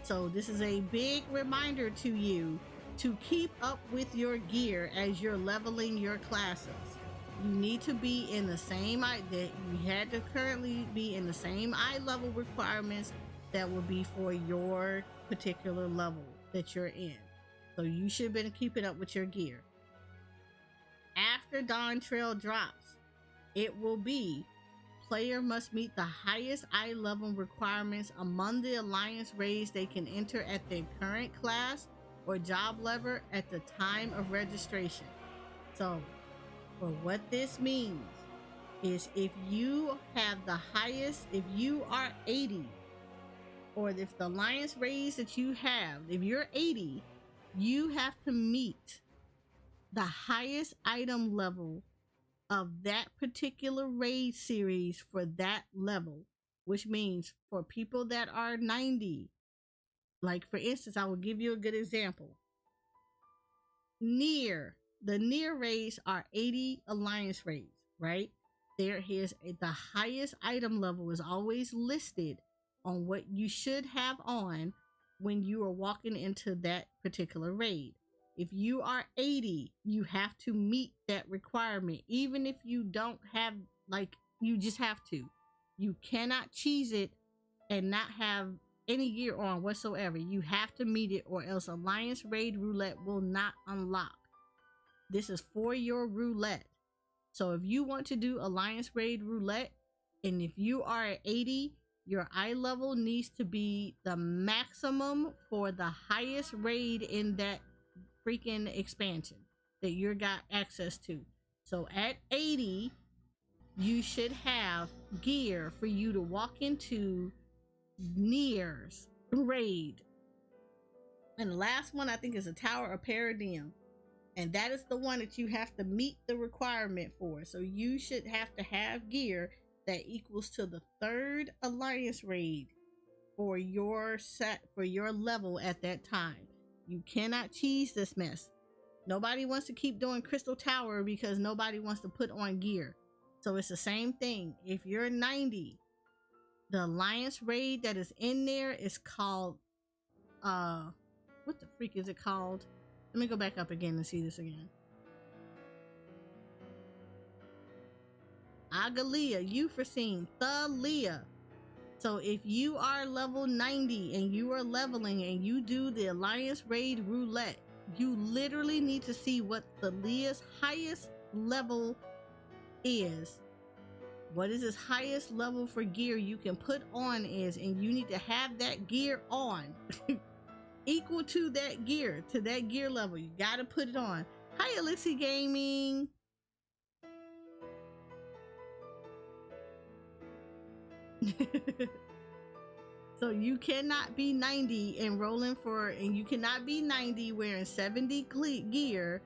So this is a big reminder to you to keep up with your gear as you're leveling your classes. You need to be in the same that you had to currently be in the same eye level requirements that will be for your particular level that you're in. So you should have been keeping up with your gear. After Dawn Trail drops, it will be player must meet the highest eye level requirements among the alliance raids they can enter at their current class or job level at the time of registration. So for what this means is if you have the highest, if you are 80, or if the alliance raids that you have, if you're 80, you have to meet the highest item level of that particular raid series for that level, which means for people that are 90, like for instance, I will give you a good example. The near raids are 80 alliance raids, right? There is the highest item level is always listed on what you should have on when you are walking into that particular raid. If you are 80, you have to meet that requirement. Even if you don't have, like, you just have to. You cannot cheese it and not have any gear on whatsoever. You have to meet it or else Alliance Raid Roulette will not unlock. This is for your roulette. So if you want to do Alliance Raid Roulette, and if you are at 80, your eye level needs to be the maximum for the highest raid in that freaking expansion that you got access to. So at 80, you should have gear for you to walk into Near's raid. And the last one I think is a Tower of Paradigm. And that is the one that you have to meet the requirement for. So you should have to have gear that equals to the 3rd alliance raid for your level at that time. You cannot cheese this mess. Nobody wants to keep doing Crystal Tower because nobody wants to put on gear. So it's the same thing. If you're 90, the alliance raid that is in there is called what the freak is it called? Let me go back up again and see this again. Agalia, Euphrosyne, Thalia. So if you are level 90 and you are leveling and you do the Alliance Raid Roulette, you literally need to see what Thalia's highest level is. What is his highest level for gear you can put on is, and you need to have that gear on. Equal to that gear level. You gotta put it on. Hi, Elixir Gaming. So you cannot be 90 and rolling for, and you cannot be 90 wearing 70 gear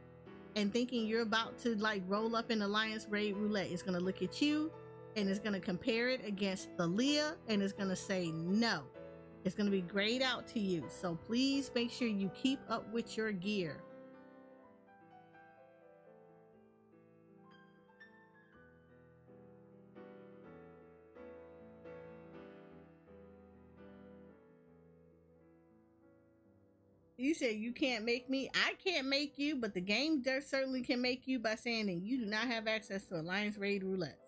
and thinking you're about to like roll up in Alliance Raid Roulette. It's gonna look at you and it's gonna compare it against Thalia and it's gonna say no. It's going to be grayed out to you. So please make sure you keep up with your gear. You said you can't make me. I can't make you, but the game certainly can make you by saying that you do not have access to Alliance Raid Roulette.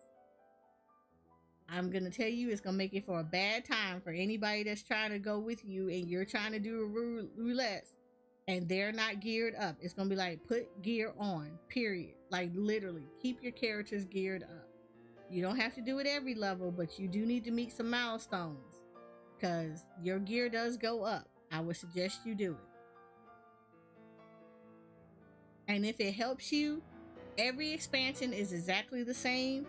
I'm going to tell you it's going to make it for a bad time for anybody that's trying to go with you and you're trying to do a roulette and they're not geared up. It's going to be like, put gear on, period. Like literally, keep your characters geared up. You don't have to do it every level, but you do need to meet some milestones because your gear does go up. I would suggest you do it. And if it helps you, every expansion is exactly the same.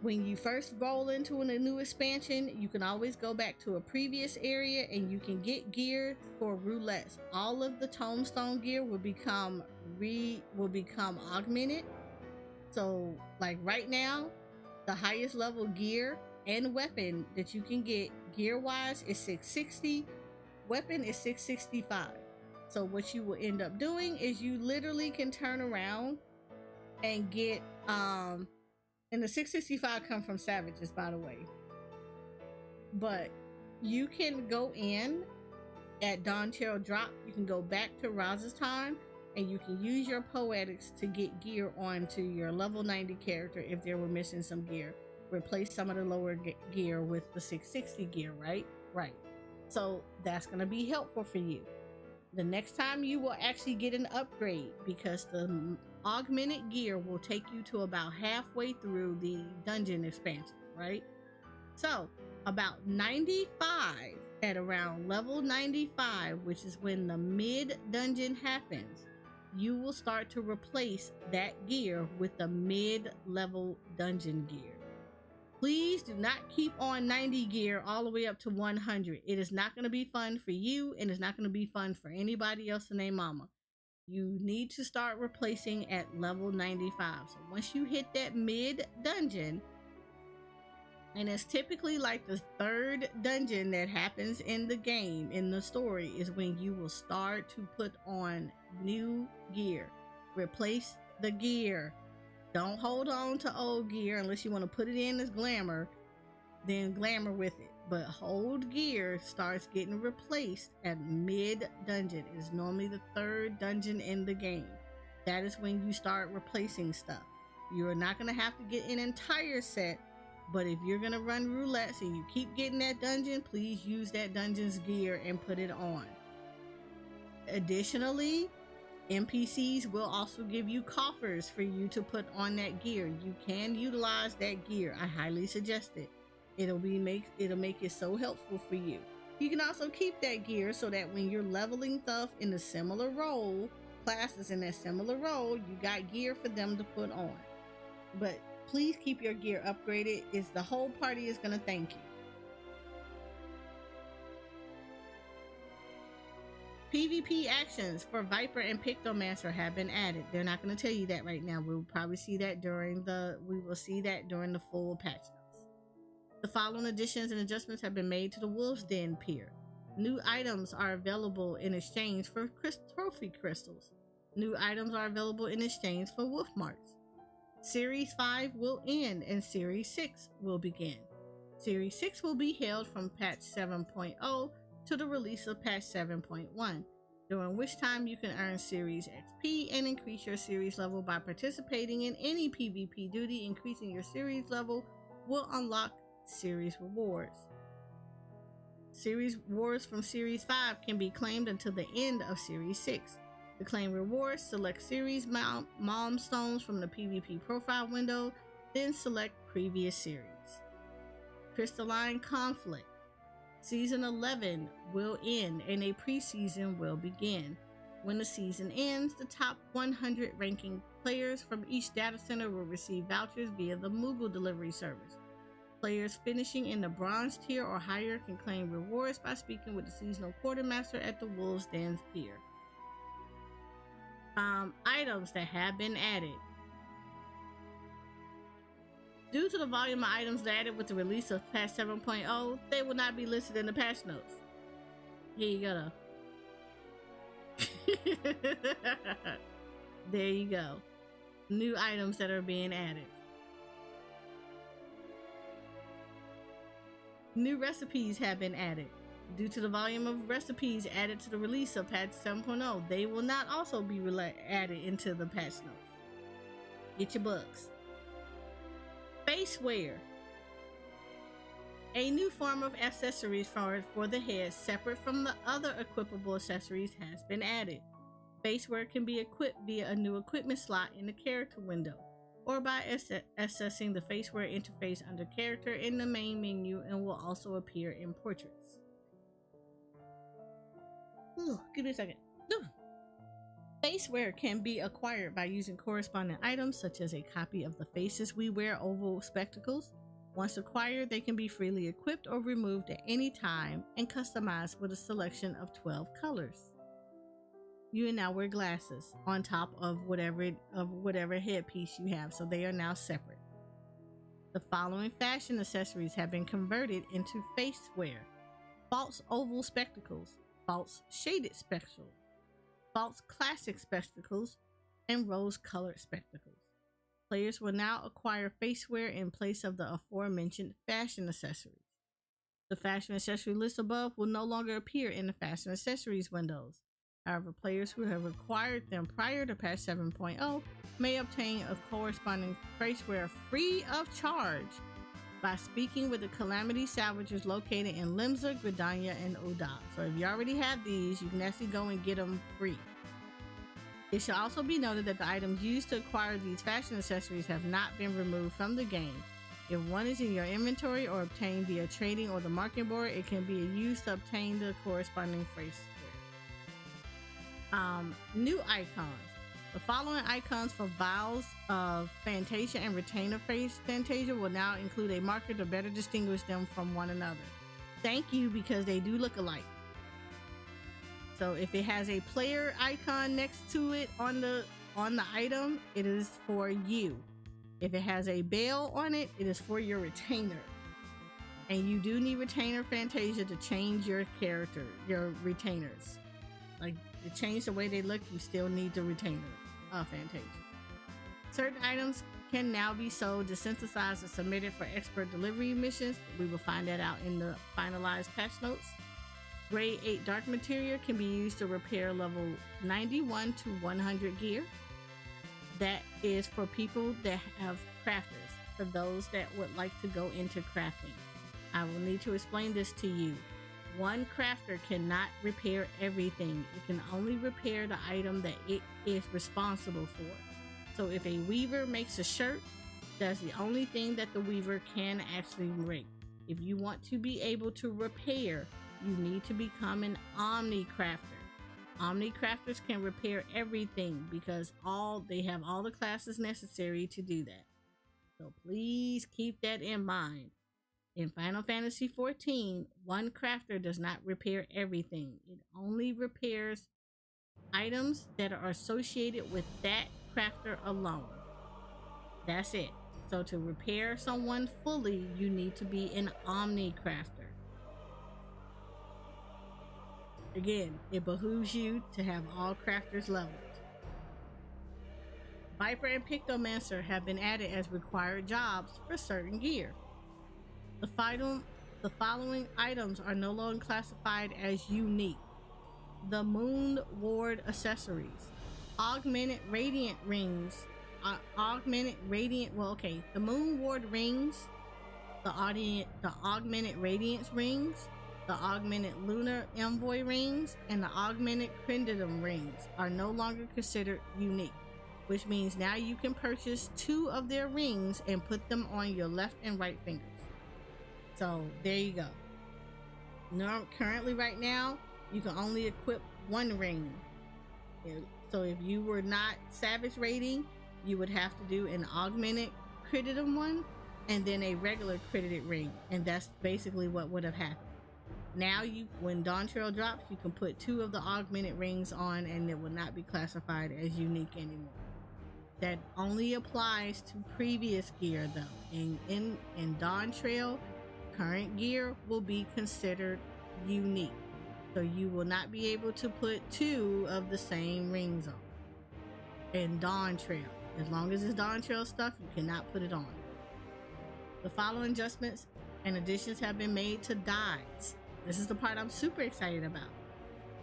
When you first roll into a new expansion, you can always go back to a previous area and you can get gear for roulettes. All of the tombstone gear will become augmented. So like right now, the highest level gear and weapon that you can get gear wise is 660. Weapon is 665. So what you will end up doing is you literally can turn around and get and the 665 come from Savages, by the way. But you can go in at Dawn Terrell Drop, you can go back to Roz's time, and you can use your poetics to get gear onto your level 90 character if they were missing some gear. Replace some of the lower gear with the 660 gear, right? Right. So that's going to be helpful for you. The next time you will actually get an upgrade, because the augmented gear will take you to about halfway through the dungeon expansion, right? So about 95, at around level 95, which is when the mid dungeon happens, you will start to replace that gear with the mid level dungeon gear. Please do not keep on 90 gear all the way up to 100. It is not going to be fun for you, and it's not going to be fun for anybody else in their mama. You need to start replacing at level 95. So once you hit that mid dungeon, and it's typically like the third dungeon that happens in the game, in the story, is when you will start to put on new gear. Replace the gear. Don't hold on to old gear unless you want to put it in as glamour, then glamour with it. But old gear starts getting replaced at mid dungeon. It is normally the third dungeon in the game. That is when you start replacing stuff. You are not going to have to get an entire set, but if you're going to run roulettes and you keep getting that dungeon, please use that dungeon's gear and put it on. Additionally, NPCs will also give you coffers for you to put on that gear. You can utilize that gear. I highly suggest it. It'll make it so helpful for you. You can also keep that gear so that when you're leveling stuff in a similar role, classes in that similar role, you got gear for them to put on. But please keep your gear upgraded. It's the whole party is going to thank you. PvP actions for Viper and Pictomancer have been added. They're not going to tell you that right now. We'll probably see that during the full patch notes. The following additions and adjustments have been made to the Wolf's Den pier. New items are available in exchange for trophy crystals. New items are available in exchange for wolf marks. Series 5 will end and Series 6 will begin. Series 6 will be held from patch 7.0 to the release of patch 7.1, during which time you can earn Series XP and increase your series level by participating in any PvP duty. Increasing your series level will unlock series rewards. Series rewards from Series 5 can be claimed until the end of Series 6. To claim rewards, select Series Milestones from the PvP profile window, then select Previous Series. Crystalline Conflict. Season 11 will end and a preseason will begin. When the season ends, the top 100 ranking players from each data center will receive vouchers via the Moogle delivery service. Players finishing in the bronze tier or higher can claim rewards by speaking with the seasonal quartermaster at the Wolves Den's pier. Items that have been added. Due to the volume of items added with the release of patch 7.0, they will not be listed in the patch notes. Here you go. There you go. New items that are being added. New recipes have been added. Due to the volume of recipes added to the release of patch 7.0, they will not also be added into the patch notes. Get your books. Face wear. A new form of accessories for the head, separate from the other equipable accessories, has been added. Face wear can be equipped via a new equipment slot in the character window, or by accessing the face wear interface under character in the main menu, and will also appear in portraits. Give me a second. Face wear can be acquired by using corresponding items such as a copy of the Faces We Wear oval spectacles. Once acquired, they can be freely equipped or removed at any time and customized with a selection of 12 colors. You now wear glasses on top of whatever headpiece you have, so they are now separate. The following fashion accessories have been converted into face wear: false oval spectacles, false shaded spectacles, false classic spectacles, and rose-colored spectacles. Players will now acquire facewear in place of the aforementioned fashion accessories. The fashion accessory list above will no longer appear in the fashion accessories windows. However, players who have acquired them prior to patch 7.0 may obtain a corresponding facewear free of charge by speaking with the Calamity Salvagers located in Limsa, Gridania, and Udab. So if you already have these, you can actually go and get them free. It should also be noted that the items used to acquire these fashion accessories have not been removed from the game. If one is in your inventory or obtained via trading or the marking board, it can be used to obtain the corresponding facewear. New icons. The following icons for vials of Fantasia and Retainer Face Fantasia will now include a marker to better distinguish them from one another. Thank you, because they do look alike. So if it has a player icon next to it on the item, it is for you. If it has a bell on it, it is for your retainer. And you do need Retainer Fantasia to change your character, your retainers. Like, to change the way they look, you still need the retainer Fantasia. Certain items can now be sold, desynthesized, and submitted for expert delivery missions. We will find that out in the finalized patch notes. Grade 8 dark material can be used to repair level 91 to 100 gear. That is for people that have crafters, for those that would like to go into crafting. I will need to explain this to you. One crafter cannot repair everything. It can only repair the item that it is responsible for. So if a weaver makes a shirt, that's the only thing that the weaver can actually make. If you want to be able to repair, you need to become an Omni Crafter. Omni Crafters can repair everything because they have all the classes necessary to do that. So please keep that in mind. In Final Fantasy XIV, one crafter does not repair everything. It only repairs items that are associated with that crafter alone. That's it. So to repair someone fully, you need to be an Omni Crafter. Again, it behooves you to have all crafters leveled. Viper and Pictomancer have been added as required jobs for certain gear. The following items are no longer classified as unique. The Moon Ward accessories, augmented radiant rings, the Moon Ward rings, the augmented radiance rings, the augmented lunar envoy rings, and the augmented crenditum rings are no longer considered unique, which means now you can purchase 2 of their rings and put them on your left and right fingers. So there you go. Currently right now, you can only equip 1 ring. So if you were not Savage rating, you would have to do an augmented credited one and then a regular credited ring. And that's basically what would have happened. Now when Dawn Trail drops, you can put 2 of the augmented rings on and it will not be classified as unique anymore. That only applies to previous gear though. In Dawn Trail, current gear will be considered unique. So you will not be able to put 2 of the same rings on. In Dawn Trail, as long as it's Dawn Trail stuff, you cannot put it on. The following adjustments and additions have been made to dyes. This is the part I'm super excited about.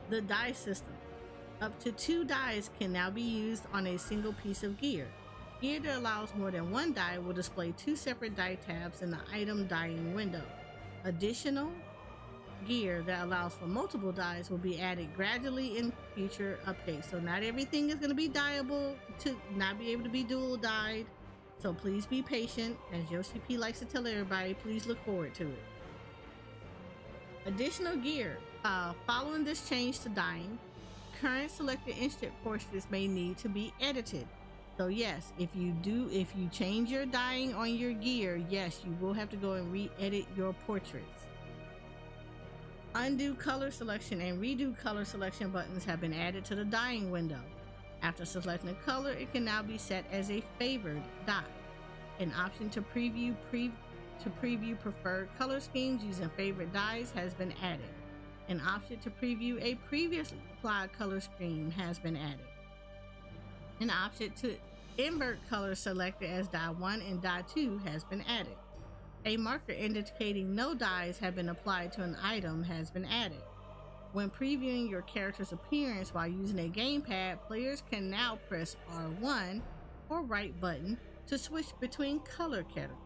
The dye system. Up to 2 dyes can now be used on a single piece of gear. Gear that allows more than 1 dye will display 2 separate dye tabs in the item dyeing window. Additional gear that allows for multiple dyes will be added gradually in future updates. So not everything is going to be dyeable to not be able to be dual dyed. So please be patient. As Yoshi P likes to tell everybody, please look forward to it. Additional gear. Following this change to dyeing, current selected instant portraits may need to be edited. So yes, if you change your dyeing on your gear, yes, you will have to go and re-edit your portraits. Undo color selection and redo color selection buttons have been added to the dyeing window. After selecting a color, it can now be set as a favored dye. An option to preview preferred color schemes using favorite dyes has been added. An option to preview a previously applied color scheme has been added. An option to invert colors selected as dye 1 and dye 2 has been added. A marker indicating no dyes have been applied to an item has been added. When previewing your character's appearance while using a gamepad, players can now press R1 or right button to switch between color categories.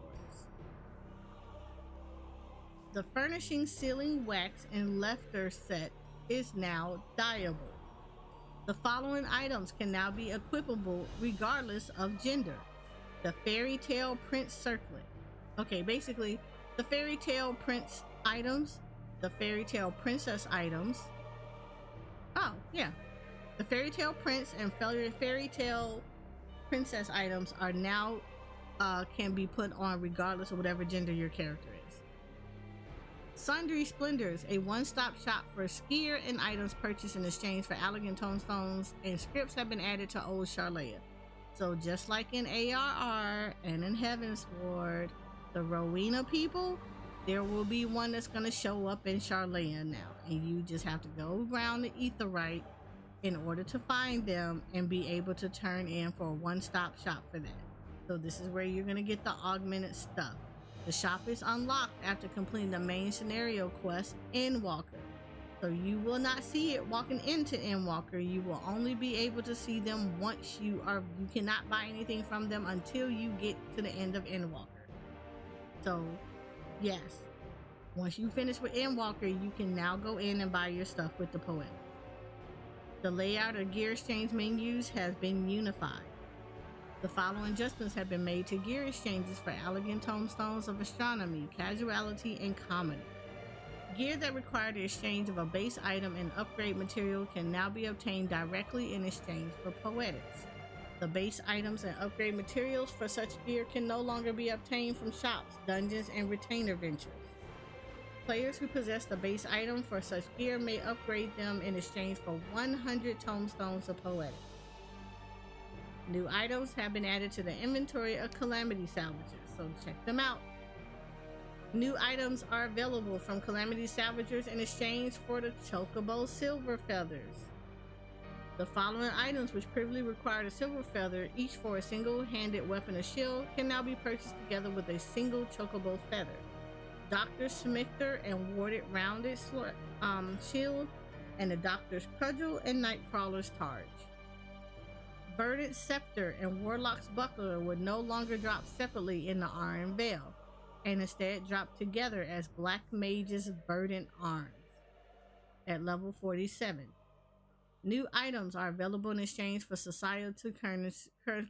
The furnishing ceiling wax and lefter set is now dyeable. The following items can now be equipable regardless of gender. The fairy tale prince circlet. Okay, basically, the fairy tale prince items, the fairy tale princess items. Oh, yeah. The fairy tale prince and fairy tale princess items are now can be put on regardless of whatever gender your character is. Sundry Splendors, a one-stop shop for skier and items purchased in exchange for elegant tomestones and scripts have been added to Old Charlea. So just like in ARR and in Heavensward, the Rowena people, there will be one that's going to show up in Charlea now, and you just have to go around the Aetheryte in order to find them and be able to turn in for a one-stop shop for that. So this is where you're going to get the augmented stuff. The shop is unlocked after completing the main scenario quest, Endwalker. So you will not see it walking into Endwalker. You will only be able to see them once you cannot buy anything from them until you get to the end of Endwalker. So yes, once you finish with Endwalker, you can now go in and buy your stuff with the Poet. The layout of gear exchange menus has been unified. The following adjustments have been made to gear exchanges for elegant tomestones of astronomy, casuality, and comedy. Gear that require the exchange of a base item and upgrade material can now be obtained directly in exchange for poetics. The base items and upgrade materials for such gear can no longer be obtained from shops, dungeons, and retainer ventures. Players who possess the base item for such gear may upgrade them in exchange for 100 tomestones of poetics. New items have been added to the inventory of Calamity Salvagers, so check them out. New items are available from Calamity Salvagers in exchange for the Chocobo Silver Feathers. The following items, which previously required a silver feather, each for a single-handed weapon or shield, can now be purchased together with a single Chocobo feather. Doctor's Smichter and Warded Rounded Shield, and the Doctor's Cudgel and Nightcrawler's Targe. Verdant Scepter and Warlock's Buckler would no longer drop separately in the Iron Veil, and instead drop together as Black Mage's Verdant Arms at level 47. New items are available in exchange for societal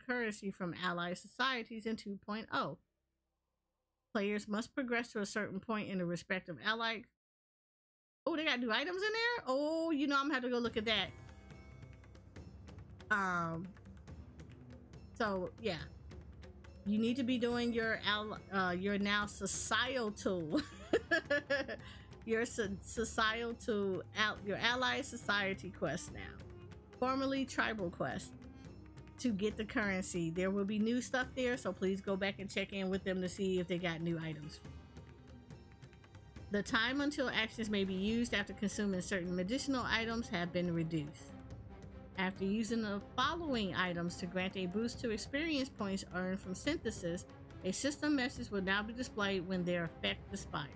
currency from allied societies in 2.0. Players must progress to a certain point in the respective allied. Oh, they got new items in there? Oh, I'm gonna have to go look at that. So yeah, you need to be doing your now societal your societal your allied society quest now, formerly tribal quest, to get the currency. There will be new stuff there, so please go back and check in with them to see if they got new items. The time until actions may be used after consuming certain medicinal items have been reduced. After using the following items to grant a boost to experience points earned from synthesis, a system message will now be displayed when their effect expires.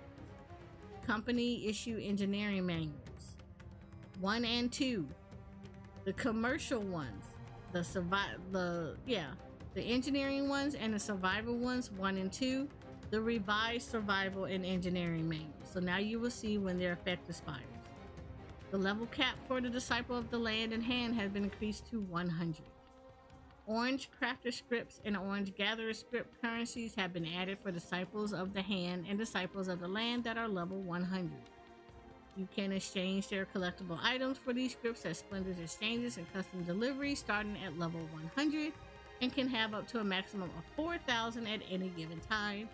Company issue engineering manuals 1 and 2, the commercial ones, the engineering ones and the survival ones 1 and 2, the revised survival and engineering manuals. So now you will see when their effect expires. The level cap for the Disciple of the Land in Hand has been increased to 100. Orange Crafter scripts and Orange Gatherer script currencies have been added for Disciples of the Hand and Disciples of the Land that are level 100. You can exchange their collectible items for these scripts at Splendor's exchanges and custom deliveries starting at level 100 and can have up to a maximum of 4,000 at any given time.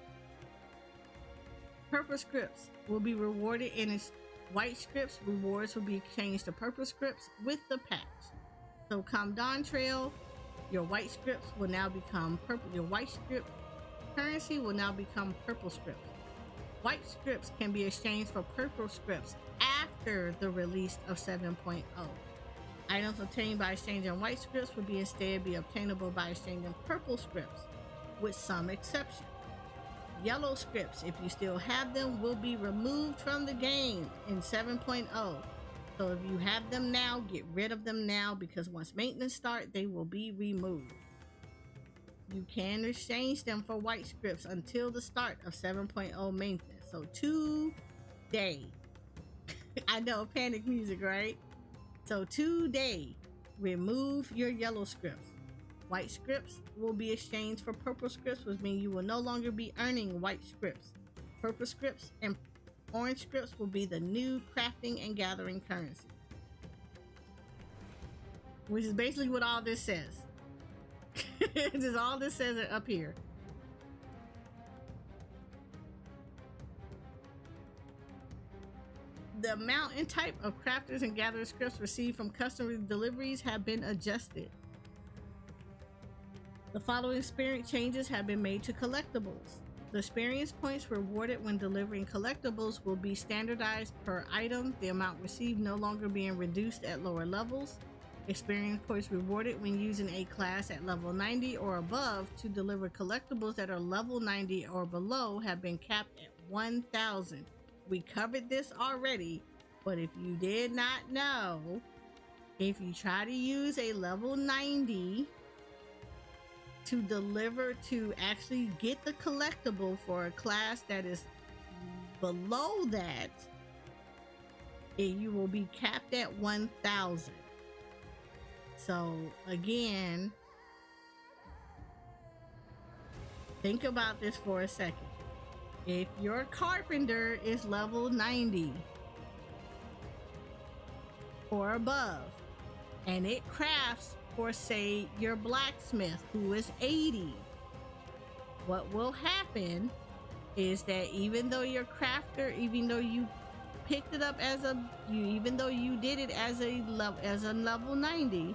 Purple scripts will be rewarded in its white scripts. Rewards will be exchanged to purple scripts with the patch. So come Dawn Trail, your white scripts will now become purple. Your white script currency will now become purple scripts. White scripts can be exchanged for purple scripts after after the release of 7.0. Items obtained by exchanging white scripts would instead be obtainable by exchanging purple scripts, with some exceptions. Yellow scripts, if you still have them, will be removed from the game in 7.0. So if you have them now, get rid of them now, because once maintenance starts, they will be removed. You can exchange them for white scripts until the start of 7.0 maintenance. So today, I know, panic music, right? So today, remove your yellow scripts. White scripts will be exchanged for purple scripts, which means you will no longer be earning white scripts. Purple scripts and orange scripts will be the new crafting and gathering currency. Which is basically what all this says. This is all this says up here. The amount and type of crafters and gatherer scripts received from customer deliveries have been adjusted. The following experience changes have been made to collectibles. The experience points rewarded when delivering collectibles will be standardized per item, the amount received no longer being reduced at lower levels. Experience points rewarded when using a class at level 90 or above to deliver collectibles that are level 90 or below have been capped at 1,000. We covered this already, but if you did not know, if you try to use a level 90 to deliver to actually get the collectible for a class that is below that, you will be capped at 1,000. So again, think about this for a second. If your carpenter is level 90 or above, and it crafts for, say, your blacksmith who is 80, what will happen is that even though your crafter, even though you picked it up as even though you did it as a level 90,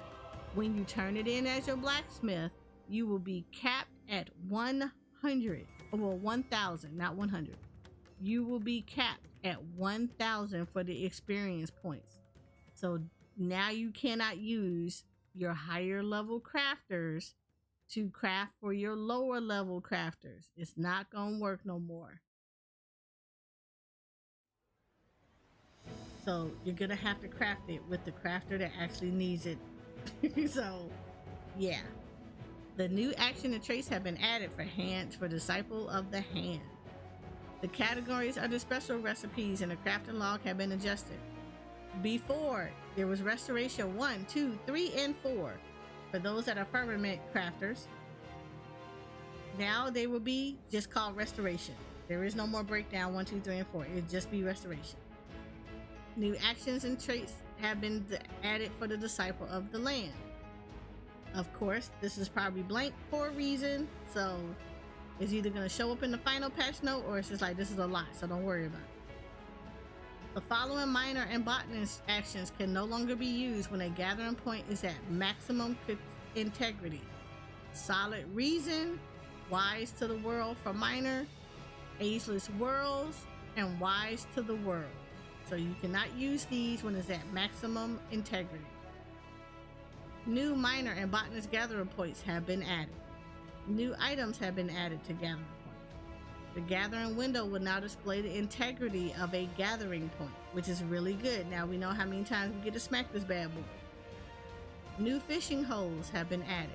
when you turn it in as your blacksmith, you will be capped at 100. Well, 1,000, not 100. You will be capped at 1,000 for the experience points. So now you cannot use your higher level crafters to craft for your lower level crafters. It's not gonna work no more. So you're gonna have to craft it with the crafter that actually needs it. So yeah. The new action and traits have been added for Disciple of the Hand. The categories under special recipes in the crafting log have been adjusted. Before, there was restoration 1, 2, 3, and 4 for those that are firmament crafters. Now they will be just called restoration. There is no more breakdown 1, 2, 3, and 4. It'll just be restoration. New actions and traits have been added for the Disciple of the Land. Of course, this is probably blank for a reason, so it's either going to show up in the final patch note or it's just like, this is a lot, so don't worry about it. The following minor and botanist actions can no longer be used when a gathering point is at maximum integrity. Solid Reason, Wise to the World for minor, Ageless Worlds, and Wise to the World. So you cannot use these when it's at maximum integrity. New minor and botanist gathering points have been added. New items have been added to gathering points. The gathering window will now display the integrity of a gathering point, which is really good. Now we know how many times we get to smack this bad boy. New fishing holes have been added.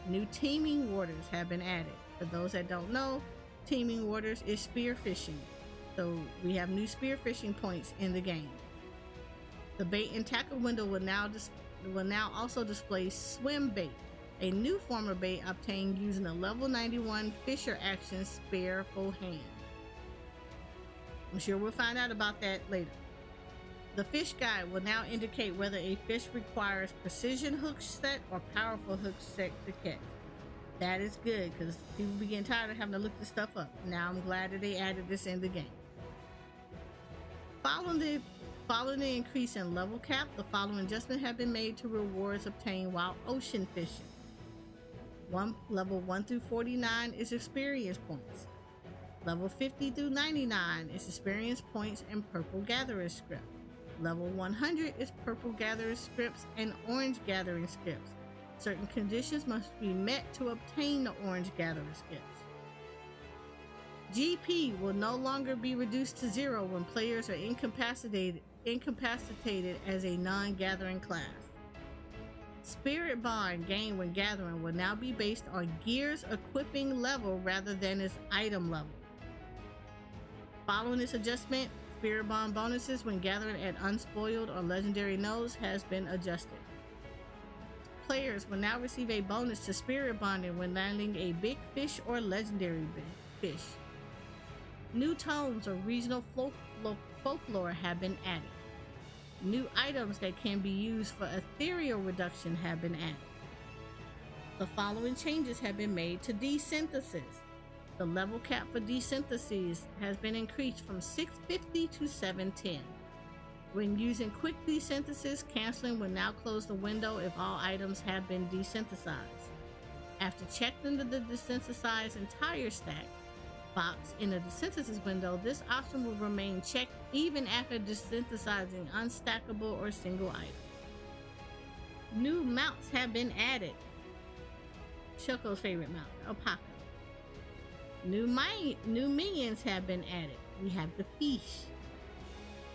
New teaming waters have been added. For those that don't know, teaming waters is spear fishing. So we have new spear fishing points in the game. The bait and tackle window will now also display swim bait, a new form of bait obtained using a level 91 fisher action spare full hand. I'm sure we'll find out about that later. The fish guide will now indicate whether a fish requires precision hook set or powerful hook set to catch. That is good because people be getting tired of having to look this stuff up. Now I'm glad that they added this in the game. Following the increase in level cap, the following adjustments have been made to rewards obtained while ocean fishing. Level 1 through 49 is experience points. Level 50 through 99 is experience points and purple gatherer script. Level 100 is purple gathering scripts and orange gathering scripts. Certain conditions must be met to obtain the orange gathering scripts. GP will no longer be reduced to 0 when players are incapacitated as a non-gathering class. Spirit Bond gained when gathering will now be based on gear's equipping level rather than its item level. Following this adjustment, Spirit Bond bonuses when gathering at unspoiled or legendary nodes has been adjusted. Players will now receive a bonus to Spirit Bonding when landing a big fish or legendary fish. New tomes of regional folklore have been added. New items that can be used for ethereal reduction have been added. The following changes have been made to desynthesis. The level cap for desynthesis has been increased from 650 to 710. When using quick desynthesis, canceling will now close the window if all items have been desynthesized. After checking the desynthesized entire stack box in the desynthesis window, this option will remain checked even after desynthesizing unstackable or single items. New mounts have been added. Choco's favorite mount, Alpaca. New minions have been added. We have the fish.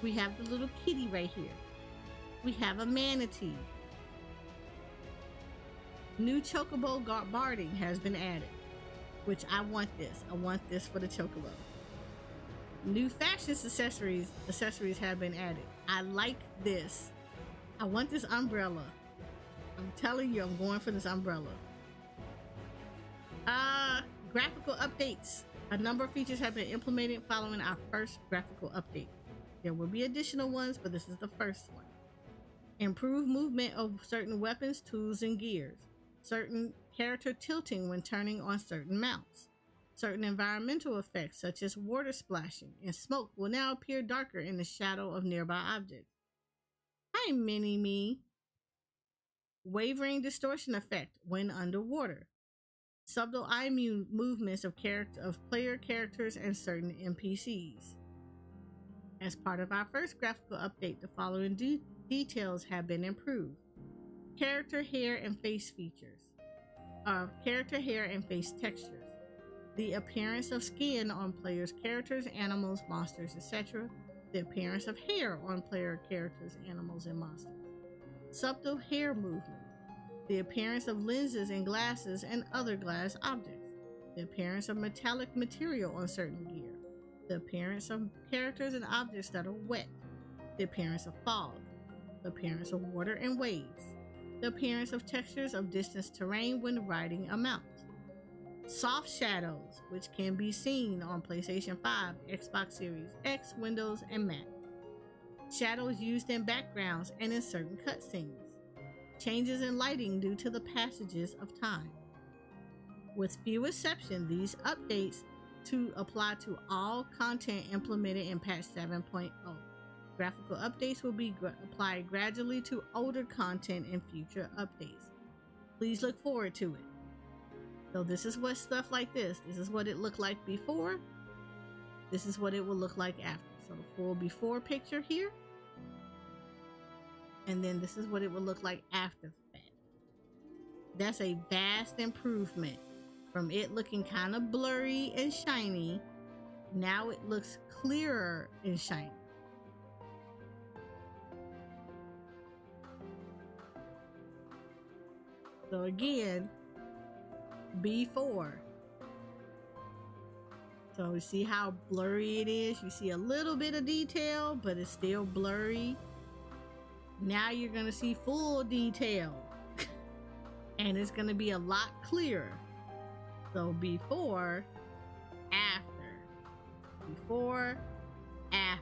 We have the little kitty right here. We have a manatee. New chocobo barding has been added, which I want this. I want this for the chocobo. New fashion accessories have been added. I like this. I want this umbrella. I'm telling you, I'm going for this umbrella. Graphical updates. A number of features have been implemented following our first graphical update. There will be additional ones, but this is the first one. Improved movement of certain weapons, tools, and gears. Certain character tilting when turning on certain mounts. Certain environmental effects such as water splashing and smoke will now appear darker in the shadow of nearby objects. Hi, Mini-Me. Wavering distortion effect when underwater. Subtle eye movements of player characters and certain NPCs. As part of our first graphical update, the following details have been improved. Character hair and face features. Character hair and face textures. The appearance of skin on players' characters, animals, monsters, etc. The appearance of hair on player characters, animals, and monsters. Subtle hair movement. The appearance of lenses and glasses and other glass objects. The appearance of metallic material on certain gear. The appearance of characters and objects that are wet. The appearance of fog. The appearance of water and waves. The appearance of textures of distance terrain when riding a mount. Soft shadows, which can be seen on PlayStation 5, Xbox Series X, Windows, and Mac. Shadows used in backgrounds and in certain cutscenes. Changes in lighting due to the passages of time. With few exceptions, these updates to apply to all content implemented in patch 7.0. Graphical updates will be applied gradually to older content in future updates. Please look forward to it. So this is what stuff like this is what it looked like before. This is what it will look like after. So the full before picture here. And then this is what it will look like after that. That's a vast improvement from it looking kind of blurry and shiny. Now it looks clearer and shiny. So again, before. So we see how blurry it is. You see a little bit of detail, but it's still blurry. Now you're going to see full detail. And it's going to be a lot clearer. So before, after. Before, after.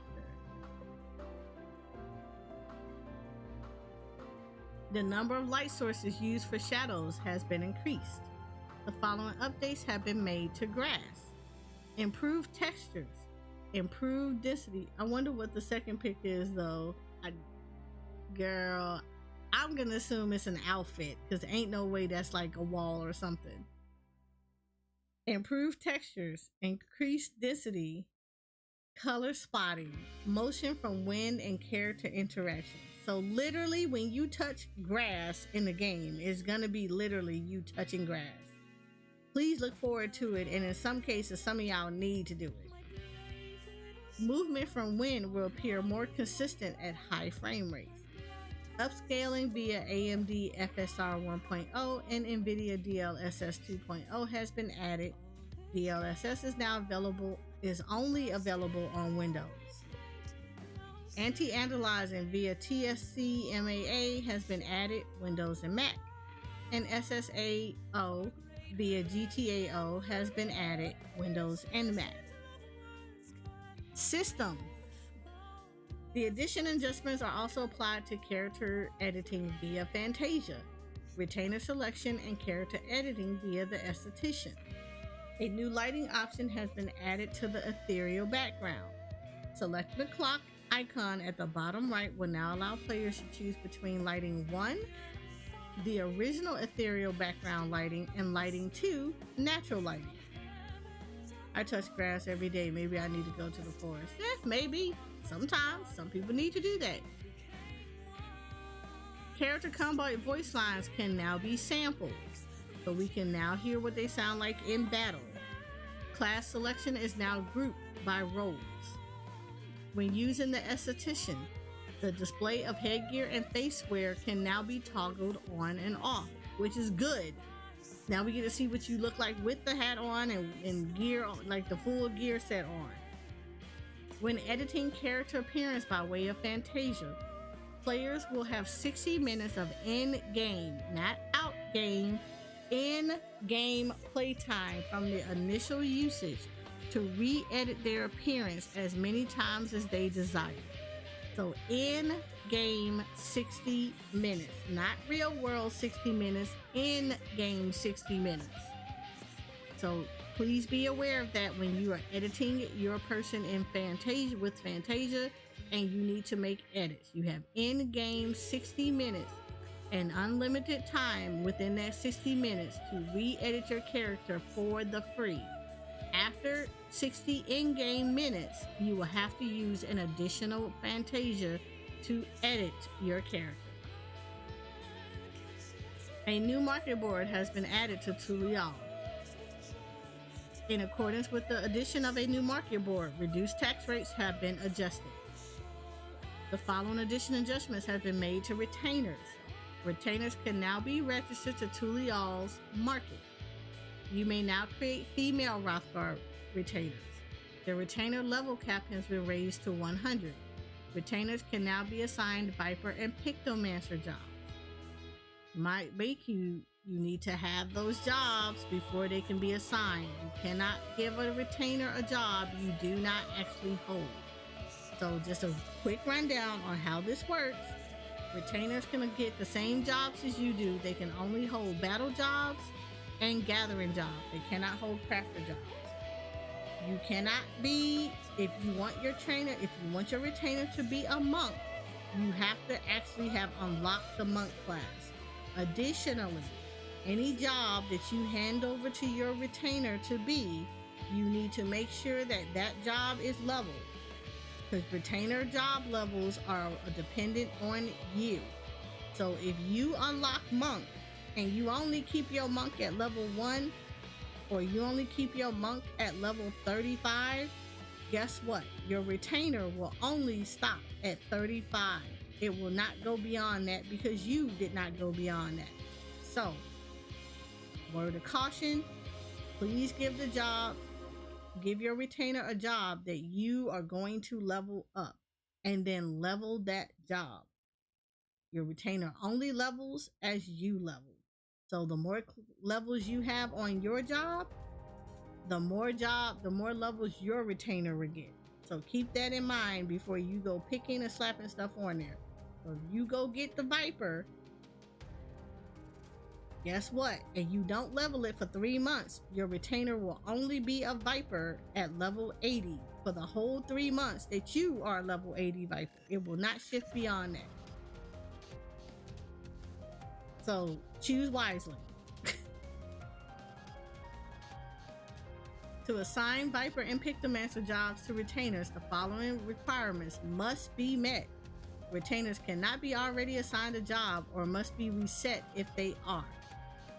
The number of light sources used for shadows has been increased. The following updates have been made to grass. Improved textures. Improved density. I wonder what the second pick is though. Girl, I'm gonna assume it's an outfit because ain't no way that's like a wall or something. Improved textures, increased density, color spotting, motion from wind, and character interaction. So literally when you touch grass in the game, it's gonna be literally you touching grass. Please look forward to it, and in some cases, some of y'all need to do it. Movement from wind will appear more consistent at high frame rates. Upscaling via AMD FSR 1.0 and NVIDIA DLSS 2.0 has been added. DLSS is only available on Windows. Anti-aliasing via TSC-MAA has been added, Windows and Mac. And SSAO via GTAO has been added, Windows and Mac. System. The addition and adjustments are also applied to character editing via Fantasia, retainer selection, and character editing via the esthetician. A new lighting option has been added to the ethereal background. Selecting the clock icon at the bottom right will now allow players to choose between lighting 1, the original ethereal background lighting, and lighting 2, natural lighting. I touch grass every day. Maybe I need to go to the forest. Maybe. Sometimes. Some people need to do that. Character combat voice lines can now be sampled, so we can now hear what they sound like in battle. Class selection is now grouped by roles. When using the esthetician, the display of headgear and face wear can now be toggled on and off, which is good. Now we get to see what you look like with the hat on and gear, like the full gear set on. When editing character appearance by way of Fantasia, players will have 60 minutes of in-game, not out-game, in-game playtime from the initial usage to re-edit their appearance as many times as they desire. So in-game 60 minutes, not real world 60 minutes, in-game 60 minutes. So please be aware of that when you are editing your person in Fantasia with Fantasia and you need to make edits. You have in-game 60 minutes and unlimited time within that 60 minutes to re-edit your character for the free. After 60 in-game minutes, you will have to use an additional Fantasia to edit your character. A new market board has been added to Tulial. In accordance with the addition of a new market board, reduced tax rates have been adjusted. The following addition adjustments have been made to retainers. Retainers can now be registered to Tulial's market. You may now create female Rothgar retainers. The retainer level cap has been raised to 100. Retainers can now be assigned Viper and Pictomancer jobs. Might make you need to have those jobs before they can be assigned. You cannot give a retainer a job you do not actually hold. So just a quick rundown on how this works. Retainers can get the same jobs as you do. They can only hold battle jobs and gathering jobs. They cannot hold crafter jobs. You cannot be, if you want your retainer to be a monk, you have to actually have unlocked the monk class. Additionally, any job that you hand over to your retainer to be, you need to make sure that that job is leveled, because retainer job levels are dependent on you. So if you unlock monk and you only keep your monk at level 1, or you only keep your monk at level 35, guess what? Your retainer will only stop at 35. It will not go beyond that because you did not go beyond that. So, word of caution, please give your retainer a job that you are going to level up, and then level that job. Your retainer only levels as you level. So the more levels you have on your job, the more levels your retainer will get. So keep that in mind before you go picking and slapping stuff on there. So if you go get the Viper, guess what? And you don't level it for 3 months, your retainer will only be a Viper at level 80 for the whole 3 months that you are level 80 Viper. It will not shift beyond that. So choose wisely. To assign Viper and Pictomancer jobs to retainers, the following requirements must be met. Retainers cannot be already assigned a job or must be reset if they are.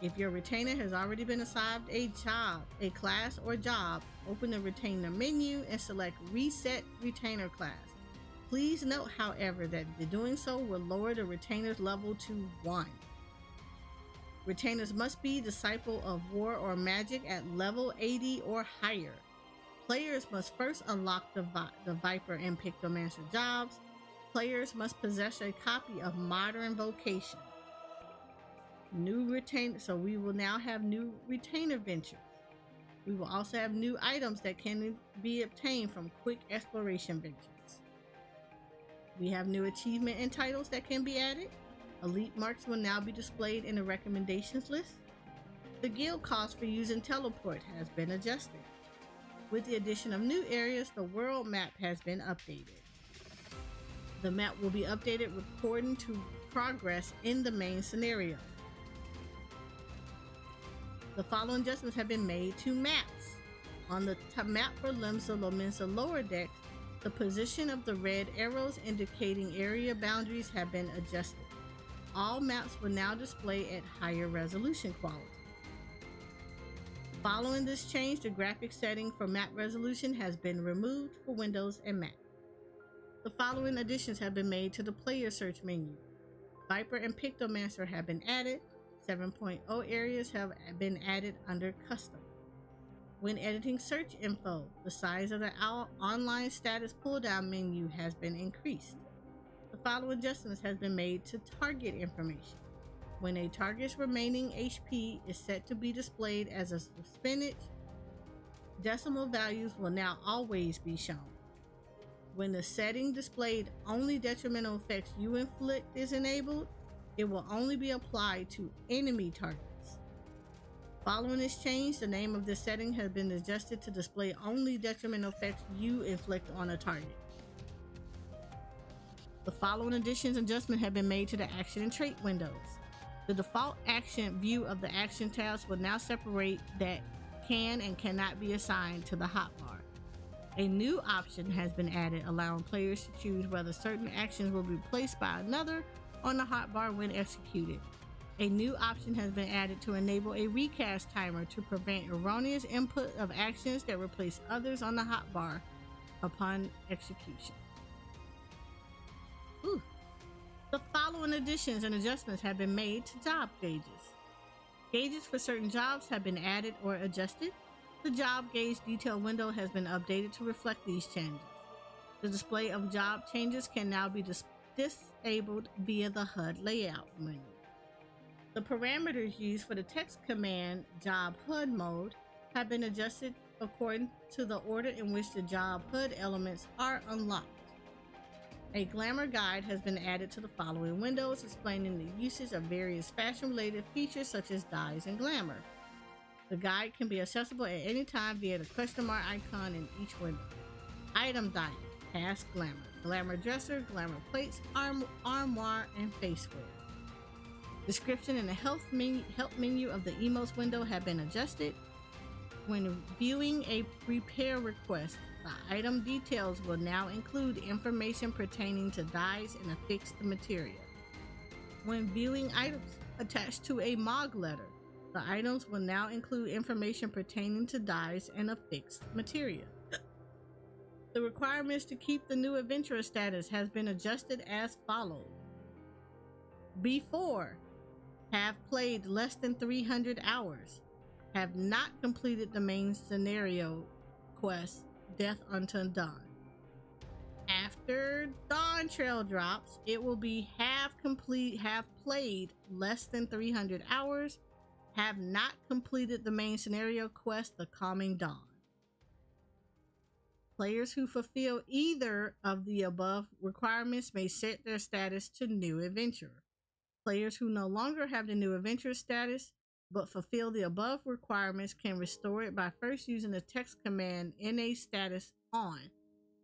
If your retainer has already been assigned a job, a class or job, open the retainer menu and select Reset Retainer Class. Please note, however, that doing so will lower the retainer's level to 1. Retainers must be Disciple of War or Magic at level 80 or higher. Players must first unlock the Viper and Pictomancer jobs. Players must possess a copy of Modern Vocation. So we will now have new retainer ventures. We will also have new items that can be obtained from quick exploration ventures. We have new achievement and titles that can be added. Elite marks will now be displayed in the recommendations list. The guild cost for using teleport has been adjusted. With the addition of new areas, the world map has been updated. The map will be updated according to progress in the main scenario. The following adjustments have been made to maps. On the map for Limsa Lominsa lower decks, the position of the red arrows indicating area boundaries have been adjusted. All maps will now display at higher resolution quality. Following this change, the graphic setting for map resolution has been removed for Windows and Mac. The following additions have been made to the player search menu. Viper and Pictomancer have been added. 7.0 areas have been added under custom. When editing search info, the size of the online status pull-down menu has been increased. The following adjustments has been made to target information. When a target's remaining HP is set to be displayed as a percentage, decimal values will now always be shown. When the setting displayed only detrimental effects you inflict is enabled, it will only be applied to enemy targets. Following this change, the name of this setting has been adjusted to display only detrimental effects you inflict on a target. The following additions and adjustments have been made to the action and trait windows. The default action view of the action tabs will now separate that can and cannot be assigned to the hotbar. A new option has been added, allowing players to choose whether certain actions will be placed by another on the hotbar when executed. A new option has been added to enable a recast timer to prevent erroneous input of actions that replace others on the hotbar upon execution. The following additions and adjustments have been made to job gauges. Gauges for certain jobs have been added or adjusted. The job gauge detail window has been updated to reflect these changes. The display of job changes can now be disabled via the HUD layout menu. The parameters used for the text command job HUD mode have been adjusted according to the order in which the job HUD elements are unlocked. A glamour guide has been added to the following windows, explaining the usage of various fashion-related features such as dyes and glamour. The guide can be accessible at any time via the question mark icon in each window. Item dye, past glamour, glamour dresser, glamour plates, armoire, and facewear. Description and the help menu of the emotes window have been adjusted. When viewing a repair request, the item details will now include information pertaining to dyes and affixed material. When viewing items attached to a MOG letter, the items will now include information pertaining to dyes and affixed material. The requirements to keep the new adventurer status has been adjusted as follows. Before, have played less than 300 hours, have not completed the main scenario quest, Death Unto Dawn. After Dawn Trail drops, it will be have played less than 300 hours, have not completed the main scenario quest, The Calming Dawn. Players who fulfill either of the above requirements may set their status to New Adventurer. Players who no longer have the New Adventurer status but fulfill the above requirements can restore it by first using the text command NA status on,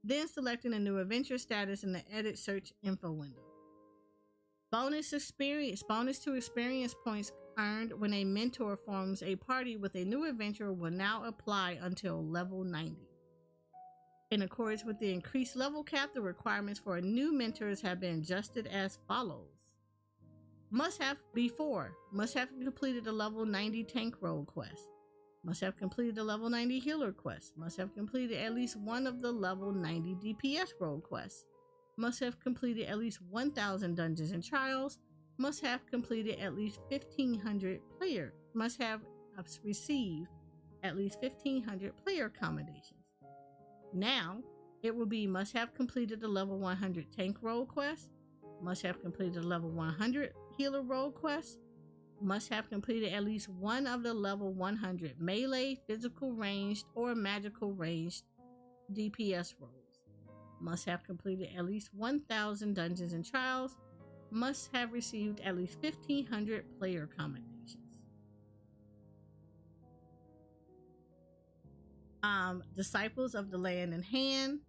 then selecting the New Adventurer status in the Edit Search Info window. Bonus to experience points earned when a mentor forms a party with a new adventurer will now apply until level 90. In accordance with the increased level cap, the requirements for new mentors have been adjusted as follows. Must have completed the level 90 tank role quest. Must have completed the level 90 healer quest. Must have completed at least one of the level 90 DPS role quests. Must have completed at least 1,000 dungeons and trials. Must have completed at least 1,500 player. Must have received at least 1,500 player accommodations. Now, it will be must have completed the level 100 tank role quest, must have completed the level 100 healer role quest, must have completed at least one of the level 100 melee, physical ranged, or magical ranged DPS roles, must have completed at least 1,000 dungeons and trials, must have received at least 1,500 player accommodations. Disciples of the Land in Hand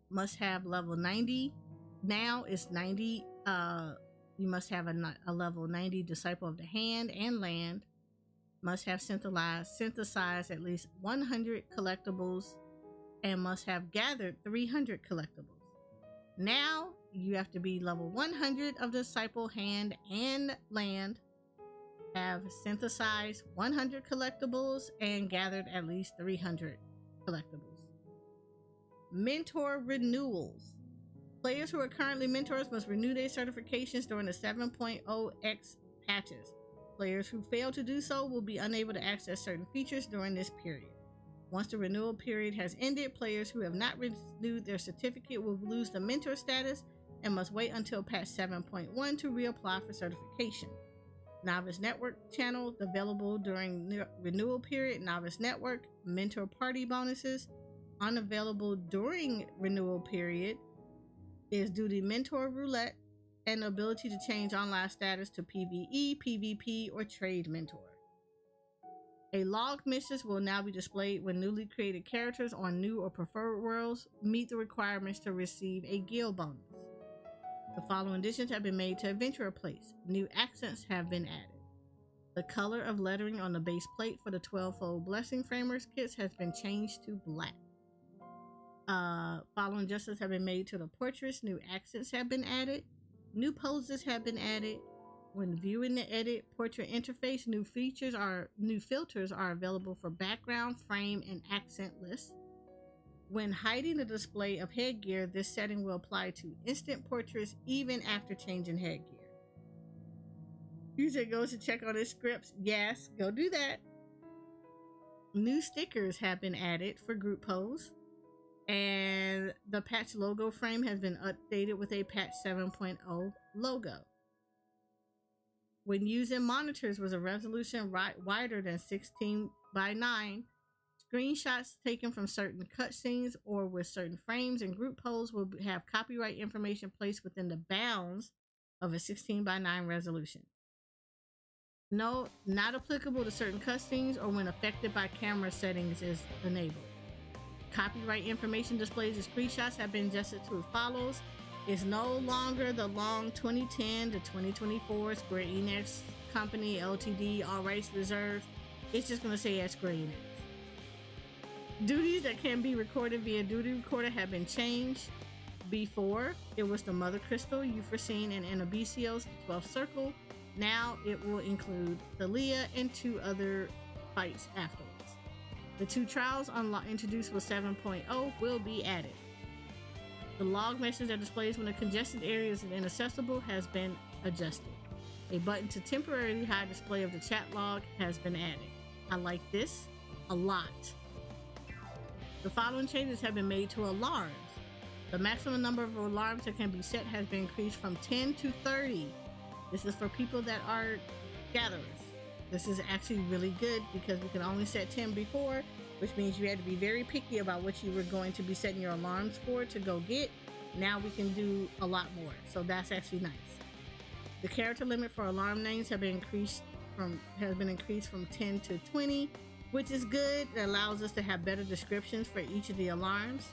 must have level 90. Now it's 90. You must have a level 90 Disciple of the Hand and Land. Must have synthesized at least 100 collectibles and must have gathered 300 collectibles. Now you have to be level 100 of Disciple Hand and Land, have synthesized 100 collectibles and gathered at least 300 collectibles. Mentor renewals. Players who are currently mentors must renew their certifications during the 7.0x patches. Players who fail to do so will be unable to access certain features during this period. Once the renewal period has ended, players who have not renewed their certificate will lose the mentor status and must wait until patch 7.1 to reapply for certification. Novice Network channel available during renewal period. Novice Network mentor party bonuses unavailable during renewal period is due to mentor roulette and the ability to change online status to PvE, PvP, or trade mentor. A log message will now be displayed when newly created characters on new or preferred worlds meet the requirements to receive a guild bonus. The following additions have been made to Adventurer Plates. New accents have been added. The color of lettering on the base plate for the 12-fold Blessing Framers kits has been changed to black. Following adjustments have been made to the portraits. New accents have been added. New poses have been added. When viewing the edit portrait interface, new filters are available for background, frame, and accent lists. When hiding the display of headgear, this setting will apply to instant portraits even after changing headgear. User goes to check on his scripts. Yes, go do that. New stickers have been added for group pose. And the patch logo frame has been updated with a patch 7.0 logo. When using monitors with a resolution wider than 16:9, screenshots taken from certain cutscenes or with certain frames and group pose will have copyright information placed within the bounds of a 16:9 resolution. No, not applicable to certain cutscenes or when affected by camera settings is enabled. Copyright information displays and screenshots have been adjusted to as follows. It's no longer the long 2010 to 2024 Square Enix Company Ltd. All rights reserved. It's just going to say at Square Enix. Duties that can be recorded via duty recorder have been changed. Before, it was the Mother Crystal, Euphrosyne, and Anabesios, the 12th Circle. Now it will include Thalia and 2 other fights afterwards. The 2 trials introduced with 7.0 will be added. The log message that displays when a congested area is inaccessible has been adjusted. A button to temporarily hide display of the chat log has been added. I like this a lot. The following changes have been made to alarms. The maximum number of alarms that can be set has been increased from 10 to 30. This is for people that are gatherers. This is actually really good because we could only set 10 before, which means you had to be very picky about what you were going to be setting your alarms for to go get. Now we can do a lot more, so that's actually nice. The character limit for alarm names has been increased from 10 to 20, which is good. It allows us to have better descriptions for each of the alarms.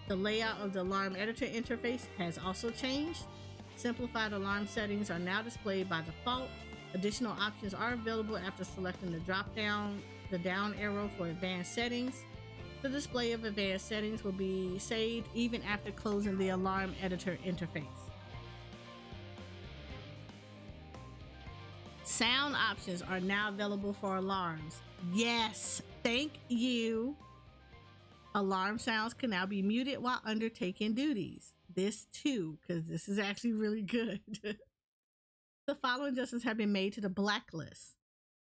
The layout of the alarm editor interface has also changed. Simplified alarm settings are now displayed by default. Additional options are available after selecting the down arrow for advanced settings. The display of advanced settings will be saved even after closing the alarm editor interface. Sound options are now available for alarms. Yes, thank you. Alarm sounds can now be muted while undertaking duties. This too, because this is actually really good. The following adjustments have been made to the blacklist.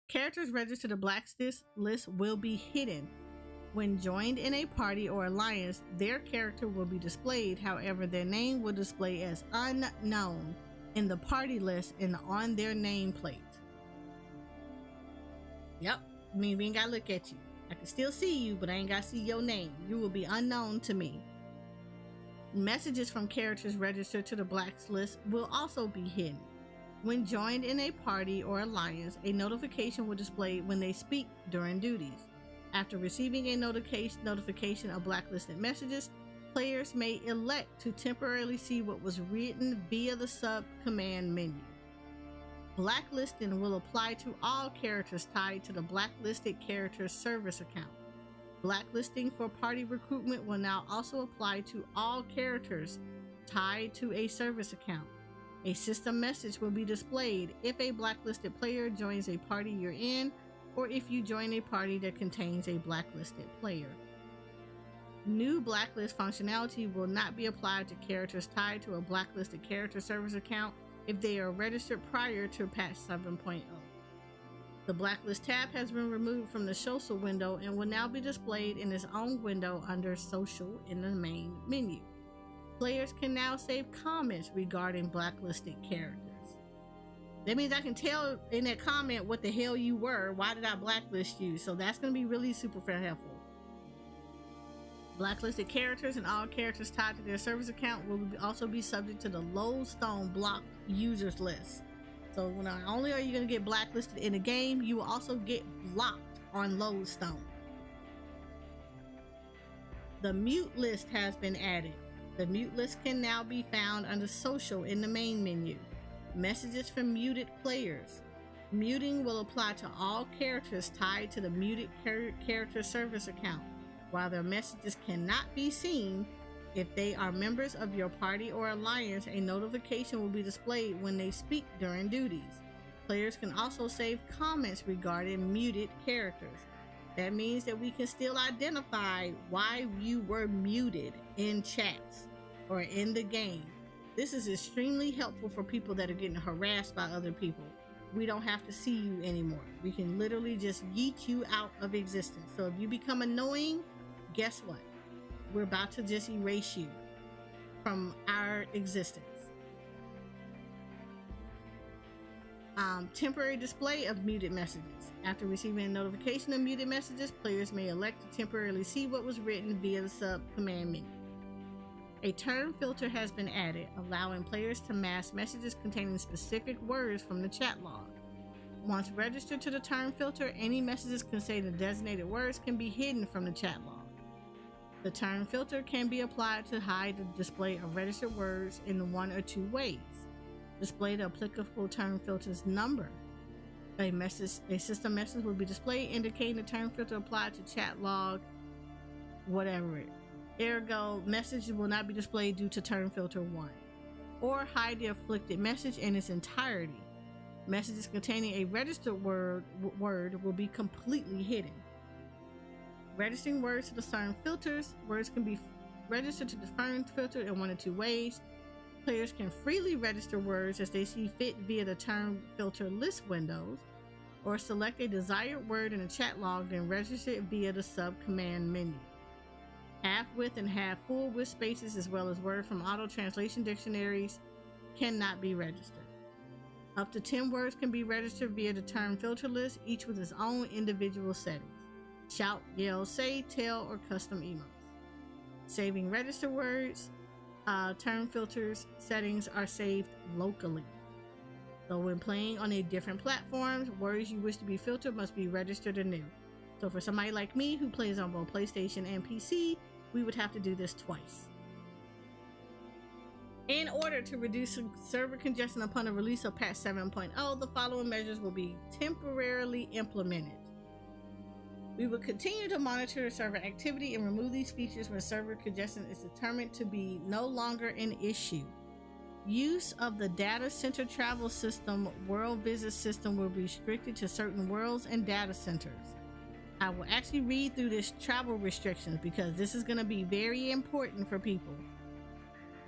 Characters registered to the blacklist list will be hidden. When joined in a party or alliance, their character will be displayed. However, their name will display as unknown in the party list and on their nameplate. Yep, I mean, we ain't gotta look at you. I can still see you, but I ain't gotta see your name. You will be unknown to me. Messages from characters registered to the blacklist will also be hidden. When joined in a party or alliance, a notification will display when they speak during duties. After receiving a notification of blacklisted messages, players may elect to temporarily see what was written via the sub-command menu. Blacklisting will apply to all characters tied to the blacklisted character service account. Blacklisting for party recruitment will now also apply to all characters tied to a service account. A system message will be displayed if a blacklisted player joins a party you're in, or if you join a party that contains a blacklisted player. New blacklist functionality will not be applied to characters tied to a blacklisted character service account if they are registered prior to patch 7.0. The blacklist tab has been removed from the social window and will now be displayed in its own window under social in the main menu. Players can now save comments regarding blacklisted characters. That means I can tell in that comment what the hell you were. Why did I blacklist you? So that's going to be really super helpful. Blacklisted characters and all characters tied to their service account will also be subject to the lodestone blocked users list. So not only are you going to get blacklisted in the game, you will also get blocked on lodestone. The mute list has been added. The mute list can now be found under social in the main menu. Messages from muted players. Muting will apply to all characters tied to the muted character service account. While their messages cannot be seen, if they are members of your party or alliance, a notification will be displayed when they speak during duties. Players can also save comments regarding muted characters. That means that we can still identify why you were muted in chats or in the game. This is extremely helpful for people that are getting harassed by other people. We don't have to see you anymore. We can literally just yeet you out of existence. So if you become annoying, guess what? We're about to just erase you from our existence. Temporary display of muted messages. After receiving a notification of muted messages, players may elect to temporarily see what was written via the sub-command menu. A term filter has been added, allowing players to mask messages containing specific words from the chat log. Once registered to the term filter, any messages containing designated words can be hidden from the chat log. The term filter can be applied to hide the display of registered words in one or two ways. Display the applicable term filter's number. A system message will be displayed indicating the term filter applied to chat log, whatever. Ergo, message will not be displayed due to term filter 1. Or hide the afflicted message in its entirety. Messages containing a registered word will be completely hidden. Registering words to the term filters. Words can be registered to the term filter in one or two ways. Players can freely register words as they see fit via the term filter list windows, or select a desired word in a chat log, then register it via the sub-command menu. Half width and half full width spaces, as well as words from auto translation dictionaries, cannot be registered. Up to 10 words can be registered via the term filter list, each with its own individual settings. Shout, yell, say, tell, or custom emotes. Saving registered words. Term filters settings are saved locally. So when playing on a different platforms, words you wish to be filtered must be registered anew. So for somebody like me who plays on both PlayStation and PC, we would have to do this twice. In order to reduce server congestion upon the release of patch 7.0, the following measures will be temporarily implemented. We will continue to monitor server activity and remove these features when server congestion is determined to be no longer an issue. Use of the data center travel system world visit system will be restricted to certain worlds and data centers. I will actually read through this travel restrictions because this is going to be very important for people.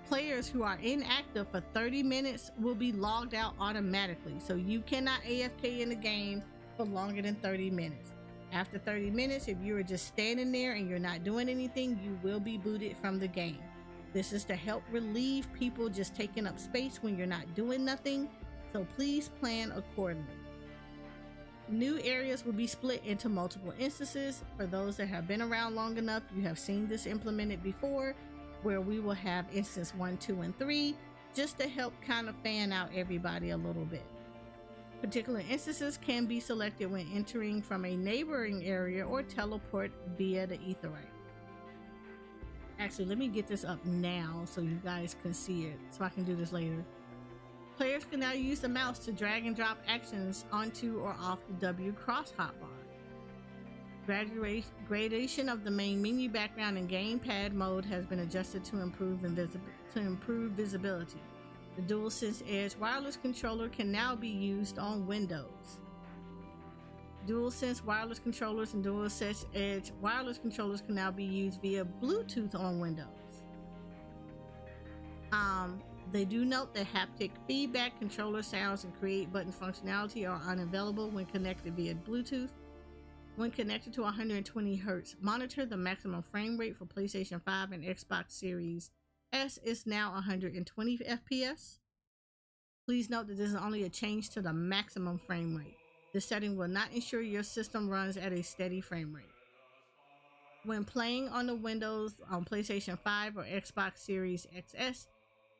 Players who are inactive for 30 minutes will be logged out automatically, so you cannot AFK in the game for longer than 30 minutes. After 30 minutes, if you are just standing there and you're not doing anything, you will be booted from the game. This is to help relieve people just taking up space when you're not doing nothing, so please plan accordingly. New areas will be split into multiple instances. For those that have been around long enough, you have seen this implemented before, where we will have instance 1, 2, and 3, just to help kind of fan out everybody a little bit. Particular instances can be selected when entering from a neighboring area or teleport via the Aetheryte. Actually, let me get this up now so you guys can see it, so I can do this later. Players can now use the mouse to drag and drop actions onto or off the W cross hotbar. Gradation of the main menu background and gamepad mode has been adjusted to improve visibility. The DualSense Edge wireless controller can now be used on Windows. DualSense wireless controllers and DualSense Edge wireless controllers can now be used via Bluetooth on Windows. They do note that haptic feedback, controller sounds, and create button functionality are unavailable when connected via Bluetooth. When connected to 120 Hz, monitor the maximum frame rate for PlayStation 5 and Xbox Series S is now 120 FPS. Please note that this is only a change to the maximum frame rate. This setting will not ensure your system runs at a steady frame rate. When playing on the Windows on PlayStation 5 or Xbox Series XS,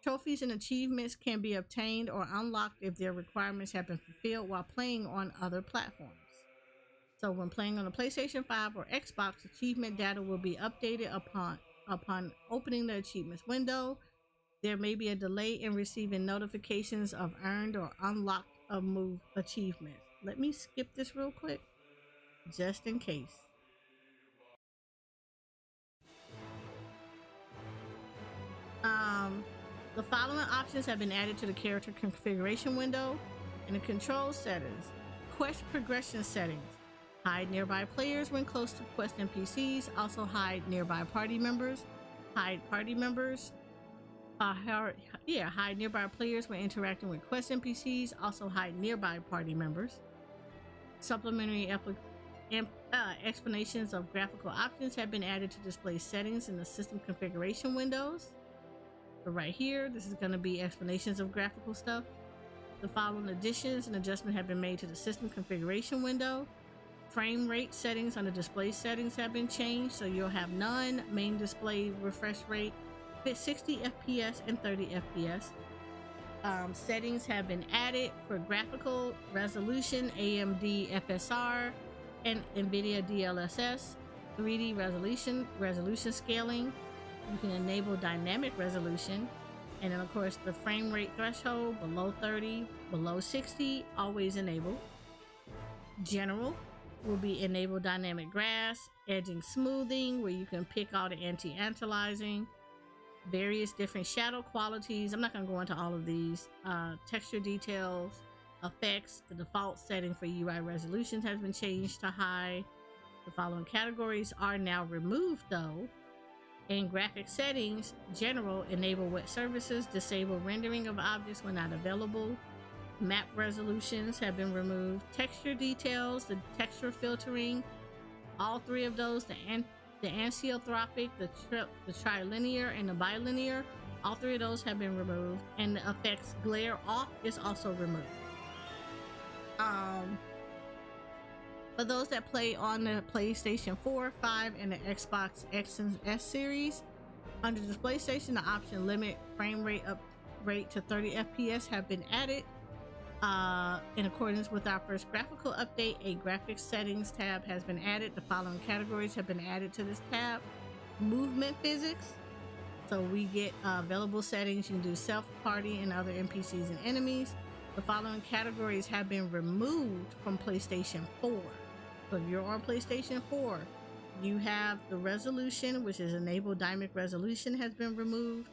trophies and achievements can be obtained or unlocked if their requirements have been fulfilled while playing on other platforms. So when playing on the PlayStation 5 or Xbox, achievement data will be updated upon opening the achievements window. There may be a delay in receiving notifications of earned or unlocked move achievements. Let me skip this real quick, just in case. The following options have been added to the character configuration window. In the control settings, quest progression settings. Hide nearby players when close to quest NPCs. Also hide nearby party members. Hide party members. Hide nearby players when interacting with quest NPCs. Also hide nearby party members. Supplementary explanations of graphical options have been added to display settings in the system configuration windows. So right here, this is going to be explanations of graphical stuff. The following additions and adjustments have been made to the system configuration window. Frame rate settings on the display settings have been changed, so you'll have none. Main display refresh rate, 60 FPS and 30 FPS. Settings have been added for graphical resolution, AMD FSR, and NVIDIA DLSS, 3D resolution scaling. You can enable dynamic resolution, and then of course the frame rate threshold below 30, below 60, always enabled. General will be enable dynamic grass, edging smoothing, where you can pick all the anti-antilizing, various different shadow qualities. I'm not going to go into all of these. Texture details, effects. The default setting for UI resolutions has been changed to high. The following categories are now removed though. In graphic settings, general, enable wet surfaces, disable rendering of objects when not available. Map resolutions have been removed. Texture details, the texture filtering, all three of those, the anisotrophic, the trilinear, and the bilinear, all three of those have been removed. And the effects glare off is also removed. For those that play on the PlayStation 4, 5, and the Xbox X and S series, under display station, the option limit frame rate to 30 FPS have been added. In accordance with our first graphical update, a graphics settings tab has been added. The following categories have been added to this tab: movement physics, So we get available settings. You can do self, party, and other NPCs and enemies. The following categories have been removed from PlayStation 4. So if you're on PlayStation 4, you have the resolution, which is enable dynamic resolution, has been removed,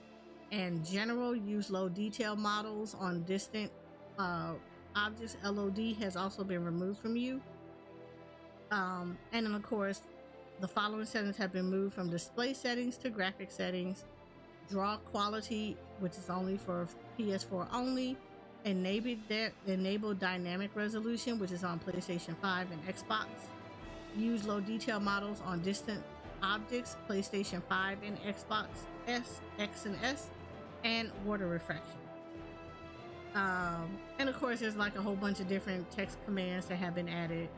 and general use low detail models on distant objects LOD has also been removed from you. And then of course, the following settings have been moved from display settings to graphic settings. Draw quality, which is only for PS4 only. Enable dynamic resolution, which is on PlayStation 5 and Xbox. Use low detail models on distant objects, PlayStation 5 and Xbox X and S, and water refraction. And of course, there's like a whole bunch of different text commands that have been added.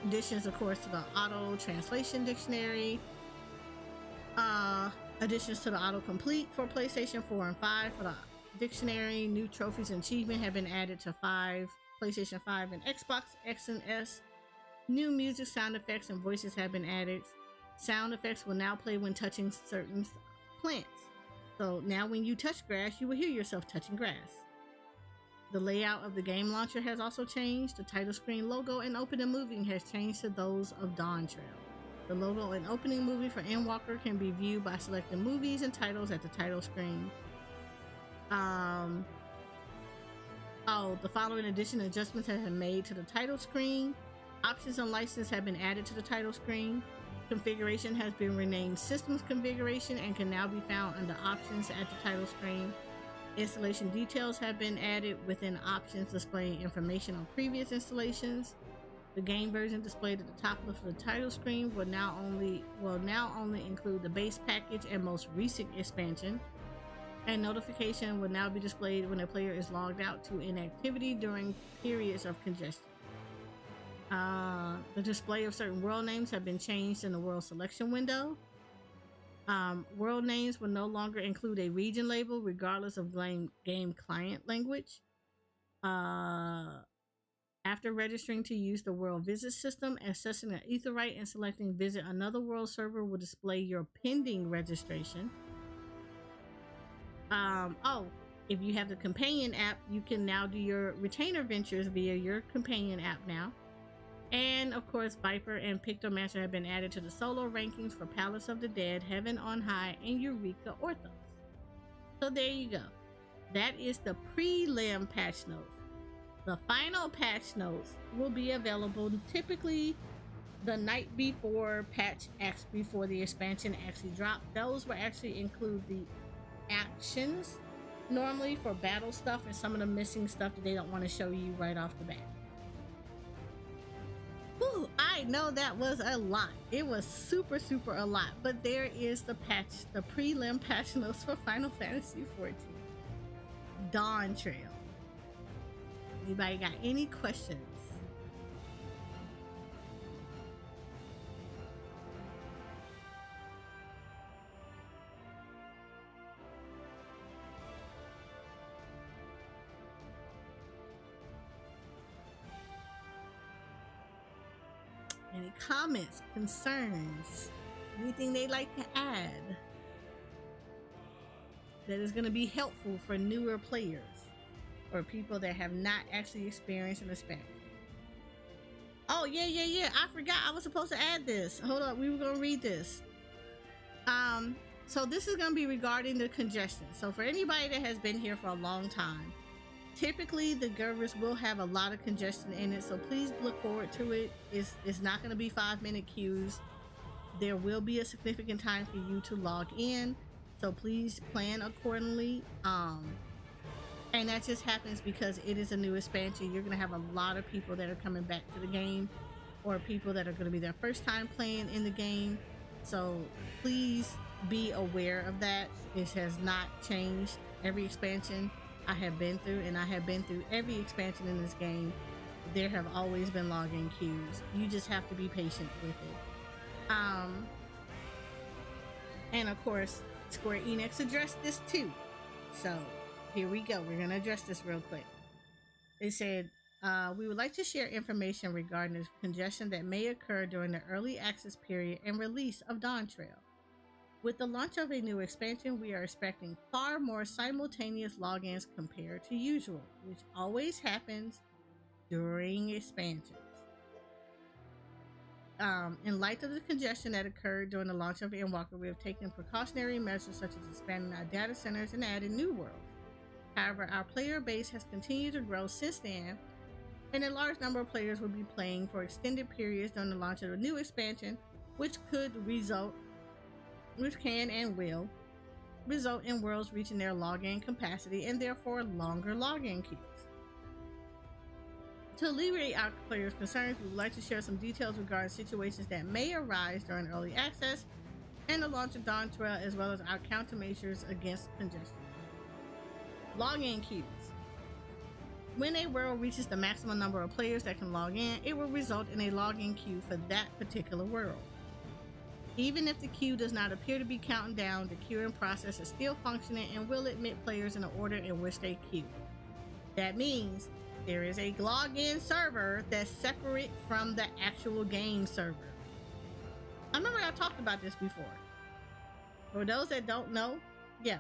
Additions, of course, to the auto translation dictionary. Additions to the autocomplete for PlayStation 4 and 5 for the dictionary. New trophies and achievement have been added to PlayStation 5 and Xbox X and S. New music, sound effects, and voices have been added. Sound effects will now play when touching certain plants. So now when you touch grass, you will hear yourself touching grass. The layout of the game launcher has also changed. The title screen logo and opening moving has changed to those of Dawn Trail. The logo and opening movie for Endwalker can be viewed by selecting movies and titles at the title screen. The following addition adjustments have been made to the title screen. Options and license have been added to the title screen. Configuration has been renamed Systems Configuration and can now be found under Options at the title screen. Installation details have been added within Options, displaying information on previous installations. The game version displayed at the top of the title screen will now only include the base package and most recent expansion. And notification will now be displayed when a player is logged out to inactivity during periods of congestion. The display of certain world names have been changed in the world selection window. World names will no longer include a region label regardless of game client language. After registering to use the world visit system, accessing an Etherite and selecting visit another world server will display your pending registration. If you have the companion app, you can now do your retainer ventures via your companion app now. And of course, Viper and Pictomancer have been added to the solo rankings for Palace of the Dead, Heaven on High, and Eureka Orthos. So there you go. That is the prelim patch notes. The final patch notes will be available typically the night before before the expansion actually dropped. Those will actually include the actions normally for battle stuff and some of the missing stuff that they don't want to show you right off the bat. Whew, I know that was a lot. It was super a lot, but there is the prelim patch notes for Final Fantasy XIV Dawn Trail. Anybody got any questions? Any comments, concerns, anything they'd like to add that is going to be helpful for newer players or people that have not actually experienced an expansion? Oh, yeah. I forgot I was supposed to add this. Hold up. We were going to read this. So this is going to be regarding the congestion. So for anybody that has been here for a long time, typically the Gervers will have a lot of congestion in it, so please look forward to it. It's not going to be 5-minute queues. There will be a significant time for you to log in, so please plan accordingly. And that just happens because it is a new expansion. You're going to have a lot of people that are coming back to the game, or people that are going to be their first time playing in the game. So please be aware of that. It has not changed. Every expansion I have been through, and I have been through every expansion in this game, there have always been login queues. You just have to be patient with it. And of course, Square Enix addressed this too. So here we go. We're going to address this real quick. They said, we would like to share information regarding the congestion that may occur during the early access period and release of Dawn Trail. With the launch of a new expansion, we are expecting far more simultaneous logins compared to usual, which always happens during expansions. In light of the congestion that occurred during the launch of Endwalker, we have taken precautionary measures such as expanding our data centers and adding new worlds. However, our player base has continued to grow since then, and a large number of players will be playing for extended periods during the launch of a new expansion, which can and will result in worlds reaching their login capacity and therefore longer login queues. To alleviate our players' concerns, we would like to share some details regarding situations that may arise during early access and the launch of Dawn Trail, as well as our countermeasures against congestion. Login queues. When a world reaches the maximum number of players that can log in, it will result in a login queue for that particular world. Even if the queue does not appear to be counting down, the queuing process is still functioning and will admit players in the order in which they queue. That means there is a login server that's separate from the actual game server. I remember I talked about this before. For those that don't know, yeah,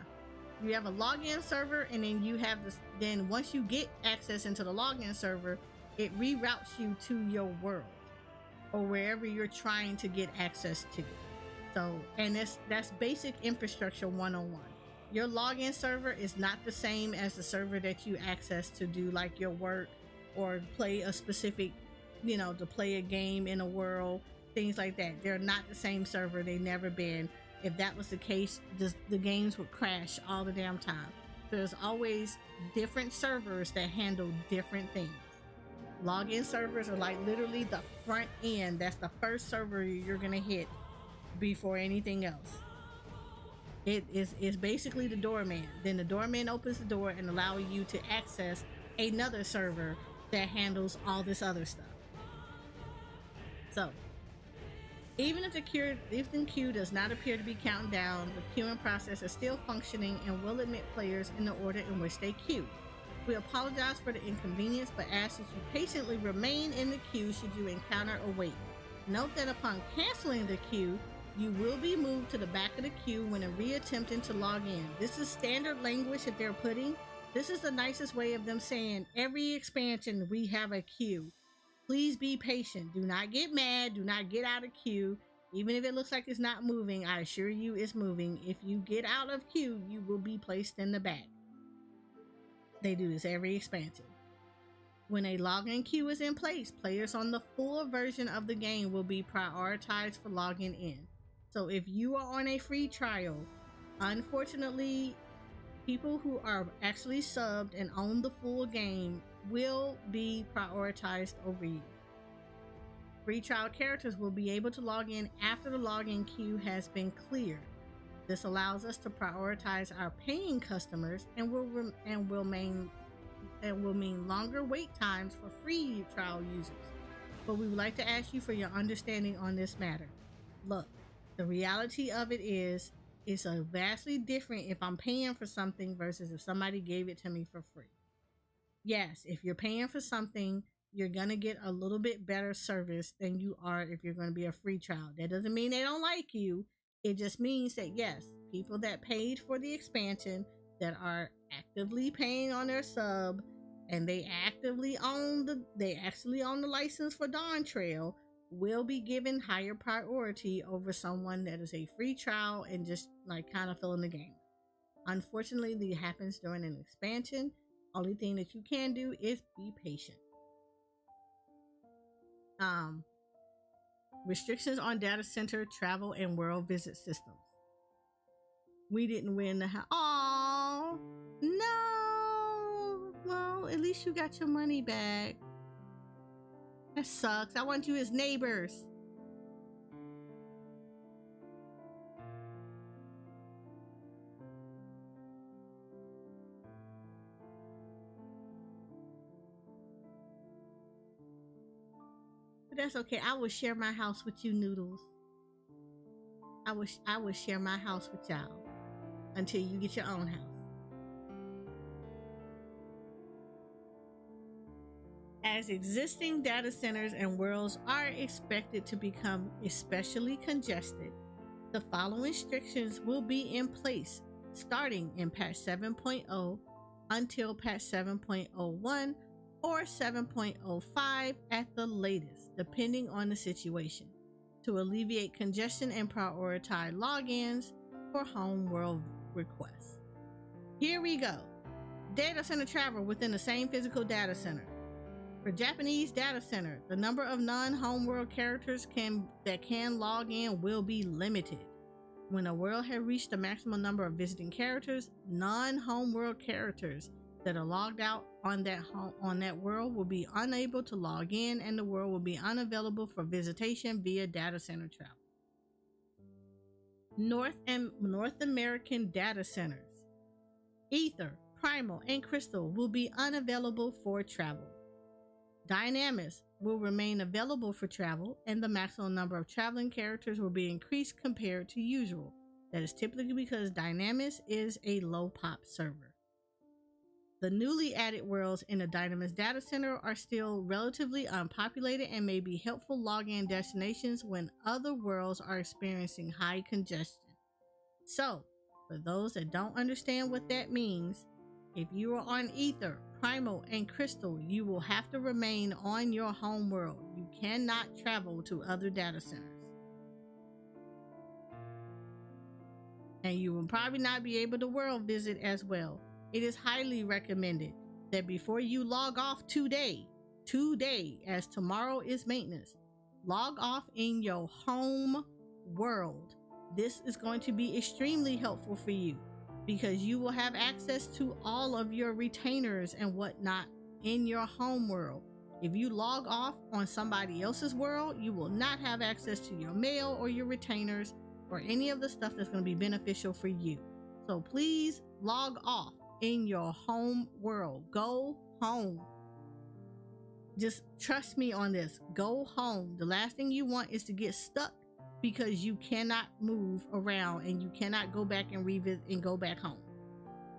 you have a login server, and then you have this. Then once you get access into the login server, it reroutes you to your world or wherever you're trying to get access to. So, and that's basic infrastructure 101. Your login server is not the same as the server that you access to do like your work or play a specific, to play a game in a world, things like that. They're not the same server. They've never been. If that was the case, the games would crash all the damn time. There's always different servers that handle different things. Login servers are like literally the front end. That's the first server you're gonna hit before anything else. It is basically the doorman. Then the doorman opens the door and allows you to access another server that handles all this other stuff. So even if the queue does not appear to be counting down, the queuing process is still functioning and will admit players in the order in which they queue. We apologize for the inconvenience, but ask that you patiently remain in the queue should you encounter a wait. Note that upon canceling the queue, you will be moved to the back of the queue when reattempting to log in. This is standard language that they're putting. This is the nicest way of them saying every expansion we have a queue. Please be patient. Do not get mad. Do not get out of queue. Even if it looks like it's not moving, I assure you it's moving. If you get out of queue, you will be placed in the back. They do this every expansion. When a login queue is in place, players on the full version of the game will be prioritized for logging in. So if you are on a free trial, unfortunately, people who are actually subbed and own the full game will be prioritized over you. Free trial characters will be able to log in after the login queue has been cleared. This allows us to prioritize our paying customers and will mean longer wait times for free trial users. But we would like to ask you for your understanding on this matter. Look, the reality of it is, it's a vastly different if I'm paying for something versus if somebody gave it to me for free. Yes, if you're paying for something, you're going to get a little bit better service than you are if you're going to be a free trial. That doesn't mean they don't like you. It just means that, yes, people that paid for the expansion, that are actively paying on their sub, and they actually own the license for Dawn Trail, will be given higher priority over someone that is a free trial and just like kind of filling the game. Unfortunately, it happens during an expansion. Only thing that you can do is be patient. Restrictions on data center travel and world visit systems. We didn't win the house. Oh no! Well, at least you got your money back. That sucks. I want you as neighbors. But that's okay. I will share my house with you, Noodles. I will share my house with y'all until you get your own house. As existing data centers and worlds are expected to become especially congested, The following restrictions will be in place starting in patch 7.0 until patch 7.01 or 7.05 at the latest, depending on the situation, to alleviate congestion and prioritize logins for home world requests. Here we go. Data center travel within the same physical data center. For Japanese data center, the number of non-homeworld characters that can log in will be limited. When a world has reached the maximum number of visiting characters, non-homeworld characters that are logged out on that world will be unable to log in, and the world will be unavailable for visitation via data center travel. North American data centers. Ether, Primal, and Crystal will be unavailable for travel. Dynamis will remain available for travel, and the maximum number of traveling characters will be increased compared to usual. That is typically because Dynamis is a low pop server. The newly added worlds in the Dynamis data center are still relatively unpopulated and may be helpful login destinations when other worlds are experiencing high congestion. So, for those that don't understand what that means, if you are on Ether, Primal, and Crystal, you will have to remain on your home world. You cannot travel to other data centers. And you will probably not be able to world visit as well. It is highly recommended that before you log off today, as tomorrow is maintenance, log off in your home world. This is going to be extremely helpful for you, because you will have access to all of your retainers and whatnot in your home world. If you log off on somebody else's world, you will not have access to your mail or your retainers or any of the stuff that's going to be beneficial for you. So please log off in your home world. Go home. Just trust me on this. Go home. The last thing you want is to get stuck because you cannot move around and you cannot go back and revisit and go back home.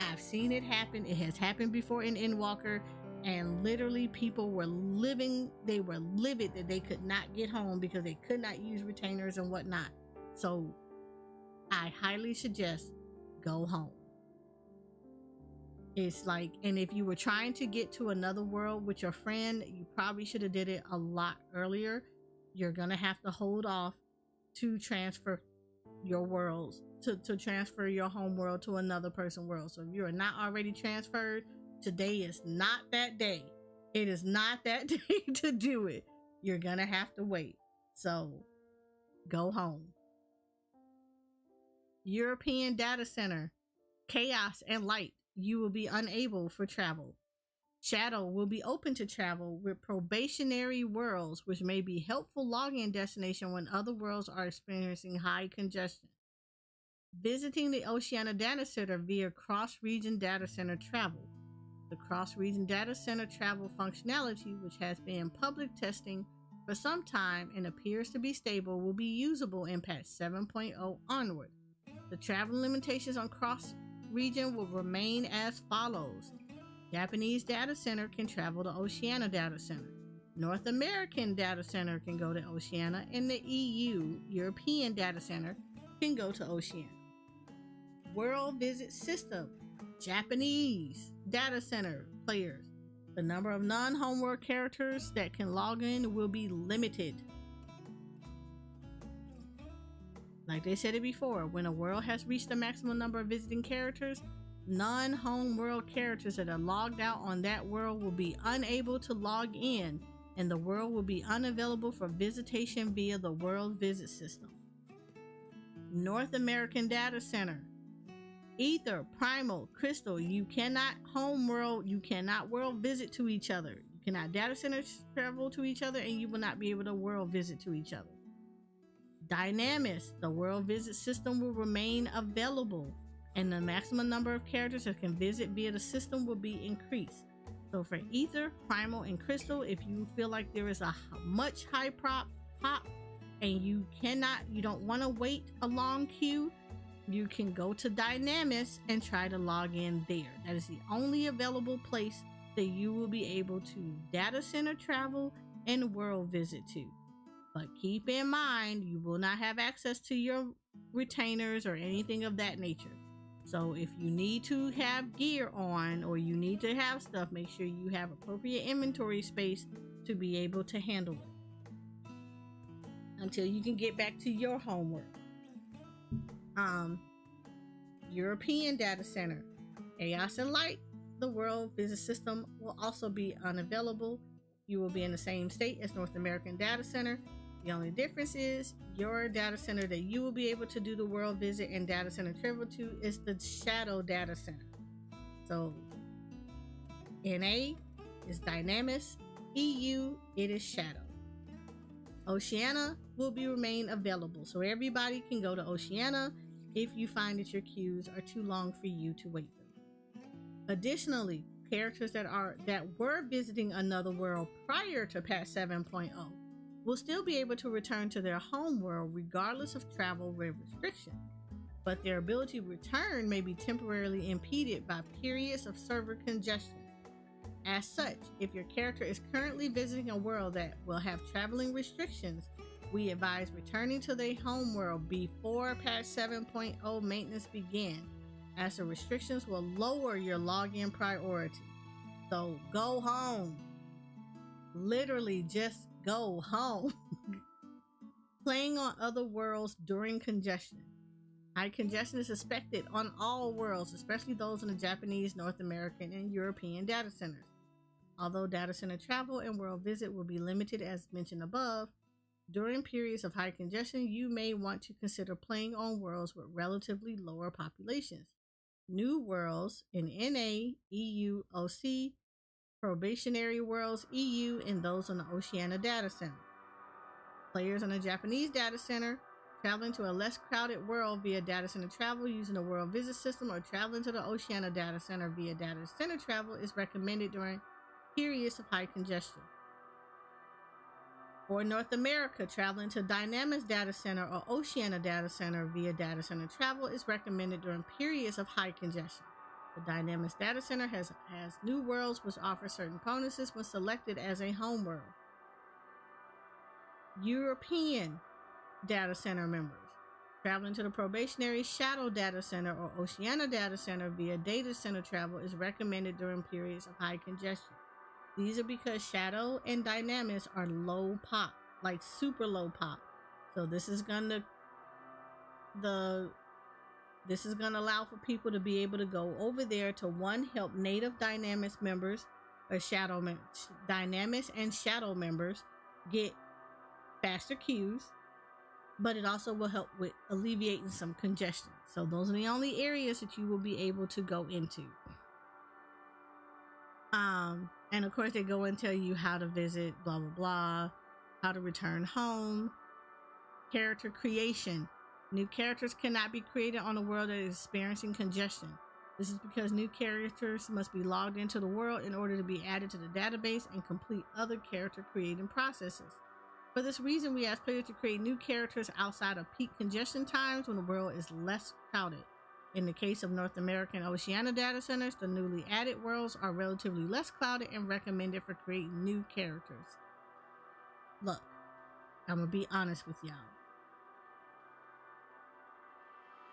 I've seen it happen. It has happened before in Endwalker, and literally people were livid that they could not get home because they could not use retainers and whatnot. So I highly suggest go home. It's like, and if you were trying to get to another world with your friend, you probably should have did it a lot earlier. You're gonna have to hold off to transfer your worlds, to transfer your home world to another person's world. So if you are not already transferred, today is not that day. It is not that day to do it. You're gonna have to wait. So go home. European Data Center, Chaos and Light, you will be unable for travel. Shadow will be open to travel with probationary worlds, which may be helpful login destination when other worlds are experiencing high congestion. Visiting the Oceania Data Center via cross-region data center travel. The cross-region data center travel functionality, which has been in public testing for some time and appears to be stable, will be usable in patch 7.0 onward. The travel limitations on cross-region will remain as follows. Japanese data center can travel to Oceania data center. North American data center can go to Oceania, and the EU, European data center, can go to Oceania. World visit system, Japanese data center players. The number of non-homeworld characters that can log in will be limited. Like they said it before, when a world has reached the maximum number of visiting characters, non-homeworld characters that are logged out on that world will be unable to log in, and the world will be unavailable for visitation via the world visit system. North American Data Center, Ether, Primal, Crystal, you cannot world visit to each other. You cannot data center travel to each other, and you will not be able to world visit to each other. Dynamis, the world visit system will remain available, and the maximum number of characters that can visit via the system will be increased. So for Ether, Primal, and Crystal, if you feel like there is a much high pop and you don't want to wait a long queue, you can go to Dynamis and try to log in there. That is the only available place that you will be able to data center travel and world visit to. But keep in mind, you will not have access to your retainers or anything of that nature. So if you need to have gear on or you need to have stuff, make sure you have appropriate inventory space to be able to handle it until you can get back to your homework. European data center. Chaos and Light, the World Business System, will also be unavailable. You will be in the same state as North American Data Center. The only difference is your data center that you will be able to do the world visit and data center travel to is the Shadow Data Center. So NA is Dynamis, EU it is Shadow. Oceania will remain available, so everybody can go to Oceania if you find that your queues are too long for you to wait them. Additionally, characters that were visiting another world prior to patch 7.0 will still be able to return to their home world regardless of travel restrictions, but their ability to return may be temporarily impeded by periods of server congestion. As such, if your character is currently visiting a world that will have traveling restrictions, we advise returning to their home world before patch 7.0 maintenance begin, as the restrictions will lower your login priority. So go home. Literally just go home. Playing on other worlds during congestion. High congestion is expected on all worlds, especially those in the Japanese, North American, and European data centers. Although data center travel and world visit will be limited as mentioned above, during periods of high congestion, you may want to consider playing on worlds with relatively lower populations. New worlds in NA, EU, OC, probationary worlds, EU, and those on the Oceania data center. Players on the Japanese data center traveling to a less crowded world via data center travel using a world visit system or traveling to the Oceania data center via data center travel is recommended during periods of high congestion. For North America, traveling to Dynamis Data Center or Oceania Data Center via data center travel is recommended during periods of high congestion. The Dynamis Data Center has new worlds which offer certain bonuses when selected as a home world. European Data Center members traveling to the probationary Shadow Data Center or Oceania Data Center via data center travel is recommended during periods of high congestion. These are because Shadow and Dynamis are low pop, like super low pop. So this is gonna allow for people to be able to go over there to one, help native Dynamis members or Dynamis and Shadow members get faster queues, but it also will help with alleviating some congestion. So those are the only areas that you will be able to go into. And of course they go and tell you how to visit, blah, blah, blah, how to return home, character creation. New characters cannot be created on a world that is experiencing congestion. This is because new characters must be logged into the world in order to be added to the database and complete other character creating processes. For this reason, we ask players to create new characters outside of peak congestion times when the world is less crowded. In the case of North American Oceania data centers, the newly added worlds are relatively less crowded and recommended for creating new characters. Look, I'm gonna be honest with y'all.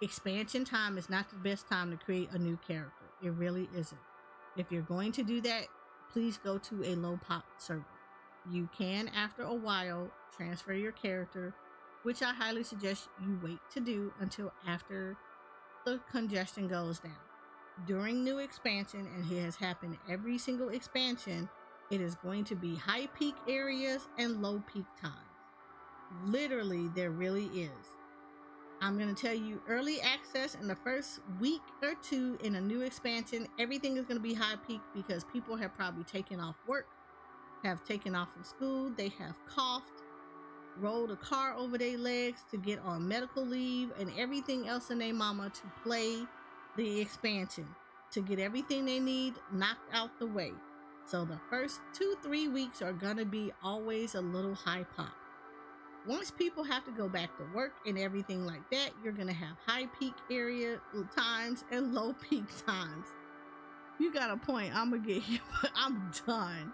Expansion time is not the best time to create a new character. It really isn't. If you're going to do that, please go to a low pop server. You can, after a while, transfer your character, which I highly suggest you wait to do until after the congestion goes down. During new expansion, and it has happened every single expansion, it is going to be high peak areas and low peak times. Literally, there really is. I'm going to tell you, early access in the first week or two in a new expansion, everything is going to be high peak because people have probably taken off work, have taken off from school, they have coughed, rolled a car over their legs to get on medical leave and everything else in their mama to play the expansion, to get everything they need knocked out the way. So the first 2-3 weeks are gonna be always a little high pop. Once people have to go back to work and everything like that, you're gonna have high peak area times and low peak times. You got a point. I'm gonna get you, but I'm done.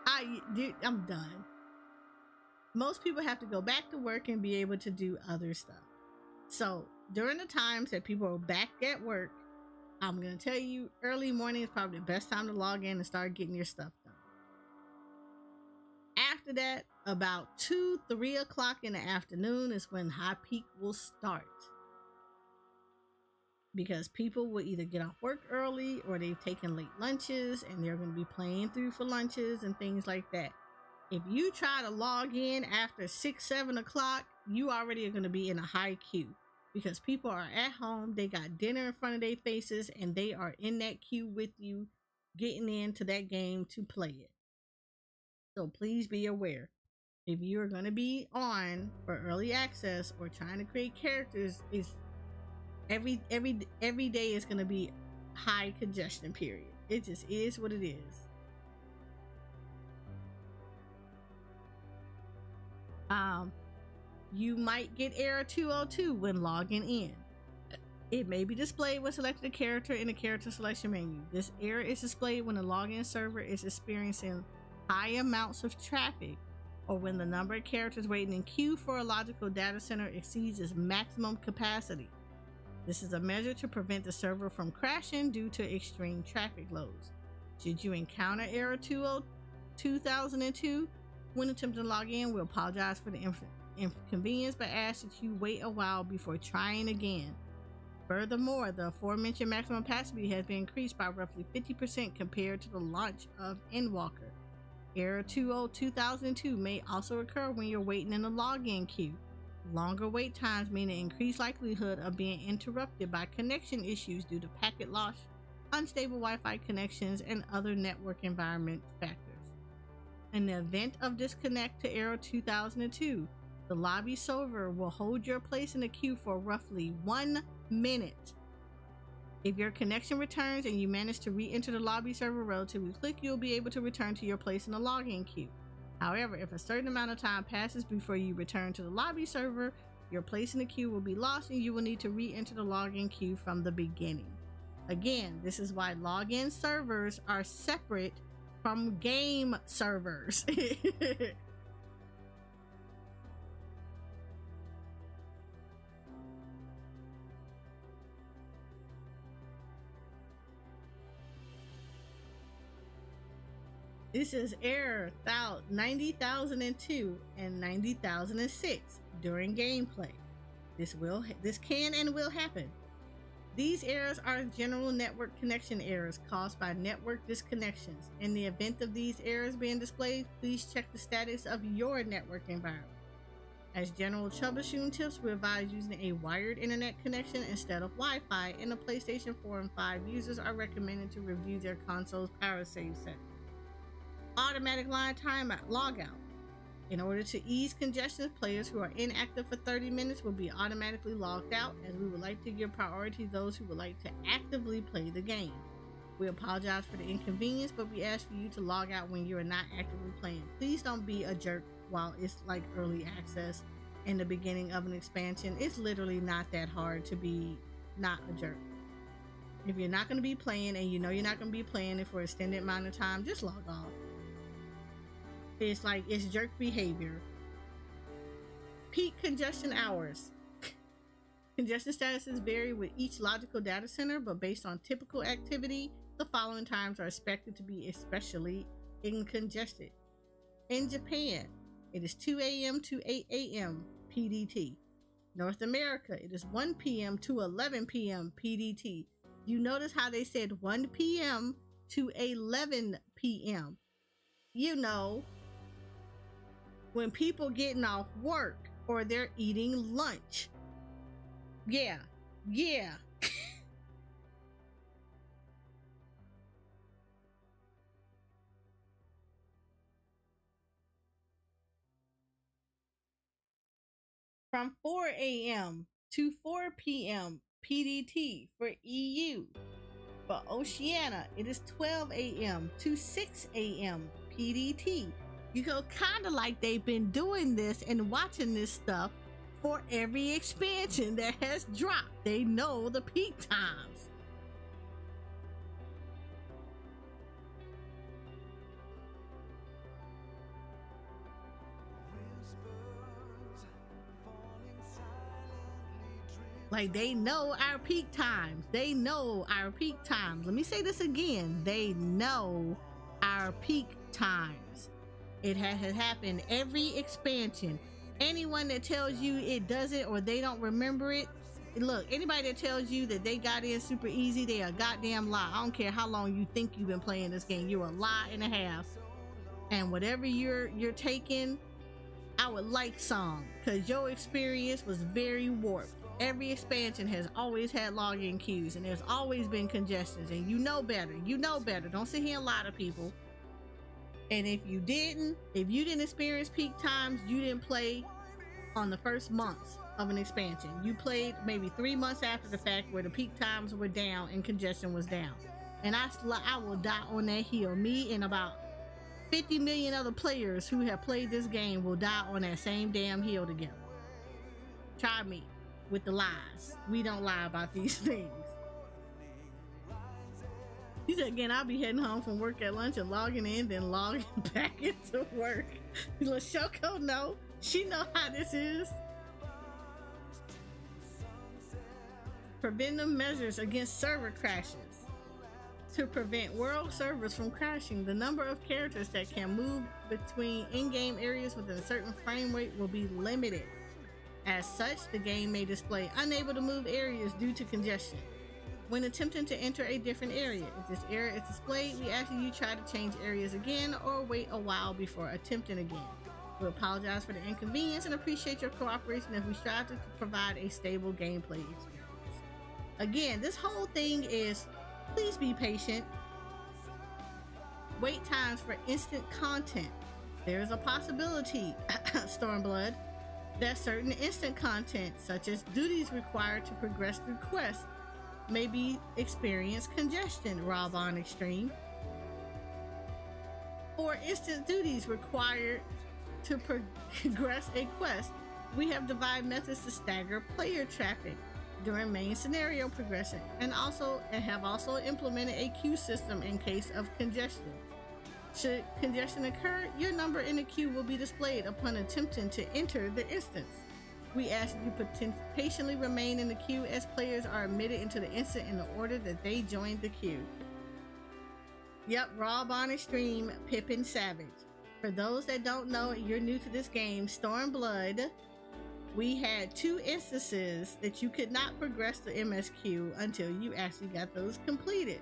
I'm done. most people have to go back to work and be able to do other stuff. So during the times that people are back at work, I'm going to tell you early morning is probably the best time to log in and start getting your stuff done. After that, about 2-3 o'clock in the afternoon is when high peak will start. Because people will either get off work early or they've taken late lunches and they're going to be playing through for lunches and things like that. If you try to log in after 6-7 o'clock, you already are going to be in a high queue because people are at home, they got dinner in front of their faces, and they are in that queue with you, getting into that game to play it. So please be aware, if you're going to be on for early access or trying to create characters, is every day is going to be high congestion period. It just is what it is. You might get error 202 when logging in. It may be displayed when selected a character in the character selection menu. This error is displayed when the login server is experiencing high amounts of traffic, or when the number of characters waiting in queue for a logical data center exceeds its maximum capacity. This is a measure to prevent the server from crashing due to extreme traffic loads. Should you encounter error 2002 when attempting to log in, we apologize for the inconvenience, but ask that you wait a while before trying again. Furthermore, the aforementioned maximum capacity has been increased by roughly 50% compared to the launch of Endwalker. Error 2002 may also occur when you're waiting in the login queue. Longer wait times mean an increased likelihood of being interrupted by connection issues due to packet loss, unstable Wi-Fi connections, and other network environment factors. In the event of disconnect to error 2002, the lobby server will hold your place in the queue for roughly 1 minute. If your connection returns and you manage to re-enter the lobby server relatively quick, you'll be able to return to your place in the login queue. However, if a certain amount of time passes before you return to the lobby server, your place in the queue will be lost and you will need to re-enter the login queue from the beginning. Again, this is why login servers are separate from game servers. This is error 90,002 and 90,006 during gameplay. This can and will happen. These errors are general network connection errors caused by network disconnections. In the event of these errors being displayed, please check the status of your network environment. As general troubleshooting tips, we advise using a wired internet connection instead of Wi-Fi, and the PlayStation 4 and 5 users are recommended to review their console's power save settings. Automatic line timeout logout. In order to ease congestion, players who are inactive for 30 minutes will be automatically logged out, as we would like to give priority to those who would like to actively play the game. We apologize for the inconvenience, but we ask for you to log out when you are not actively playing. Please don't be a jerk while it's like early access and the beginning of an expansion. It's literally not that hard to be not a jerk. If you're not going to be playing and you know you're not going to be playing it for an extended amount of time, just log off. It's jerk behavior. Peak congestion hours. Congestion statuses vary with each logical data center, but based on typical activity, the following times are expected to be especially congested. In Japan, it is 2 a.m. to 8 a.m. PDT. North America, it is 1 p.m. to 11 p.m. PDT. You notice how they said 1 p.m. to 11 p.m. You know, when people getting off work or they're eating lunch. Yeah. From 4 a.m. to 4 p.m. PDT for EU. For Oceania, it is 12 a.m. to 6 a.m. PDT. You go kind of like they've been doing this and watching this stuff for every expansion that has dropped. They know the peak times. Like, they know our peak times. They know our peak times. Let me say this again. They know our peak times. It has happened every expansion. Anyone that tells you it doesn't or they don't remember it, look, anybody that tells you that they got in super easy, they a goddamn lie. I don't care how long you think you've been playing this game. You're a lie and a half. And whatever you're taking, I would like some, because your experience was very warped. Every expansion has always had login queues, and there's always been congestions, and you know better. You know better. Don't sit here and lie to people. And if you didn't experience peak times, you didn't play on the first months of an expansion. You played maybe 3 months after the fact, where the peak times were down and congestion was down. And I will die on that hill. Me and about 50 million other players who have played this game will die on that same damn hill together. Try me with the lies. We don't lie about these things. He said, again, I'll be heading home from work at lunch and logging in, then logging back into work. LaShoko, no. She know how this is. Preventive measures against server crashes. To prevent world servers from crashing, the number of characters that can move between in-game areas within a certain frame rate will be limited. As such, the game may display unable to move areas due to congestion. When attempting to enter a different area, if this error is displayed, we ask you try to change areas again or wait a while before attempting again. We apologize for the inconvenience and appreciate your cooperation as we strive to provide a stable gameplay experience. Again, this whole thing is, please be patient. Wait times for instant content. There is a possibility, Stormblood, that certain instant content, such as duties required to progress through quests, may be experience congestion, Rob on Extreme. For instant duties required to progress a quest, we have devised methods to stagger player traffic during main scenario progression, and have also implemented a queue system in case of congestion. Should congestion occur, your number in the queue will be displayed upon attempting to enter the instance. We ask you patiently remain in the queue as players are admitted into the instant in the order that they joined the queue. Yep, Rob on Extreme, Pippin Savage. For those that don't know, you're new to this game, Stormblood, we had 2 instances that you could not progress the MSQ until you actually got those completed.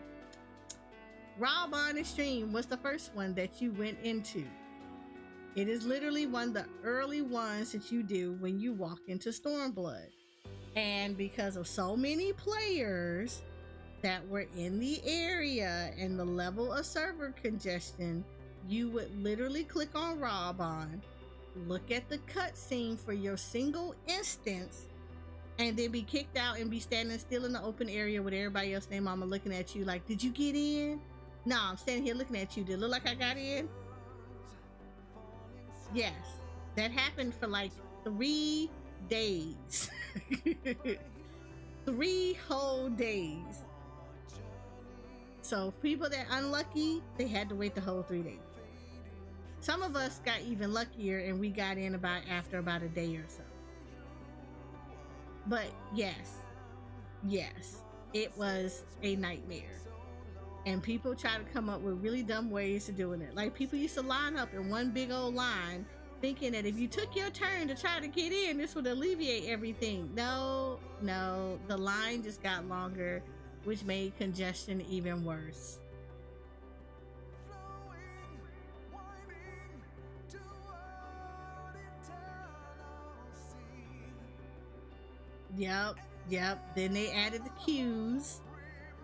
Rob on Extreme was the first one that you went into. It is literally one of the early ones that you do when you walk into Stormblood. And because of so many players that were in the area and the level of server congestion, you would literally click on Robon, look at the cutscene for your single instance, and then be kicked out and be standing still in the open area with everybody else and their mama looking at you like, did you get in? No, I'm standing here looking at you. Did it look like I got in? Yes, that happened for like 3 days. 3 whole days. So people that unlucky, they had to wait the whole 3 days. Some of us got even luckier and we got in after about a day or so. But yes, it was a nightmare. And people try to come up with really dumb ways of doing it. Like, people used to line up in one big old line thinking that if you took your turn to try to get in, this would alleviate everything. No, the line just got longer, which made congestion even worse. Yep. Then they added the queues,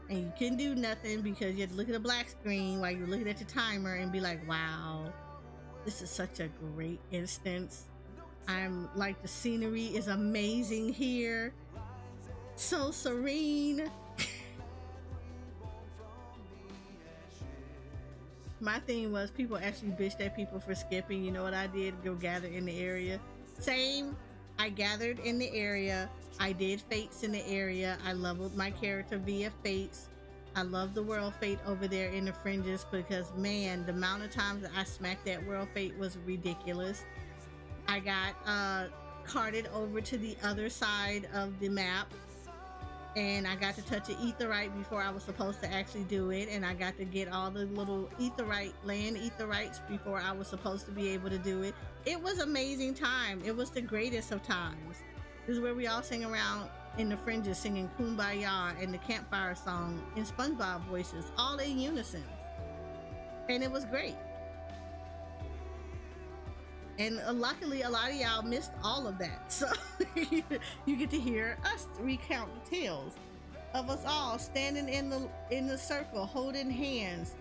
and you couldn't do nothing because you had to look at a black screen while you're looking at your timer and be like, wow, this is such a great instance. I'm like, the scenery is amazing here. So serene. My thing was, people actually bitched at people for skipping. You know what I did? Go gather in the area. Same. I gathered in the area. I did fates in the area. I leveled my character via fates. I love the world fate over there in the fringes because, man, the amount of times that I smacked that world fate was ridiculous. I got carted over to the other side of the map and I got to touch an etherite before I was supposed to actually do it, and I got to get all the little land etherites before I was supposed to be able to do it. It was amazing time. It was the greatest of times. This is where we all sing around in the fringes singing Kumbaya and the campfire song in SpongeBob voices, all in unison. And it was great. And luckily, a lot of y'all missed all of that. So you get to hear us recount the tales of us all standing in the circle, holding hands,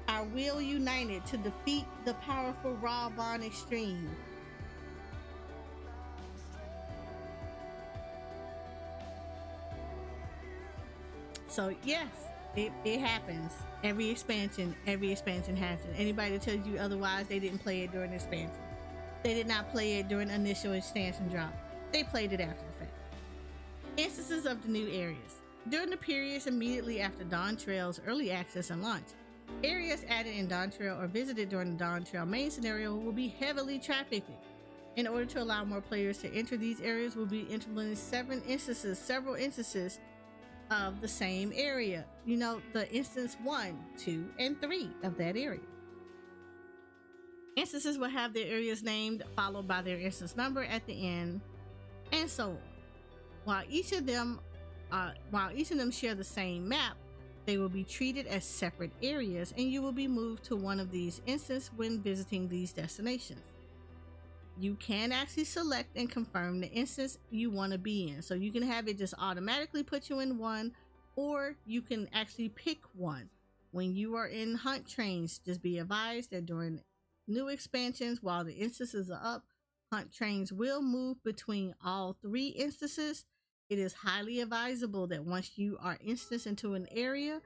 our will united to defeat the powerful Raw Bond Extreme. So yes, it happens. Every expansion happens. Anybody that tells you otherwise, they didn't play it during the expansion. They did not play it during initial expansion drop. They played it after the fact. Instances of the new areas. During the periods immediately after Dawn Trail's early access and launch, areas added in Dawn Trail or visited during the Dawn Trail main scenario will be heavily trafficked. In order to allow more players to enter these areas, will be implementing several instances of the same area. You know, the instance 1, 2, and 3 of that area. Instances will have their areas named, followed by their instance number at the end, and so on. While each of them share the same map, they will be treated as separate areas, and you will be moved to one of these instances when visiting these destinations. You can actually select and confirm the instance you want to be in. So you can have it just automatically put you in one, or you can actually pick one. When you are in hunt trains, just be advised that during new expansions, while the instances are up, hunt trains will move between all 3 instances. It is highly advisable that once you are instanced into an area,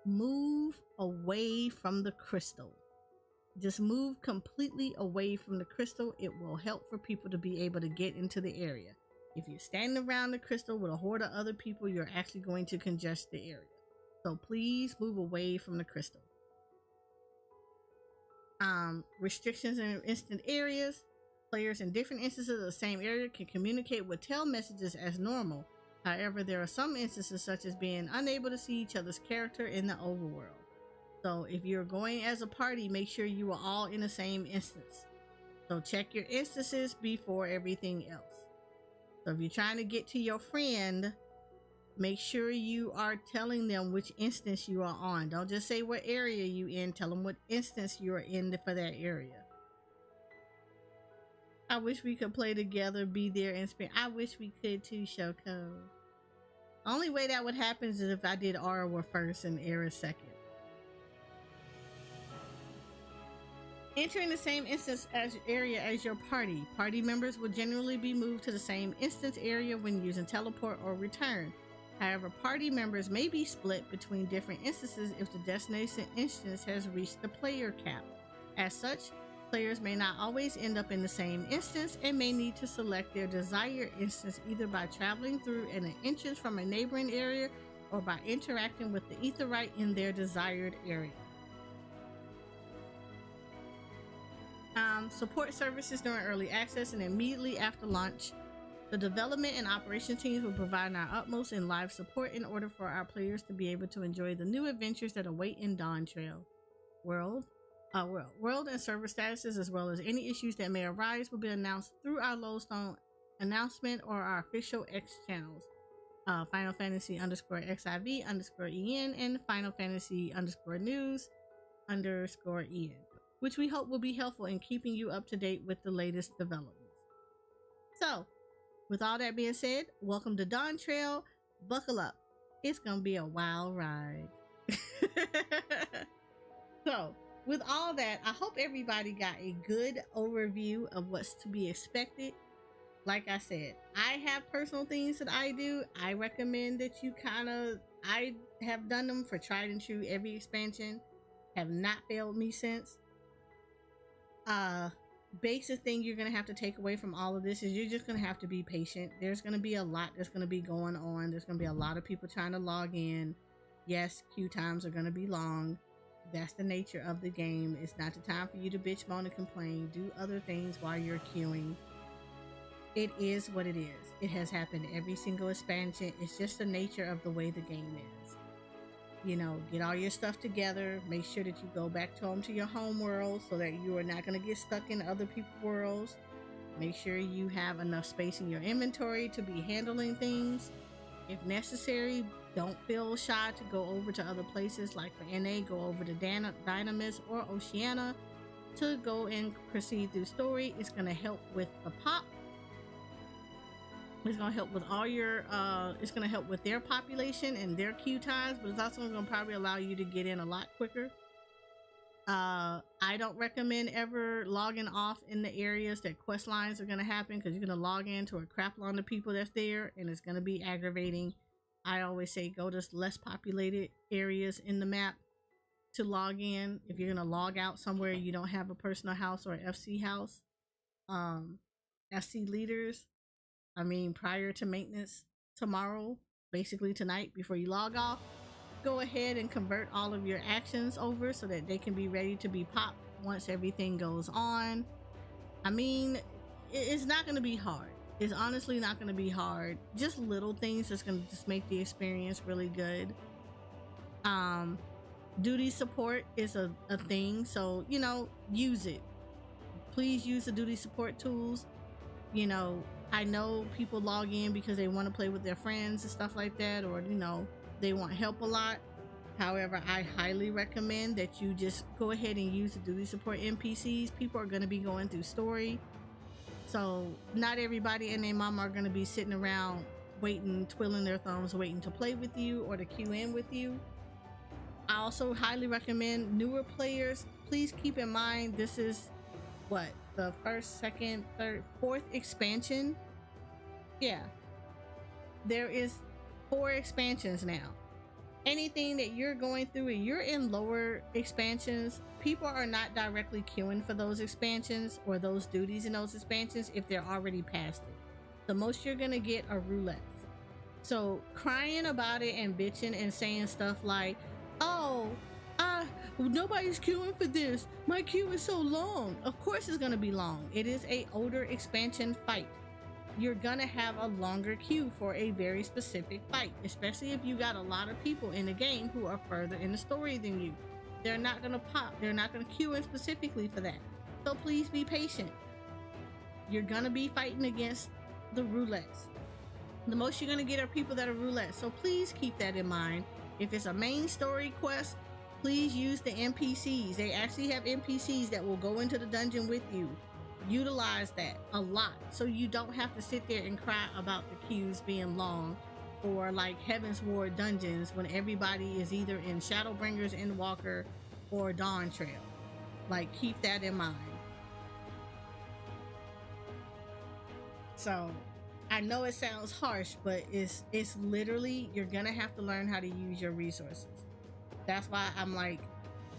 move away from the crystal. Just move completely away from the crystal. It will help for people to be able to get into the area. If you're standing around the crystal with a horde of other people, you're actually going to congest the area. So please move away from the crystal. Restrictions in instant areas. Players in different instances of the same area can communicate with tail messages as normal. However, there are some instances such as being unable to see each other's character in the overworld. So if you're going as a party, make sure you are all in the same instance. So check your instances before everything else. So if you're trying to get to your friend, make sure you are telling them which instance you are on. Don't just say what area you in. Tell them what instance you are in for that area. I wish we could play together, be there, and spend. I wish we could too, Shoko. Only way that would happen is if I did Aura first and Era second. Entering the same instance area as your party. Party members will generally be moved to the same instance area when using teleport or return. However, party members may be split between different instances if the destination instance has reached the player cap. As such, players may not always end up in the same instance and may need to select their desired instance either by traveling through an entrance from a neighboring area or by interacting with the etherite in their desired area. Support services during early access and immediately after launch. The development and operation teams will provide our utmost in live support in order for our players to be able to enjoy the new adventures that await in Dawn Trail. World and server statuses, as well as any issues that may arise, will be announced through our Lodestone announcement or our official X channels. Final Fantasy _XIV_EN and Final Fantasy _news_EN, which we hope will be helpful in keeping you up to date with the latest developments. So, with all that being said, welcome to Dawn Trail. Buckle up. It's gonna be a wild ride. So, with all that, I hope everybody got a good overview of what's to be expected. Like I said, I have personal things that I do. I recommend that you I have done them for tried and true every expansion. Have not failed me since. Basic thing you're gonna have to take away from all of this is you're just gonna have to be patient. There's gonna be a lot that's gonna be going on. There's gonna be a lot of people trying to log in. Yes, queue times are gonna be long. That's the nature of the game. It's not the time for you to bitch, moan, and complain. Do other things while you're queuing. It is what it is. It has happened every single expansion. It's just the nature of the way the game is. You know, get all your stuff together. Make sure that you go back home to your home world so that you are not going to get stuck in other people's worlds. Make sure you have enough space in your inventory to be handling things. If necessary, don't feel shy to go over to other places, like for NA, go over to Dynamis or Oceania to go and proceed through story. It's going to help with the pop. It's going to help with all your, it's going to help with their population and their queue times, but it's also going to probably allow you to get in a lot quicker. I don't recommend ever logging off in the areas that quest lines are going to happen, because you're going to log into a crap load of people that's there and it's going to be aggravating. I always say go to less populated areas in the map to log in. If you're going to log out somewhere you don't have a personal house or an FC house, FC leaders, I mean, prior to maintenance tomorrow, basically tonight before you log off, go ahead and convert all of your actions over so that they can be ready to be popped once everything goes on. I mean, it's not going to be hard. It's honestly not going to be hard. Just little things that's going to just make the experience really good. Duty support is a thing, so, you know, use it. Please use the duty support tools. You know, I know people log in because they want to play with their friends and stuff like that, or, you know, they want help a lot. However, I highly recommend that you just go ahead and use the duty support NPCs. People are going to be going through story, so not everybody and their mama are going to be sitting around waiting, twiddling their thumbs, waiting to play with you or to queue in with you. I also highly recommend newer players, please keep in mind this is what, the first, second, third, fourth expansion. Yeah, there is 4 expansions now. Anything that you're going through and you're in lower expansions, people are not directly queuing for those expansions or those duties in those expansions if they're already past it. The most you're gonna get are roulettes. So crying about it and bitching and saying stuff like, oh, nobody's queuing for this, my queue is so long. Of course it's gonna be long. It is a older expansion fight. You're gonna have a longer queue for a very specific fight, especially if you got a lot of people in the game who are further in the story than you. They're not gonna pop, they're not gonna queue in specifically for that. So please be patient. You're gonna be fighting against the roulettes. The most you're gonna get are people that are roulette, so please keep that in mind. If it's a main story quest, please use the NPCs. They actually have NPCs that will go into the dungeon with you. Utilize that a lot so you don't have to sit there and cry about the queues being long, or like Heaven's Ward dungeons when everybody is either in Shadowbringers, Endwalker, or Dawn Trail. Like, keep that in mind. So I know it sounds harsh, but it's literally, you're gonna have to learn how to use your resources. That's why I'm like,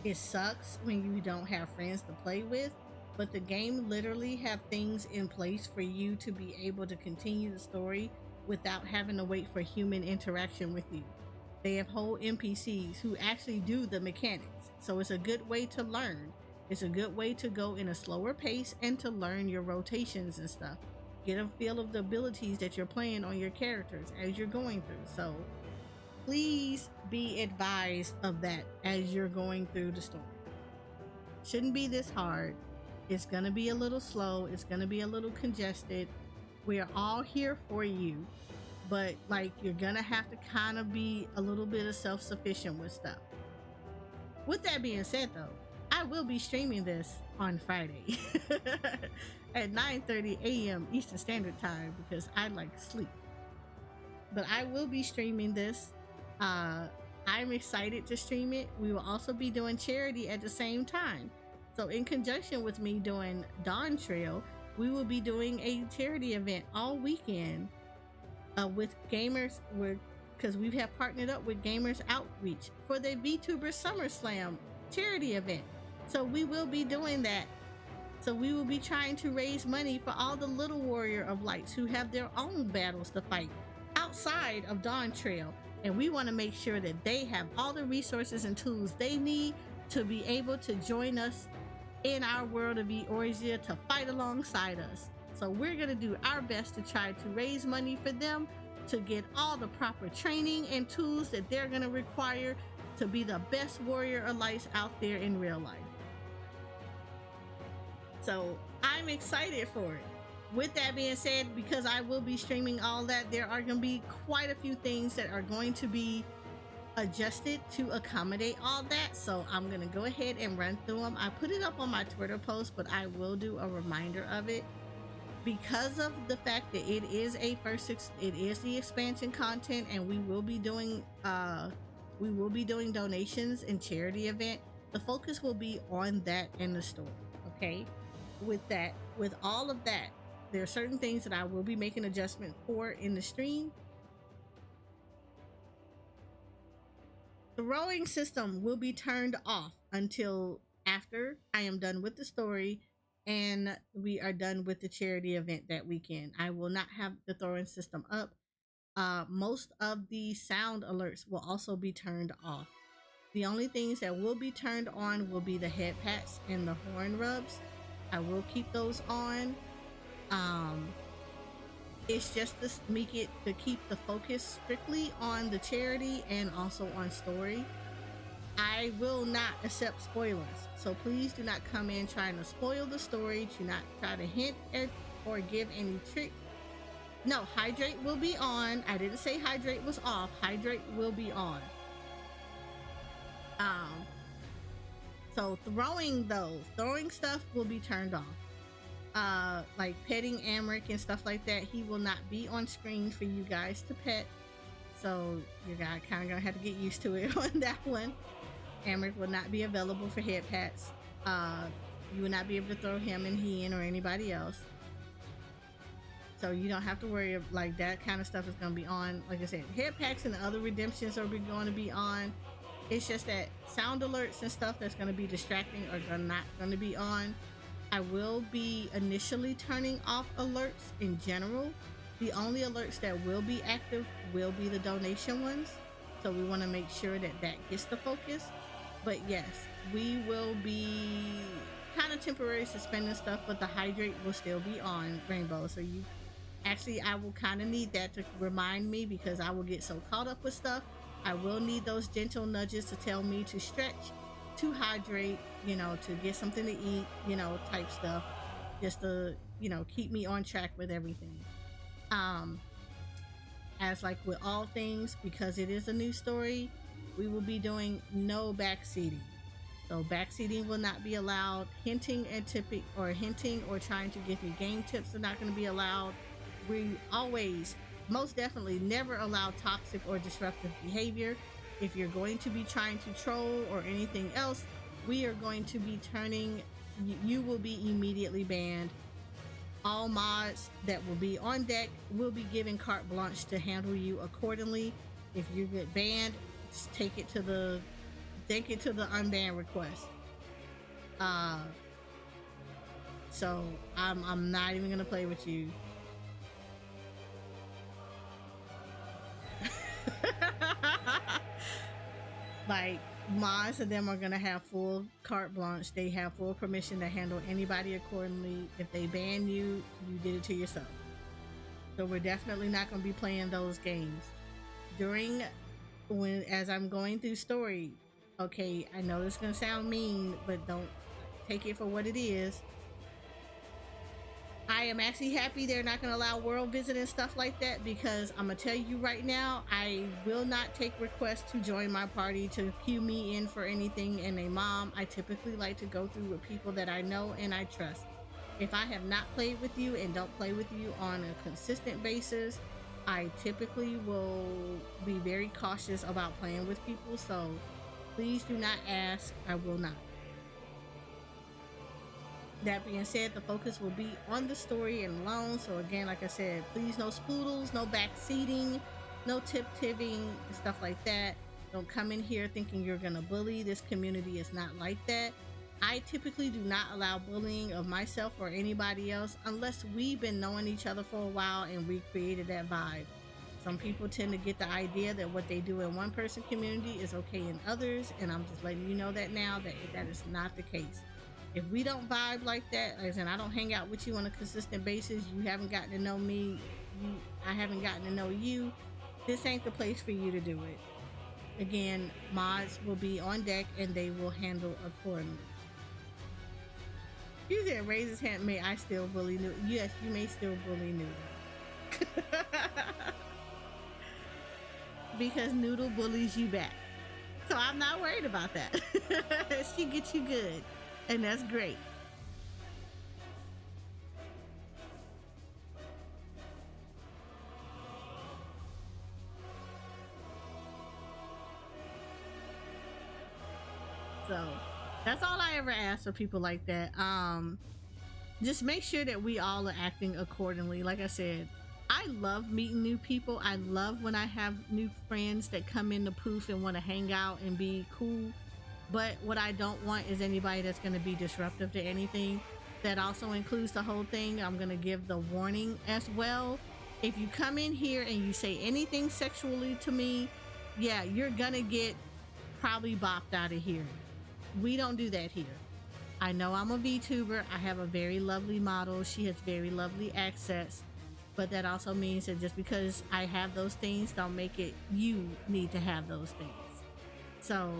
it sucks when you don't have friends to play with, but the game literally have things in place for you to be able to continue the story without having to wait for human interaction with you. They have whole NPCs who actually do the mechanics, so it's a good way to learn. It's a good way to go in a slower pace and to learn your rotations and stuff. Get a feel of the abilities that you're playing on your characters as you're going through. So please be advised of that as you're going through the story. Shouldn't be this hard. It's gonna be a little slow. It's gonna be a little congested. We're all here for you, but like, you're gonna have to kind of be a little bit of self-sufficient with stuff. With that being said though, I will be streaming this on Friday at 9:30 a.m. Eastern Standard Time because I like sleep. But I will be streaming this. I'm excited to stream it. We will also be doing charity at the same time. So in conjunction with me doing Dawn Trail, we will be doing a charity event all weekend with gamers, because we have partnered up with Gamers Outreach for the VTuber Summer Slam charity event. So we will be doing that. So we will be trying to raise money for all the little warrior of lights who have their own battles to fight outside of Dawn Trail. And we want to make sure that they have all the resources and tools they need to be able to join us in our world of Eorzea to fight alongside us. So we're going to do our best to try to raise money for them to get all the proper training and tools that they're going to require to be the best warrior of lights out there in real life. So I'm excited for it. With that being said, because I will be streaming all that, there are going to be quite a few things that are going to be adjusted to accommodate all that. So I'm going to go ahead and run through them. I put it up on my Twitter post, but I will do a reminder of it because of the fact that it is it is the expansion content, and we will be doing donations and charity event. The focus will be on that and the story. Okay, with all of that, there are certain things that I will be making adjustment for in the stream. The rowing system will be turned off until after I am done with the story and we are done with the charity event that weekend. I will not have the throwing system up. Most of the sound alerts will also be turned off. The only things that will be turned on will be the head pats and the horn rubs. I will keep those on. It's just to make it to keep the focus strictly on the charity and also on story. I will not accept spoilers, so please do not come in trying to spoil the story. Do not try to hint at or give any trick. No, hydrate will be on. I didn't say hydrate was off. Hydrate will be on. So throwing stuff will be turned off. Like petting Amric and stuff like that, he will not be on screen for you guys to pet. So you guys kind of gonna have to get used to it on that one. Amric will not be available for head pats. You will not be able to throw him and Hien or anybody else. So you don't have to worry, like that kind of stuff is gonna be on. Like I said, head packs and the other redemptions are going to be on. It's just that sound alerts and stuff that's gonna be distracting are not gonna be on. I will be initially turning off alerts in general. The only alerts that will be active will be the donation ones. So we want to make sure that gets the focus. But yes, we will be kind of temporarily suspending stuff, but the hydrate will still be on, Rainbow. So I will kind of need that to remind me, because I will get so caught up with stuff. I will need those gentle nudges to tell me to stretch, to hydrate, to get something to eat, type stuff, just to, keep me on track with everything. As like with all things, because it is a new story, we will be doing no backseating. So backseating will not be allowed. Hinting or trying to give me game tips are not going to be allowed. We always, most definitely, never allow toxic or disruptive behavior. If you're going to be trying to troll or anything else, we are going to be you will be immediately banned. All mods that will be on deck will be given carte blanche to handle you accordingly. If you get banned, just take it to the unban request. So I'm not even gonna play with you. Like, mods of them are gonna have full carte blanche. They have full permission to handle anybody accordingly. If they ban you, you did it to yourself. So we're definitely not gonna be playing those games as I'm going through story. Okay, I know this is gonna sound mean, but don't take it for what it is. I am actually happy they're not going to allow world visit and stuff like that, because I'm going to tell you right now, I will not take requests to join my party to queue me in for anything. And a mom, I typically like to go through with people that I know and I trust. If I have not played with you and don't play with you on a consistent basis, I typically will be very cautious about playing with people. So please do not ask. I will not. That being said, the focus will be on the story and alone. So again, like I said, please no spoodles, no backseating, no tip-tipping, stuff like that. Don't come in here thinking you're gonna bully. This community is not like that. I typically do not allow bullying of myself or anybody else unless we've been knowing each other for a while and we created that vibe. Some people tend to get the idea that what they do in one person community is okay in others, and I'm just letting you know that now that is not the case. If we don't vibe like that, as in I don't hang out with you on a consistent basis, you haven't gotten to know me, I haven't gotten to know you, this ain't the place for you to do it. Again, mods will be on deck and they will handle accordingly. You said raise his hand, may I still bully Noodle? Yes, you may still bully Noodle. Because Noodle bullies you back. So I'm not worried about that. She gets you good. And that's great. So that's all I ever ask for people like that. Just make sure that we all are acting accordingly. Like I said, I love meeting new people. I love when I have new friends that come in the poof and want to hang out and be cool. But what I don't want is anybody that's going to be disruptive to anything. That also includes the whole thing. I'm going to give the warning as well. If you come in here and you say anything sexually to me, yeah, you're going to get probably bopped out of here. We don't do that here. I know I'm a VTuber. I have a very lovely model. She has very lovely accents. But that also means that just because I have those things, don't make it you need to have those things. So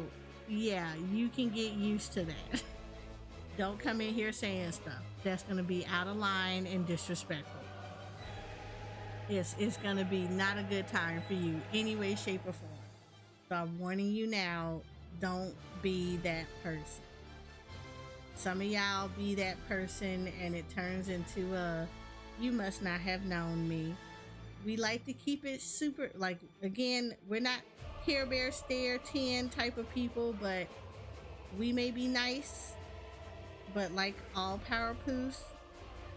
yeah, you can get used to that. Don't come in here saying stuff that's going to be out of line and disrespectful. It's going to be not a good time for you any way, shape, or form. So I'm warning you now, don't be that person. Some of y'all be that person and it turns into a you must not have known me. We like to keep it super, like, again, we're not Care Bear Stare 10 type of people, but we may be nice, but like all Power Poos,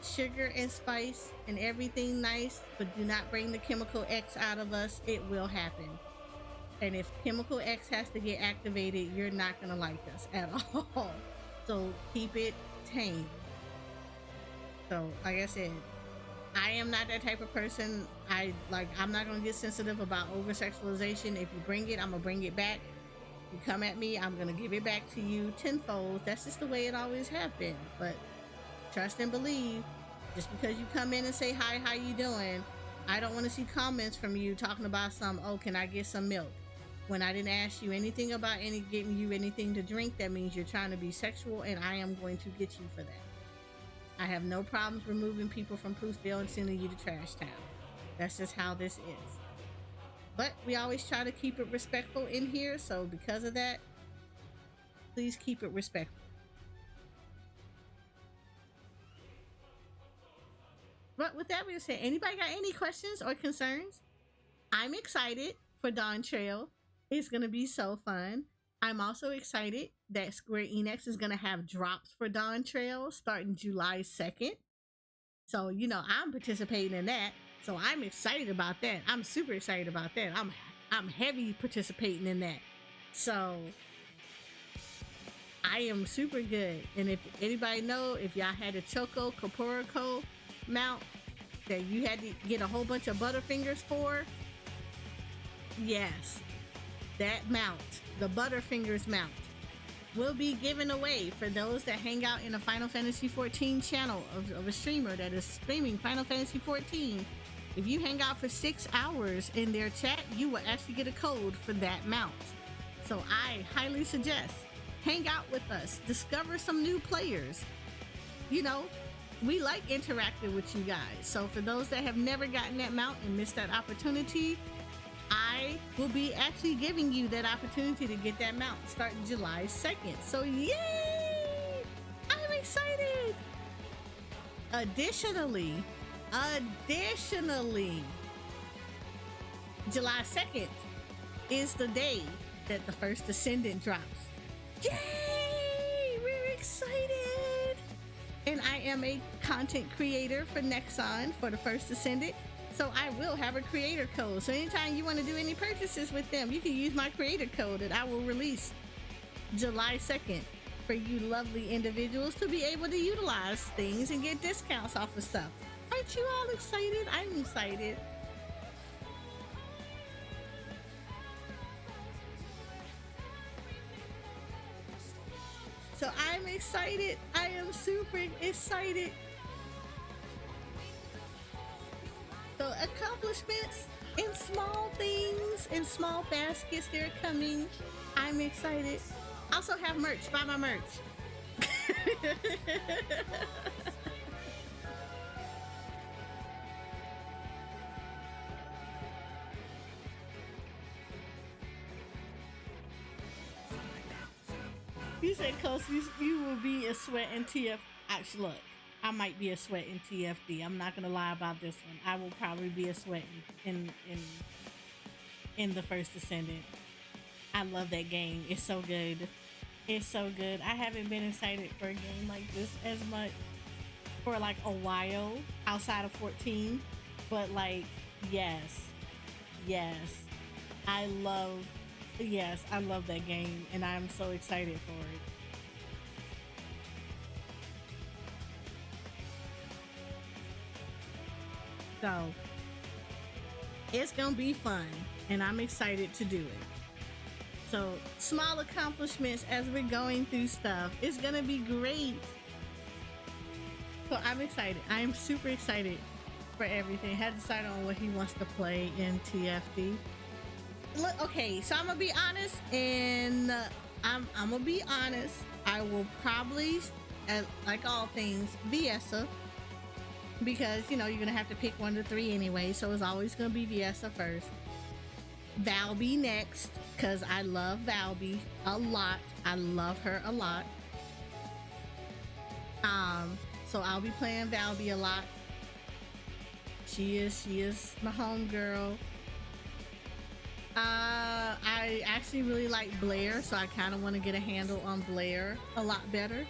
sugar and spice and everything nice, but do not bring the chemical X out of us. It will happen. And if chemical X has to get activated, you're not gonna like us at all. So keep it tame. So like I said, I am not that type of person. I'm not gonna get sensitive about over sexualization. If you bring it, I'm gonna bring it back. You come at me, I'm gonna give it back to you tenfold. That's just the way it always has been. But trust and believe, just because you come in and say hi, how you doing, I don't want to see comments from you talking about oh, can I get some milk? When I didn't ask you anything about getting you anything to drink, that means you're trying to be sexual, and I am going to get you for that. I have no problems removing people from Poofville and sending you to Trash Town. That's just how this is. But we always try to keep it respectful in here, so because of that, please keep it respectful. But with that being said, anybody got any questions or concerns? I'm excited for Dawn Trail. It's going to be so fun. I'm also excited that Square Enix is going to have drops for Dawn Trail starting July 2nd. So, I'm participating in that. So I'm excited about that. I'm super excited about that. I'm heavy participating in that. So I am super good. And if anybody know, if y'all had a Choco Caporico mount that you had to get a whole bunch of Butterfingers for, yes, that mount, the Butterfingers mount, will be given away for those that hang out in a Final Fantasy 14 channel of a streamer that is streaming Final Fantasy 14. If you hang out for 6 hours in their chat, you will actually get a code for that mount. So I highly suggest hang out with us, discover some new players. We like interacting with you guys. So for those that have never gotten that mount and missed that opportunity, I will be actually giving you that opportunity to get that mount starting July 2nd. So yay! I'm excited. Additionally, July 2nd is the day that the first Descendant drops. Yay! We're excited. And I am a content creator for Nexon for the first Descendant. So I will have a creator code. So anytime you want to do any purchases with them, you can use my creator code that I will release July 2nd for you lovely individuals to be able to utilize things and get discounts off of stuff. Aren't you all excited? I'm excited. So I'm excited excited. I am super excited. So accomplishments in small things, in small baskets, they're coming. I'm excited. Also have merch. Buy my merch. You said, Coach, you will be a sweat in TF. Actually, look, I might be a sweat in TFD. I'm not gonna lie about this one. I will probably be a sweat in the First Descendant. I love that game. It's so good. It's so good. I haven't been excited for a game like this as much for like a while outside of 14. But like, yes, yes, I love, yes, I love that game, and I'm so excited for it. So it's gonna be fun, and I'm excited to do it. So small accomplishments as we're going through stuff. It's gonna be great. So I'm excited. I am super excited for everything. Had decided on what he wants to play in TFD. Look, okay, so I'm gonna be honest, and I'm gonna be honest. I will probably, like all things, Viessa, because you know you're gonna have to pick one to three anyway. So it's always gonna be Viessa first. Valby next, because I love Valby a lot. I love her a lot. So I'll be playing Valby a lot. She is my homegirl. I actually really like Blair, so I kind of want to get a handle on Blair a lot better.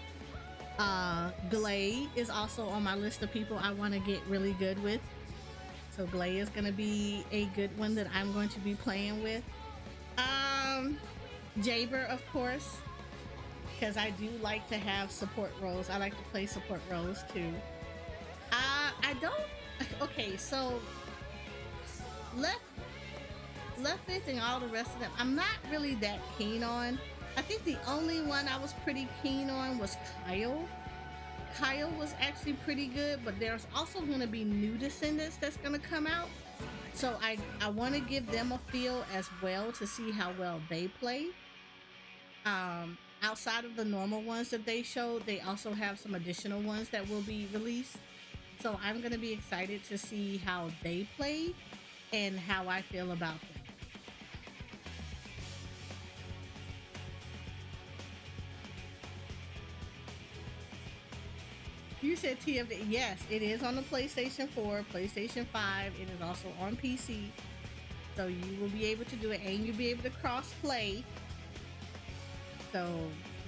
Glay is also on my list of people I want to get really good with. So Glay is going to be a good one that I'm going to be playing with. Jaber, of course, because I do like to have support roles. I like to play support roles too. I don't. Okay, so left fifth and all the rest of them, I'm not really that keen on. I think the only one I was pretty keen on was Kyle. Kyle was actually pretty good, but there's also going to be new descendants that's going to come out. So I want to give them a feel as well to see how well they play. Outside of the normal ones that they showed, they also have some additional ones that will be released. So I'm going to be excited to see how they play and how I feel about them. You said TFD. Yes, it is on the PlayStation 4, PlayStation 5. It is also on PC. So you will be able to do it, and you'll be able to cross play. So,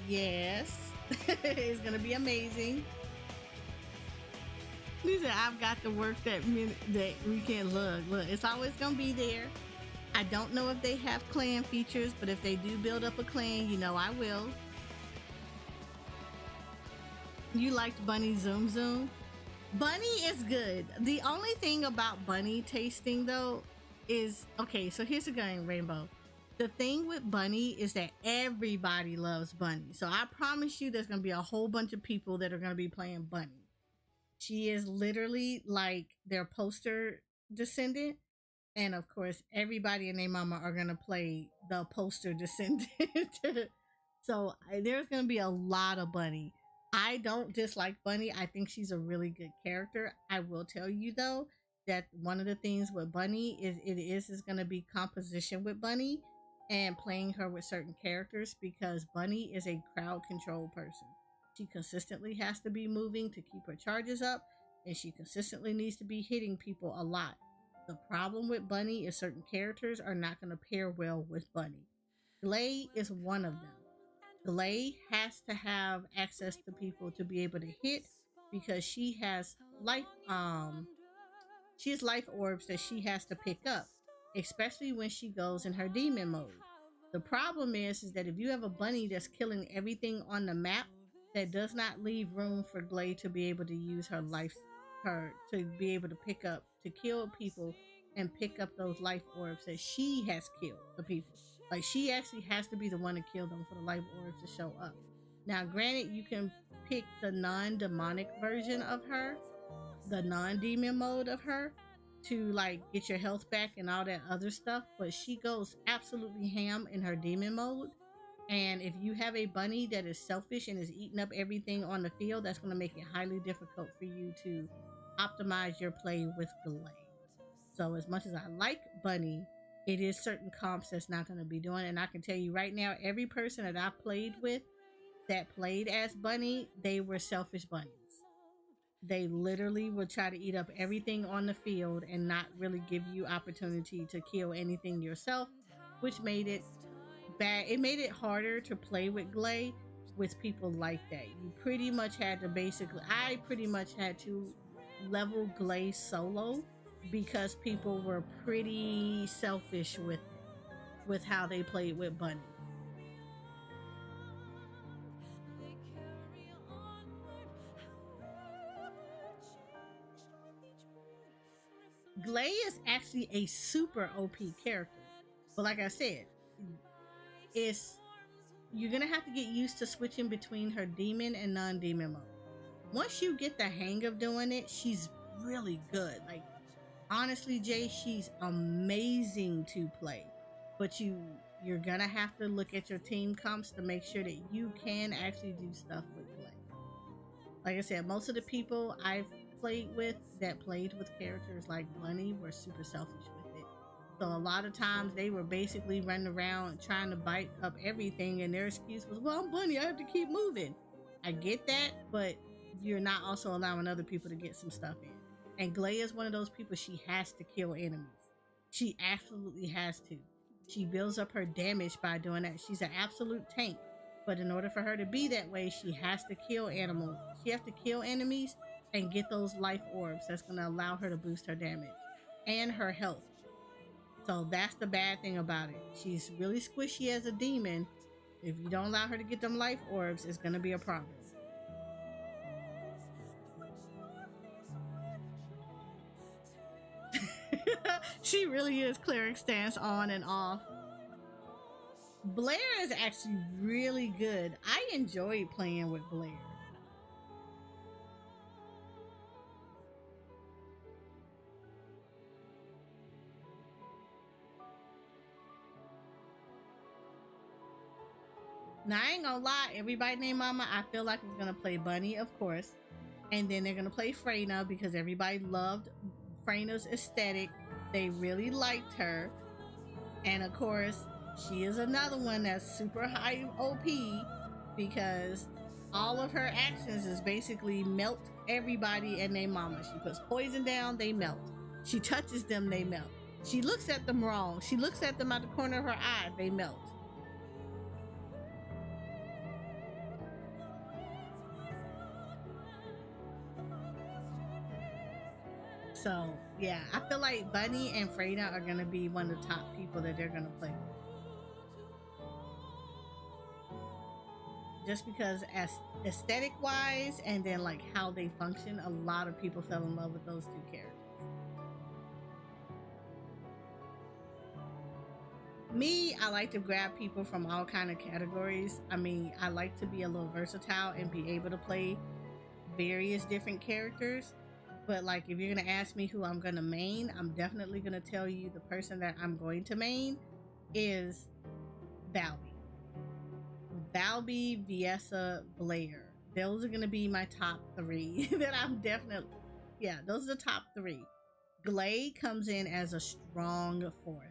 yes, it's going to be amazing. He said, I've got to work that weekend. Look, it's always going to be there. I don't know if they have clan features, but if they do build up a clan, you know I will. You liked Bunny Zoom Zoom? Bunny is good. The only thing about Bunny tasting though is, okay, so here's the game, Rainbow. The thing with Bunny is that everybody loves Bunny. So I promise you there's going to be a whole bunch of people that are going to be playing Bunny. She is literally like their poster descendant. And of course, everybody and their mama are going to play the poster descendant. So there's going to be a lot of Bunny. I don't dislike Bunny. I think she's a really good character. I will tell you though that one of the things with Bunny is going to be composition with Bunny and playing her with certain characters, because Bunny is a crowd control person. She consistently has to be moving to keep her charges up, and she consistently needs to be hitting people a lot. The problem with Bunny is certain characters are not going to pair well with Bunny. Glay is one of them. Glay has to have access to people to be able to hit, because she has life orbs that she has to pick up, especially when she goes in her demon mode. The problem is that if you have a Bunny that's killing everything on the map, that does not leave room for Glay to be able to use her to be able to pick up, to kill people and pick up those life orbs that she has killed the people. Like, she actually has to be the one to kill them for the life orbs to show up. Now, granted, you can pick the non-demonic version of her, the non-demon mode of her, to like get your health back and all that other stuff, but she goes absolutely ham in her demon mode. And if you have a bunny that is selfish and is eating up everything on the field, that's going to make it highly difficult for you to optimize your play with Glay. So as much as I like Bunny, it is certain comps that's not going to be doing. And I can tell you right now, every person that I played with that played as Bunny, they were selfish bunnies. They literally would try to eat up everything on the field and not really give you opportunity to kill anything yourself, which made it bad. It made it harder to play with Glay with people like that. You pretty much had to I pretty much had to level Glay solo because people were pretty selfish with how they played with Bunny. Glay is actually a super OP character, but like I said, it's you're gonna have to get used to switching between her demon and non-demon mode. Once you get the hang of doing it, she's really good. Like honestly, Jay, she's amazing to play. But you're gonna have to look at your team comps to make sure that you can actually do stuff with Glay. Like I said, most of the people I've played with that played with characters like Bunny were super selfish with it. So a lot of times they were basically running around trying to bite up everything, and their excuse was, well, I'm Bunny, I have to keep moving. I get that, but you're not also allowing other people to get some stuff in. And Glay is one of those people, she has to kill enemies. She absolutely has to. She builds up her damage by doing that. She's an absolute tank. But in order for her to be that way, she has to kill animals. She has to kill enemies and get those life orbs. That's going to allow her to boost her damage and her health. So that's the bad thing about it. She's really squishy as a demon. If you don't allow her to get them life orbs, it's going to be a problem. She really is cleric stance on and off. Blair is actually really good. I enjoyed playing with Blair. Now I ain't gonna lie, everybody named Mama, I feel like is gonna play Bunny, of course. And then they're gonna play Freyna because everybody loved Freyna's aesthetic. They really liked her. And of course, she is another one that's super high OP because all of her actions is basically melt everybody and their mama. She puts poison down, they melt. She touches them, they melt. She looks at them wrong. She looks at them out the corner of her eye, they melt. So yeah, I feel like Bunny and Freyna are gonna be one of the top people that they're gonna play with. Just because as aesthetic wise and then like how they function, a lot of people fell in love with those two characters. Me, I like to grab people from all kind of categories. I mean, I like to be a little versatile and be able to play various different characters. But like if you're gonna ask me who I'm gonna main, I'm definitely gonna tell you the person that I'm going to main is Valby. Valby, Viessa, Blair. Those are gonna be my top three that I'm definitely, yeah, those are the top three. Glay comes in as a strong fourth.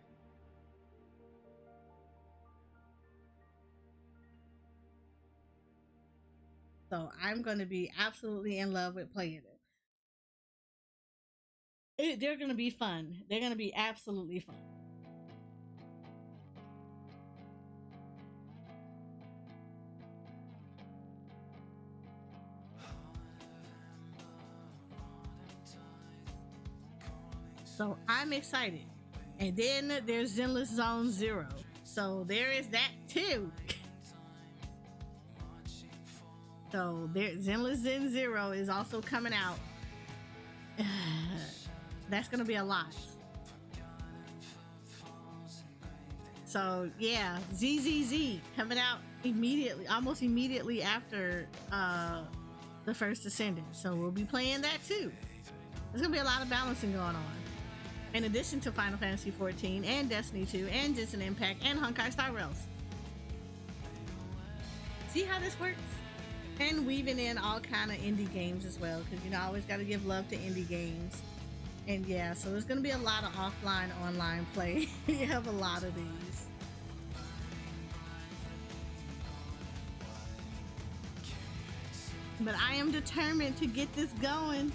So I'm gonna be absolutely in love with playing it. They're gonna be fun. They're gonna be absolutely fun. So I'm excited. And then there's Zenless Zone Zero. So there is that too. So there, Zenless Zen Zero is also coming out. That's gonna be a lot. So yeah, ZZZ coming out immediately, almost immediately after the first Descendant. So we'll be playing that too. There's gonna be a lot of balancing going on. In addition to Final Fantasy 14 and Destiny 2 and Genshin Impact and Honkai Star Rails. See how this works? And weaving in all kind of indie games as well, because you know I always got to give love to indie games. And yeah, so there's gonna be a lot of offline, online play. We have a lot of these. But I am determined to get this going.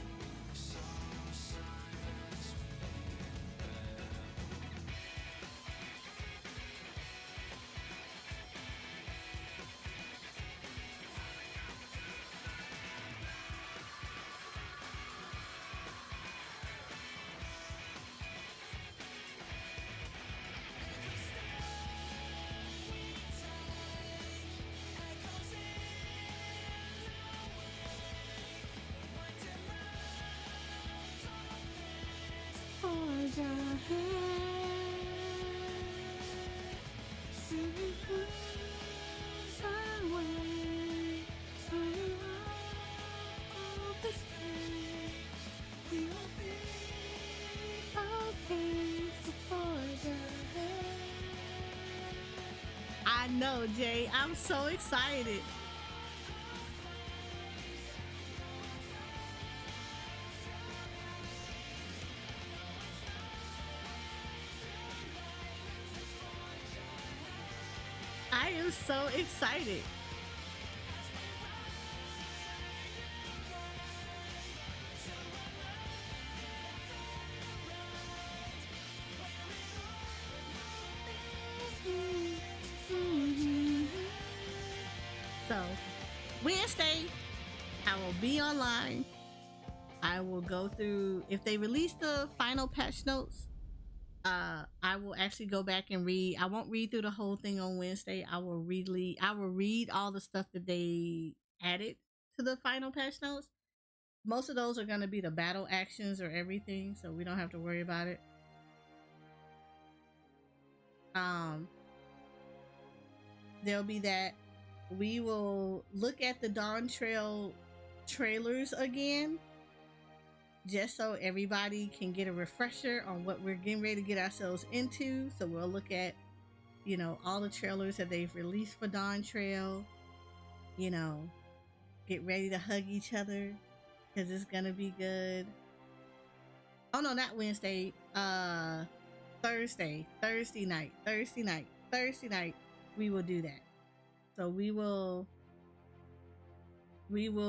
I know, Jay. I'm so excited. I am so excited. So, Wednesday, I will be online. I will go through, if they release the final patch notes, I will actually go back and read. I won't read through the whole thing on Wednesday. I will read all the stuff that they added to the final patch notes. Most of those are going to be the battle actions or everything, so we don't have to worry about it. There'll be that. We will look at the Dawn Trail trailers again, just so everybody can get a refresher on what we're getting ready to get ourselves into. So we'll look at, you know, all the trailers that they've released for Dawn Trail. You know, get ready to hug each other because it's gonna be good. Oh no, not Wednesday. Thursday night. We will do that. So we will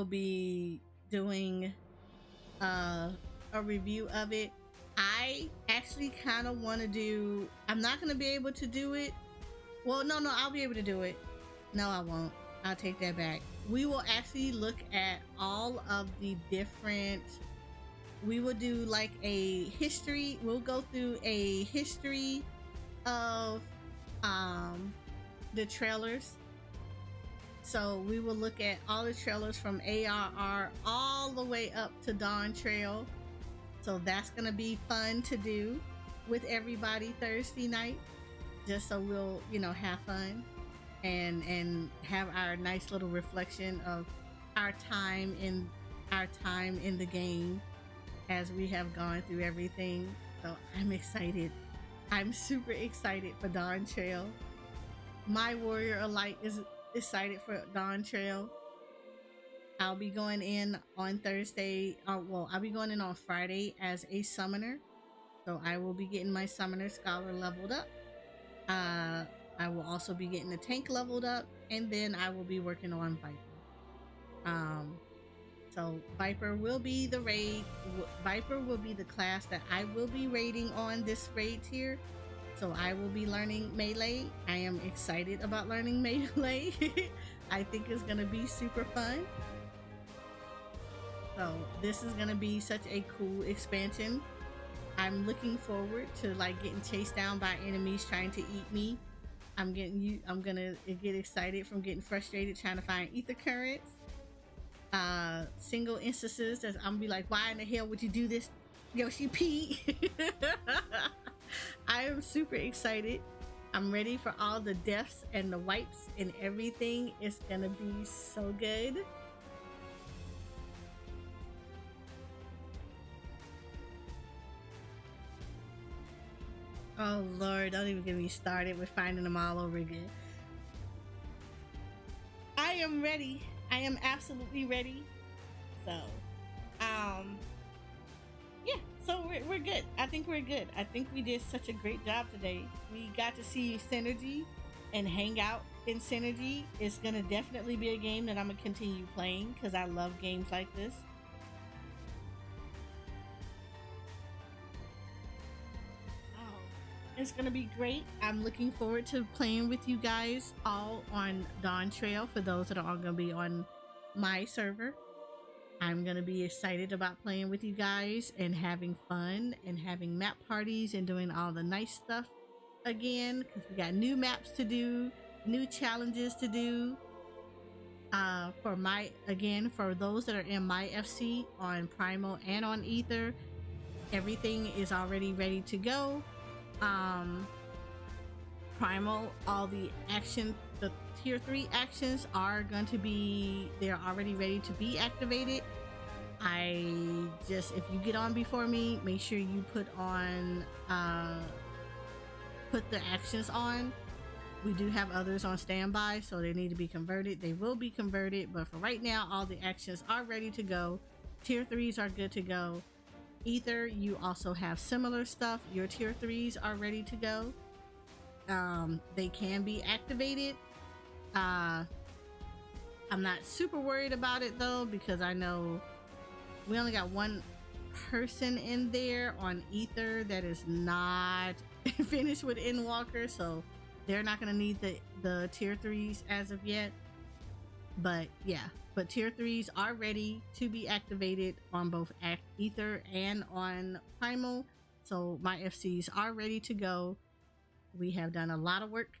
be doing a review of it. I actually kind of want to do, I'm not going to be able to do it. Well, no, I'll be able to do it. No, I won't. I'll take that back. We will actually look at all of the different, we will do like a history. We'll go through a history of the trailers. So we will look at all the trailers from ARR all the way up to Dawn Trail. So that's going to be fun to do with everybody Thursday night, just so we'll, you know, have fun and have our nice little reflection of our time in the game as we have gone through everything. So I'm excited. I'm super excited for Dawn Trail. My Warrior of Light is excited for Dawn Trail. I'll be going in on Thursday. I'll be going in on Friday as a summoner. So I will be getting my Summoner Scholar leveled up. I will also be getting the tank leveled up, and then I will be working on Viper. So Viper will be the raid. Viper will be the class that I will be raiding on this raid tier. So I will be learning Melee. I am excited about learning Melee. I think it's going to be super fun. So this is going to be such a cool expansion. I'm looking forward to like getting chased down by enemies trying to eat me. I'm going to get excited from getting frustrated trying to find ether currents. Single instances that I'm be like, why in the hell would you do this, Yoshi P? I am super excited. I'm ready for all the deaths and the wipes and everything. It's gonna be so good. Oh Lord, don't even get me started with finding them all over again. I am ready. I am absolutely ready. So, yeah, so we're good. I think we're good. I think we did such a great job today. We got to see Synergy and hang out in Synergy. It's gonna definitely be a game that I'm gonna continue playing because I love games like this. Oh, it's gonna be great. I'm looking forward to playing with you guys all on Dawn Trail for those that are all gonna be on my server. I'm gonna be excited about playing with you guys and having fun and having map parties and doing all the nice stuff again because we got new maps to do, new challenges to do. For those that are in my FC on Primal and on Ether, everything is already ready to go. Primal, all the tier 3 actions are going to be, they're already ready to be activated. If you get on before me, make sure you put the actions on. We do have others on standby, so they need to be converted. They will be converted, but for right now, all the actions are ready to go. Tier 3s are good to go. Ether, you also have similar stuff. Your tier 3s are ready to go. They can be activated. I'm not super worried about it though, because I know we only got one person in there on Ether that is not finished with Endwalker, so they're not going to need the tier 3s as of yet. But yeah, but tier 3s are ready to be activated on both Ether and on Primal, so my FCs are ready to go. We have done a lot of work.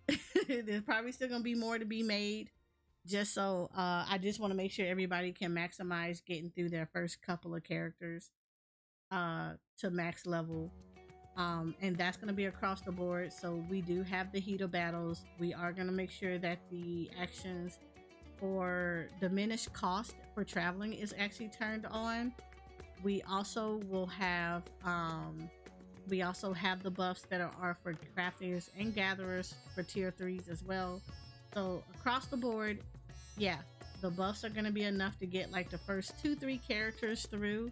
There's probably still gonna be more to be made, just so I just want to make sure everybody can maximize getting through their first couple of characters to max level, and that's going to be across the board. So we do have the heat of battles. We are going to make sure that the actions for diminished cost for traveling is actually turned on. We also will have the buffs that are for crafters and gatherers for tier 3s as well. So across the board, yeah, the buffs are going to be enough to get like the first 2-3 characters through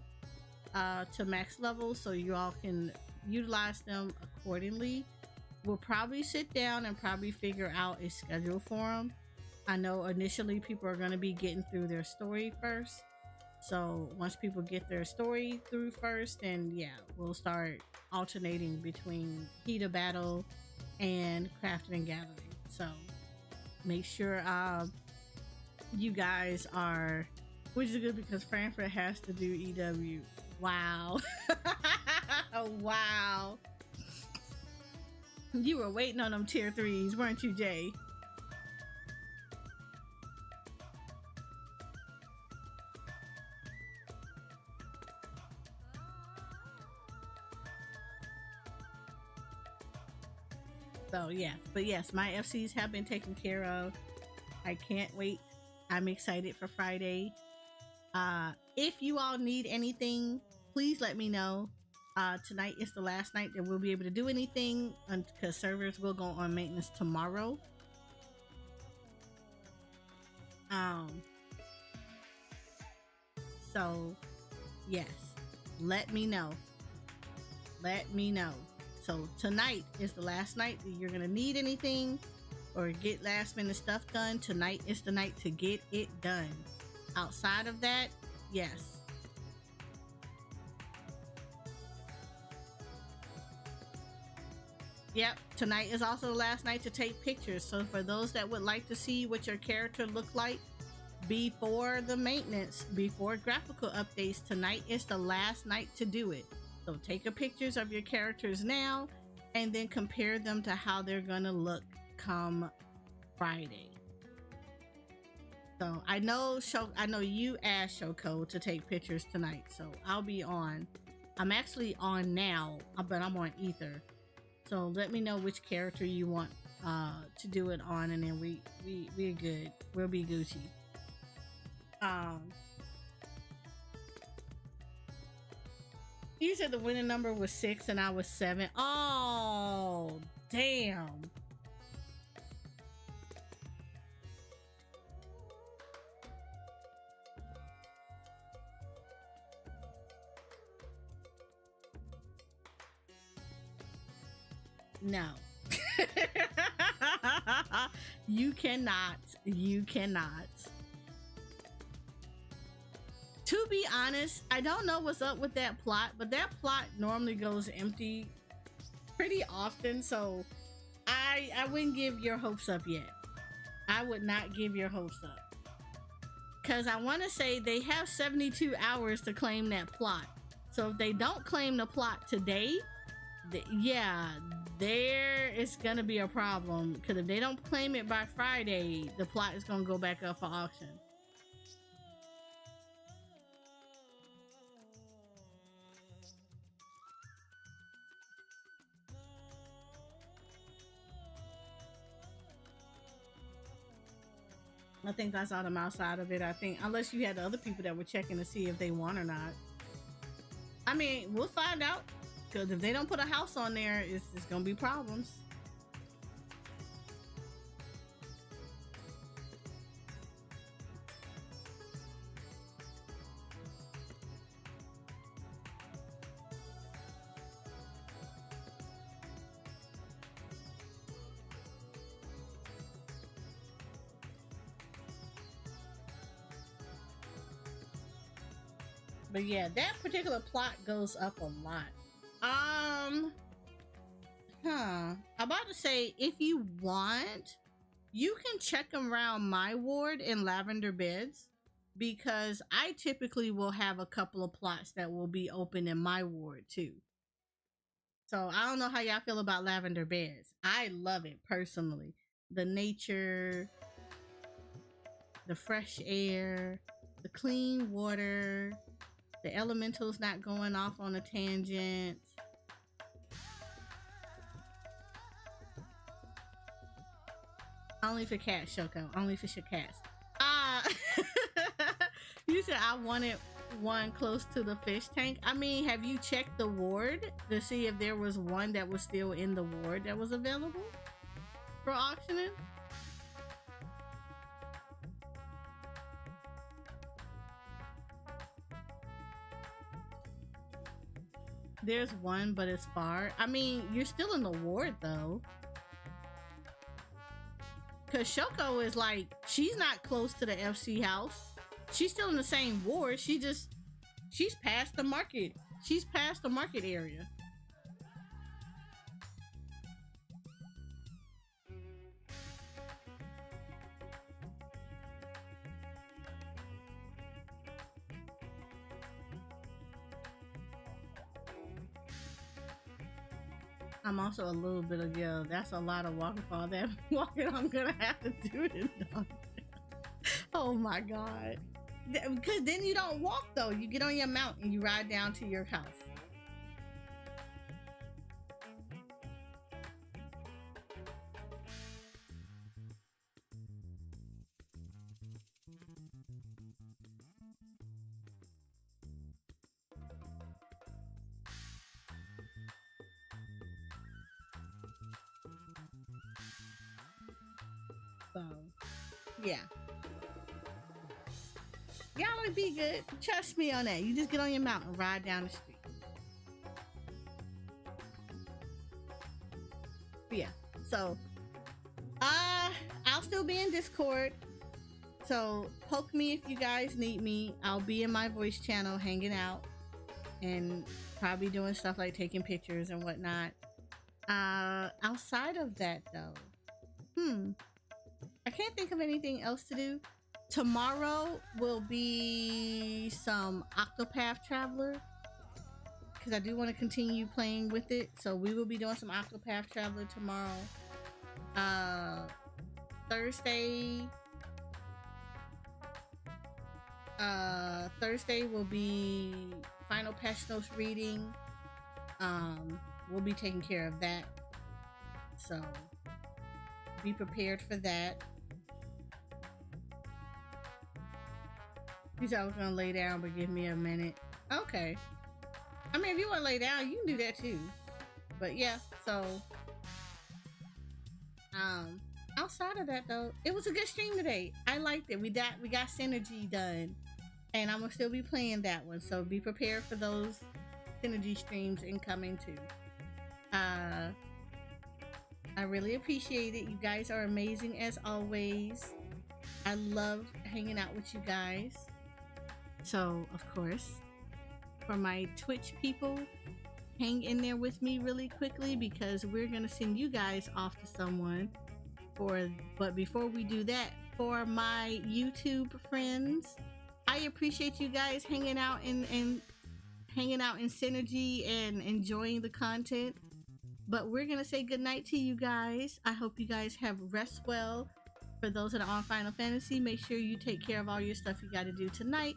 to max level, so you all can utilize them accordingly. We'll probably sit down and probably figure out a schedule for them. I know initially people are going to be getting through their story first, so once people get their story through first, then yeah, we'll start alternating between heat of battle and crafting and gathering. So make sure you guys are, which is good because Frankfurt has to do EW. Wow. Wow, you were waiting on them tier 3s, weren't you, Jay? So yeah, but yes, my FCs have been taken care of. I can't wait. I'm excited for Friday. If you all need anything, please let me know. Tonight is the last night that we'll be able to do anything because servers will go on maintenance tomorrow. So yes, let me know. So tonight is the last night that you're gonna need anything or get last minute stuff done. Tonight is the night to get it done. Outside of that, yes. Yep, tonight is also the last night to take pictures. So for those that would like to see what your character looked like before the maintenance, before graphical updates, tonight is the last night to do it. So take a pictures of your characters now and then compare them to how they're gonna look come Friday. So I know you asked Shoko to take pictures tonight, so I'll be on. I'm actually on now, but I'm on Ether. So let me know which character you want to do it on, and then we're good. We'll be Gucci. Um, you said the winning number was 6 and I was 7. Oh, damn. No. You cannot. You cannot. To be honest, I don't know what's up with that plot, but that plot normally goes empty pretty often, so I wouldn't give your hopes up yet. I would not give your hopes up. Because I want to say they have 72 hours to claim that plot. So if they don't claim the plot today, yeah, there is going to be a problem. Because if they don't claim it by Friday, the plot is going to go back up for auction. I think that's all I'm outside of it. I think unless you had the other people that were checking to see if they won or not. I mean, we'll find out. Because if they don't put a house on there, it's going to be problems. But yeah, that particular plot goes up a lot. I'm about to say, if you want, you can check around my ward in lavender beds, because I typically will have a couple of plots that will be open in my ward too. So I don't know how y'all feel about lavender beds. I love it personally. The nature, the fresh air, the clean water, the elementals not going off on a tangent. Only for cats, Shoko. Only for your cats. You said I wanted one close to the fish tank. I mean, have you checked the ward to see if there was one that was still in the ward that was available for auctioning? There's one, but it's far. I mean, you're still in the ward though. Cause Shoko is like, she's not close to the FC house. She's still in the same ward. She's past the market. She's past the market area. I'm also a little bit of, yeah, that's a lot of walking for all that walking I'm gonna have to do it. Oh my god. Because then you don't walk though. You get on your mount and you ride down to your house. So, yeah. Y'all would be good. Trust me on that. You just get on your mount and ride down the street. But yeah. So, I'll still be in Discord. So, poke me if you guys need me. I'll be in my voice channel hanging out and probably doing stuff like taking pictures and whatnot. Outside of that though, I can't think of anything else to do. Tomorrow will be some Octopath Traveler, because I do want to continue playing with it. So we will be doing some Octopath Traveler tomorrow. Thursday will be final patch notes reading. We'll be taking care of that. So be prepared for that. You said I was gonna lay down, but give me a minute. Okay. I mean, if you want to lay down, you can do that too. But yeah, so outside of that though, it was a good stream today. I liked it. We got Synergy done, and I'm gonna still be playing that one. So be prepared for those Synergy streams incoming too. I really appreciate it. You guys are amazing as always. I love hanging out with you guys. So of course, for my Twitch people, hang in there with me really quickly because we're gonna send you guys off to someone. But before we do that, for my YouTube friends, I appreciate you guys hanging out in Synergy and enjoying the content. But we're gonna say goodnight to you guys. I hope you guys have rest well. For those that are on Final Fantasy, make sure you take care of all your stuff you gotta do tonight.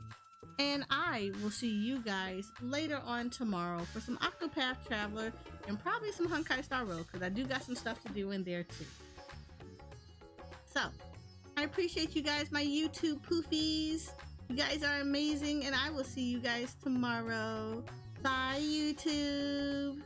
And I will see you guys later on tomorrow for some Octopath Traveler and probably some Honkai Star Rail, because I do got some stuff to do in there too. So, I appreciate you guys, my YouTube poofies. You guys are amazing, and I will see you guys tomorrow. Bye, YouTube.